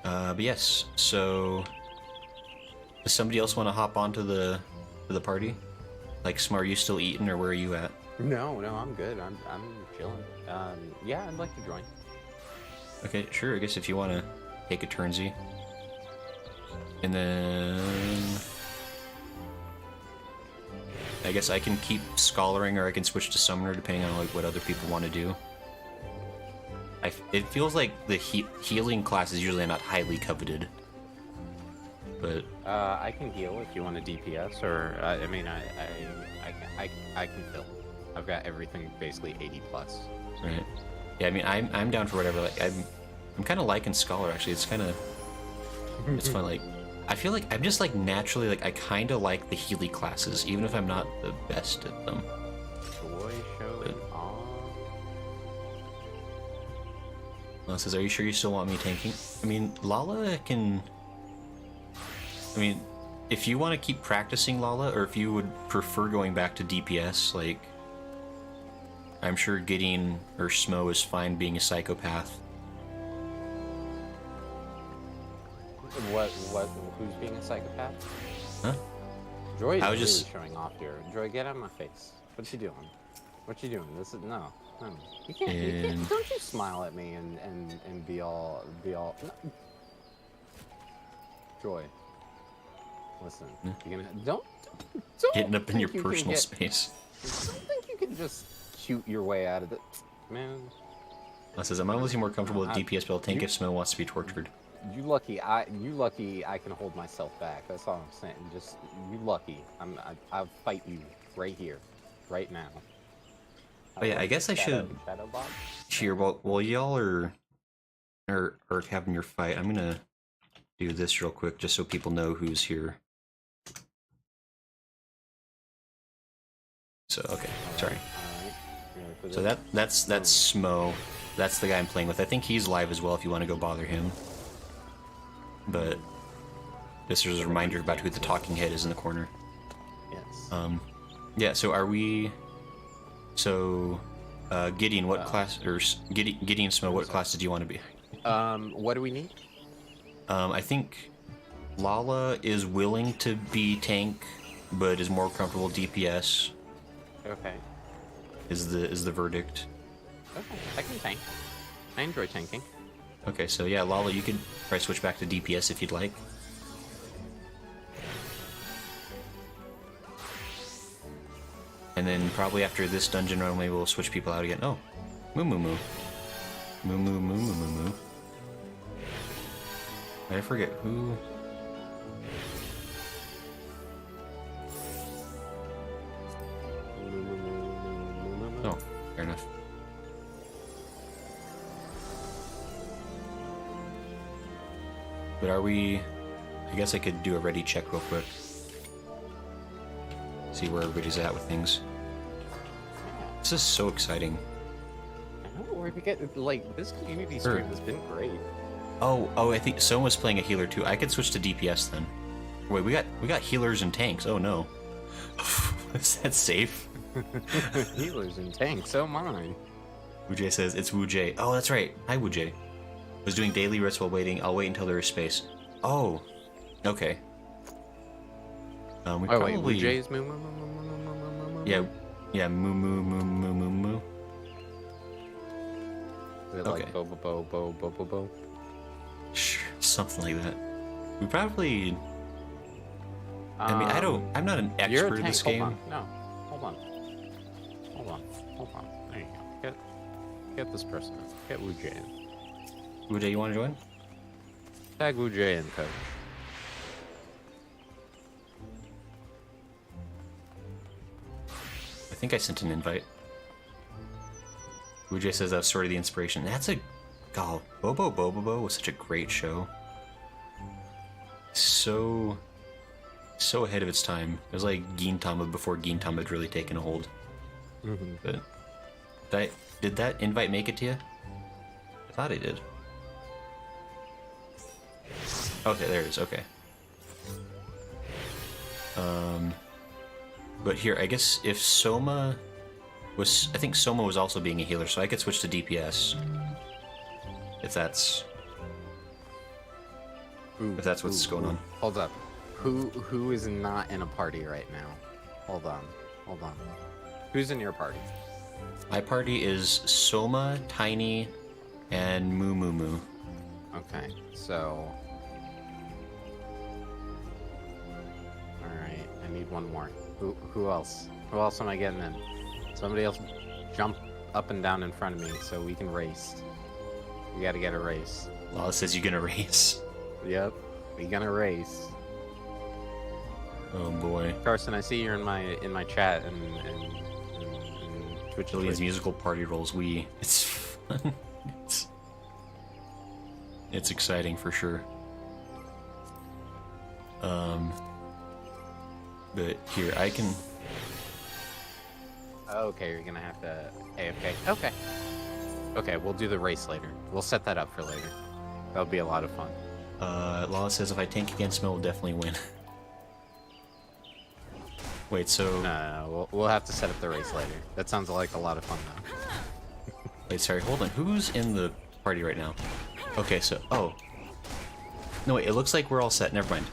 But yes, so does somebody else want to hop onto the party? Like, Smart, are you still eating, or where are you at? No, I'm good. I'm chilling. Yeah, I'd like to join. Okay, sure. I guess if you want to take a turnsy, and then I guess I can keep scholaring, or I can switch to summoner depending on like what other people want to do. It feels like the healing class is usually not highly coveted, but I can heal if you want a DPS, or I mean, I can fill. I've got everything basically 80 plus. right. Yeah, I mean, I'm down for whatever. Like, I'm kind of liking Scholar actually. It's kind of it's fun. Like, I feel like I'm just like naturally like I kind of like the Healy classes, even if I'm not the best at them. Joy showing off. Lala says, "Are you sure you still want me tanking?" I mean, Lala can. I mean, if you want to keep practicing Lala, or if you would prefer going back to DPS, like, I'm sure Gideon or Smo is fine being a psychopath. Who's being a psychopath? Huh? Joy is I was really just- showing off here. Joy, get out of my face. What you doing? What you doing? This is no. You can't. Don't you smile at me and be all. No. Joy. Listen. You're gonna don't Getting up in your think you can personal get- space. Don't think you can just shoot your way out of it, man. Lala says, "I'm honestly more comfortable with DPS build tank you- if Smo wants to be tortured." You lucky I can hold myself back. That's all I'm saying. Just you lucky. I'll fight you right here, right now. Oh yeah, I guess I should. Shadow box? Here, while y'all are having your fight, I'm gonna do this real quick just so people know who's here. So okay, sorry. Alright. So that's Smo. That's the guy I'm playing with. I think he's live as well if you want to go bother him. But this is a reminder about who the talking head is in the corner. Yes. Yeah, so are we... So, Gideon, what class... Or Gideon Smo, what class did you want to be? What do we need? I think Lala is willing to be tank, but is more comfortable DPS, Okay. is the verdict. Okay. I can tank. I enjoy tanking. Okay, so yeah, Lala, you could try switch back to DPS if you'd like. And then probably after this dungeon run, maybe we'll switch people out again. Oh, Moo Moo Moo. Moo Moo Moo Moo Moo Moo. I forget who... Oh, fair enough. But are we... I guess I could do a ready check real quick. See where everybody's at with things. This is so exciting. I know where we get like this community stream has been great. Oh, I think someone's playing a healer too. I could switch to DPS then. Wait, we got healers and tanks. Oh no. Is that safe? Healers and tanks, so mine. Wujay says it's Wujay. Oh, that's right. Hi Wujay. Was doing daily writs while waiting. I'll wait until there is space. Oh, okay. We probably... wait, Jay's moo moo moo moo moo moo moo moo. Yeah, moo moo moo moo moo moo. Is it Okay. like bo bo bo bo bo bo bo? Sure, something like that. We probably... I mean, I'm not an You're a expert in tank. this game. Hold on. No, hold on. There you go. Get this person. Get Wu Jay in. Wujay, you want to join? Tag Wu Jay in, coach. I think I sent an invite. Wujay says that's sort of the inspiration. That's a... God, Bobo Bobobo was such a great show. So ahead of its time. It was like Gintama before Gintama had really taken a hold. Mm-hmm. But did that invite make it to you? I thought it did. Okay, there it is. Okay. But here, I guess if Soma was... I think Soma was also being a healer, so I could switch to DPS. If that's what's going on. Hold up. Who is not in a party right now? Hold on. Who's in your party? My party is Soma, Tiny, and Moo Moo Moo. Okay, so... Alright, I need one more. Who else? Who else am I getting in? Somebody else jump up and down in front of me so we can race. We gotta get a race. Lala says you're gonna race. Yep, we gonna race. Oh boy. Carson, I see you're in my chat and Twitch. Julian's musical party rolls. It's fun. It's exciting for sure. But here, I can... Okay, you're gonna have to AFK. Okay. Okay, we'll do the race later. We'll set that up for later. That'll be a lot of fun. Lala says if I tank against him, I'll definitely win. Wait, so... No, we'll have to set up the race later. That sounds like a lot of fun, though. Wait, sorry, hold on. Who's in the party right now? Okay, so... Oh. No, wait, it looks like we're all set. Never mind.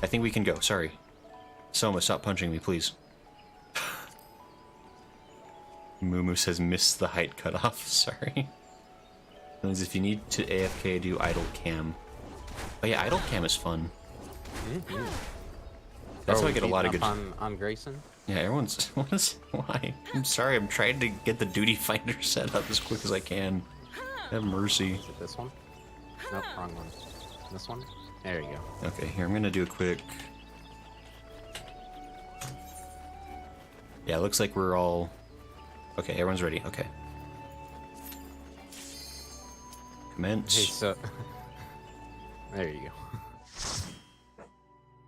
I think we can go. Sorry. Soma, stop punching me, please. Mumu says miss the height cutoff. Sorry. Means if you need to AFK, do idle cam. Oh yeah, idle cam is fun. Mm-hmm. That's how I get a lot of good... On Grayson? Yeah, everyone's... Why? I'm sorry, I'm trying to get the duty finder set up as quick as I can. Have mercy. Is it this one? Nope, wrong one. This one? There you go. Okay, here, I'm gonna do a quick... Yeah, it looks like we're all... Okay, everyone's ready. Okay. Commence. Hey, so... there you go.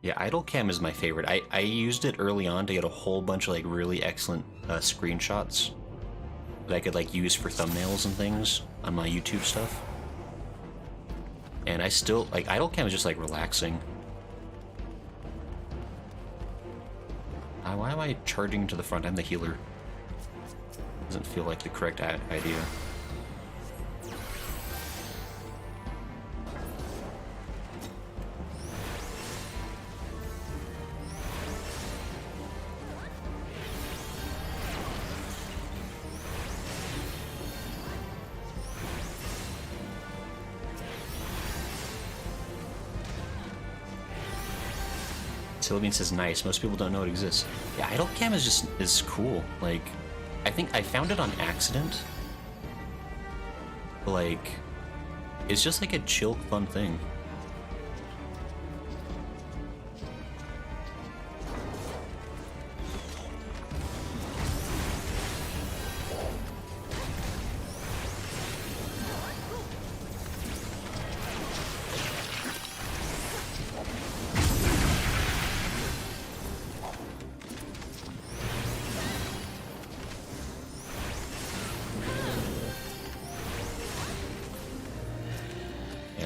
Yeah, idle cam is my favorite. I used it early on to get a whole bunch of like really excellent screenshots that I could like use for thumbnails and things on my YouTube stuff. And I still like idle cam is just like relaxing. Why am I charging to the front? I'm the healer. Doesn't feel like the correct idea. Sylvian says nice. Most people don't know it exists. Yeah, idle cam is cool. Like, I think I found it on accident. Like, it's just like a chill, fun thing.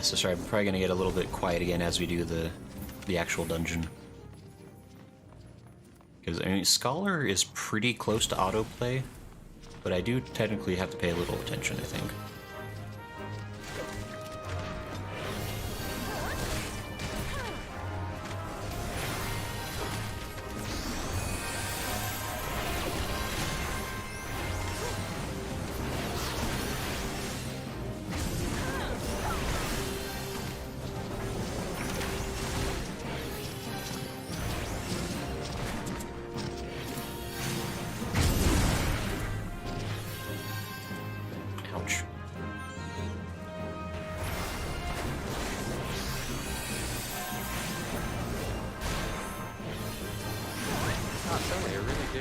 So sorry, I'm probably gonna get a little bit quiet again as we do the actual dungeon. Because I mean, Scholar is pretty close to autoplay, but I do technically have to pay a little attention, I think.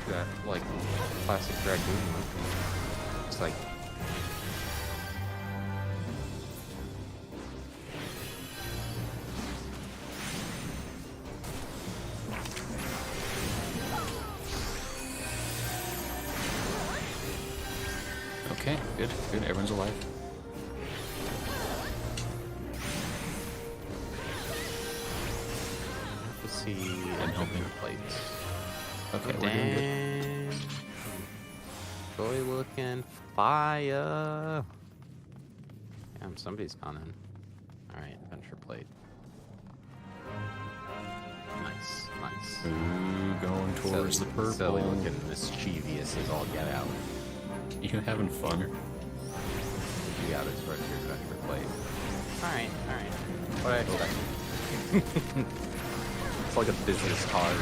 That like classic dragoon look. It's like okay, good, good. Everyone's alive. let's see. I'm helping. Plates. Okay, we're doing good. Boy looking fire. Damn, somebody's gone in. Alright, adventure plate. Nice, nice. Ooh, going towards the purple. Silly looking mischievous as all get out. You having fun? You got it towards your adventure plate. Alright, alright. What I expected. It's like a business card.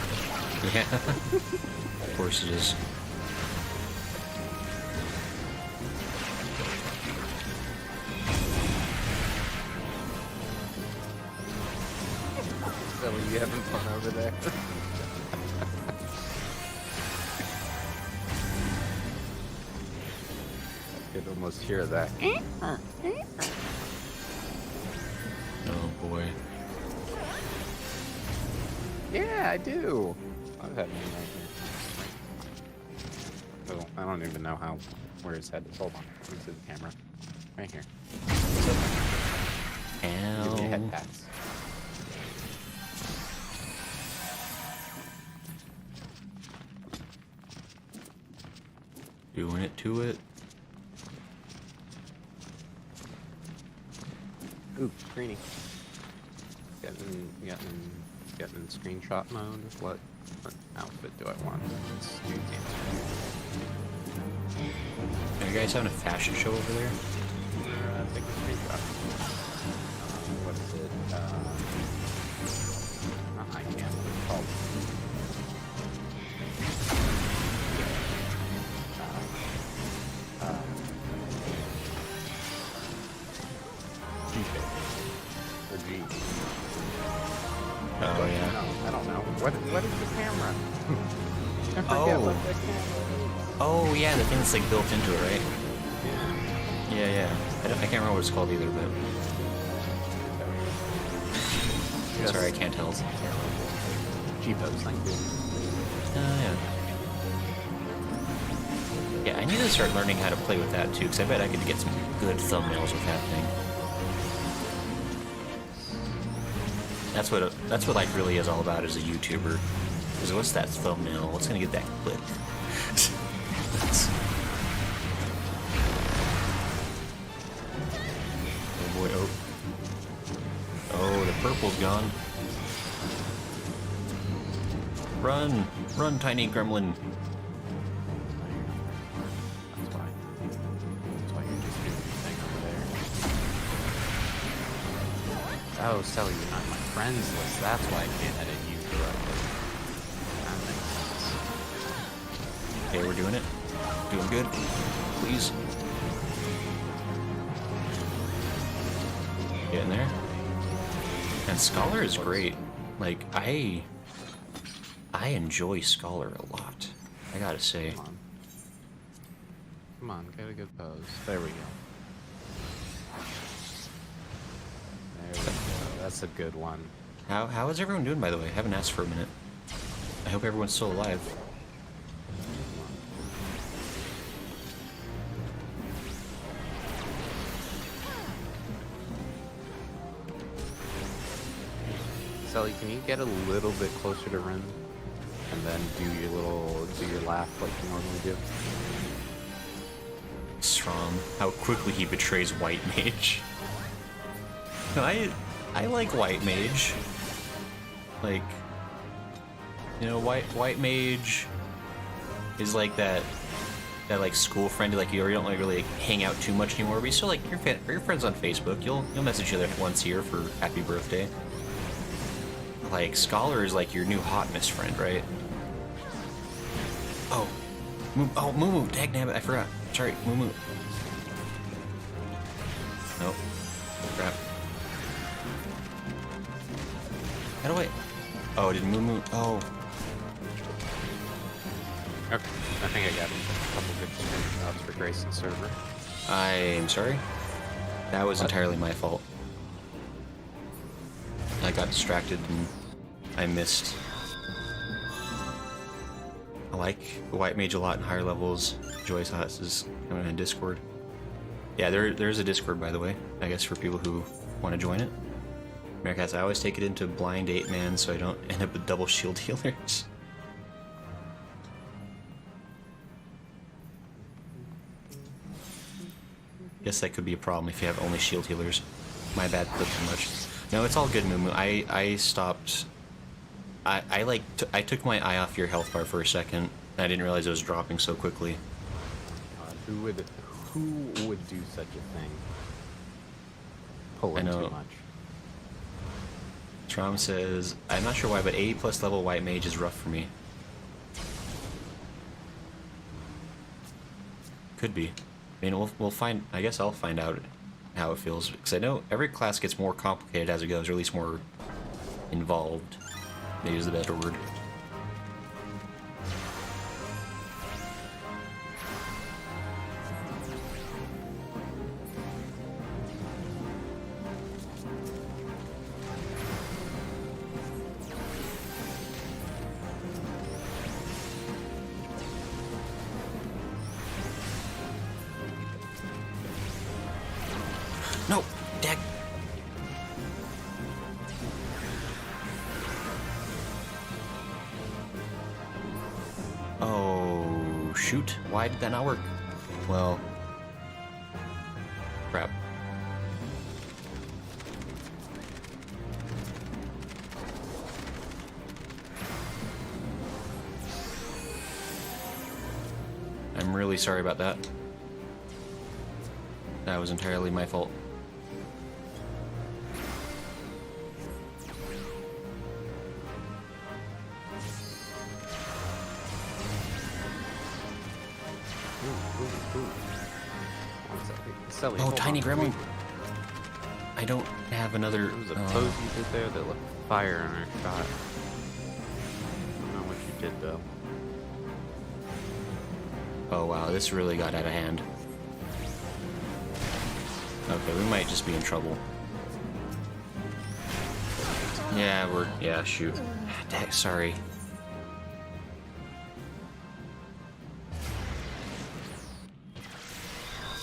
Yeah. Of course it is. So you having fun over there? I could almost hear that. Oh boy. Yeah, I do. I have him right here. Oh, I don't even know where his head is. Hold on. Let me see the camera. Right here. Give me a head Ow. pats. Doing it to it. Ooh, greenie. Getting in screenshot mode. What outfit do I want? Let's do dancer. Are you guys having a fashion show over there? Take a screenshot. What is it? I can't. Oh. G-shape. Or G. Oh yeah. No, I don't know. What is the camera? I forget Oh. what the camera Oh yeah, the thing that's like built into it, right? is. Yeah, yeah. I can't remember what it's called either, but sorry, I can't tell. G-pose, thank you. Yeah. Yeah, I need to start learning how to play with that too, because I bet I could get some good thumbnails with that thing. That's what life really is all about as a YouTuber. Is what's that thumbnail? What's gonna get that click? Oh boy! Oh, the purple's gone. Run, run, tiny gremlin! That's why. That's why you're just doing your thing over there. Oh, Sally, you're not in my friends list. That's why I can't edit you correctly. That makes sense. Okay, we're doing it. Doing good. Please. Get in there. And Scholar is great. Like, I enjoy Scholar a lot. I gotta say. Come on. Come on, get a good pose. There we go. There we go. That's a good one. How is everyone doing, by the way? I haven't asked for a minute. I hope everyone's still alive. Sally, can you get a little bit closer to Ren? And then do your laugh like you normally do? Strom, how quickly he betrays White Mage. No, I like White Mage. Like, you know, White Mage is like that like school friend, like you don't like really hang out too much anymore. But you still like your friends on Facebook. You'll message each other once a year for happy birthday. Like Scholar is like your new hotness friend, right? Oh, Moo, dagnabbit, I forgot. Sorry, Moo. Nope. Crap. How do I? Oh, did Moo? Oh. Okay, I think I got a couple good screenshots for Grayson's server. I'm sorry. That was entirely my fault. I got distracted and I missed. I like White Mage a lot in higher levels. Joyce Hotz is coming on Discord. Yeah, there's a Discord, by the way, I guess for people who want to join it. Mercats, I always take it into blind 8-man so I don't end up with double shield healers. Guess that could be a problem if you have only shield healers. My bad, put too much. No, it's all good, Moo. I stopped. I took my eye off your health bar for a second. And I didn't realize it was dropping so quickly. Who would do such a thing? Pulling I know. too much. Trom says, I'm not sure why, but 80 plus level White Mage is rough for me. Could be. I mean, we'll find. I guess I'll find out how it feels, because I know every class gets more complicated as it goes, or at least more involved. Maybe is the better word. shoot. Why did that not work? Well... crap. I'm really sorry about that. That was entirely my fault. Sully, Oh, hold tiny on. gremlin! I don't have another... There was a pose you did there that looked fire in our shot. I don't know what you did though. Oh wow, this really got out of hand. Okay, we might just be in trouble. Yeah, shoot. Dang, sorry.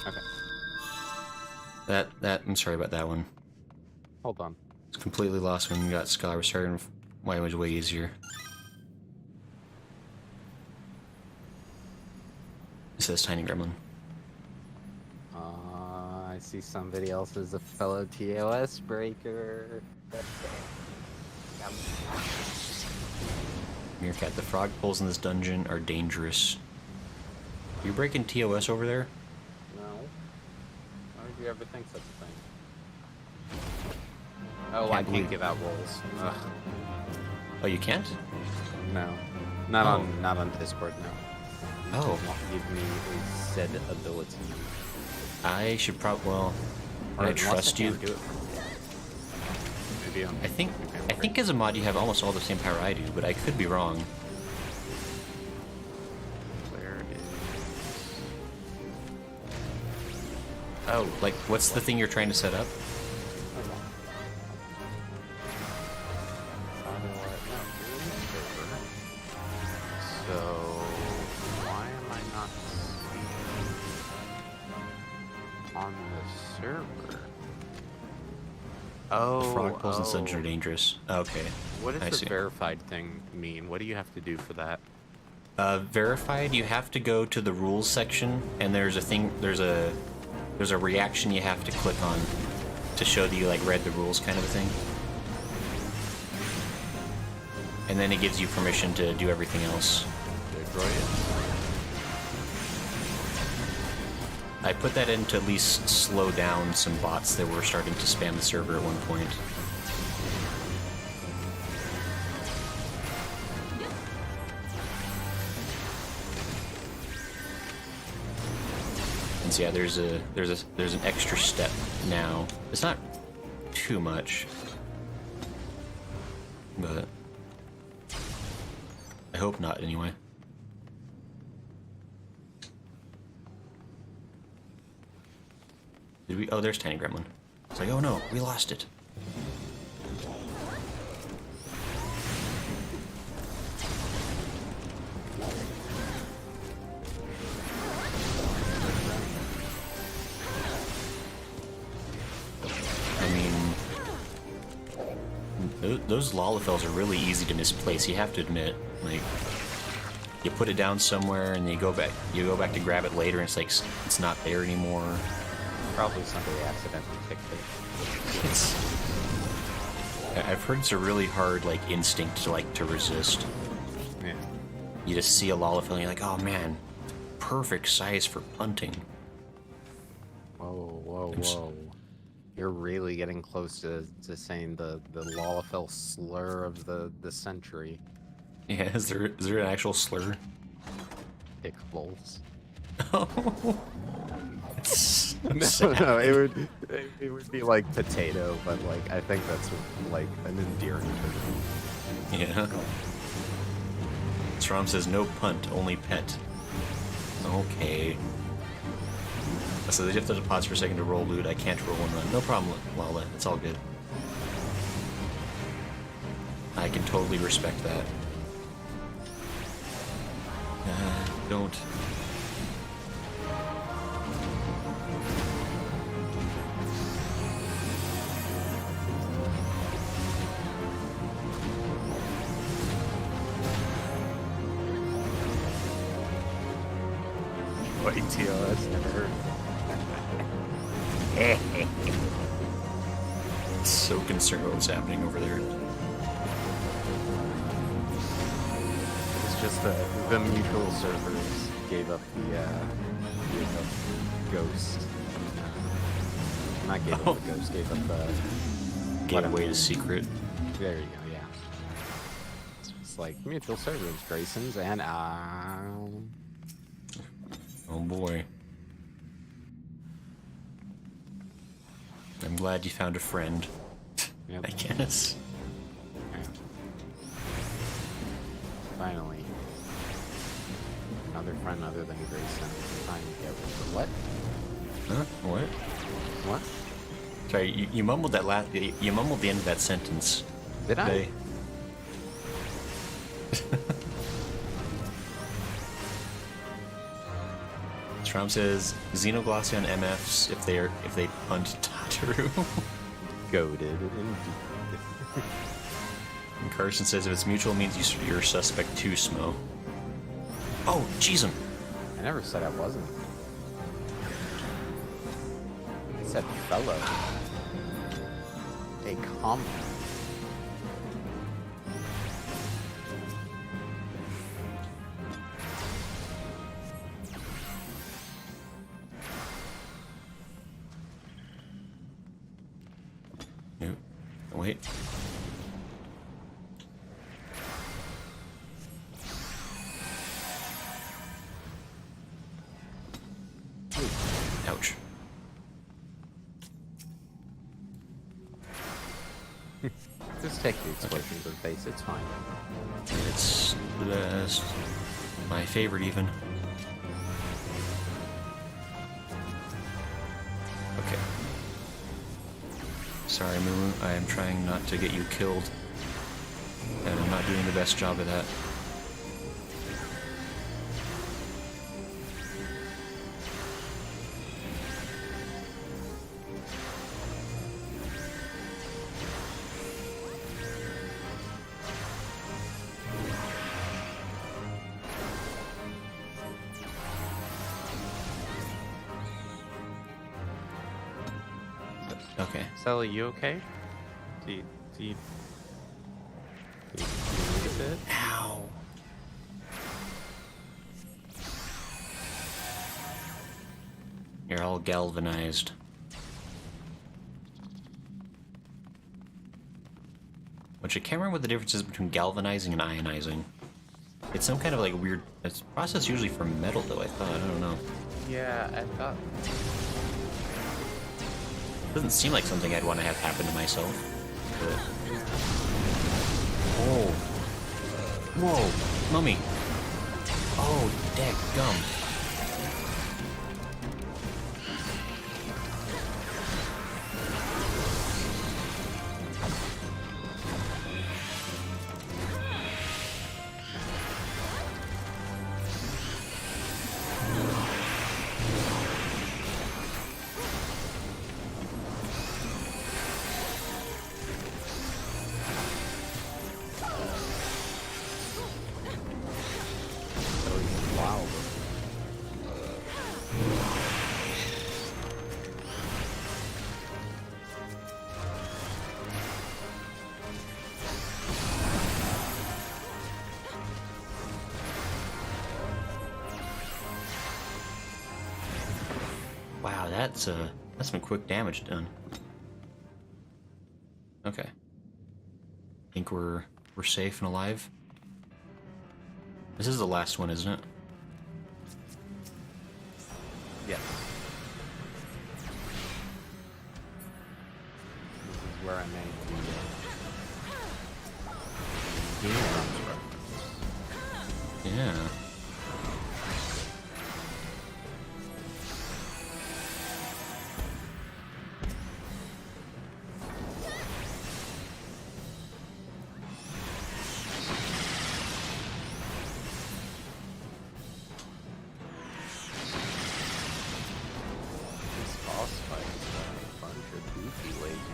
Okay. I'm sorry about that one. Hold on. It's completely lost when we got Scholar. We're starting why it was way easier. It says Tiny Gremlin. I see somebody else is a fellow TOS breaker. Meerkat, the frog poles in this dungeon are dangerous. Are you breaking TOS over there? No. Why would you ever think such a thing? Oh, I can't give out rolls. Ugh. Oh, you can't? No. Not on Discord, no. Oh. Does not give me a said ability. I should probably... Well, Or I unless trust you. can't do it from here. Maybe I think as a mod you have almost all the same power I do, but I could be wrong. Where is... Oh, like, what's the thing you're trying to set up? Hold on. So, why am I not seeing on the server? Oh, Frog poles in dungeon are dangerous. Okay. What I does the see. verified thing mean? What do you have to do for that? Verified, you have to go to the rules section, and there's a reaction you have to click on to show that you like read the rules, kind of a thing. And then it gives you permission to do everything else. I put that in to at least slow down some bots that were starting to spam the server at one point. And so yeah, there's an extra step now. It's not too much, but I hope not anyway. Did we? Oh, there's Tiny Gremlin. It's like, oh no, we lost it. I mean, those Lalafels are really easy to misplace. You have to admit, like, you put it down somewhere and you go back to grab it later, and it's like it's not there anymore. Probably somebody accidentally picked it. I've heard it's a really hard like instinct to resist. Yeah. You just see a Lalafell and you're like, oh man, perfect size for punting. Whoa, whoa, whoa. You're really getting close to saying the Lalafell slur of the century. Yeah, is there an actual slur? Pickles. Oh. No, it would be like potato, but like I think that's like an endearing term. Yeah. Strom says no punt, only pet. Okay. So they have to pause for a second to roll loot. I can't roll and run. No problem, Lala. It's all good. I can totally respect that. Don't. TOS never heard. So concerned about what's happening over there. It's just the mutual servers gave up the ghost. Not gave up the ghost, gave up the Gave away the secret. There you go, yeah. It's just like mutual servers, Grayson's, and Oh boy. I'm glad you found a friend. Yep. I guess. Yeah. Finally. Another friend other than Grayson. Finally get with what? Huh? What? What? Sorry, you mumbled that you mumbled the end of that sentence. Did I? They- Strom says Xenoglossion MFs if they punt Tataru. Goaded, indeed. And Carson says if it's mutual it means you're suspect too, Smo. Oh, jeez. I never said I wasn't. I said fellow. A comrade. Nope. Oh, wait. Ouch. Just take the explosion to the face, it's fine. It's the best. My favorite, even. Okay. Sorry, Moo. I am trying not to get you killed. And I'm not doing the best job of that. Okay. Sally, you okay? Do you need a bit? Ow. You're all galvanized. Which I can't remember what the difference is between galvanizing and ionizing. It's some kind of like weird it's a process usually for metal though, I thought. I don't know. Yeah, I thought. Doesn't seem like something I'd want to have happen to myself. But... Oh. Whoa. Mummy. Oh, dadgum. Wow. Wow, that's some quick damage done. Okay. Think we're safe and alive. This is the last one, isn't it? Yes. This is where I made the Game Grumps reference. Yeah. This boss fight is a bunch of goofy lasers.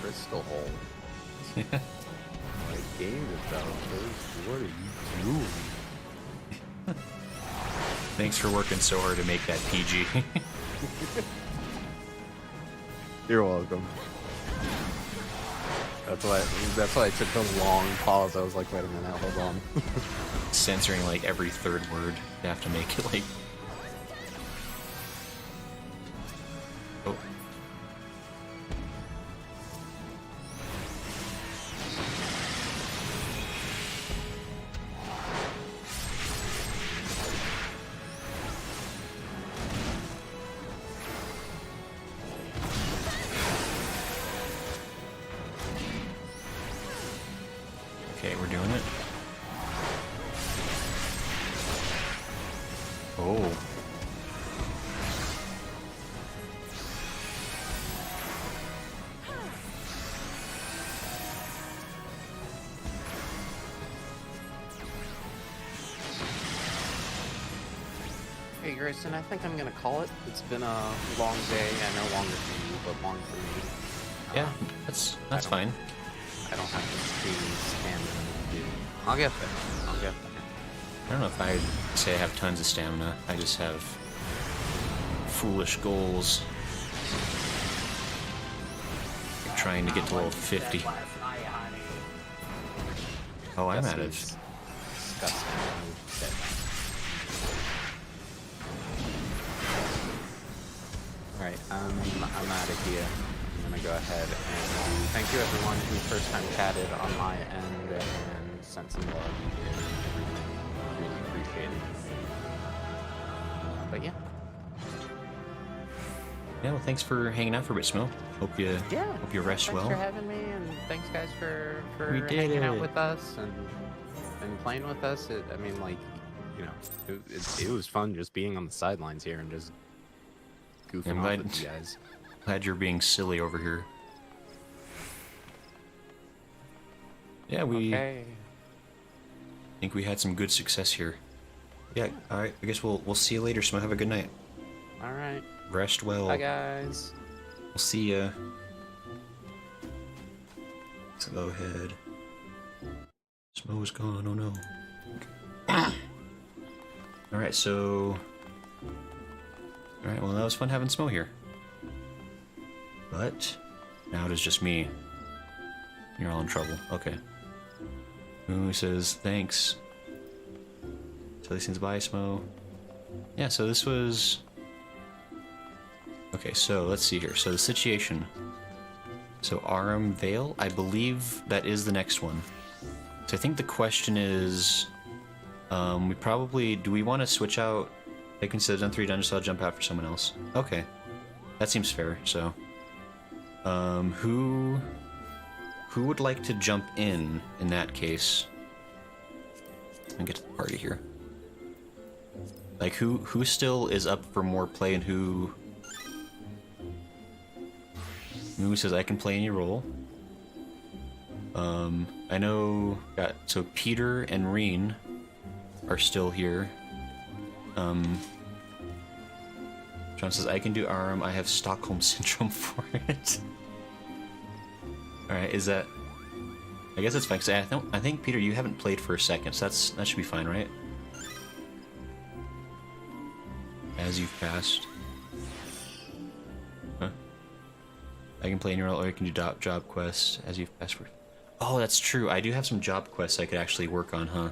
Crystal hole. Like Game Developers, what are you doing? Thanks for working so hard to make that PG. You're welcome. That's why I took the long pause. I was like, wait a minute, hold on. Censoring like every third word. You have to make it like... Oh. Okay, we're doing it. Oh. Hey Grayson, I think I'm gonna call it. It's been a long day. I know longer for you, but long for me. Yeah, that's fine. I don't have the stamina to do. I'll get there. I'll get there. I don't know if I'd say I have tons of stamina. I just have foolish goals. Like trying to get to level 50. Oh, I'm out of... Disgusting. Alright, I'm out of here. I'm gonna go ahead and thank you everyone who first time chatted on my end and sent some love. Really appreciate it. But yeah. Yeah, well, thanks for hanging out for a bit, Smo. Hope you rest well. Thanks for having me, and thanks guys for We did hanging out it. with us and playing with us. I mean, like, you know, it was fun just being on the sidelines here and just goofing off with you guys. Glad you're being silly over here. Yeah, Okay. think we had some good success here. Yeah, alright, I guess we'll see you later, Smo. Have a good night. All right. Rest well. Bye, guys. We'll see ya. So go ahead. Smo's gone, oh no. Alright, so... Alright, well that was fun having Smo here. But, now it is just me. You're all in trouble. Okay. Moo says, thanks. So these things bye, Smo. Yeah, so this was... Okay, so let's see here. So the situation. So Aram Vale, I believe that is the next one. So I think the question is, we probably, do we want to switch out? I consider done 3 dungeons, so I'll jump out for someone else. Okay, that seems fair. So, who would like to jump in that case? Let me get to the party here. Like who still is up for more play and who? Moo says I can play any role. I know so Peter and Reen are still here. John says I can do Aram. I have Stockholm syndrome for it. All right, is that? I guess it's fine. Cause I think Peter, you haven't played for a second, so that should be fine, right? As you've passed. Huh? I can play any role, or I can do job quests as you've passed for. Oh, that's true. I do have some job quests I could actually work on, huh?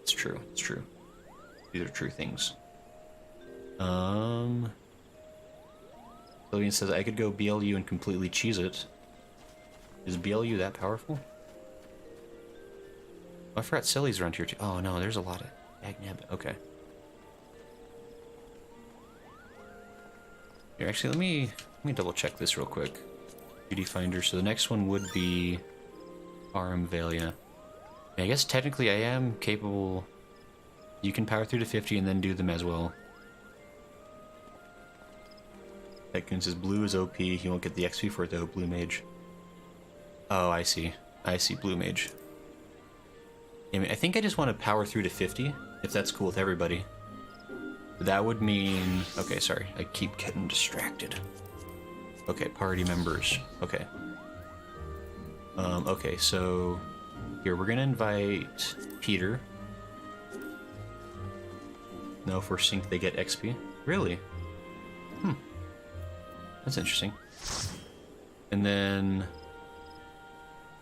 It's true. It's true. These are true things. Lillian says I could go BLU and completely cheese it. Is BLU that powerful? Oh, I forgot Silly's around here too. Oh no, there's a lot of Agnab. Okay. Here, actually, let me double check this real quick. Beauty Finder. So the next one would be Aram Vale. Yeah, I guess technically I am capable. You can power through to 50 and then do them as well. Ekun says blue is OP. He won't get the XP for it though. Blue mage. Oh, I see. I see. Blue mage. I mean, I think I just want to power through to 50, if that's cool with everybody. That would mean... Okay, sorry. I keep getting distracted. Okay, party members. Okay. Okay, so... Here, we're gonna invite Peter. No, for sync they get XP. Really? That's interesting. And then,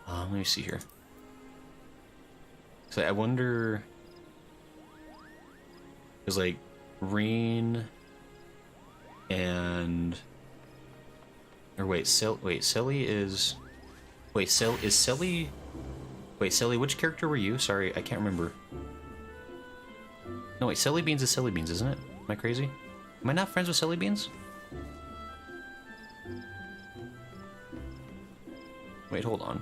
let me see here. So I wonder, because like Rain and, or wait, Selly is, is Selly, Selly, which character were you? Sorry, I can't remember. No, wait, Selly Beans is Selly Beans, isn't it? Am I crazy? Am I not friends with Selly Beans? Wait, hold on.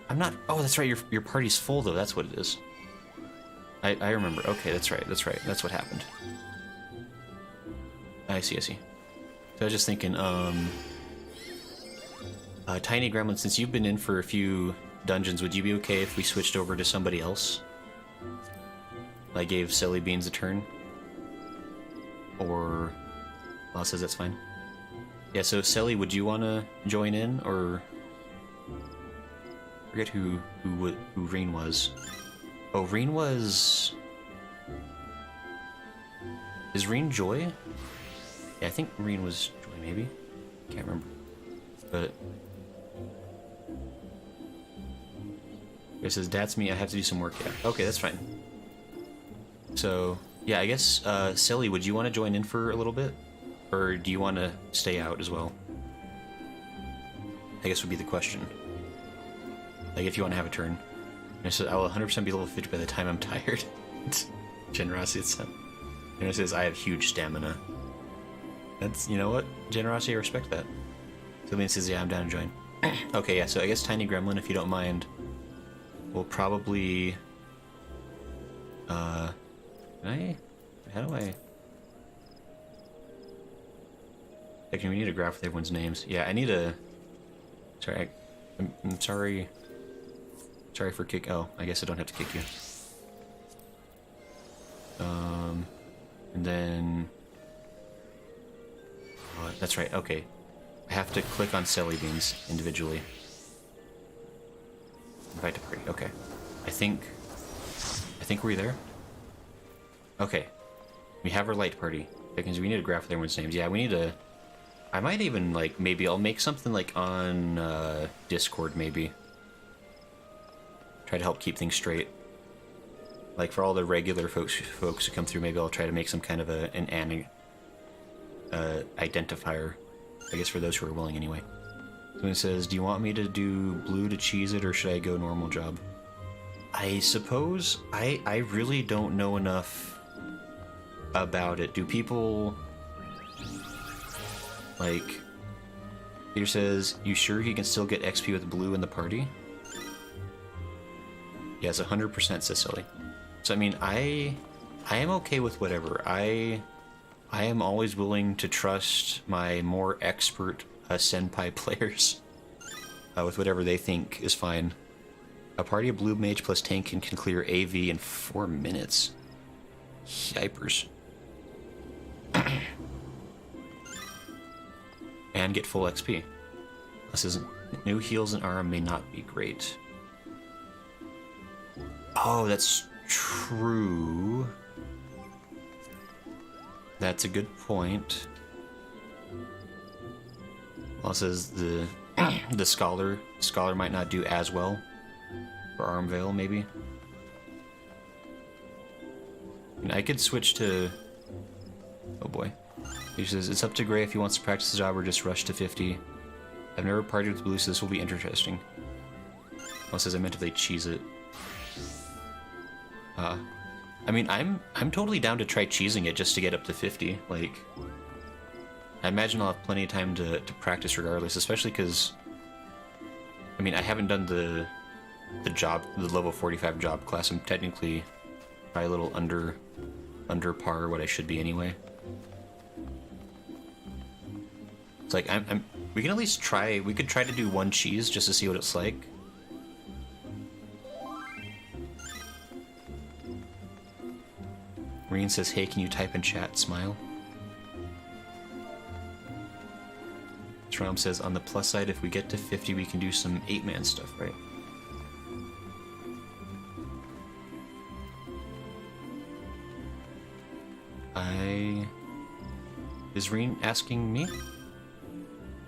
I'm not... Oh, that's right, your party's full, though. That's what it is. I remember. Okay, that's right. That's what happened. I see. So I was just thinking, Tiny Gremlin, since you've been in for a few dungeons, would you be okay if we switched over to somebody else? I gave Silly Beans a turn? Or... Well, says that's fine. Yeah, so Selly, would you want to join in, or... I forget who Reen was. Oh, Reen was... Is Reen Joy? Yeah, I think Reen was Joy, maybe? Can't remember. But... It says, that's me, I have to do some work. Yeah, okay, that's fine. So, yeah, I guess, Selly, would you want to join in for a little bit? Or do you want to stay out as well? I guess would be the question. Like, if you want to have a turn. And so I will 100% be level 50 by the time I'm tired. Generosity itself. And it says, I have huge stamina. That's, you know what? Generosity, I respect that. So it says, yeah, I'm down to join. Okay, yeah, so I guess Tiny Gremlin, if you don't mind, will probably... How do I... Actually, we need a graph with everyone's names. Yeah, I need a... Sorry, I'm sorry... Sorry for kick... Oh, I guess I don't have to kick you. And then... Oh, that's right, okay. I have to click on Selly Beans individually. Invite to party, okay. I think we're there? Okay. We have our light party. Because we need a graph with everyone's names. Yeah, we need a... I might even, like, maybe I'll make something, like, on Discord, maybe. Try to help keep things straight. Like, for all the regular folks who come through, maybe I'll try to make some kind of an identifier. I guess for those who are willing, anyway. So it says, do you want me to do blue to cheese it, or should I go normal job? I suppose I really don't know enough about it. Do people... Like, Peter says, you sure he can still get XP with blue in the party? Yes, 100%, says Silly. So, I mean, I am okay with whatever. I am always willing to trust my more expert Senpai players with whatever they think is fine. A party of blue mage plus tank can clear AV in 4 minutes. Yipers. And get full XP. This isn't... New heals and aura may not be great. Oh, that's true. That's a good point. Well, it says the scholar might not do as well for Arm Veil, maybe. And I could switch to... Oh boy. He says, it's up to Gray if he wants to practice the job or just rush to 50. I've never partied with blue, so this will be interesting. Well, it says I meant if they cheese it. I mean, I'm totally down to try cheesing it just to get up to 50. Like, I imagine I'll have plenty of time to practice regardless, especially because, I mean, I haven't done the level 45 job class. I'm technically probably a little under par what I should be anyway. It's like, we can at least try, we could try to do one cheese just to see what it's like. Reen says, hey, can you type in chat? Smile. Strom says, on the plus side, if we get to 50, we can do some 8-man stuff, right? Is Reen asking me?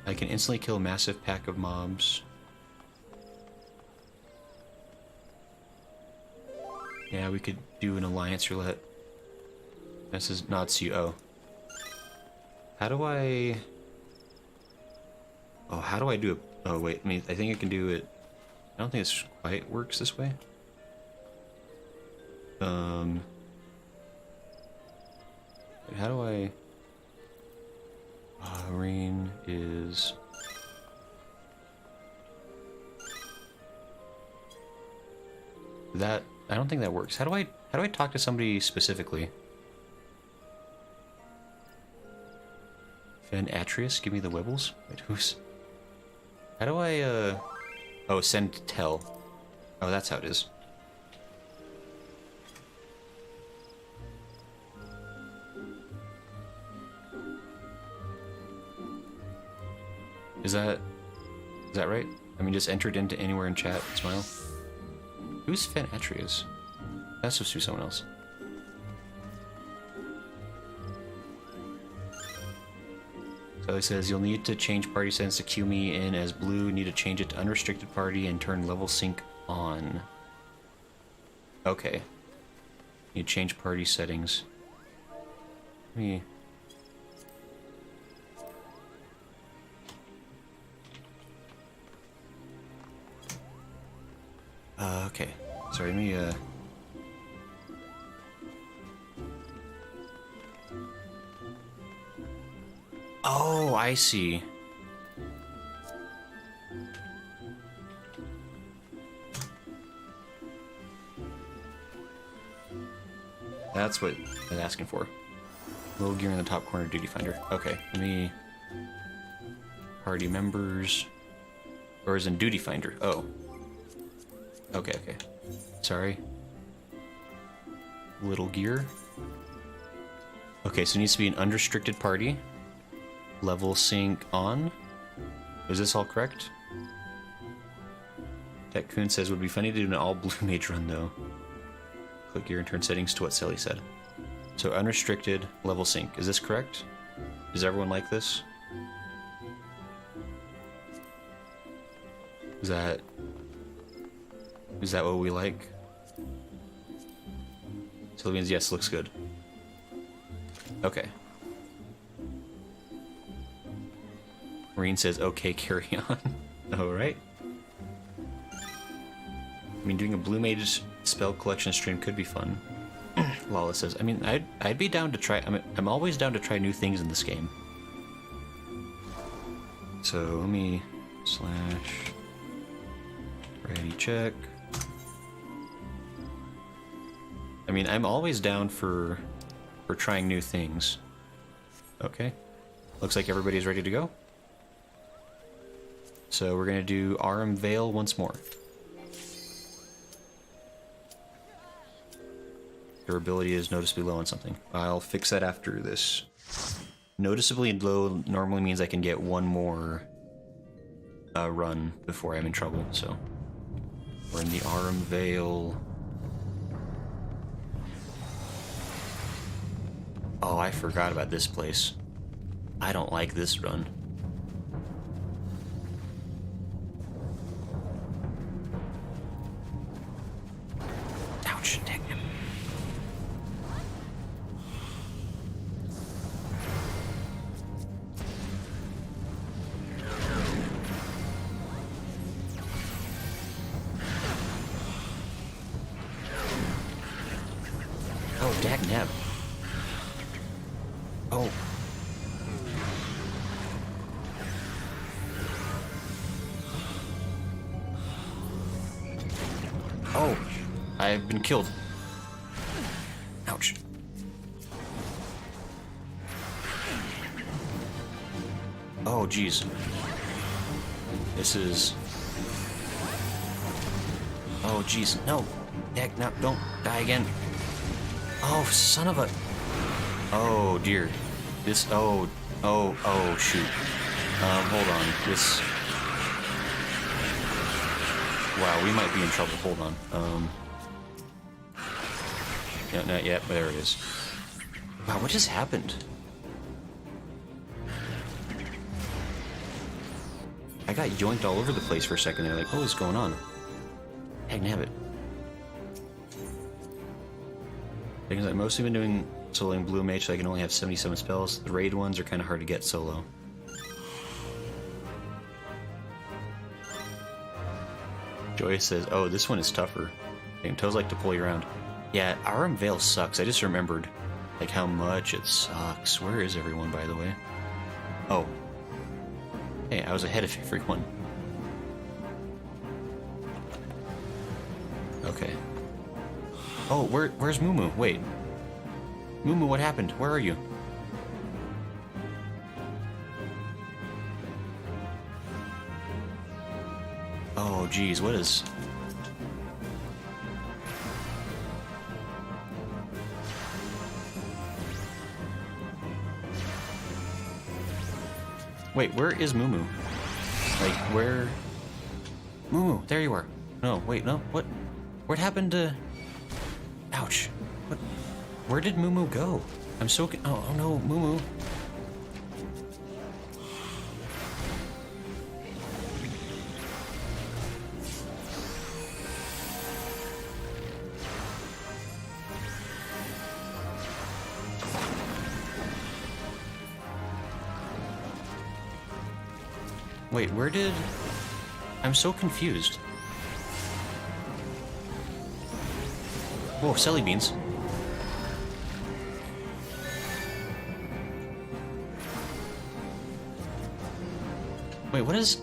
I can instantly kill a massive pack of mobs. Yeah, we could do an alliance roulette. This is not you. Oh. How do I... Oh, how do I do it? Oh, wait. I think I can do it... I don't think this quite works this way. How do I... Reen is... That... I don't think that works. How do I talk to somebody specifically? Fen Atreus, give me the wibbles. Wait, who's... How do I, Oh, send tell. Oh, that's how it is. Is that right? I mean, just enter it into anywhere in chat. Smile. Who's Fen Atreus? That's supposed to be someone else. So it says you'll need to change party settings to queue me in as blue. Need to change it to unrestricted party and turn level sync on. Okay. Need to change party settings. Let me... Okay. Sorry, let me, Oh, I see. That's what I'm asking for. Little gear in the top corner, duty finder. Okay, let me... Party members... Or is in duty finder? Oh. Okay, okay. Sorry. Little gear. Okay, so it needs to be an unrestricted party. Level sync on. Is this all correct? Tech Coon says would be funny to do an all blue mage run though. Click gear and turn settings to what Sally said. So unrestricted level sync. Is this correct? Does everyone like this? Is that what we like? So it means yes, looks good. Okay. Marine says, okay, carry on. Alright. I mean, doing a Blue Mage spell collection stream could be fun. Lala says, I mean, I'd be down to try... I'm always down to try new things in this game. So, let me... / ready check. I mean, I'm always down for trying new things. Okay. Looks like everybody's ready to go. So we're gonna do Aram Vale once more. Durability is noticeably low on something. I'll fix that after this. Noticeably low normally means I can get one more run before I'm in trouble, so. We're in the Aram Vale. Oh, I forgot about this place. I don't like this run. Ouch, dang him. Oh, dagnab. Oh. Oh, I've been killed. Ouch. Oh, jeez. This is... Oh, jeez. No. Heck, no, don't die again. Oh, son of a... Oh, dear. This... Oh, shoot. Hold on. This... Wow, we might be in trouble. Hold on. No, not yet. There it is. Wow, what just happened? I got yoinked all over the place for a second there, like, what was going on? Heck nabbit. Because I've mostly been doing soloing blue mage, so I can only have 77 spells. The raid ones are kind of hard to get solo. Joyce says, oh, this one is tougher. And toes like to pull you around. Yeah, Aram Vale sucks. I just remembered, like, how much it sucks. Where is everyone, by the way? Oh. Hey, I was ahead of everyone. Okay. Oh, where's Mumu? Wait. Mumu, what happened? Where are you? Oh, geez, what is... Wait, where is Mumu? Like, where... Mumu, there you are. No, wait, no, what? What happened to... Ouch. What? Where did Mumu go? I'm so... Oh no, Mumu. Wait, where did... I'm so confused. Whoa, Selly Beans. Wait, what is...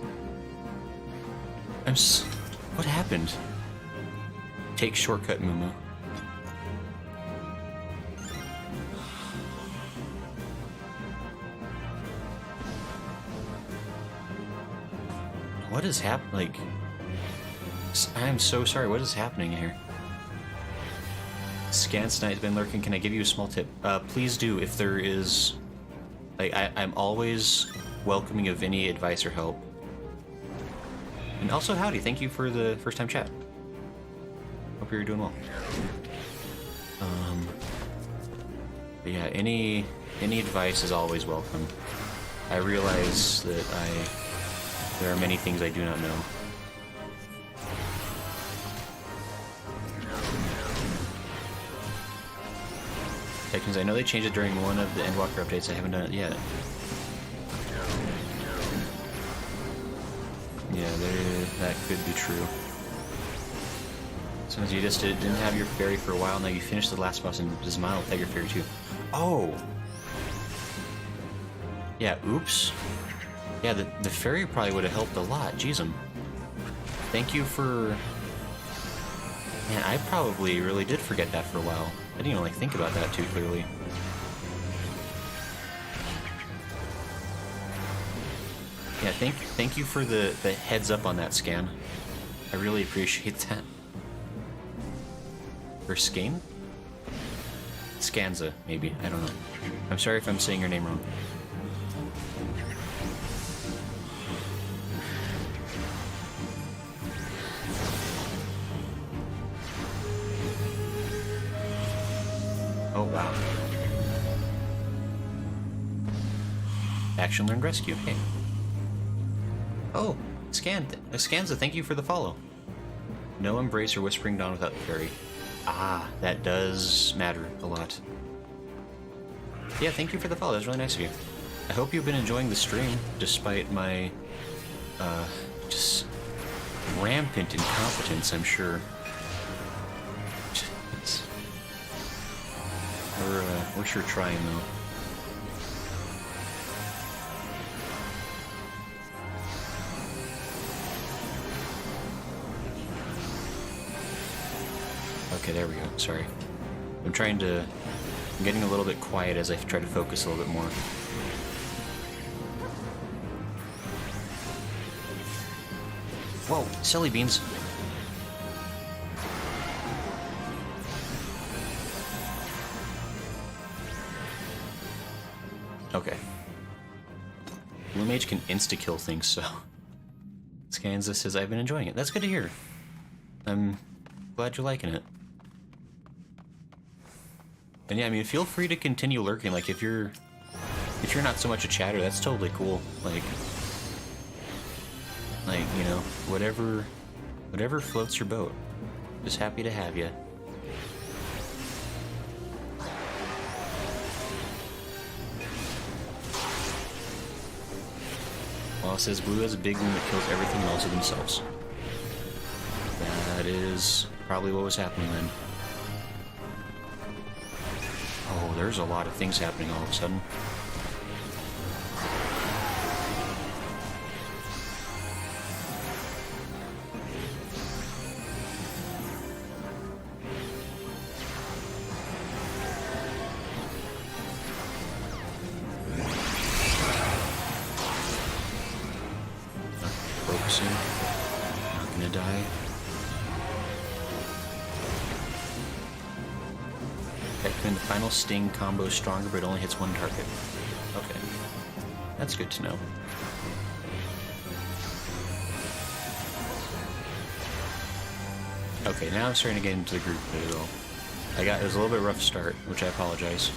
What happened? Take shortcut, Mumu. What is happening? Like... I'm so sorry, what is happening here? Scans Knight's been lurking. Can I give you a small tip? Please do, if there is... Like, I'm always welcoming of any advice or help. And also, howdy, thank you for the first time chat. Hope you're doing well. But yeah, any advice is always welcome. I realize that there are many things I do not know. Because I know they changed it during one of the Endwalker updates. I haven't done it yet. Yeah, that could be true. Since you just didn't have your fairy for a while, now you finished the last boss and just smile without your fairy too. Oh! Yeah, oops. Yeah, the fairy probably would have helped a lot. Jeez, thank you for... Man, I probably really did forget that for a while. I didn't even, like, think about that too clearly. Yeah, thank you for the heads up on that scan. I really appreciate that. Or Skane? Scanza, maybe. I don't know. I'm sorry if I'm saying your name wrong. Oh, wow. Action Learned Rescue. Hey. Oh, Scanza, thank you for the follow. No Embrace or Whispering Dawn without the fairy. Ah, that does matter a lot. Yeah, thank you for the follow. That's really nice of you. I hope you've been enjoying the stream, despite my, just rampant incompetence, I'm sure. We're sure trying, though. Okay, there we go. Sorry. I'm getting a little bit quiet as I try to focus a little bit more. Whoa, silly beans. Okay. Blue Mage can insta-kill things, so... Scanza says, I've been enjoying it. That's good to hear. I'm glad you're liking it. And yeah, I mean, feel free to continue lurking. Like, if you're not so much a chatter, that's totally cool. Like, you know, whatever floats your boat. Just happy to have you. Well, it says blue has a big wound that kills everything and also themselves. That is probably what was happening then. Oh, there's a lot of things happening all of a sudden. Focusing. Not gonna die. When the final sting combo is stronger, but it only hits one target. Okay. That's good to know. Okay, now I'm starting to get into the groove of it all. It was a little bit rough start, which I apologize.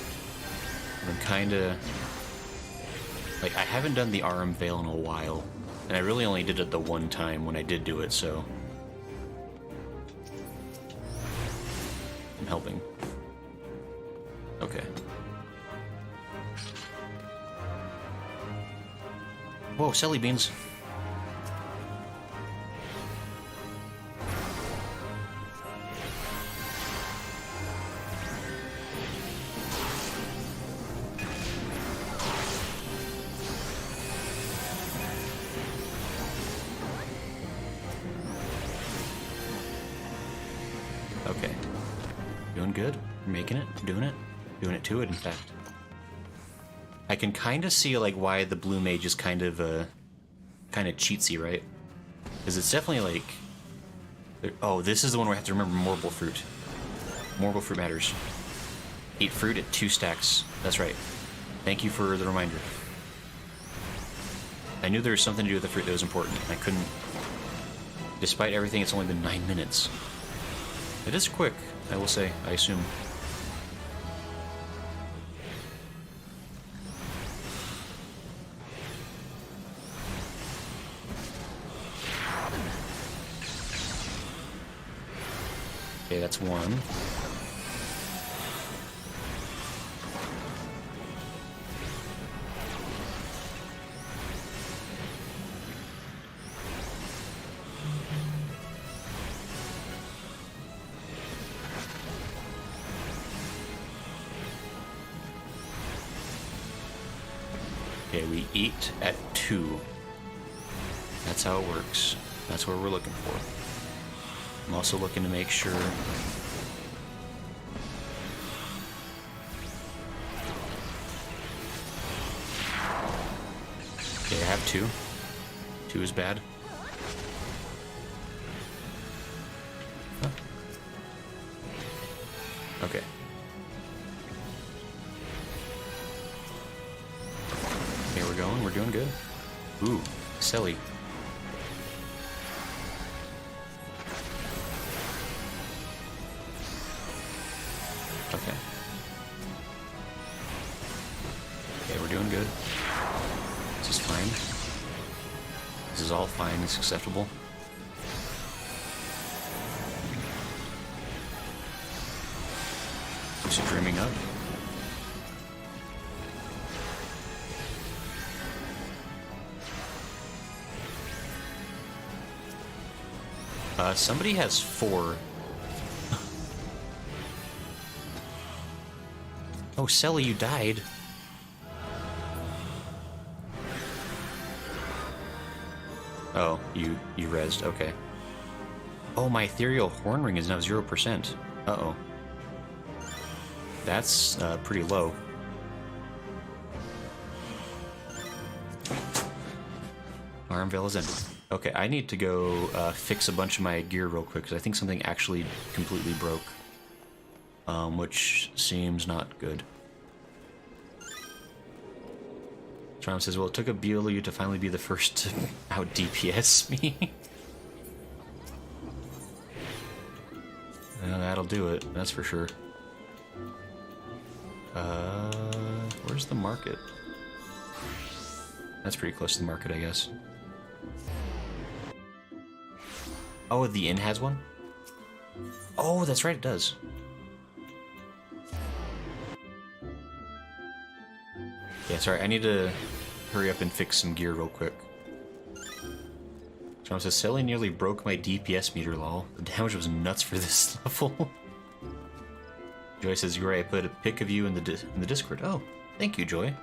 I'm kinda... Like, I haven't done the Aram Veil in a while. And I really only did it the one time when I did do it, so... I'm helping. Okay. Whoa, Selly Beans. Okay. Doing good. You're making it. Doing it. Doing it to it, in fact. I can kind of see, like, why the blue mage is kind of cheatsy, right? Because it's definitely, like... Oh, this is the one where I have to remember Morbol Fruit. Morbol Fruit matters. Eat fruit at 2 stacks. That's right. Thank you for the reminder. I knew there was something to do with the fruit that was important. I couldn't... Despite everything, it's only been 9 minutes. It is quick, I will say, I assume. Okay, that's one. Okay, we eat at 2. That's how it works. That's what we're looking for. I'm also looking to make sure... Okay, I have 2. 2 is bad. Huh? Okay. Okay, we're going. We're doing good. Ooh, Selly. Okay. Okay, we're doing good. This is fine. This is all fine. It's acceptable. Just dreaming up. Somebody has 4. Oh, Selly, you died. Oh, you rezzed, okay. Oh, my ethereal horn ring is now 0%. Uh-oh. That's pretty low. Arm Veil is in. Okay, I need to go fix a bunch of my gear real quick, because I think something actually completely broke. Which seems not good. Trom says, well, it took a BLU to finally be the first to out DPS me. Well, that'll do it, that's for sure. Where's the market? That's pretty close to the market, I guess. Oh, the inn has one? Oh, that's right, it does. Yeah, sorry, I need to hurry up and fix some gear real quick. John says, Sally nearly broke my DPS meter, lol. The damage was nuts for this level. Joy says, you're right, I put a pic of you in the Discord. Oh, thank you, Joy.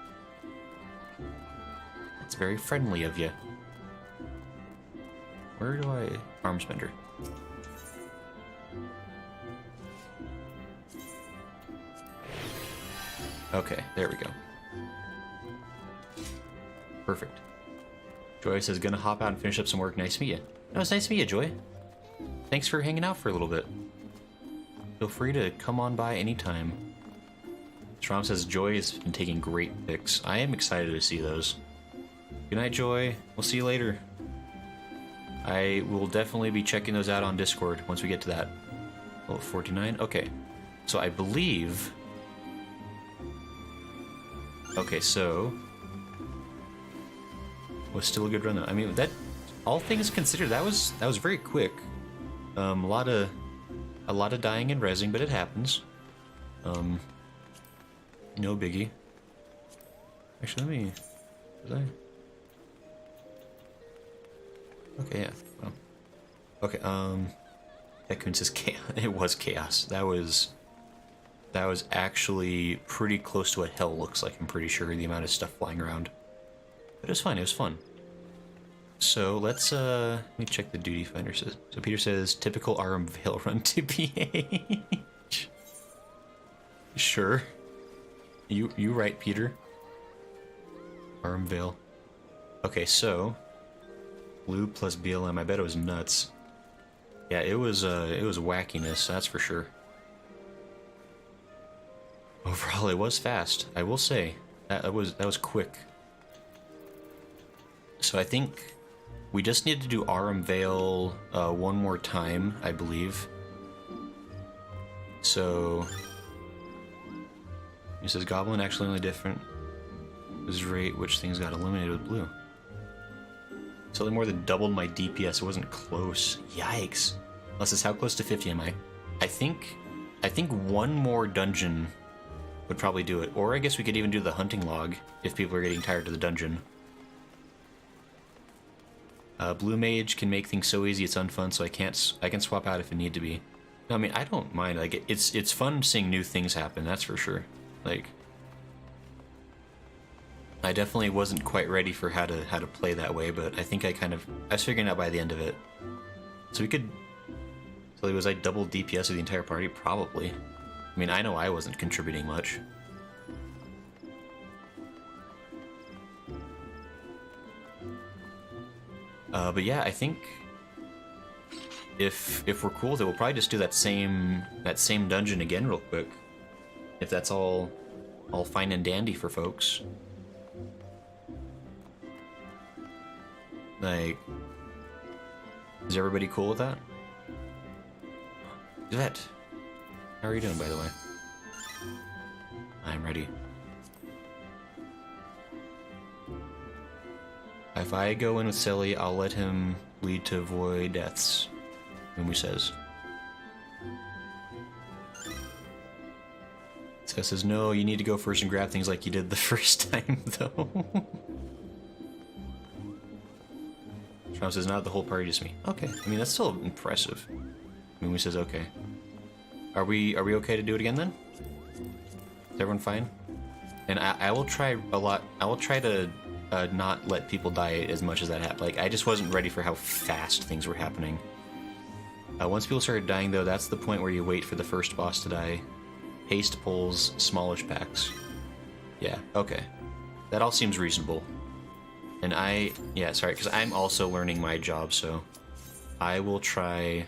That's very friendly of you. Where do I... Arms bender. Okay, there we go. Perfect. Joy says, gonna hop out and finish up some work. Nice to meet you. No, it's nice to meet you, Joy. Thanks for hanging out for a little bit. Feel free to come on by anytime. Strom says, Joy has been taking great pics. I am excited to see those. Good night, Joy. We'll see you later. I will definitely be checking those out on Discord once we get to that. Oh, 49? Okay. So I believe... Okay, so... Was still a good run though. I mean, that... All things considered, that was very quick. A lot of dying and rezzing, but it happens. No biggie. Actually, let me... Did I... Okay, yeah. Well, okay, Ekun says chaos. It was chaos. That was actually pretty close to what hell looks like, I'm pretty sure, the amount of stuff flying around. But it was fun, it was fun. So let's let me check the duty finder says. So Peter says typical RM Veil run to PH. Sure. You right, Peter. RM Veil. Okay, so Blue plus BLM, I bet it was nuts. Yeah, it was wackiness, that's for sure. Overall, it was fast, I will say. That was quick. So I think we just need to do RM Veil one more time, I believe. So he says Goblin actually only different is rate which things got eliminated with blue. It's only more than doubled my DPS. It wasn't close. Yikes. Unless it's how close to 50 am I? I think one more dungeon would probably do it. Or I guess we could even do the hunting log if people are getting tired of the dungeon. Blue Mage can make things so easy it's unfun, so I can swap out if it need to be. No, I mean, I don't mind. Like, it's fun seeing new things happen, that's for sure. Like, I definitely wasn't quite ready for how to play that way, but I think I was figuring out by the end of it. So we could... So was I double DPS of the entire party? Probably. I mean, I know I wasn't contributing much. But yeah, I think if we're cool with it, we'll probably just do that same dungeon again real quick. If that's all fine and dandy for folks. Like, is everybody cool with that? Yvette, how are you doing, by the way? I'm ready. If I go in with Silly, I'll let him lead to avoid deaths, Mumu says. Scott says, no, you need to go first and grab things like you did the first time, though. Trump says, not the whole party, just me. Okay, I mean, that's still impressive. Mumu says, okay. Are we okay to do it again, then? Is everyone fine? And I will try a lot. I will try to not let people die as much as that happened. Like, I just wasn't ready for how fast things were happening. Once people started dying, though, that's the point where you wait for the first boss to die. Haste pulls smallish packs. Yeah, okay. That all seems reasonable. And yeah, sorry, because I'm also learning my job, so I will try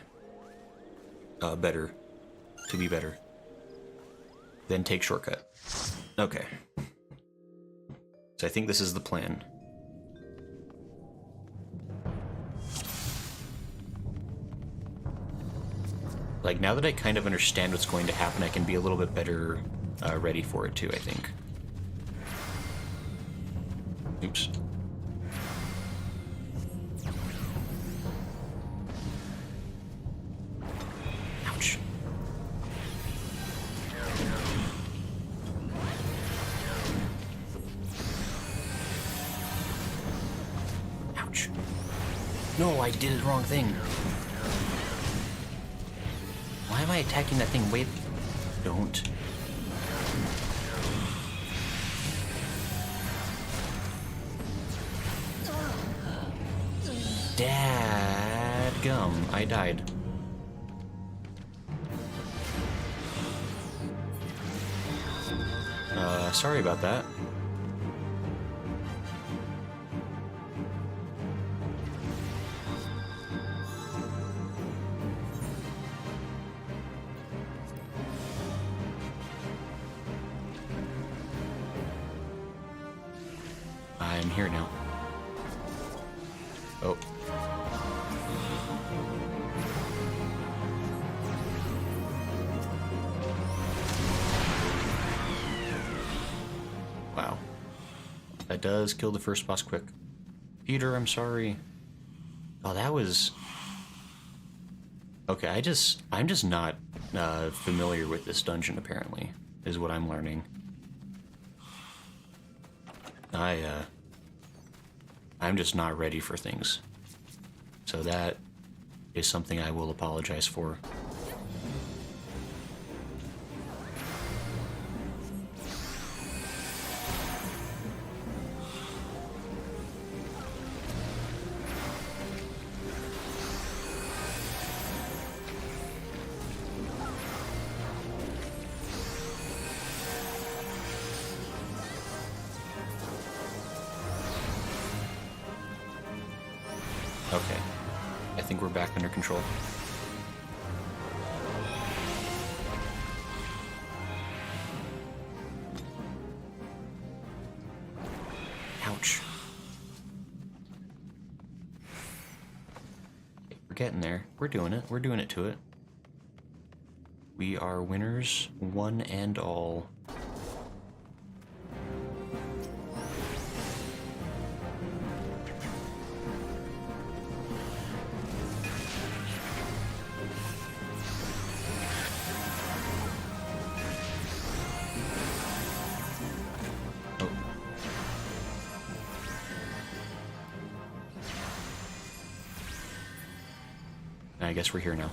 better. To be better. Then take shortcut. Okay. So I think this is the plan. Like, now that I kind of understand what's going to happen, I can be a little bit better ready for it too, I think. Oops. Ouch. Ouch. No, I did the wrong thing. Why am I attacking that thing? Wait. Don't. Dadgum, I died. Sorry about that. I'm here now. Oh. Wow. That does kill the first boss quick. Peter, I'm sorry. Oh, that was... Okay, I'm just not familiar with this dungeon, apparently, is what I'm learning. I'm just not ready for things. So that is something I will apologize for. Okay. I think we're back under control. Ouch. We're getting there. We're doing it. We're doing it to it. We are winners, one and all. I guess we're here now.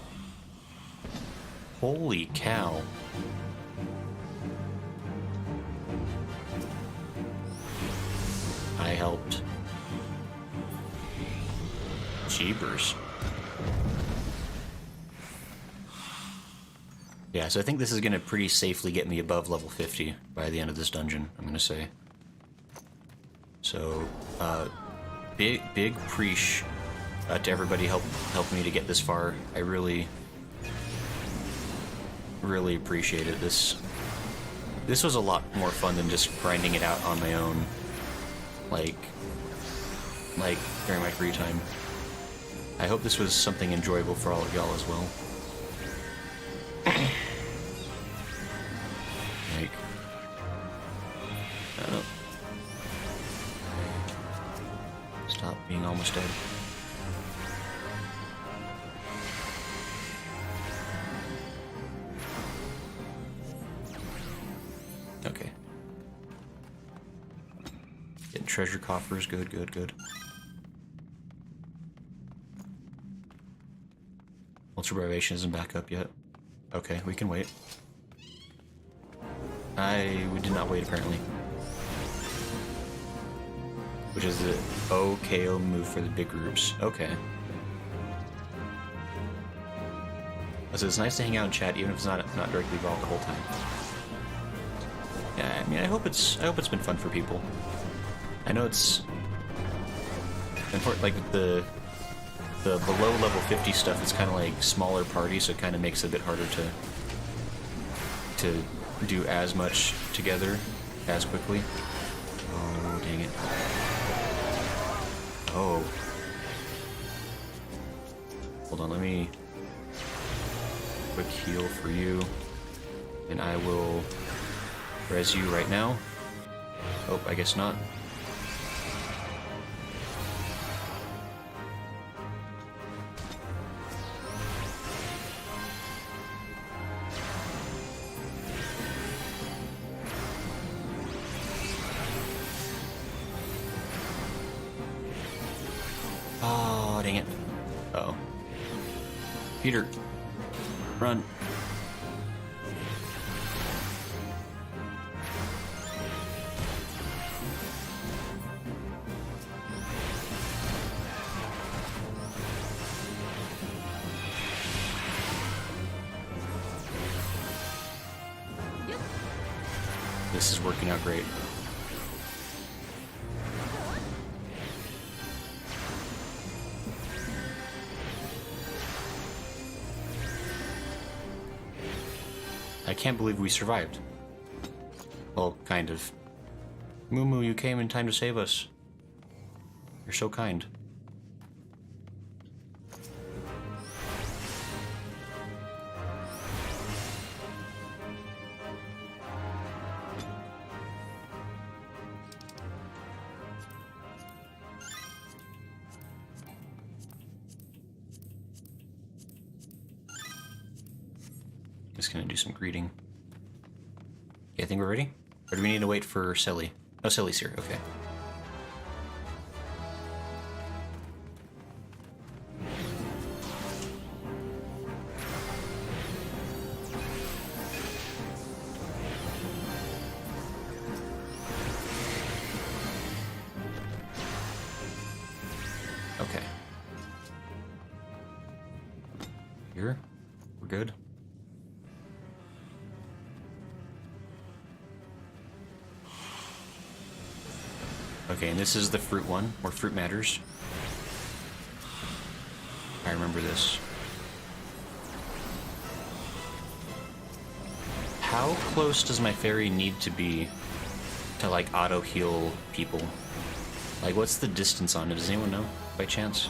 Holy cow. I helped. Jeepers. Yeah, so I think this is going to pretty safely get me above level 50 by the end of this dungeon, I'm going to say. So, big preach to everybody help me to get this far. I really appreciate it. This was a lot more fun than just grinding it out on my own, like during my free time. I hope this was something enjoyable for all of y'all as well. Like, stop being almost dead. Okay. Getting treasure coffers, good. Ultra Brevation isn't back up yet. Okay, we can wait. We did not wait, apparently. Which is the OKO move for the big groups. Okay. So it's nice to hang out and chat, even if it's not directly involved the whole time. Yeah, I mean, I hope it's been fun for people. I know it's important, like the below level 50 stuff. It's kind of like smaller parties, so it kind of makes it a bit harder to do as much together as quickly. Oh, dang it! Oh, hold on. Let me quick heal for you, and I will Res you right now. Oh, I guess not. Oh, dang it. Uh-oh. Peter, run. This is working out great. I can't believe we survived. Well, kind of. Moo, you came in time to save us. You're so kind. Just gonna do some greeting. Okay, I think we're ready? Or do we need to wait for Selly? Oh, Selly's here, okay. Okay. Here? We're good? Okay, and this is the fruit one, where fruit matters. I remember this. How close does my fairy need to be to, like, auto-heal people? Like, what's the distance on it? Does anyone know, by chance?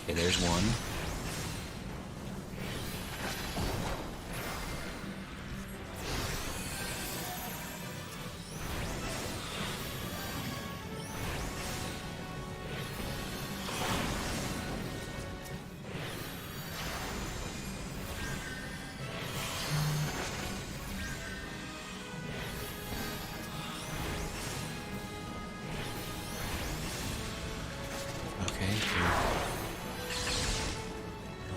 Okay, there's one. Okay.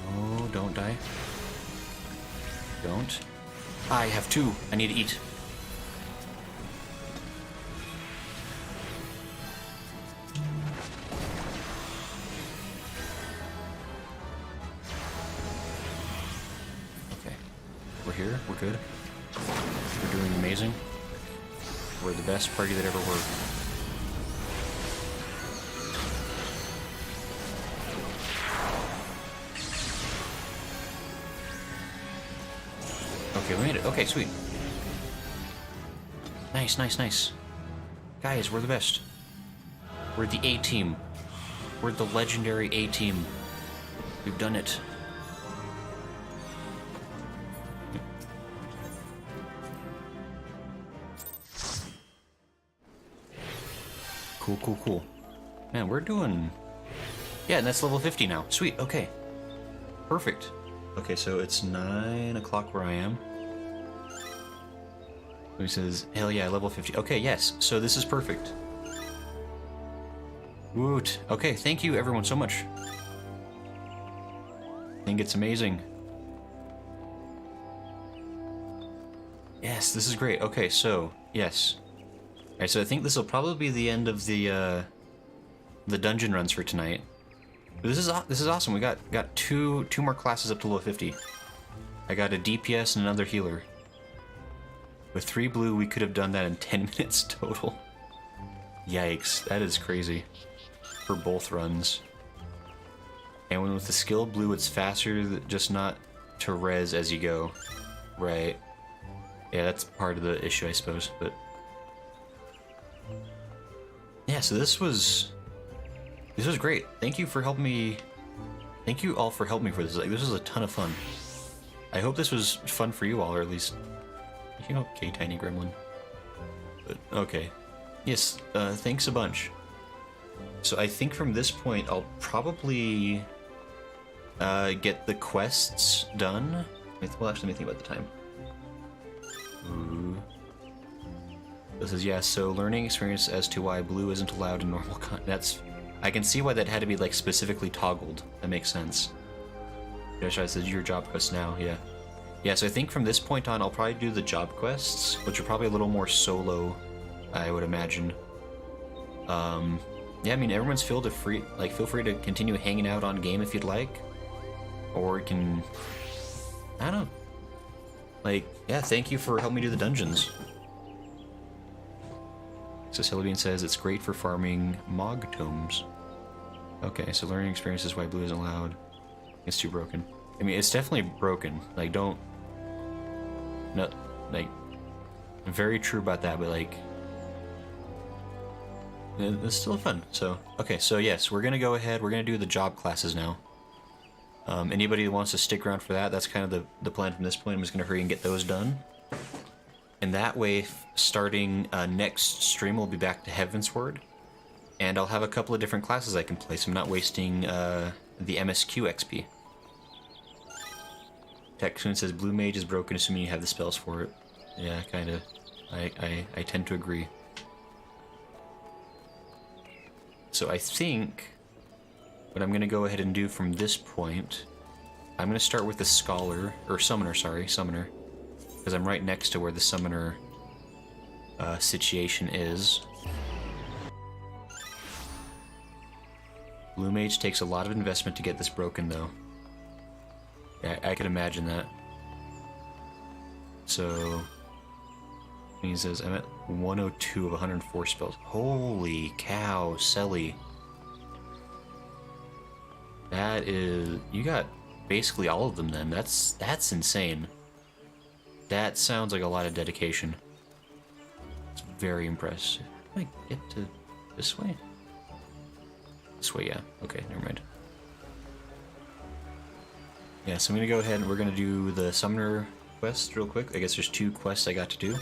Oh, don't die. Don't. I have two. I need to eat. Okay. We're here. We're good. We're doing amazing. We're the best party that ever were. Okay, we made it. Okay, sweet. Nice, nice, nice. Guys, we're the best. We're the A-team. We're the legendary A-team. We've done it. Cool, cool, cool. Man, we're doing... Yeah, and that's level 50 now. Sweet, okay. Perfect. Okay, so it's 9 o'clock where I am. He says, hell yeah, level 50. Okay, yes, so this is perfect. Woot. Okay, thank you everyone so much. I think it's amazing. Yes, this is great. Okay, so, yes. Alright, so I think this will probably be the end of the dungeon runs for tonight. This is awesome. We got two more classes up to level 50. I got a DPS and another healer. With 3 blue, we could have done that in 10 minutes total. Yikes, that is crazy. For both runs. And when with the skill blue, it's faster, just not to res as you go. Right. Yeah, that's part of the issue, I suppose, but... Yeah, so this was great. Thank you for helping me... Thank you all for helping me for this. Like, this was a ton of fun. I hope this was fun for you all, or at least... Okay, tiny gremlin. But, okay. Yes, thanks a bunch. So I think from this point, I'll probably get the quests done. Well, actually, let me think about the time. Ooh. This is, yeah, so learning experience as to why blue isn't allowed in normal that's... I can see why that had to be, like, specifically toggled. That makes sense. Josh, I said your job quest now, yeah. Yeah, so I think from this point on, I'll probably do the job quests, which are probably a little more solo, I would imagine. Yeah, I mean, everyone's feel free to continue hanging out on game if you'd like. Or you can... I don't know. Like, yeah, thank you for helping me do the dungeons. So Celebian says it's great for farming Mog tomes. Okay, so learning experience is why blue isn't allowed. It's too broken. I mean, it's definitely broken. Like, don't... No, like... Very true about that, but like... It's still fun, so... Okay, so yes, we're gonna go ahead, we're gonna do the job classes now. Anybody who wants to stick around for that, that's kind of the plan from this point. I'm just gonna hurry and get those done. And that way, starting next stream, we'll be back to Heavensward. And I'll have a couple of different classes I can play, so I'm not wasting the MSQ XP. Texan says Blue Mage is broken, assuming you have the spells for it. Yeah, kinda. I tend to agree. So I think what I'm gonna go ahead and do from this point, I'm gonna start with the Scholar, or Summoner, sorry, Summoner. Because I'm right next to where the Summoner situation is. Blue Mage takes a lot of investment to get this broken, though. Yeah, I can imagine that. So... He says, I'm at 102 of 104 spells. Holy cow, Selly. That is... You got basically all of them, then. That's insane. That sounds like a lot of dedication. It's very impressive. How do I get to this way? This way, yeah. Okay, never mind. Yeah, so I'm gonna go ahead and we're gonna do the Summoner quest real quick. I guess there's 2 quests I got to do.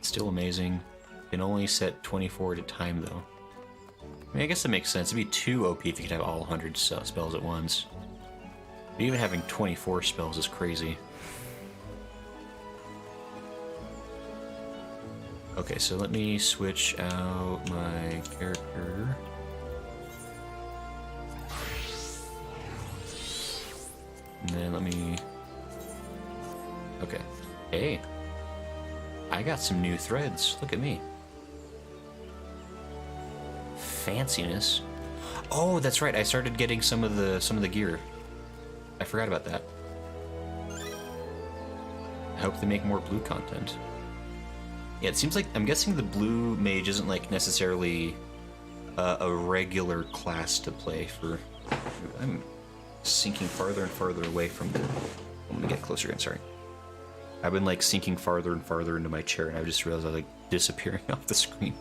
Still amazing. Can only set 24 at a time, though. I mean, I guess that makes sense. It'd be too OP if you could have all 100 spells at once. But even having 24 spells is crazy. Okay, so let me switch out my character. And then let me... Okay. Hey. I got some new threads. Look at me. Fanciness. Oh, that's right. I started getting some of the gear. I forgot about that. I hope they make more blue content. Yeah, it seems like I'm guessing the blue mage isn't like necessarily a regular class to play for. I'm sinking farther and farther away from the. Let me get closer again. Sorry. I've been like sinking farther and farther into my chair, and I just realized I was like disappearing off the screen.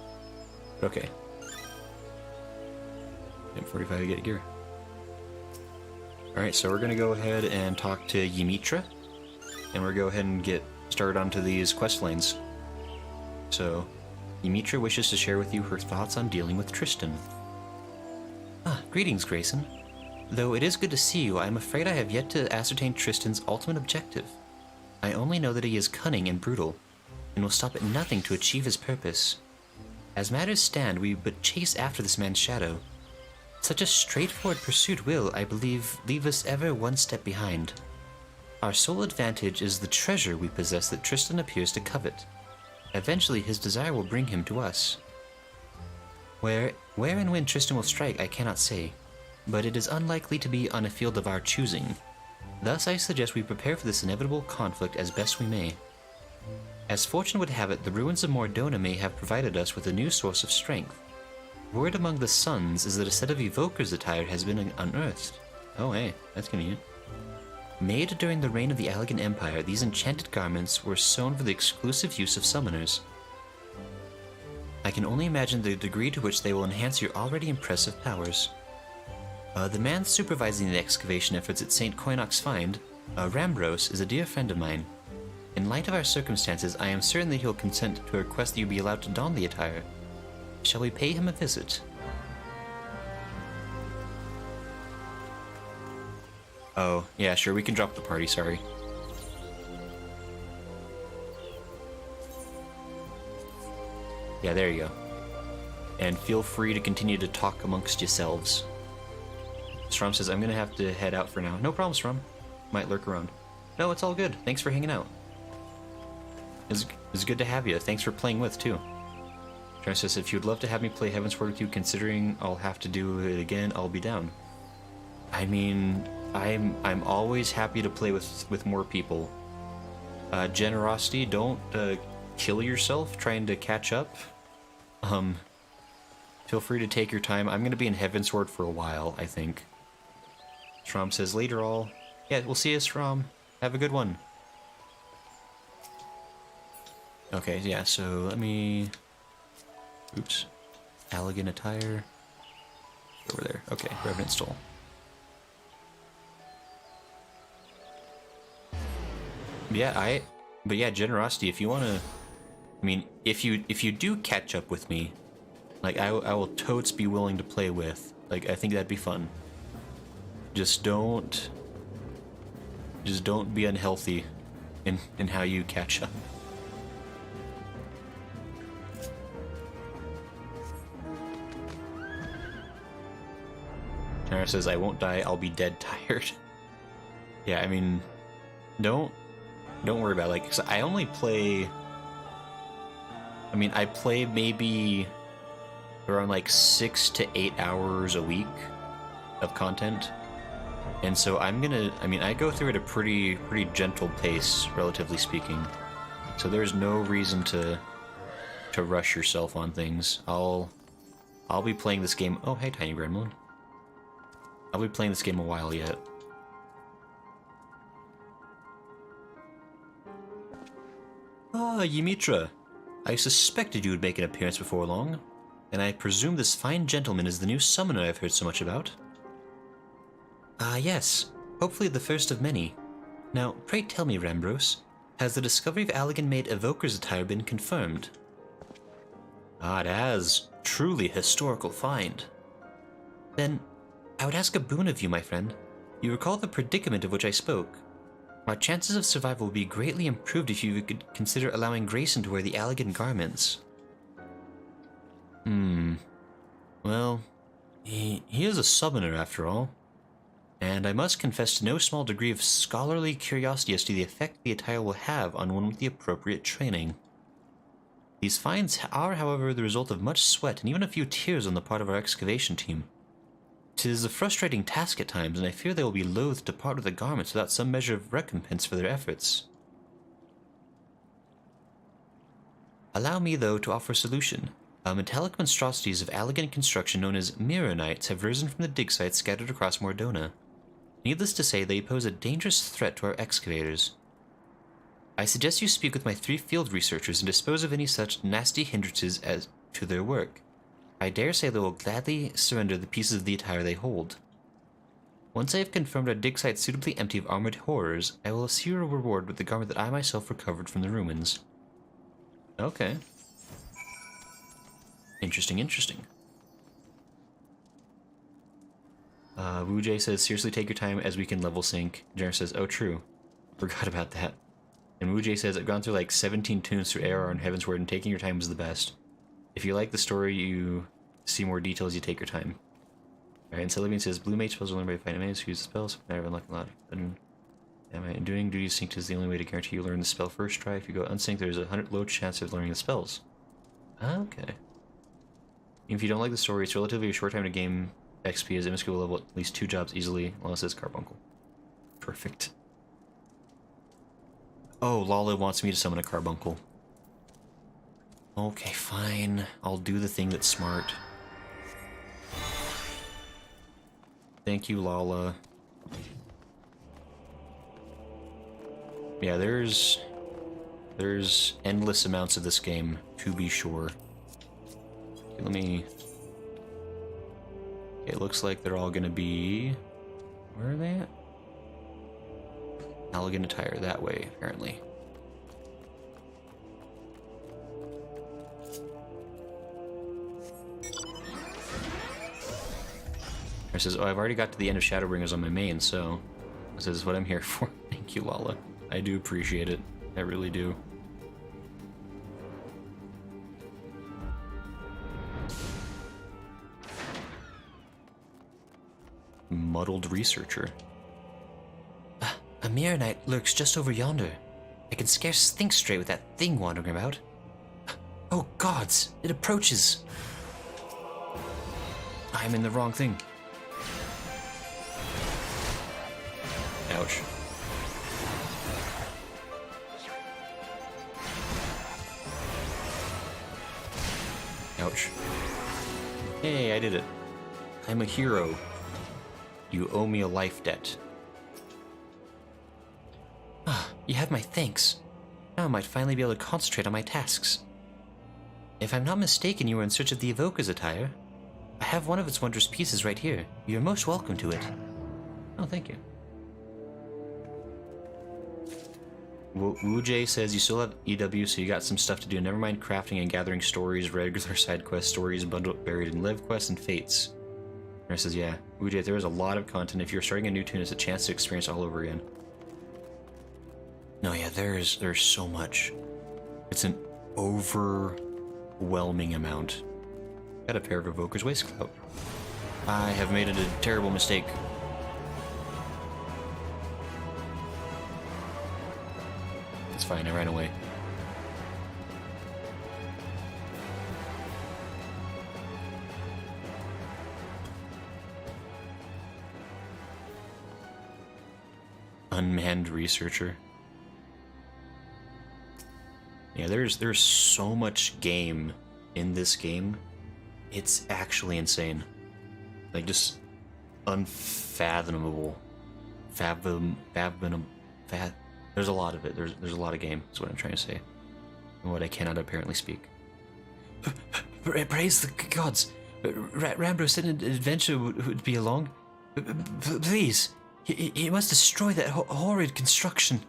Okay. M45 to get gear. Alright, so we're gonna go ahead and talk to Ymitra, and we're gonna go ahead and get started onto these quest lanes. So, Ymitra wishes to share with you her thoughts on dealing with Tristan. Ah, greetings, Grayson. Though it is good to see you, I am afraid I have yet to ascertain Tristan's ultimate objective. I only know that he is cunning and brutal, and will stop at nothing to achieve his purpose. As matters stand, we but chase after this man's shadow. Such a straightforward pursuit will, I believe, leave us ever one step behind. Our sole advantage is the treasure we possess that Tristan appears to covet. Eventually, his desire will bring him to us. Where and when Tristan will strike, I cannot say, but it is unlikely to be on a field of our choosing. Thus, I suggest we prepare for this inevitable conflict as best we may. As fortune would have it, the ruins of Mordona may have provided us with a new source of strength. Word among the Suns is that a set of evokers attire has been unearthed. Oh hey, that's convenient. Made during the reign of the Allegan Empire, these enchanted garments were sewn for the exclusive use of summoners. I can only imagine the degree to which they will enhance your already impressive powers. The man supervising the excavation efforts at St. Coinox Find Rambros is a dear friend of mine. In light of our circumstances, I am certain that he'll consent to a request that you be allowed to don the attire. Shall we pay him a visit? Oh, yeah, sure, we can drop the party, sorry. Yeah, there you go. And feel free to continue to talk amongst yourselves. Strom says, I'm gonna have to head out for now. No problem, Strom. Might lurk around. No, it's all good. Thanks for hanging out. It's good to have you. Thanks for playing with, too. Strom says, if you'd love to have me play Heavensward with you, considering I'll have to do it again, I'll be down. I mean, I'm always happy to play with more people. Generosity, don't kill yourself trying to catch up. Feel free to take your time. I'm gonna be in Heavensward for a while, I think. Strom says, later all. Yeah, we'll see you, Strom. Have a good one. Okay, yeah, so let me... Oops. Allegan attire. Over there. Okay, Revenant Stole. Yeah, but yeah, generosity, if you wanna... I mean, if you do catch up with me, like, I will totes be willing to play with. Like, I think that'd be fun. Just don't be unhealthy in how you catch up. Tara says, I won't die, I'll be dead tired. Yeah, I mean, don't worry about it. Like, 'cause I only play... I mean, I play maybe around like 6 to 8 hours a week of content. And so I mean, I go through at a pretty gentle pace, relatively speaking. So there's no reason to rush yourself on things. I'll be playing this game... Oh, hey, Tiny Gremlin. I'll be playing this game a while yet. Ah, Ymitra. I suspected you would make an appearance before long, and I presume this fine gentleman is the new summoner I've heard so much about. Ah, yes. Hopefully the first of many. Now, pray tell me, Rambros, has the discovery of Allegan-made Evoker's attire been confirmed? Ah, it has. Truly historical find. Then, I would ask a boon of you, my friend. You recall the predicament of which I spoke. Our chances of survival would be greatly improved if you could consider allowing Grayson to wear the Allegan garments. Well, he is a summoner after all. And I must confess to no small degree of scholarly curiosity as to the effect the attire will have on one with the appropriate training. These finds are, however, the result of much sweat and even a few tears on the part of our excavation team. 'Tis a frustrating task at times, and I fear they will be loath to part with the garments without some measure of recompense for their efforts. Allow me, though, to offer a solution. Metallic monstrosities of Allegan construction known as Mirrorites have risen from the dig sites scattered across Mordona. Needless to say, they pose a dangerous threat to our excavators. I suggest you speak with my 3 field researchers and dispose of any such nasty hindrances as to their work. I dare say they will gladly surrender the pieces of the attire they hold. Once I have confirmed our dig site suitably empty of armored horrors, I will assure a reward with the garment that I myself recovered from the ruins. Okay. Interesting. Wu-Jay says, seriously take your time as we can level sync. Jenner says, oh true. Forgot about that. And Wu-Jay says, I've gone through like 17 tunes through ARR and Heavensward and taking your time was the best. If you like the story, you see more details, you take your time. Alright, and Celebian says, Blue Mage spells are learned by fighting enemies who use the spells. Never unlock a lot. Am I doing duty synced is the only way to guarantee you learn the spell first try. If you go unsynced, there's a 100 low chance of learning the spells. Okay. If you don't like the story, it's relatively a short time to gain XP as MSQ will level at least 2 jobs easily, unless it's Carbuncle. Perfect. Oh, Lala wants me to summon a Carbuncle. Okay, fine. I'll do the thing that's smart. Thank you, Lala. Yeah, there's endless amounts of this game, to be sure. Okay, let me... Okay, it looks like they're all gonna be... Where are they at? Allegan attire that way, apparently. It says, oh, I've already got to the end of Shadowbringers on my main, so this is what I'm here for. Thank you, Lala. I do appreciate it. I really do. Muddled Researcher. A mirror knight lurks just over yonder. I can scarce think straight with that thing wandering about. Oh gods, it approaches. I'm in the wrong thing. Ouch. Ouch. Hey, I did it. I'm a hero. You owe me a life debt. You have my thanks. Now I might finally be able to concentrate on my tasks. If I'm not mistaken, you were in search of the Evoker's attire. I have one of its wondrous pieces right here. You're most welcome to it. Oh, thank you. Wu-Jay says you still have EW, so you got some stuff to do. Never mind crafting and gathering stories, regular side quests, stories bundled buried in live quests, and fates. And says, yeah, Wu-Jay, there is a lot of content. If you're starting a new tune, it's a chance to experience all over again. No, yeah, there's so much. It's an overwhelming amount. Got a pair of Evoker's Waistclout. I have made a terrible mistake. It's fine, I ran away. Unmanned Researcher. Yeah, there's so much game in this game. It's actually insane. Like, just unfathomable. There's a lot of it. There's a lot of game, is what I'm trying to say. And what I cannot apparently speak. Praise the gods. Rambro said an adventure would be along. Please, he must destroy that horrid construction.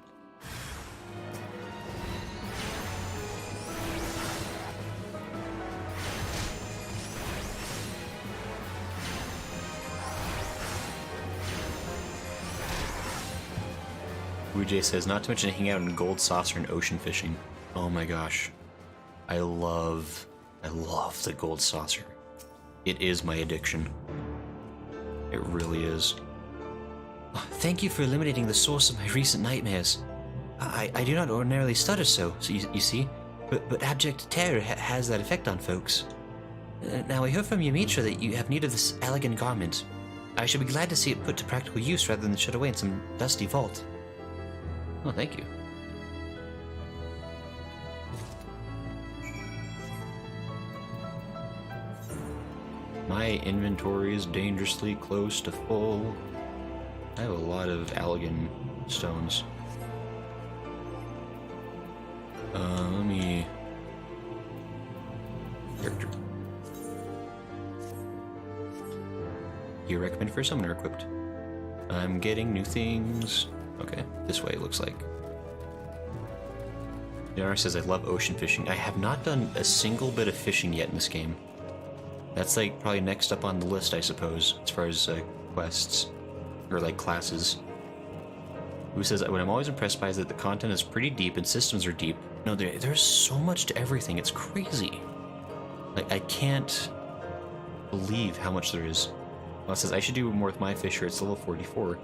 Wu-Jay says, not to mention hanging out in Gold Saucer and ocean fishing. Oh my gosh. I love the Gold Saucer. It is my addiction. It really is. Oh, thank you for eliminating the source of my recent nightmares. I do not ordinarily stutter so you see, but abject terror has that effect on folks. Now I heard from Yamitra that you have need of this elegant garment. I should be glad to see it put to practical use rather than shut away in some dusty vault. Oh, thank you. My inventory is dangerously close to full. I have a lot of Allegan stones. Let me... Character. You recommend for summoner equipped. I'm getting new things. Okay, this way it looks like. Yara says, I love ocean fishing. I have not done a single bit of fishing yet in this game. That's like probably next up on the list, I suppose, as far as quests. Or like classes. Who says, what I'm always impressed by is that the content is pretty deep and systems are deep. No, there's so much to everything, it's crazy. Like, I can't believe how much there is. Well, it says, I should do more with my fisher, it's level 44.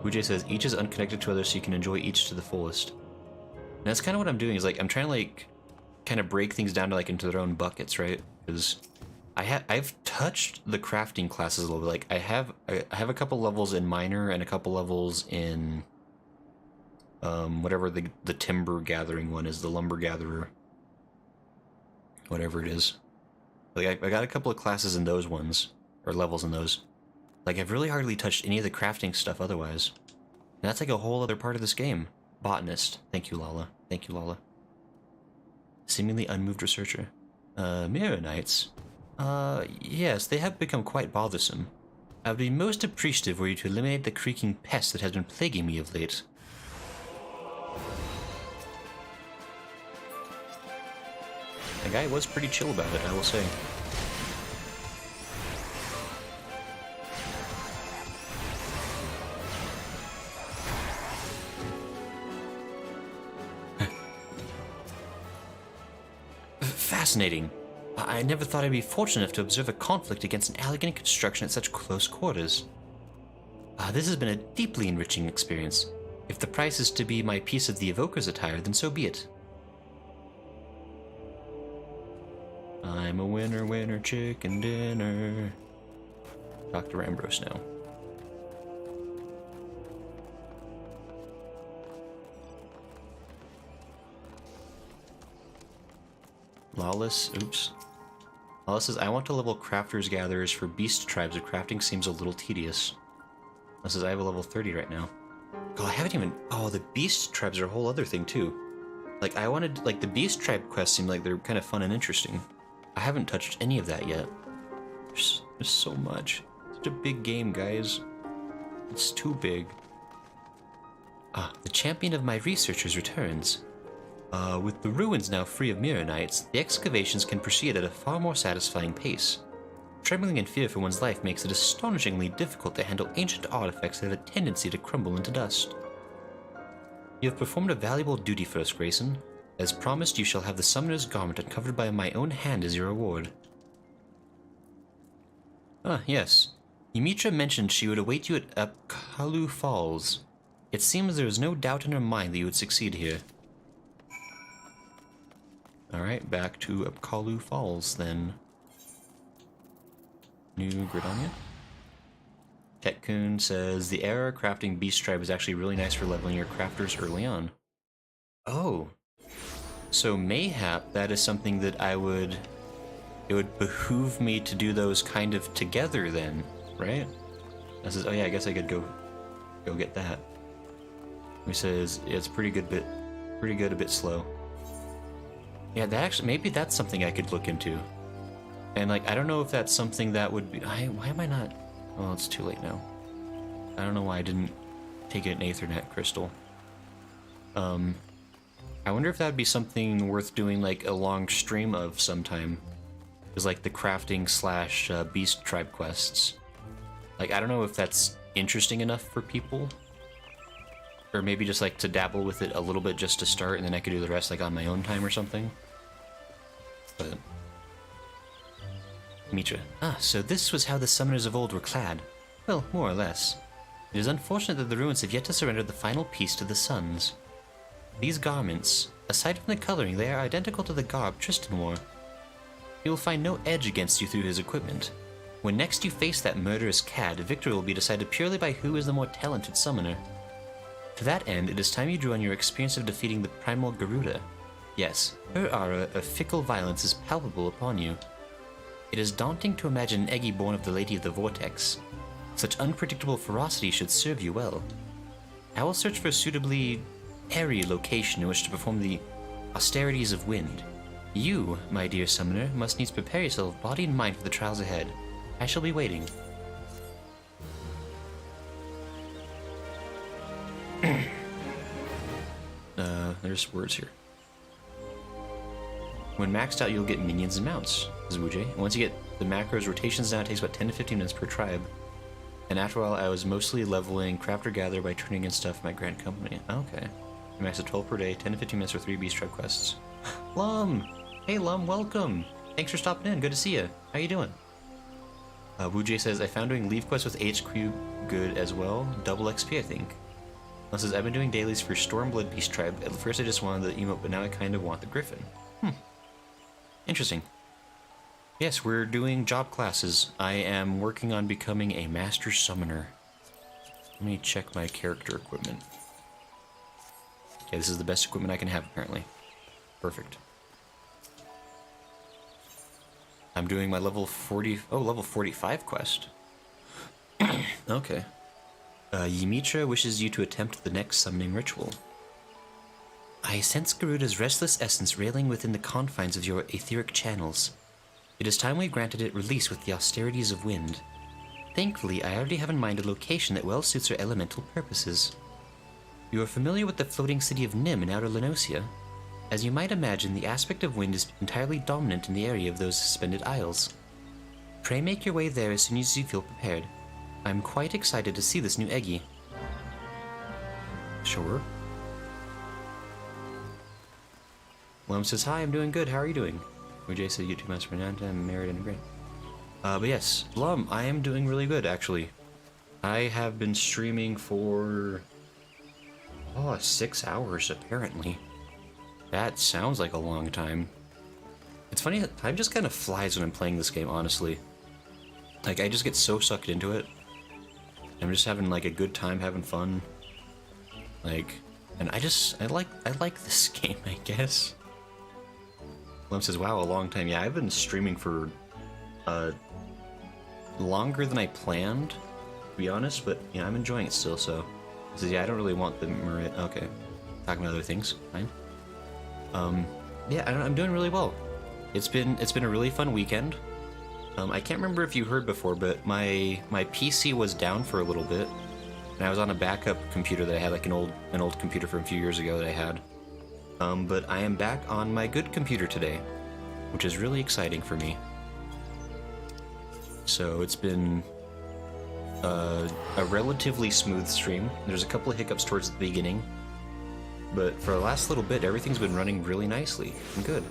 Ujay says, each is unconnected to others so you can enjoy each to the fullest. And that's kind of what I'm doing, is like, I'm trying to like, kind of break things down to like into their own buckets, right? Because I've touched the crafting classes a little bit. Like, I have a couple levels in miner and a couple levels in, whatever the timber gathering one is, the lumber gatherer. Whatever it is. Like, I got a couple of classes in those ones, or levels in those. Like, I've really hardly touched any of the crafting stuff otherwise. And that's like a whole other part of this game. Botanist. Thank you, Lala. Thank you, Lala. Seemingly unmoved researcher. Mirror Knights. Yes, they have become quite bothersome. I would be most appreciative were you to eliminate the creaking pest that has been plaguing me of late. The guy was pretty chill about it, I will say. Fascinating. I never thought I'd be fortunate enough to observe a conflict against an elegant construction at such close quarters. This has been a deeply enriching experience. If the price is to be my piece of the Evoker's attire, then so be it. I'm a winner, winner, chicken dinner. Dr. Ambrose now. Lawless, oops. Lawless says, I want to level crafters gatherers for beast tribes, but crafting seems a little tedious. Lawless says, I have a level 30 right now. God, I haven't even, oh, the beast tribes are a whole other thing too. Like, I wanted, like, the beast tribe quests seem like they're kind of fun and interesting. I haven't touched any of that yet. There's so much. Such a big game, guys. It's too big. The champion of my researchers returns. With the ruins now free of Mirrorites, the excavations can proceed at a far more satisfying pace. Trembling in fear for one's life makes it astonishingly difficult to handle ancient artifacts that have a tendency to crumble into dust. You have performed a valuable duty for us, Grayson. As promised, you shall have the Summoner's Garment uncovered by my own hand as your reward. Yes. Ymitra mentioned she would await you at Upkalu Falls. It seems there is no doubt in her mind that you would succeed here. Alright, back to Upkalu Falls, then. New Gridonia? Tetkun says, the ARR crafting beast tribe is actually really nice for leveling your crafters early on. Oh. So mayhap that is something that it would behoove me to do those kind of together then, right? That says, oh yeah, I guess I could go get that. He says, yeah, it's pretty good, a bit slow. Yeah, that actually, maybe that's something I could look into. And like, I don't know if that's something that would be, why am I not, well, it's too late now. I don't know why I didn't take an Aethernet crystal. I wonder if that would be something worth doing like a long stream of sometime. Is like the crafting slash beast tribe quests. Like, I don't know if that's interesting enough for people. Or maybe just like to dabble with it a little bit just to start, and then I could do the rest like on my own time or something. But Mitra. So this was how the summoners of old were clad. Well, more or less. It is unfortunate that the ruins have yet to surrender the final piece to the suns. These garments, aside from the coloring, they are identical to the garb Tristan wore. He will find no edge against you through his equipment. When next you face that murderous cad, victory will be decided purely by who is the more talented summoner. To that end, it is time you drew on your experience of defeating the primal Garuda. Yes, her aura of fickle violence is palpable upon you. It is daunting to imagine an Eggy born of the Lady of the Vortex. Such unpredictable ferocity should serve you well. I will search for a suitably airy location in which to perform the austerities of wind. You, my dear summoner, must needs prepare yourself body and mind for the trials ahead. I shall be waiting. There's words here. When maxed out, you'll get minions and mounts, says Wujay. Once you get the macros, rotations now takes about 10 to 15 minutes per tribe. And after a while, I was mostly leveling Crafter Gather by turning in stuff from my Grant Company. Okay. I maxed at 12 per day, 10 to 15 minutes for 3 Beast Tribe quests. Lum! Hey Lum, welcome! Thanks for stopping in, good to see you. How you doing? Wujay says, I found doing leave quests with HQ good as well. Double XP, I think. Lum says, I've been doing dailies for Stormblood Beast Tribe. At first I just wanted the emote, but now I kind of want the Griffin. Interesting. Yes, we're doing job classes. I am working on becoming a Master Summoner. Let me check my character equipment. Okay, this is the best equipment I can have, apparently. Perfect. I'm doing my level 40... Oh, level 45 quest. Okay. Ymitra wishes you to attempt the next summoning ritual. I sense Garuda's restless essence railing within the confines of your etheric channels. It is time we granted it release with the austerities of wind. Thankfully, I already have in mind a location that well suits her elemental purposes. You are familiar with the floating city of Nim in Outer Lenosea? As you might imagine, the aspect of wind is entirely dominant in the area of those suspended isles. Pray make your way there as soon as you feel prepared. I'm quite excited to see this new Eggy. Sure. Lum says, hi, I'm doing good. How are you doing? Jay said, YouTube master for 9 times, I'm married and great. But yes, Lum, I am doing really good, actually. I have been streaming for... 6 hours, apparently. That sounds like a long time. It's funny, time just kind of flies when I'm playing this game, honestly. Like, I just get so sucked into it. I'm just having, like, a good time, having fun. Like, and I like this game, I guess. Lum says, wow, a long time. Yeah, I've been streaming for, longer than I planned, to be honest, but, yeah, I'm enjoying it still, so. He says, yeah, I don't really want the Merit. Okay. Talking about other things. Fine. Yeah, I'm doing really well. It's been a really fun weekend. I can't remember if you heard before, but my PC was down for a little bit, and I was on a backup computer that I had, like an old computer from a few years ago that I had. But I am back on my good computer today, which is really exciting for me. So it's been a relatively smooth stream. There's a couple of hiccups towards the beginning, but for the last little bit, everything's been running really nicely and good.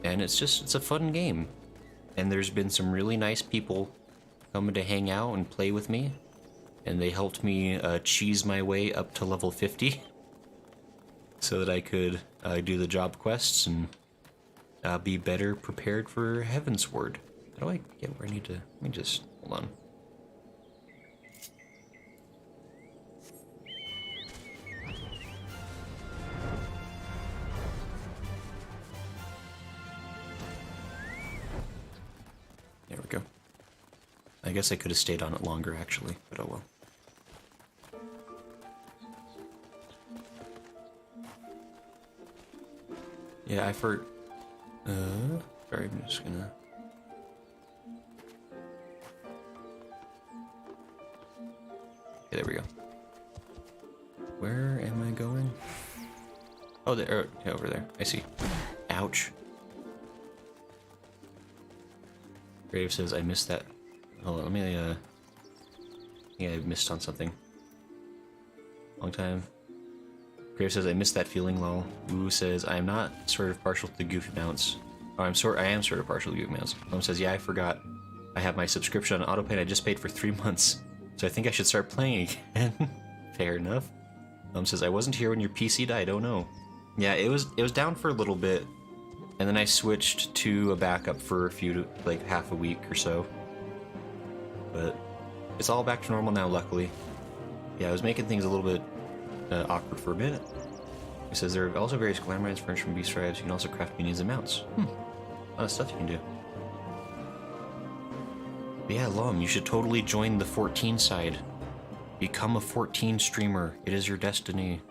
And it's a fun game. And there's been some really nice people coming to hang out and play with me. And they helped me cheese my way up to level 50 so that I could do the job quests and be better prepared for Heavensward. How do I get where I need to... Let me just... Hold on. There we go. I guess I could have stayed on it longer, actually, but oh well. Yeah, sorry, I'm just gonna... Okay, there we go. Where am I going? Oh, there, yeah, over there. I see. Ouch. Grave says, I missed that. Hold on, let me, I think I missed on something. Long time. Grave says, I missed that feeling, lol. Woo says, I am not sort of partial to goofy mounts. Oh, I am sort of partial to goofy mounts. Mom says, yeah, I forgot. I have my subscription on autopay and I just paid for 3 months. So I think I should start playing again. Fair enough. Mom says, I wasn't here when your PC died, oh no. Yeah, it was down for a little bit. And then I switched to a backup for a few, like half a week or so. But it's all back to normal now, luckily. Yeah, I was making things a little bit awkward for a minute. It says there are also various glamorized furniture from beast tribes. You can also craft minions and mounts. A lot of stuff you can do. But yeah, Lum, you should totally join the 14 side. Become a 14 streamer. It is your destiny.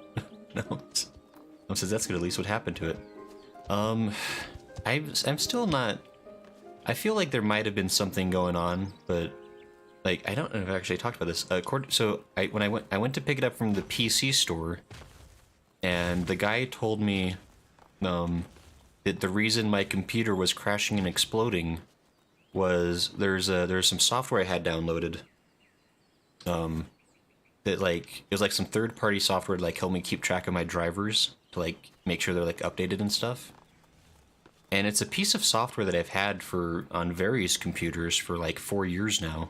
No. Lum says that's good, at least what happened to it. I'm still not... I feel like there might have been something going on, but... Like, I don't know if I actually talked about this. So, when I went to pick it up from the PC store, and the guy told me that the reason my computer was crashing and exploding was there's some software I had downloaded that, like, it was like some third-party software to, like, help me keep track of my drivers to, like, make sure they're, like, updated and stuff. And it's a piece of software that I've had on various computers for like 4 years now.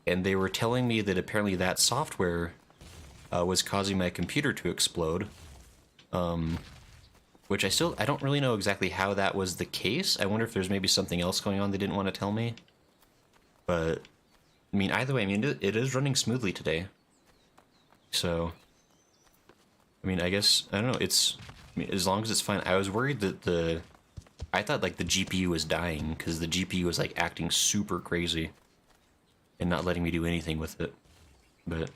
And they were telling me that apparently that software was causing my computer to explode. Which I don't really know exactly how that was the case. I wonder if there's maybe something else going on they didn't want to tell me. But, I mean, either way, I mean, it is running smoothly today. So, I mean, I guess, I don't know, I mean, as long as it's fine. I was worried that I thought, like, the GPU was dying, because the GPU was, like, acting super crazy and not letting me do anything with it. But,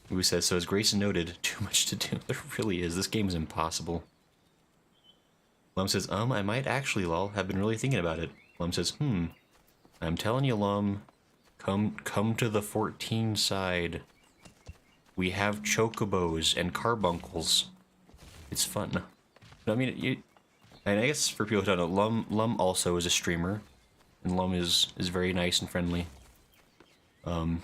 who says, so as Grayson noted, too much to do. There really is. This game is impossible. Lum says, I might actually, lol, have been really thinking about it. Lum says, I'm telling you, Lum, come to the 14 side. We have chocobos and carbuncles. it's fun. I mean, and I guess for people who don't know, Lum also is a streamer, and Lum is very nice and friendly. And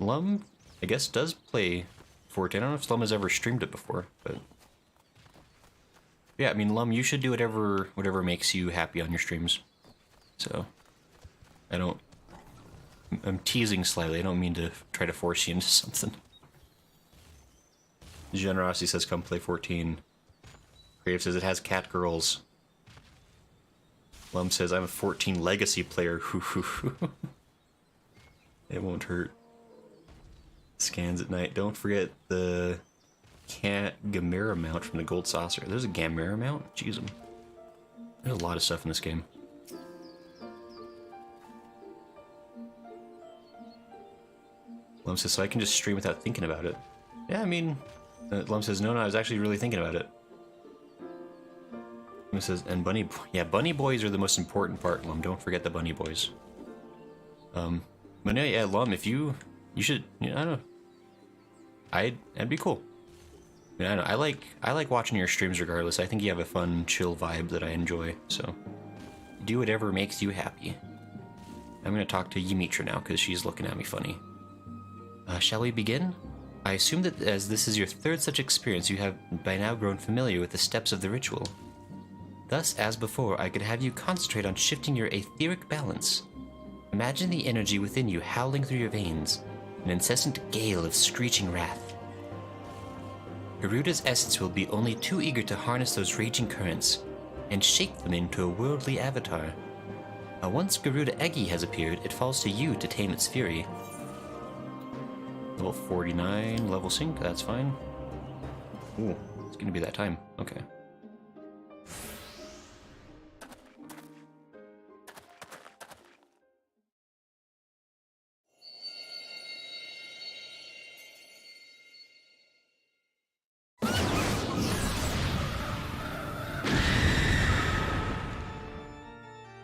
Lum, I guess, does play Fortnite. I don't know if Lum has ever streamed it before, but yeah, I mean, Lum, you should do whatever makes you happy on your streams. So, I'm teasing slightly. I don't mean to try to force you into something. Generosity says, come play 14. Crave says, it has cat girls. Lum says, I'm a 14 legacy player. It won't hurt. Scans at night. Don't forget the cat Gamera mount from the gold saucer. There's a Gamera mount? Jeez. There's a lot of stuff in this game. Lum says, so I can just stream without thinking about it. Yeah, I mean, Lum says, no, I was actually really thinking about it. Lum says, and bunny, yeah, bunny boys are the most important part, Lum. Don't forget the bunny boys. But no, yeah, Lum, if you should, you know, I don't know. That'd be cool. I mean, I don't know, I like watching your streams regardless. I think you have a fun, chill vibe that I enjoy, so do whatever makes you happy. I'm gonna talk to Yimitra now, because she's looking at me funny. Shall we begin? I assume that as this is your third such experience, you have by now grown familiar with the steps of the ritual. Thus, as before, I could have you concentrate on shifting your etheric balance. Imagine the energy within you howling through your veins, an incessant gale of screeching wrath. Garuda's essence will be only too eager to harness those raging currents, and shape them into a worldly avatar. Once Garuda Eggy has appeared, it falls to you to tame its fury. Level 49, level sync, that's fine. Ooh, it's gonna be that time. Okay.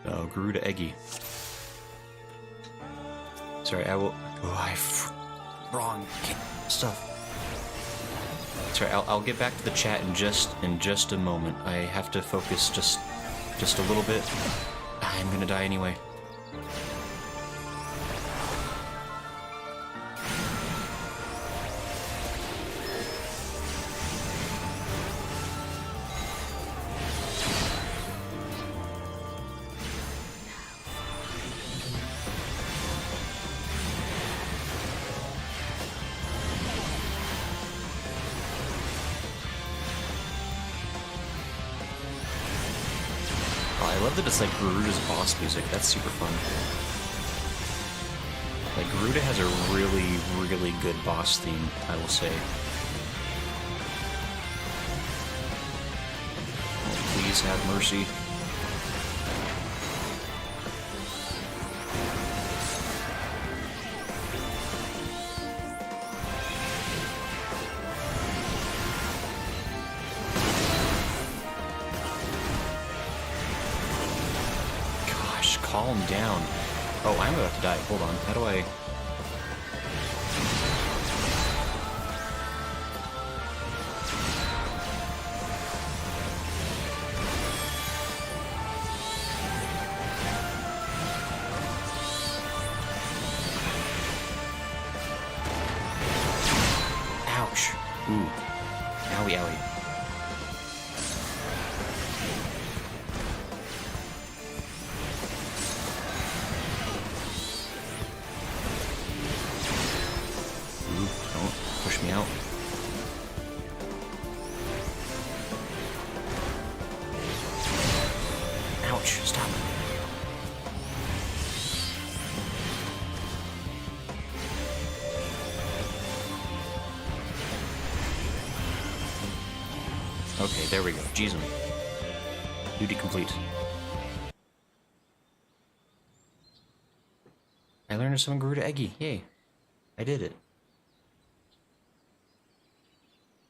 Oh, Garuda Eggy. Sorry, I will... Oh, wrong stuff. Sorry, I'll get back to the chat in just a moment. I have to focus just a little bit. I'm gonna die anyway. I love that it's like Garuda's boss music. That's super fun. Like, Garuda has a really, really good boss theme, I will say. Oh, please have mercy. Calm down. Oh, I'm about to die. Hold on. How do I... Ouch. Ooh. Owie, owie. Me out. Ouch, stop. Okay, there we go. Jeez. Duty complete. I learned to summon Garuda Eggy. Yay. I did it.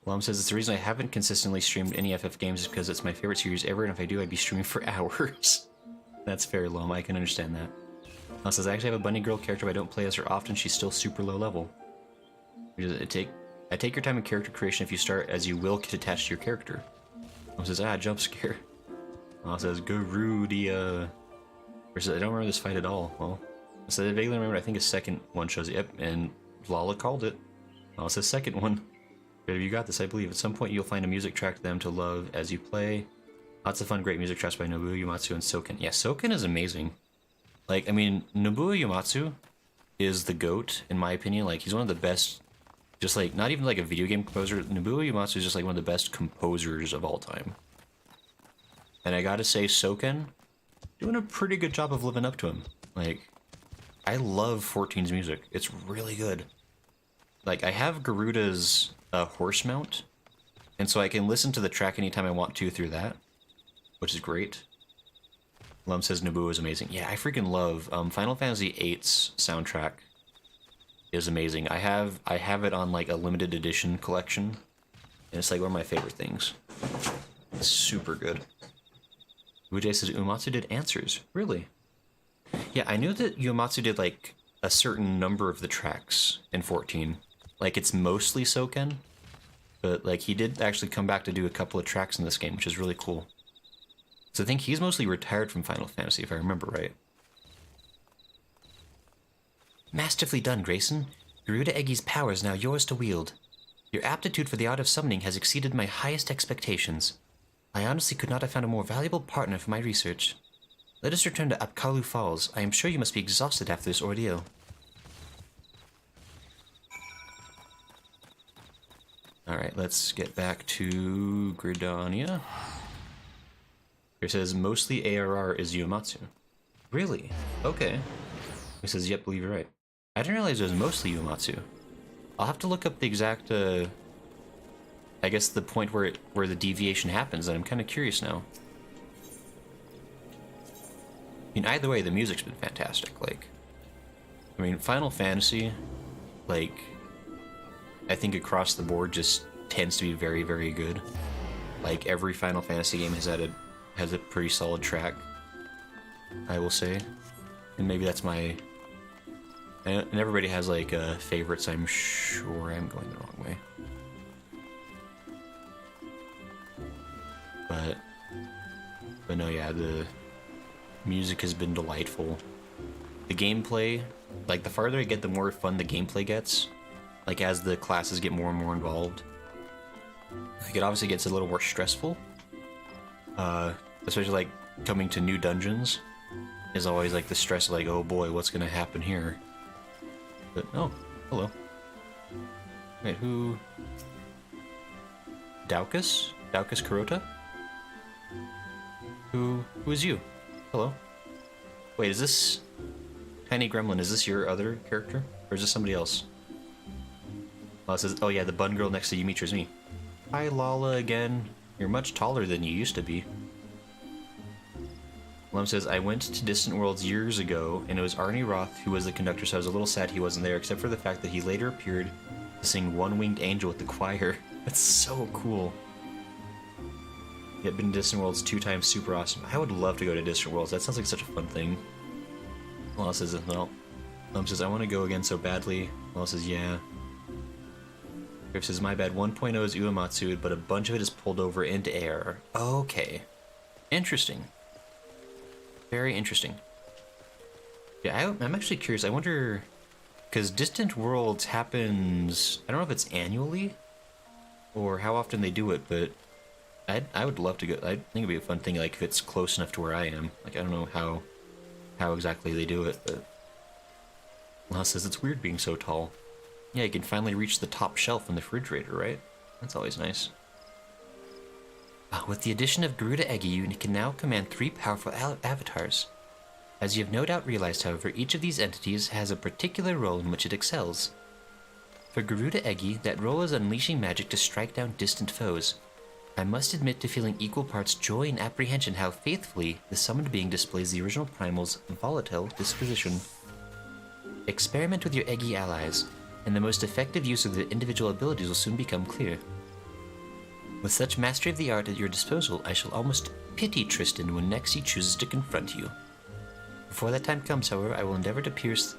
Lum says, it's the reason I haven't consistently streamed any FF games is because it's my favorite series ever, and if I do, I'd be streaming for hours. That's fair, Lum. I can understand that. Lum says, I actually have a bunny girl character, but I don't play as her often. She's still super low level. I I take your time in character creation if you start, as you will get attached to your character. Mom says, jump scare. Mom says, Garudia. Versus, I don't remember this fight at all. Well, so I vaguely remember, I think a second one shows it. Yep, and Lala called it. Well, it's the second one. But you got this, I believe. At some point, you'll find a music track to them to love as you play. Lots of fun, great music tracks by Nobuo Uematsu and Soken. Yeah, Soken is amazing. Like, I mean, Nobuo Uematsu is the GOAT, in my opinion. Like, he's one of the best, just like, not even like a video game composer. Nobuo Uematsu is just like one of the best composers of all time. And I gotta say, Soken, doing a pretty good job of living up to him. Like, I love 14's music. It's really good. Like, I have Garuda's horse mount, and so I can listen to the track anytime I want to through that, which is great. Lum says Nobuo is amazing. Yeah, I freaking love Final Fantasy VIII's soundtrack. Is amazing. I have it on like a limited edition collection, and it's like one of my favorite things. It's super good. Uj says Uematsu did answers. Really? Yeah, I knew that Uematsu did like a certain number of the tracks in 14. Like, it's mostly Soken, but like he did actually come back to do a couple of tracks in this game, which is really cool. So I think he's mostly retired from Final Fantasy, if I remember right. Masterfully done, Grayson. Garuda Eggi's power is now yours to wield. Your aptitude for the art of summoning has exceeded my highest expectations. I honestly could not have found a more valuable partner for my research. Let us return to Apkalu Falls. I am sure you must be exhausted after this ordeal. Alright, let's get back to Gridania. It says mostly ARR is Uematsu. Really? Okay. It says, yep, believe you're right. I didn't realize it was mostly Uematsu. I'll have to look up the exact, I guess the point where the deviation happens, and I'm kind of curious now. I mean, either way, the music's been fantastic. Like, I mean, Final Fantasy, like, I think across the board just tends to be very, very good. Like, every Final Fantasy game has a pretty solid track, I will say. And maybe that's my... And everybody has, like, favorites. I'm sure I'm going the wrong way. But no, yeah, the music has been delightful. The gameplay, like, the farther I get, the more fun the gameplay gets. Like, as the classes get more and more involved. Like, it obviously gets a little more stressful. Especially, like, coming to new dungeons is always, like, the stress of, like, oh boy, what's gonna happen here? But, oh, hello. Wait, who... Daucus? Daucus Kurota? Who is you? Hello? Wait, is this... Tiny Gremlin, is this your other character? Or is this somebody else? Oh, it says, oh yeah, the bun girl next to Yumitra is me. Hi, Lala again. You're much taller than you used to be. Lum says, I went to Distant Worlds years ago, and it was Arnie Roth who was the conductor, so I was a little sad he wasn't there, except for the fact that he later appeared to sing One-Winged Angel with the choir. That's so cool. I've been to Distant Worlds 2 times, super awesome. I would love to go to Distant Worlds, that sounds like such a fun thing. Lala says, well. Lum says, I want to go again so badly. Lala says, yeah. Griff says, my bad, 1.0 is Uematsu, but a bunch of it is pulled over into ARR. Okay. Interesting. Very interesting. Yeah, I'm actually curious. I wonder... Because Distant Worlds happens... I don't know if it's annually, or how often they do it, but I would love to go. I think it'd be a fun thing, like, if it's close enough to where I am. Like, I don't know how exactly they do it, but... Lana says it's weird being so tall. Yeah, you can finally reach the top shelf in the refrigerator, right? That's always nice. With the addition of Garuda Eggi, you can now command 3 powerful avatars. As you have no doubt realized, however, each of these entities has a particular role in which it excels. For Garuda Eggi, that role is unleashing magic to strike down distant foes. I must admit to feeling equal parts joy and apprehension how faithfully the summoned being displays the original Primal's volatile disposition. Experiment with your Eggi allies, and the most effective use of their individual abilities will soon become clear. With such mastery of the art at your disposal, I shall almost pity Tristan when next he chooses to confront you. Before that time comes, however, I will endeavor to pierce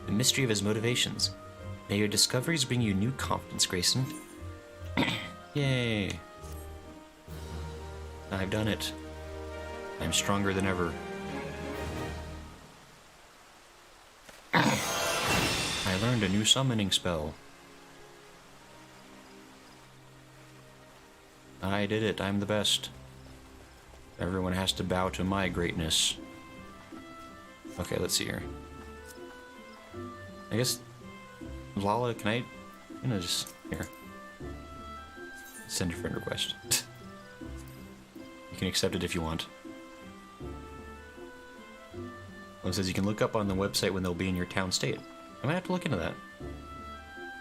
the mystery of his motivations. May your discoveries bring you new confidence, Grayson. Yay. I've done it. I'm stronger than ever. I learned a new summoning spell. I did it. I'm the best. Everyone has to bow to my greatness. Okay, let's see here. I guess... Lala, can I... I'm gonna just... Here. Send a friend request. You can accept it if you want. Well, it says you can look up on the website when they'll be in your town state. I might have to look into that.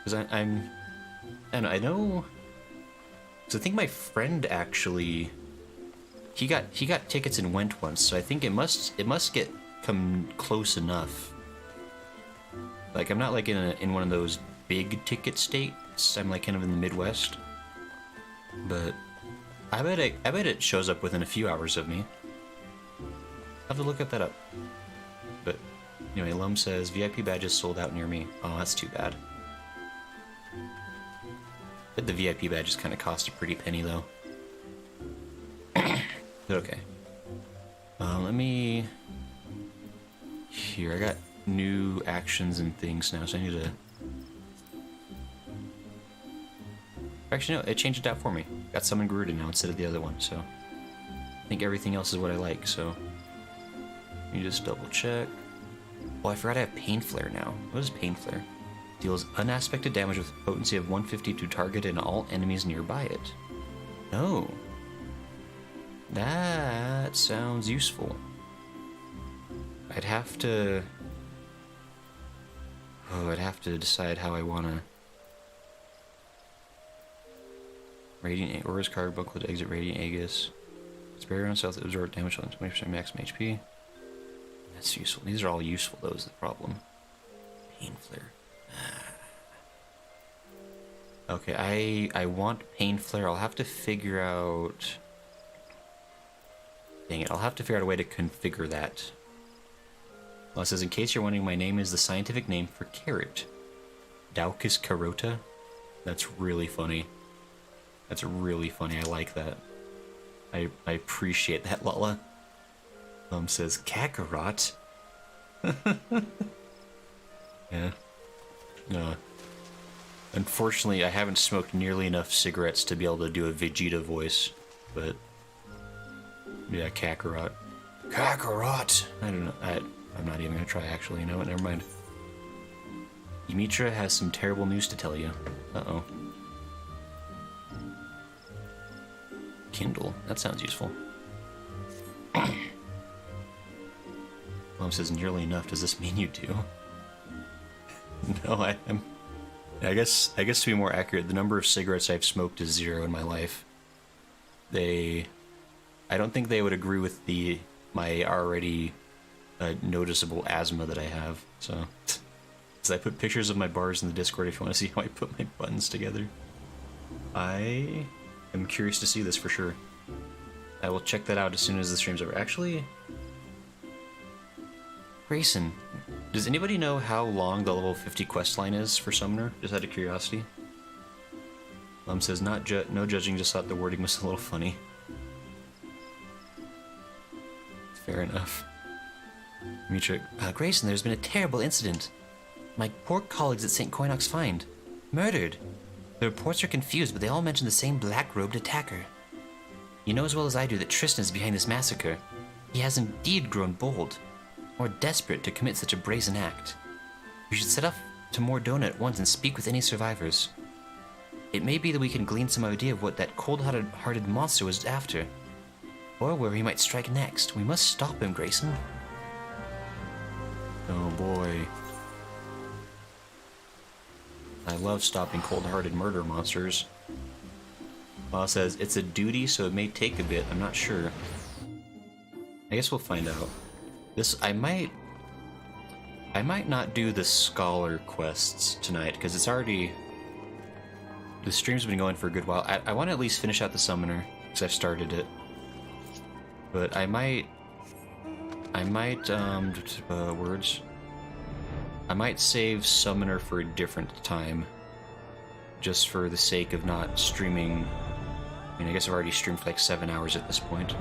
Because I know... Because I think my friend actually... He got tickets and went once, so I think it must come close enough. Like, I'm not like in one of those big ticket states. I'm like kind of in the Midwest. But I bet it shows up within a few hours of me. I'll have to look that up. But anyway, Lum says VIP badges sold out near me. Oh, that's too bad. But the VIP badges kind of cost a pretty penny though. But okay. Let me... Here, I got new actions and things now, so I need to... Actually, no, it changed it out for me. Got summon Garuda now instead of the other one, so... I think everything else is what I like, so... Let me just double check. Oh, I forgot I have Pain Flare now. What is Pain Flare? Deals unaspected damage with a potency of 150 to target and all enemies nearby it. Oh. That sounds useful. I'd have to... Oh, I'd have to decide how I wanna... Radiant Aura's card booklet, exit Radiant Aegis. Spare on self absorb damage on 20% maximum HP. That's useful. These are all useful, though, is the problem. Pain Flare. Okay, I want Pain Flare. I'll have to figure out... Dang it, I'll have to figure out a way to configure that. Well, it says, in case you're wondering, my name is the scientific name for carrot. Daucus carota? That's really funny. That's really funny. I like that. I appreciate that, Lala. Says, Kakarot? Yeah. No. Unfortunately, I haven't smoked nearly enough cigarettes to be able to do a Vegeta voice, but... Yeah, Kakarot. Kakarot! I don't know. I'm not even gonna try, actually. You know what? Never mind. Ymitra has some terrible news to tell you. Uh-oh. Kindle. That sounds useful. Mom says nearly enough. Does this mean you do? No, I guess to be more accurate, the number of cigarettes I've smoked is 0 in my life. I don't think they would agree with my already noticeable asthma that I have. So I put pictures of my bars in the Discord if you want to see how I put my buttons together. I am curious to see this for sure. I will check that out as soon as the stream's over. Actually, Grayson, does anybody know how long the level 50 quest line is for Summoner? Just out of curiosity. Says, no judging, just thought the wording was a little funny. Fair enough. Mitra, Grayson, there's been a terrible incident. My poor colleagues at St. Coinox find. Murdered. The reports are confused, but they all mention the same black-robed attacker. You know as well as I do that Tristan is behind this massacre. He has indeed grown bold, or desperate to commit such a brazen act. We should set off to Mordona at once and speak with any survivors. It may be that we can glean some idea of what that cold-hearted monster was after, or where he might strike next. We must stop him, Grayson. oh boy. I love stopping cold-hearted murder monsters. Law says, it's a duty, so it may take a bit. I'm not sure. I guess we'll find out. I might not do the scholar quests tonight, because it's already... The stream's been going for a good while. I want to at least finish out the Summoner, because I've started it. But I might, words. I might save Summoner for a different time, just for the sake of not streaming. I mean, I guess I've already streamed for like 7 hours at this point,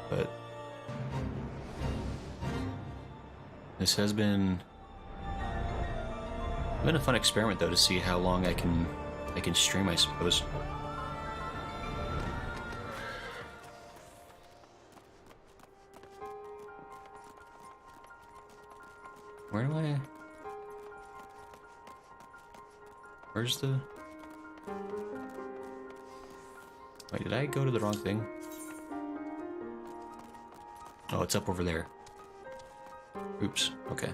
but this has been a fun experiment, though, to see how long I can stream, I suppose. Where do I? Where's the? Wait, did I go to the wrong thing? Oh, it's up over there. Oops. Okay.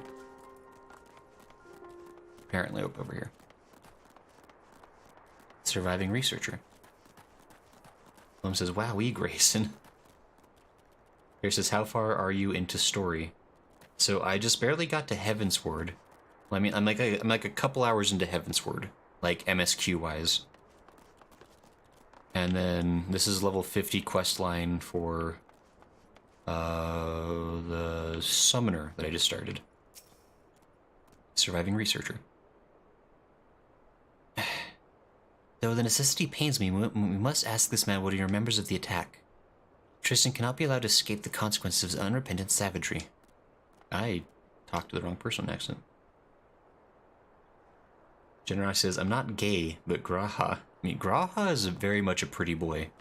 Apparently up over here. Surviving researcher. Mom says, "Wowee, Grayson." Here says, "How far are you into story?" So I just barely got to Heavensward. Well, I mean, I'm like a couple hours into Heavensward, like MSQ wise. And then this is level 50 quest line for the summoner that I just started. Surviving researcher. Though the necessity pains me, we must ask this man what he remembers of the attack. Tristan cannot be allowed to escape the consequences of his unrepentant savagery. I talked to the wrong person on accident. General says, "I'm not gay, but Graha." I mean, Graha is very much a pretty boy.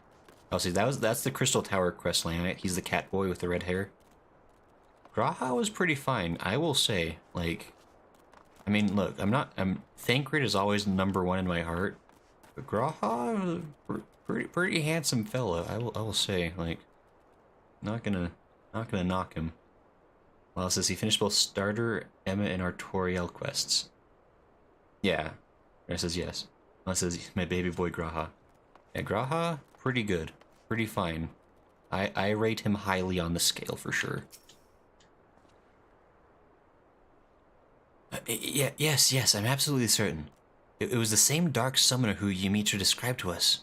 I'll say that's the Crystal Tower quest line, right? He's the cat boy with the red hair. Graha was pretty fine, I will say. Like, I mean, look, Thancred is always #1 in my heart, but Graha, pretty handsome fella. I will say, like, not gonna knock him. Well, says he finished both Starter, Emma, and Artoriel quests. Yeah. It says yes. Well, says my baby boy Graha. Yeah, Graha, pretty good. Pretty fine. I rate him highly on the scale for sure. Yes, I'm absolutely certain. It was the same dark summoner who Ymitra described to us.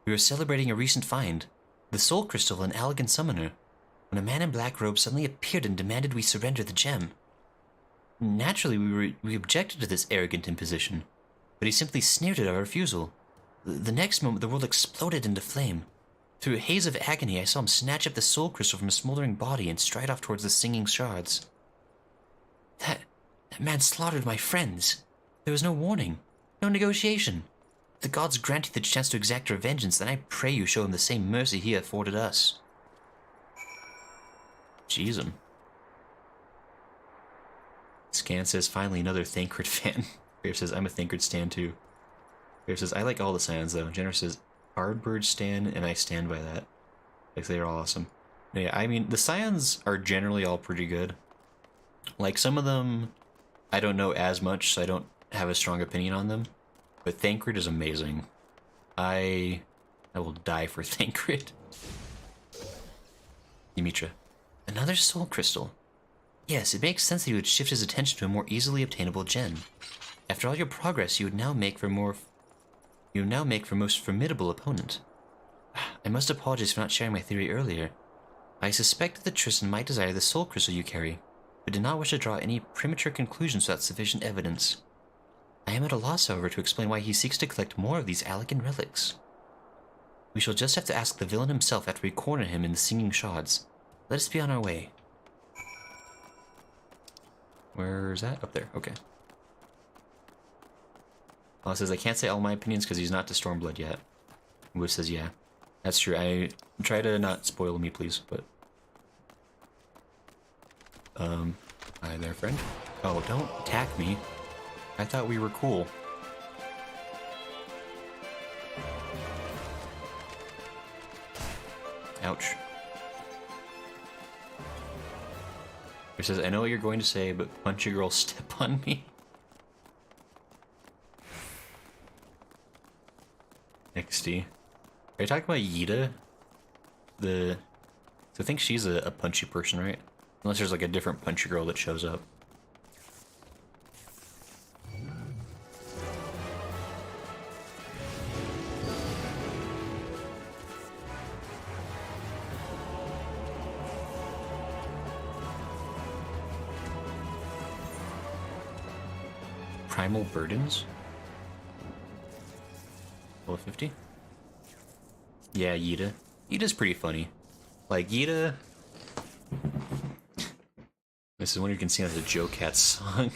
We were celebrating a recent find, the soul crystal in Allegan Summoner, when a man in black robes suddenly appeared and demanded we surrender the gem. Naturally, we objected to this arrogant imposition, but he simply sneered at our refusal. The next moment, the world exploded into flame. Through a haze of agony, I saw him snatch up the soul crystal from a smoldering body and stride off towards the singing shards. That man slaughtered my friends. There was no warning, no negotiation. If the gods grant you the chance to exact your vengeance, then I pray you show him the same mercy he afforded us. Jeez, him. Scan says, "Finally another Thancred fan." Grave says, "I'm a Thancred stan too." Grave says, "I like all the Scions though." Jenner says, "Hardbird stan," and I stand by that. Like, they're all awesome. Yeah, I mean, the Scions are generally all pretty good. Like, some of them I don't know as much, so I don't have a strong opinion on them. But Thancred is amazing. I will die for Thancred. Ymitra. Another soul crystal. Yes, it makes sense that you would shift his attention to a more easily obtainable gem. After all your progress, you would now make for most formidable opponent. I must apologize for not sharing my theory earlier. I suspected that Tristan might desire the soul crystal you carry, but did not wish to draw any premature conclusions without sufficient evidence. I am at a loss, however, to explain why he seeks to collect more of these Allegan relics. We shall just have to ask the villain himself after we corner him in the singing shards. Let us be on our way. Where's that? Up there. Okay. Well, it says I can't say all my opinions because he's not to Stormblood yet. Wiz says, yeah. That's true. I try to not spoil me, please, but... Hi there, friend. Oh, don't attack me. I thought we were cool. Ouch. He says, I know what you're going to say, but punchy girl step on me. XD. Are you talking about Yida? So I think she's a punchy person, right? Unless there's like a different punchy girl that shows up. Primal Burdens? Level 50? Yeah, Yida. Yida's pretty funny. Like, Yida... This is one you can see as a Joe Cat song.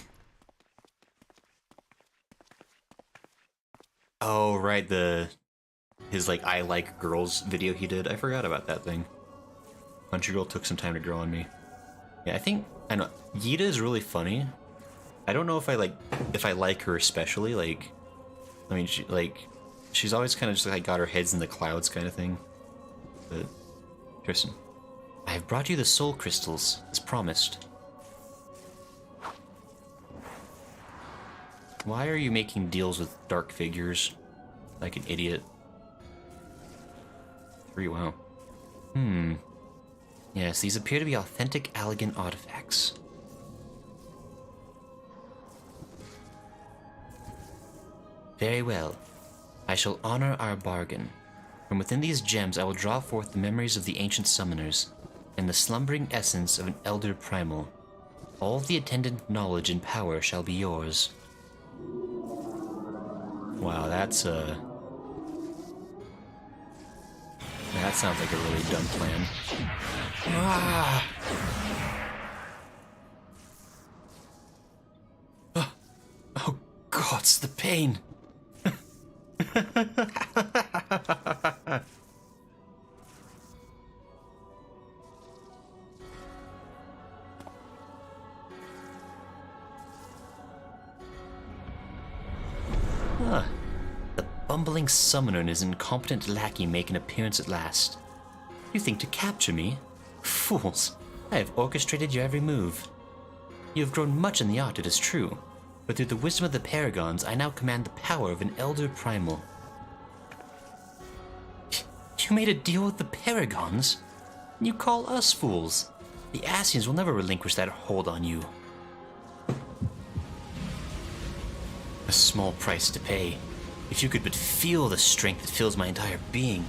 Oh, right, his, like, I Like Girls video he did. I forgot about that thing. Crunchyroll took some time to grow on me. Yeah, I know, Yida is really funny. I don't know if I like her especially, like, I mean, she's always kind of just, like, got her heads in the clouds kind of thing. But, Tristan. I have brought you the soul crystals, as promised. Why are you making deals with dark figures? Like an idiot. 3, wow. Yes, these appear to be authentic Allegan artifacts. Very well. I shall honor our bargain. From within these gems I will draw forth the memories of the ancient summoners, and the slumbering essence of an elder primal. All the attendant knowledge and power shall be yours. Wow, that sounds like a really dumb plan. Ah! Oh, gods, the pain! The bumbling summoner and his incompetent lackey make an appearance at last. You think to capture me? Fools! I have orchestrated your every move. You have grown much in the art, it is true, but through the wisdom of the Paragons, I now command the power of an elder primal. You made a deal with the Paragons? You call us fools? The Asians will never relinquish that hold on you. A small price to pay. If you could but feel the strength that fills my entire being.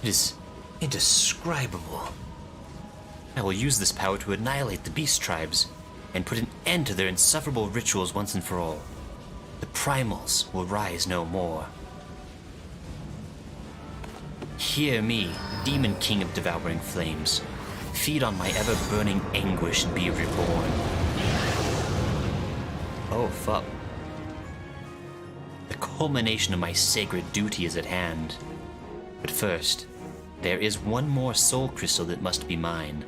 It is indescribable. I will use this power to annihilate the beast tribes and put an end to their insufferable rituals once and for all. The primals will rise no more. Hear me, demon king of devouring flames. Feed on my ever-burning anguish and be reborn. Oh, fuck. The culmination of my sacred duty is at hand. But first, there is one more soul crystal that must be mine.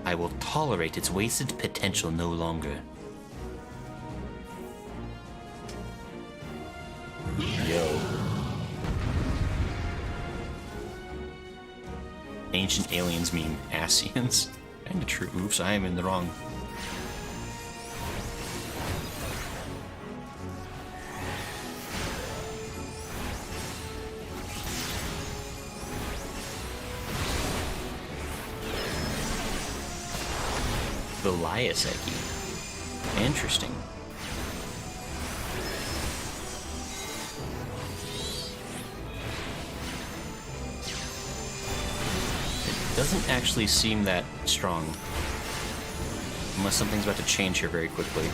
I will tolerate its wasted potential no longer. Yo. Ancient aliens mean Asians. Kinda true. Oops, I am in the wrong. The Liaseki. Interesting. It doesn't actually seem that strong. Unless something's about to change here very quickly.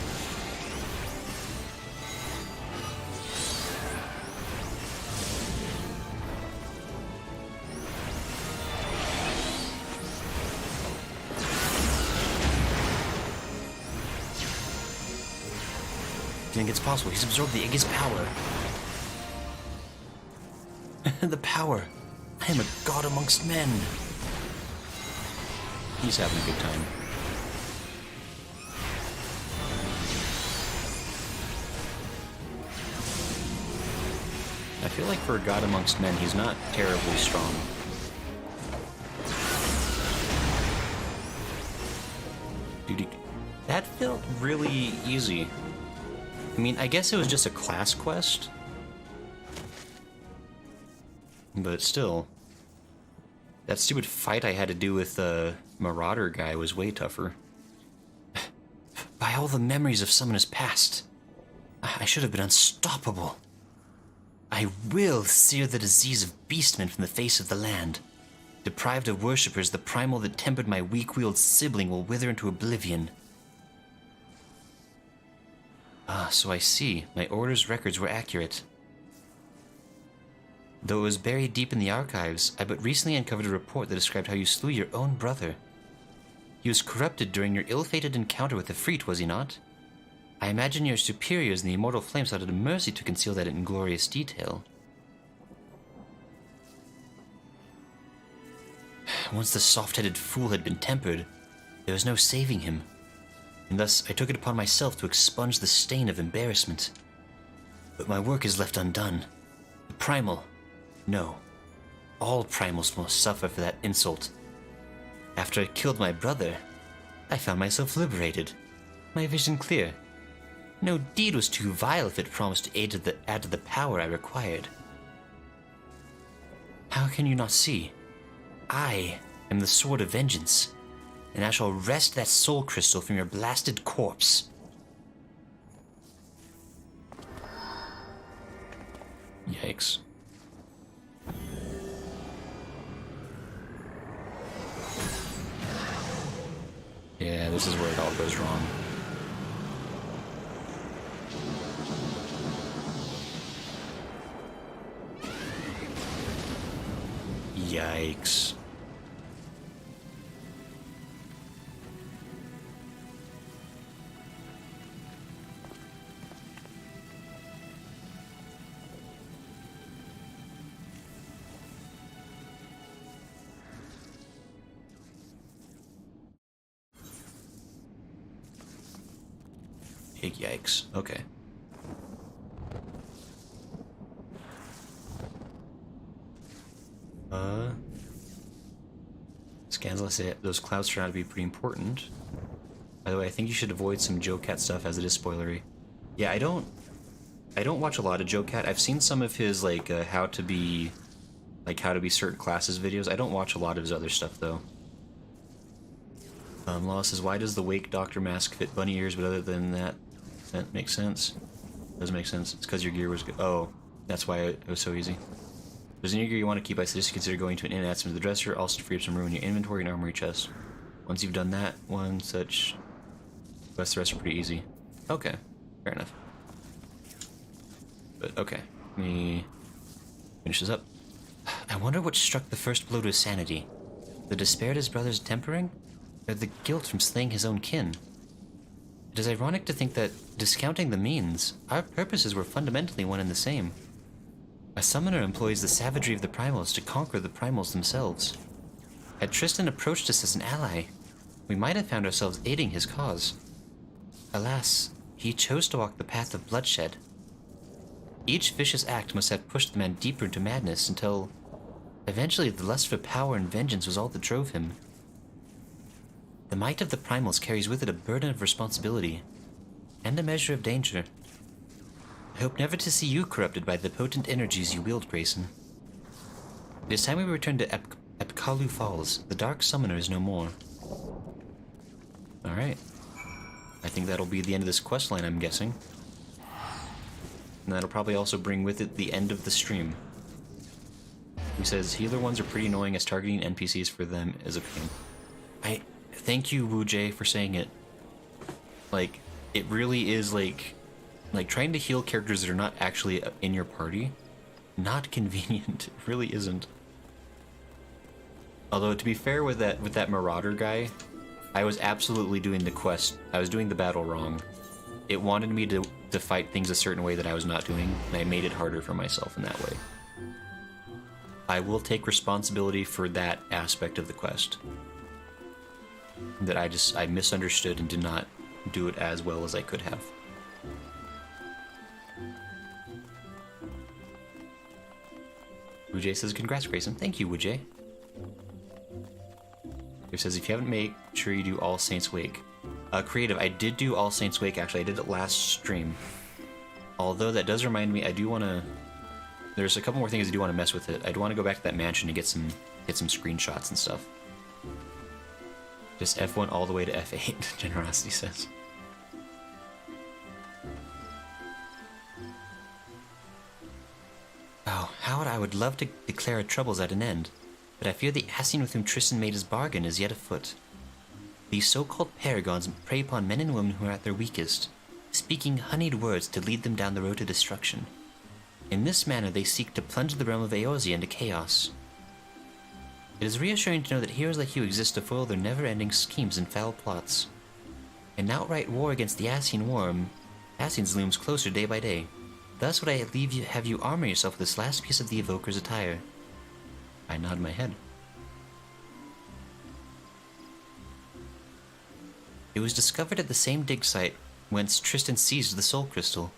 I think it's possible. He's absorbed the Iggy's power. The power. I am a god amongst men. He's having a good time. I feel like for a god amongst men, he's not terribly strong. Dude, that felt really easy. I mean, I guess it was just a class quest. But still. That stupid fight I had to do with the Marauder guy was way tougher. By all the memories of Summoner's past, I should have been unstoppable. I will sear the disease of beastmen from the face of the land. Deprived of worshippers, the primal that tempered my weak-willed sibling will wither into oblivion. Ah, so I see. My order's records were accurate. Though it was buried deep in the archives, I but recently uncovered a report that described how you slew your own brother. He was corrupted during your ill-fated encounter with the Freet, was he not? I imagine your superiors in the Immortal Flames thought it a mercy to conceal that in glorious detail. Once the soft-headed fool had been tempered, there was no saving him, and thus I took it upon myself to expunge the stain of embarrassment. But my work is left undone. The primal... No. All primals must suffer for that insult. After I killed my brother, I found myself liberated. My vision clear. No deed was too vile if it promised to add to the power I required. How can you not see? I am the Sword of Vengeance, and I shall wrest that soul crystal from your blasted corpse. Yikes. Yeah, this is where it all goes wrong. Yikes. Big yikes. Okay. Scansla said those clouds turn out to be pretty important. By the way, I think you should avoid some Joe Cat stuff as it is spoilery. Yeah, I don't watch a lot of Joe Cat. I've seen some of his like how to be certain classes videos. I don't watch a lot of his other stuff though. Law says, why does the Wake Doctor mask fit bunny ears, but other than that, that makes sense? Doesn't make sense. It's because your gear was good. Oh, that's why it was so easy. If there's any gear you want to keep, I suggest you consider going to an inn and add some to the dresser, also to free up some room in your inventory and armory chest. Once you've done that, one such... The rest are pretty easy. Okay, fair enough. But okay, let me finish this up. I wonder what struck the first blow to his sanity. The despair at his brother's tempering? Or the guilt from slaying his own kin? It is ironic to think that, discounting the means, our purposes were fundamentally one and the same. A summoner employs the savagery of the primals to conquer the primals themselves. Had Tristan approached us as an ally, we might have found ourselves aiding his cause. Alas, he chose to walk the path of bloodshed. Each vicious act must have pushed the man deeper into madness until, eventually, the lust for power and vengeance was all that drove him. The might of the primals carries with it a burden of responsibility, and a measure of danger. I hope never to see you corrupted by the potent energies you wield, Grayson. It is time we return to Epkalu Falls. The Dark Summoner is no more. Alright. I think that'll be the end of this questline, I'm guessing. And that'll probably also bring with it the end of the stream. He says, healer ones are pretty annoying as targeting NPCs for them is a pain. Thank you, Wu Jay, for saying it. Like, it really is like trying to heal characters that are not actually in your party. Not convenient. It really isn't. Although, to be fair with that Marauder guy, I was absolutely doing the quest. I was doing the battle wrong. It wanted me to fight things a certain way that I was not doing, and I made it harder for myself in that way. I will take responsibility for that aspect of the quest. That I misunderstood and did not do it as well as I could have. Wujay says, congrats, Grayson. Thank you, Wujay. It says, if you haven't made sure you do All Saints Wake. Creative, I did do All Saints Wake, actually. I did it last stream. Although that does remind me, I do want to... There's a couple more things I do want to mess with it. I do want to go back to that mansion to get some screenshots and stuff. Just F1 all the way to F8, Generosity says. Oh, Howard, I would love to declare our troubles at an end, but I fear the Ascian with whom Tristan made his bargain is yet afoot. These so-called paragons prey upon men and women who are at their weakest, speaking honeyed words to lead them down the road to destruction. In this manner, they seek to plunge the realm of Eorzea into chaos. It is reassuring to know that heroes like you exist to foil their never-ending schemes and foul plots. An outright war against the Ascians looms closer day by day. Thus would I have you armor yourself with this last piece of the Evoker's attire. I nod my head. It was discovered at the same dig site whence Tristan seized the Soul Crystal,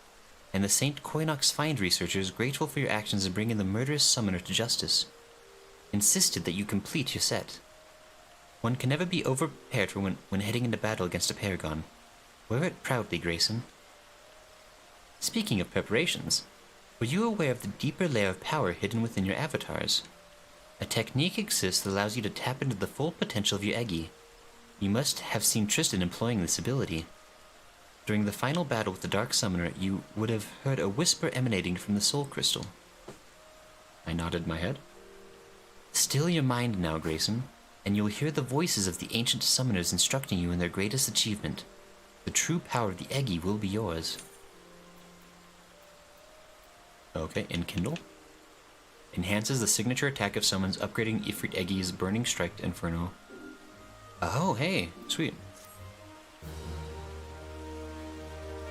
and the St. Koinox Find researchers, grateful for your actions in bringing the murderous summoner to justice, insisted that you complete your set. One can never be over-prepared for when heading into battle against a paragon. Wear it proudly, Grayson. Speaking of preparations, were you aware of the deeper layer of power hidden within your avatars? A technique exists that allows you to tap into the full potential of your Eggy. You must have seen Tristan employing this ability. During the final battle with the Dark Summoner, you would have heard a whisper emanating from the Soul Crystal. I nodded my head. Still your mind now, Grayson, and you will hear the voices of the ancient summoners instructing you in their greatest achievement. The true power of the Eggy will be yours. Okay, Enkindle. Enhances the signature attack of summons, upgrading Ifrit Eggy's Burning Strike to Inferno. Oh, hey, sweet.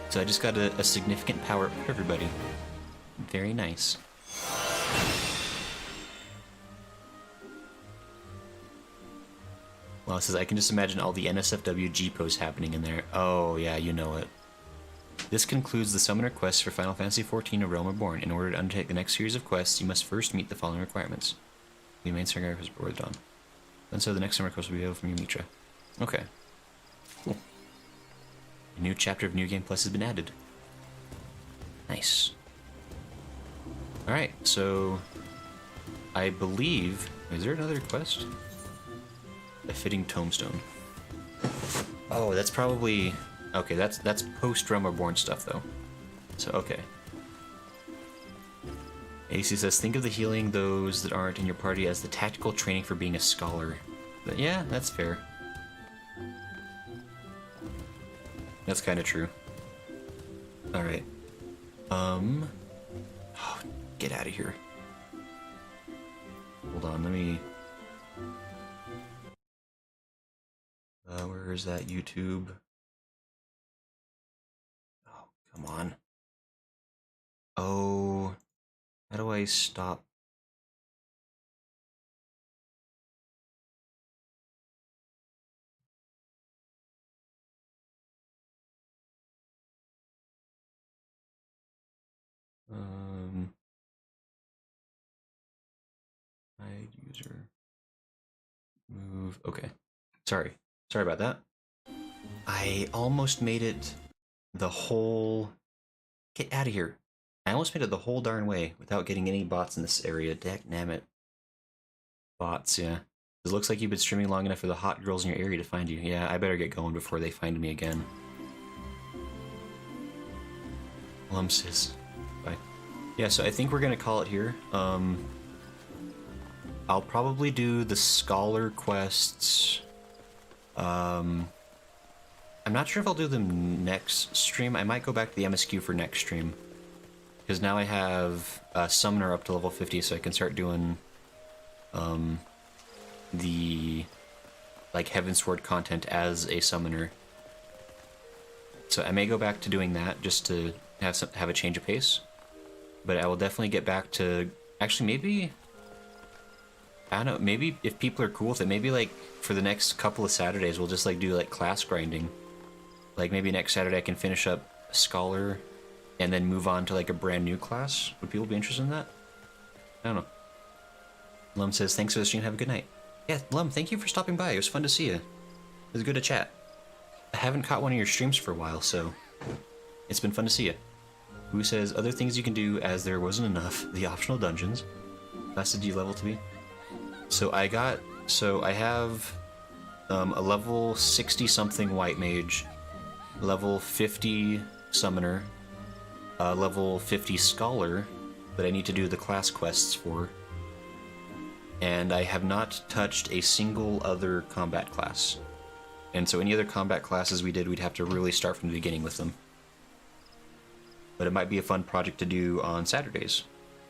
So I just got a significant power up for everybody. Very nice. Well, it says I can just imagine all the NSFW G-pose happening in there. Oh, yeah, you know it. This concludes the Summoner Quest for Final Fantasy XIV: A Realm Reborn. In order to undertake the next series of quests, you must first meet the following requirements. The main singer is before dawn. And so the next Summoner Quest will be available from you, Mitra. Okay. Cool. A new chapter of New Game Plus has been added. Nice. Alright, so... I believe... Is there another quest? A fitting tombstone. Oh, that's probably... Okay, that's post-Realm Reborn stuff, though. So, okay. AC says, think of the healing those that aren't in your party as the tactical training for being a scholar. But yeah, that's fair. That's kind of true. Alright. Oh, get out of here. Hold on, let me... where is that YouTube? Oh, come on. Oh, how do I stop? Hide user. Move. Okay. Sorry about that. I almost made it the whole... Get out of here. I almost made it the whole darn way without getting any bots in this area. Damn it. Bots, yeah. It looks like you've been streaming long enough for the hot girls in your area to find you. Yeah, I better get going before they find me again. Sis. Bye. Yeah, so I think we're gonna call it here. I'll probably do the scholar quests. I'm not sure if I'll do them next stream. I might go back to the MSQ for next stream. Because now I have a summoner up to level 50, so I can start doing the like Heavensward content as a summoner. So I may go back to doing that just to have a change of pace. But I will definitely get back to... Actually, maybe... I don't know, maybe if people are cool with it, maybe like for the next couple of Saturdays we'll just like do like class grinding. Like maybe next Saturday I can finish up Scholar and then move on to like a brand new class. Would people be interested in that? I don't know. Lum says, thanks for the stream, have a good night. Yeah, Lum, thank you for stopping by. It was fun to see you. It was good to chat. I haven't caught one of your streams for a while, so it's been fun to see you. Who says, other things you can do as there wasn't enough, the optional dungeons. That's the D level to me. So I have a level 60 something white mage, level 50 summoner, level 50 scholar that I need to do the class quests for, and I have not touched a single other combat class. And so any other combat classes we did, we'd have to really start from the beginning with them. but it might be a fun project to do on Saturdays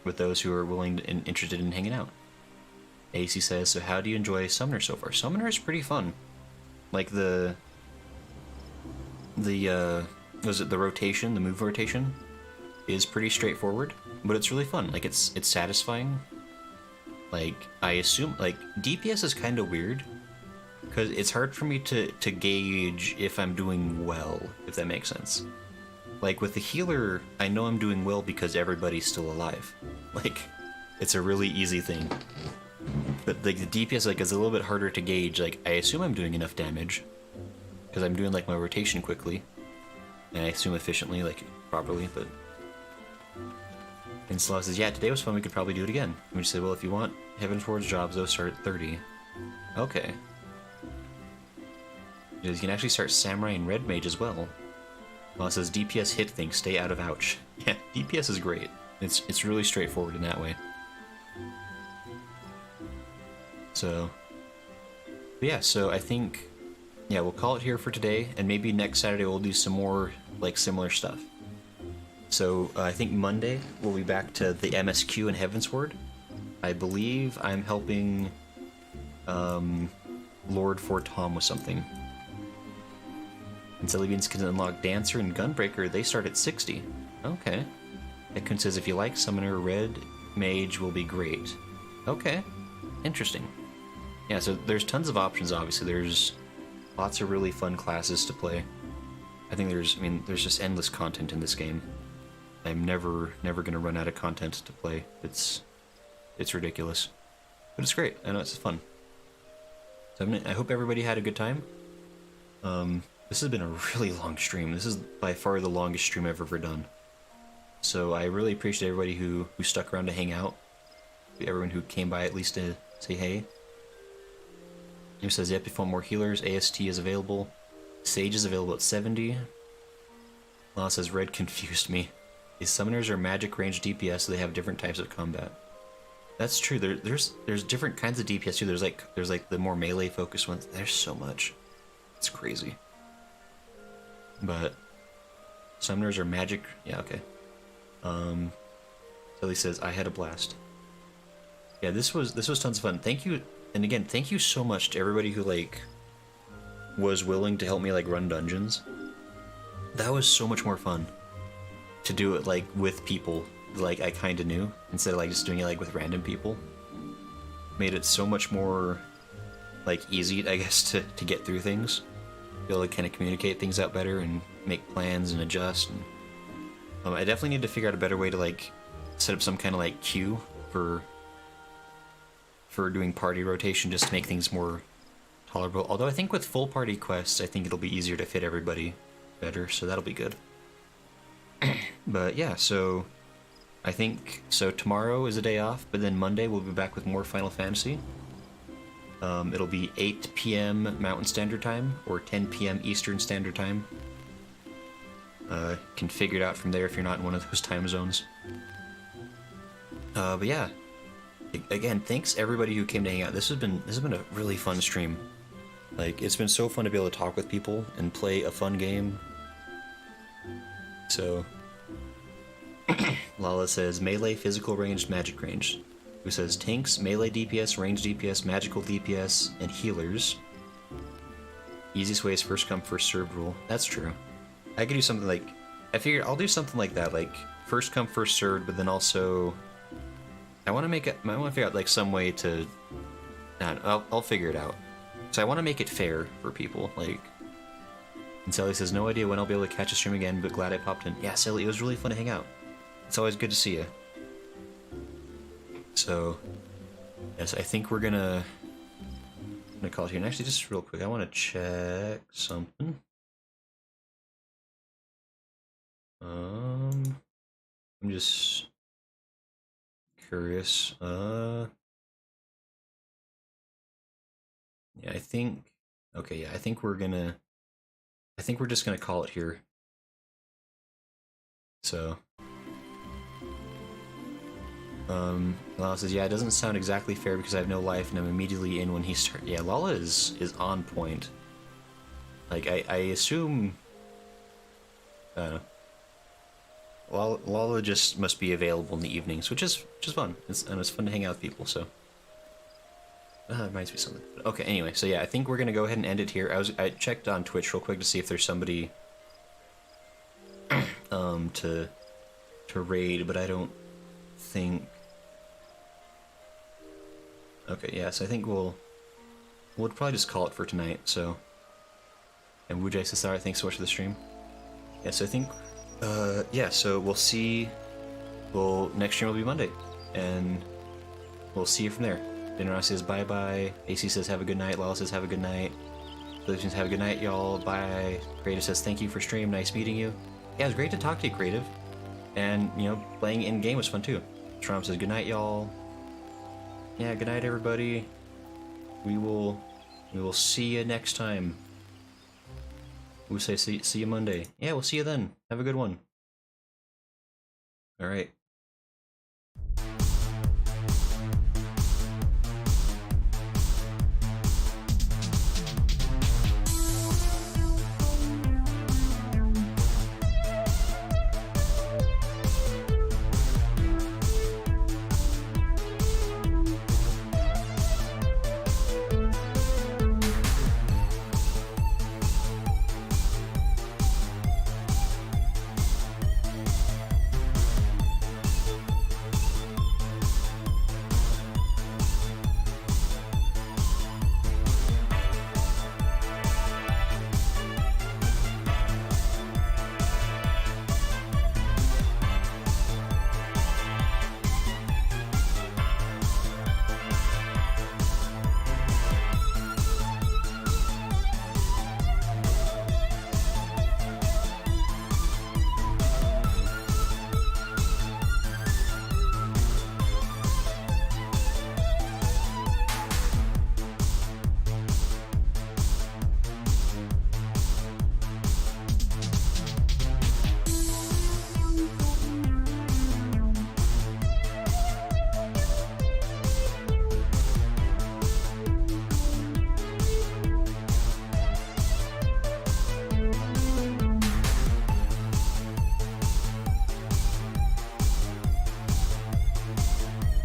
with those who are willing and interested in hanging out. AC says, so how do you enjoy Summoner so far? Summoner is pretty fun. Like the was it the rotation, the move rotation is pretty straightforward, but it's really fun. Like it's satisfying. Like I assume like DPS is kind of weird because it's hard for me to gauge if I'm doing well, if that makes sense. Like with the healer, I know I'm doing well because everybody's still alive. Like it's a really easy thing. But like the DPS like is a little bit harder to gauge. Like I assume I'm doing enough damage because I'm doing like my rotation quickly, and I assume efficiently, like properly. But and Slaw says, yeah, today was fun. We could probably do it again. And we just said, well, if you want Heavensward's jobs, those start at 30. Okay. You can actually start Samurai and Red Mage as well. Well, it says DPS hit things, stay out of ouch. Yeah, DPS is great. It's really straightforward in that way. So, but yeah, so I think, yeah, we'll call it here for today, and maybe next Saturday we'll do some more, like, similar stuff. So, I think Monday we'll be back to the MSQ and Heavensward. I believe I'm helping, Lord for Tom with something. And Silly Beans can unlock Dancer and Gunbreaker, they start at 60. Okay. Ekun says, if you like Summoner, Red Mage will be great. Okay. Interesting. Yeah, so there's tons of options, obviously. There's lots of really fun classes to play. I think there's just endless content in this game. I'm never gonna run out of content to play. It's ridiculous. But it's great. I know it's fun. So I hope everybody had a good time. This has been a really long stream. This is by far the longest stream I've ever done. So I really appreciate everybody who stuck around to hang out. Everyone who came by at least to say hey. Who says, yep, if you want more healers, AST is available. Sage is available at 70. Law says, Red confused me. These summoners are magic range DPS, so they have different types of combat. That's true. There's different kinds of DPS too. There's like the more melee focused ones. There's so much. It's crazy. But summoners are magic. Yeah, okay. Tilly says, I had a blast. Yeah, this was tons of fun. Thank you. And again, thank you so much to everybody who, like, was willing to help me, like, run dungeons. That was so much more fun to do it, like, with people, like, I kind of knew, instead of, like, just doing it, like, with random people. Made it so much more, like, easy, I guess, to get through things. Be able to kind of communicate things out better and make plans and adjust. And, I definitely need to figure out a better way to, like, set up some kind of, like, queue for doing party rotation just to make things more tolerable. Although I think with full party quests, I think it'll be easier to fit everybody better, so that'll be good. But yeah, so I think, so tomorrow is a day off, but then Monday we'll be back with more Final Fantasy. It'll be 8 p.m. Mountain Standard Time, or 10 p.m. Eastern Standard Time. Can figure it out from there if you're not in one of those time zones. But yeah. Again, thanks everybody who came to hang out. This has been a really fun stream. Like, it's been so fun to be able to talk with people and play a fun game. So, Lala says melee, physical range, magic range. Who says tanks, melee DPS, range DPS, magical DPS, and healers. Easiest way is first come, first served rule. That's true. I could do something like, I figured I'll do something like that, like first come, first served, but then also I want to figure out like some way to, I'll figure it out. So I want to make it fair for people, like, and Sally says, no idea when I'll be able to catch a stream again, but glad I popped in. Yeah, Sally, it was really fun to hang out. It's always good to see you. So, yes, I think I'm gonna call it here. And actually, just real quick, I want to check something. I'm just curious. Yeah, I think. Okay, yeah, I think we're just gonna call it here. So. Lala says, yeah, it doesn't sound exactly fair because I have no life and I'm immediately in when he starts. Yeah, Lala is on point. Like, I assume, I don't know. Lalo just must be available in the evenings, which is fun. And it's fun to hang out with people. So it reminds me of something. Okay, anyway, so yeah, I think we're gonna go ahead and end it here. I checked on Twitch real quick to see if there's somebody to raid, but I don't think. Okay, yeah, so I think we'll probably just call it for tonight. So, and Wujai Sasara, thanks so much for the stream. Yeah, so I think, yeah, so we'll see. Next stream will be Monday, and we'll see you from there. Dinner says bye bye. AC says have a good night. Lala says have a good night. Philippians have a good night, y'all. Bye. Creative says thank you for stream. Nice meeting you. Yeah, it was great to talk to you, Creative. And you know, playing in game was fun too. Trump says good night, y'all. Yeah, good night, everybody. We will see you next time. We'll say see you Monday. Yeah, we'll see you then. Have a good one. All right.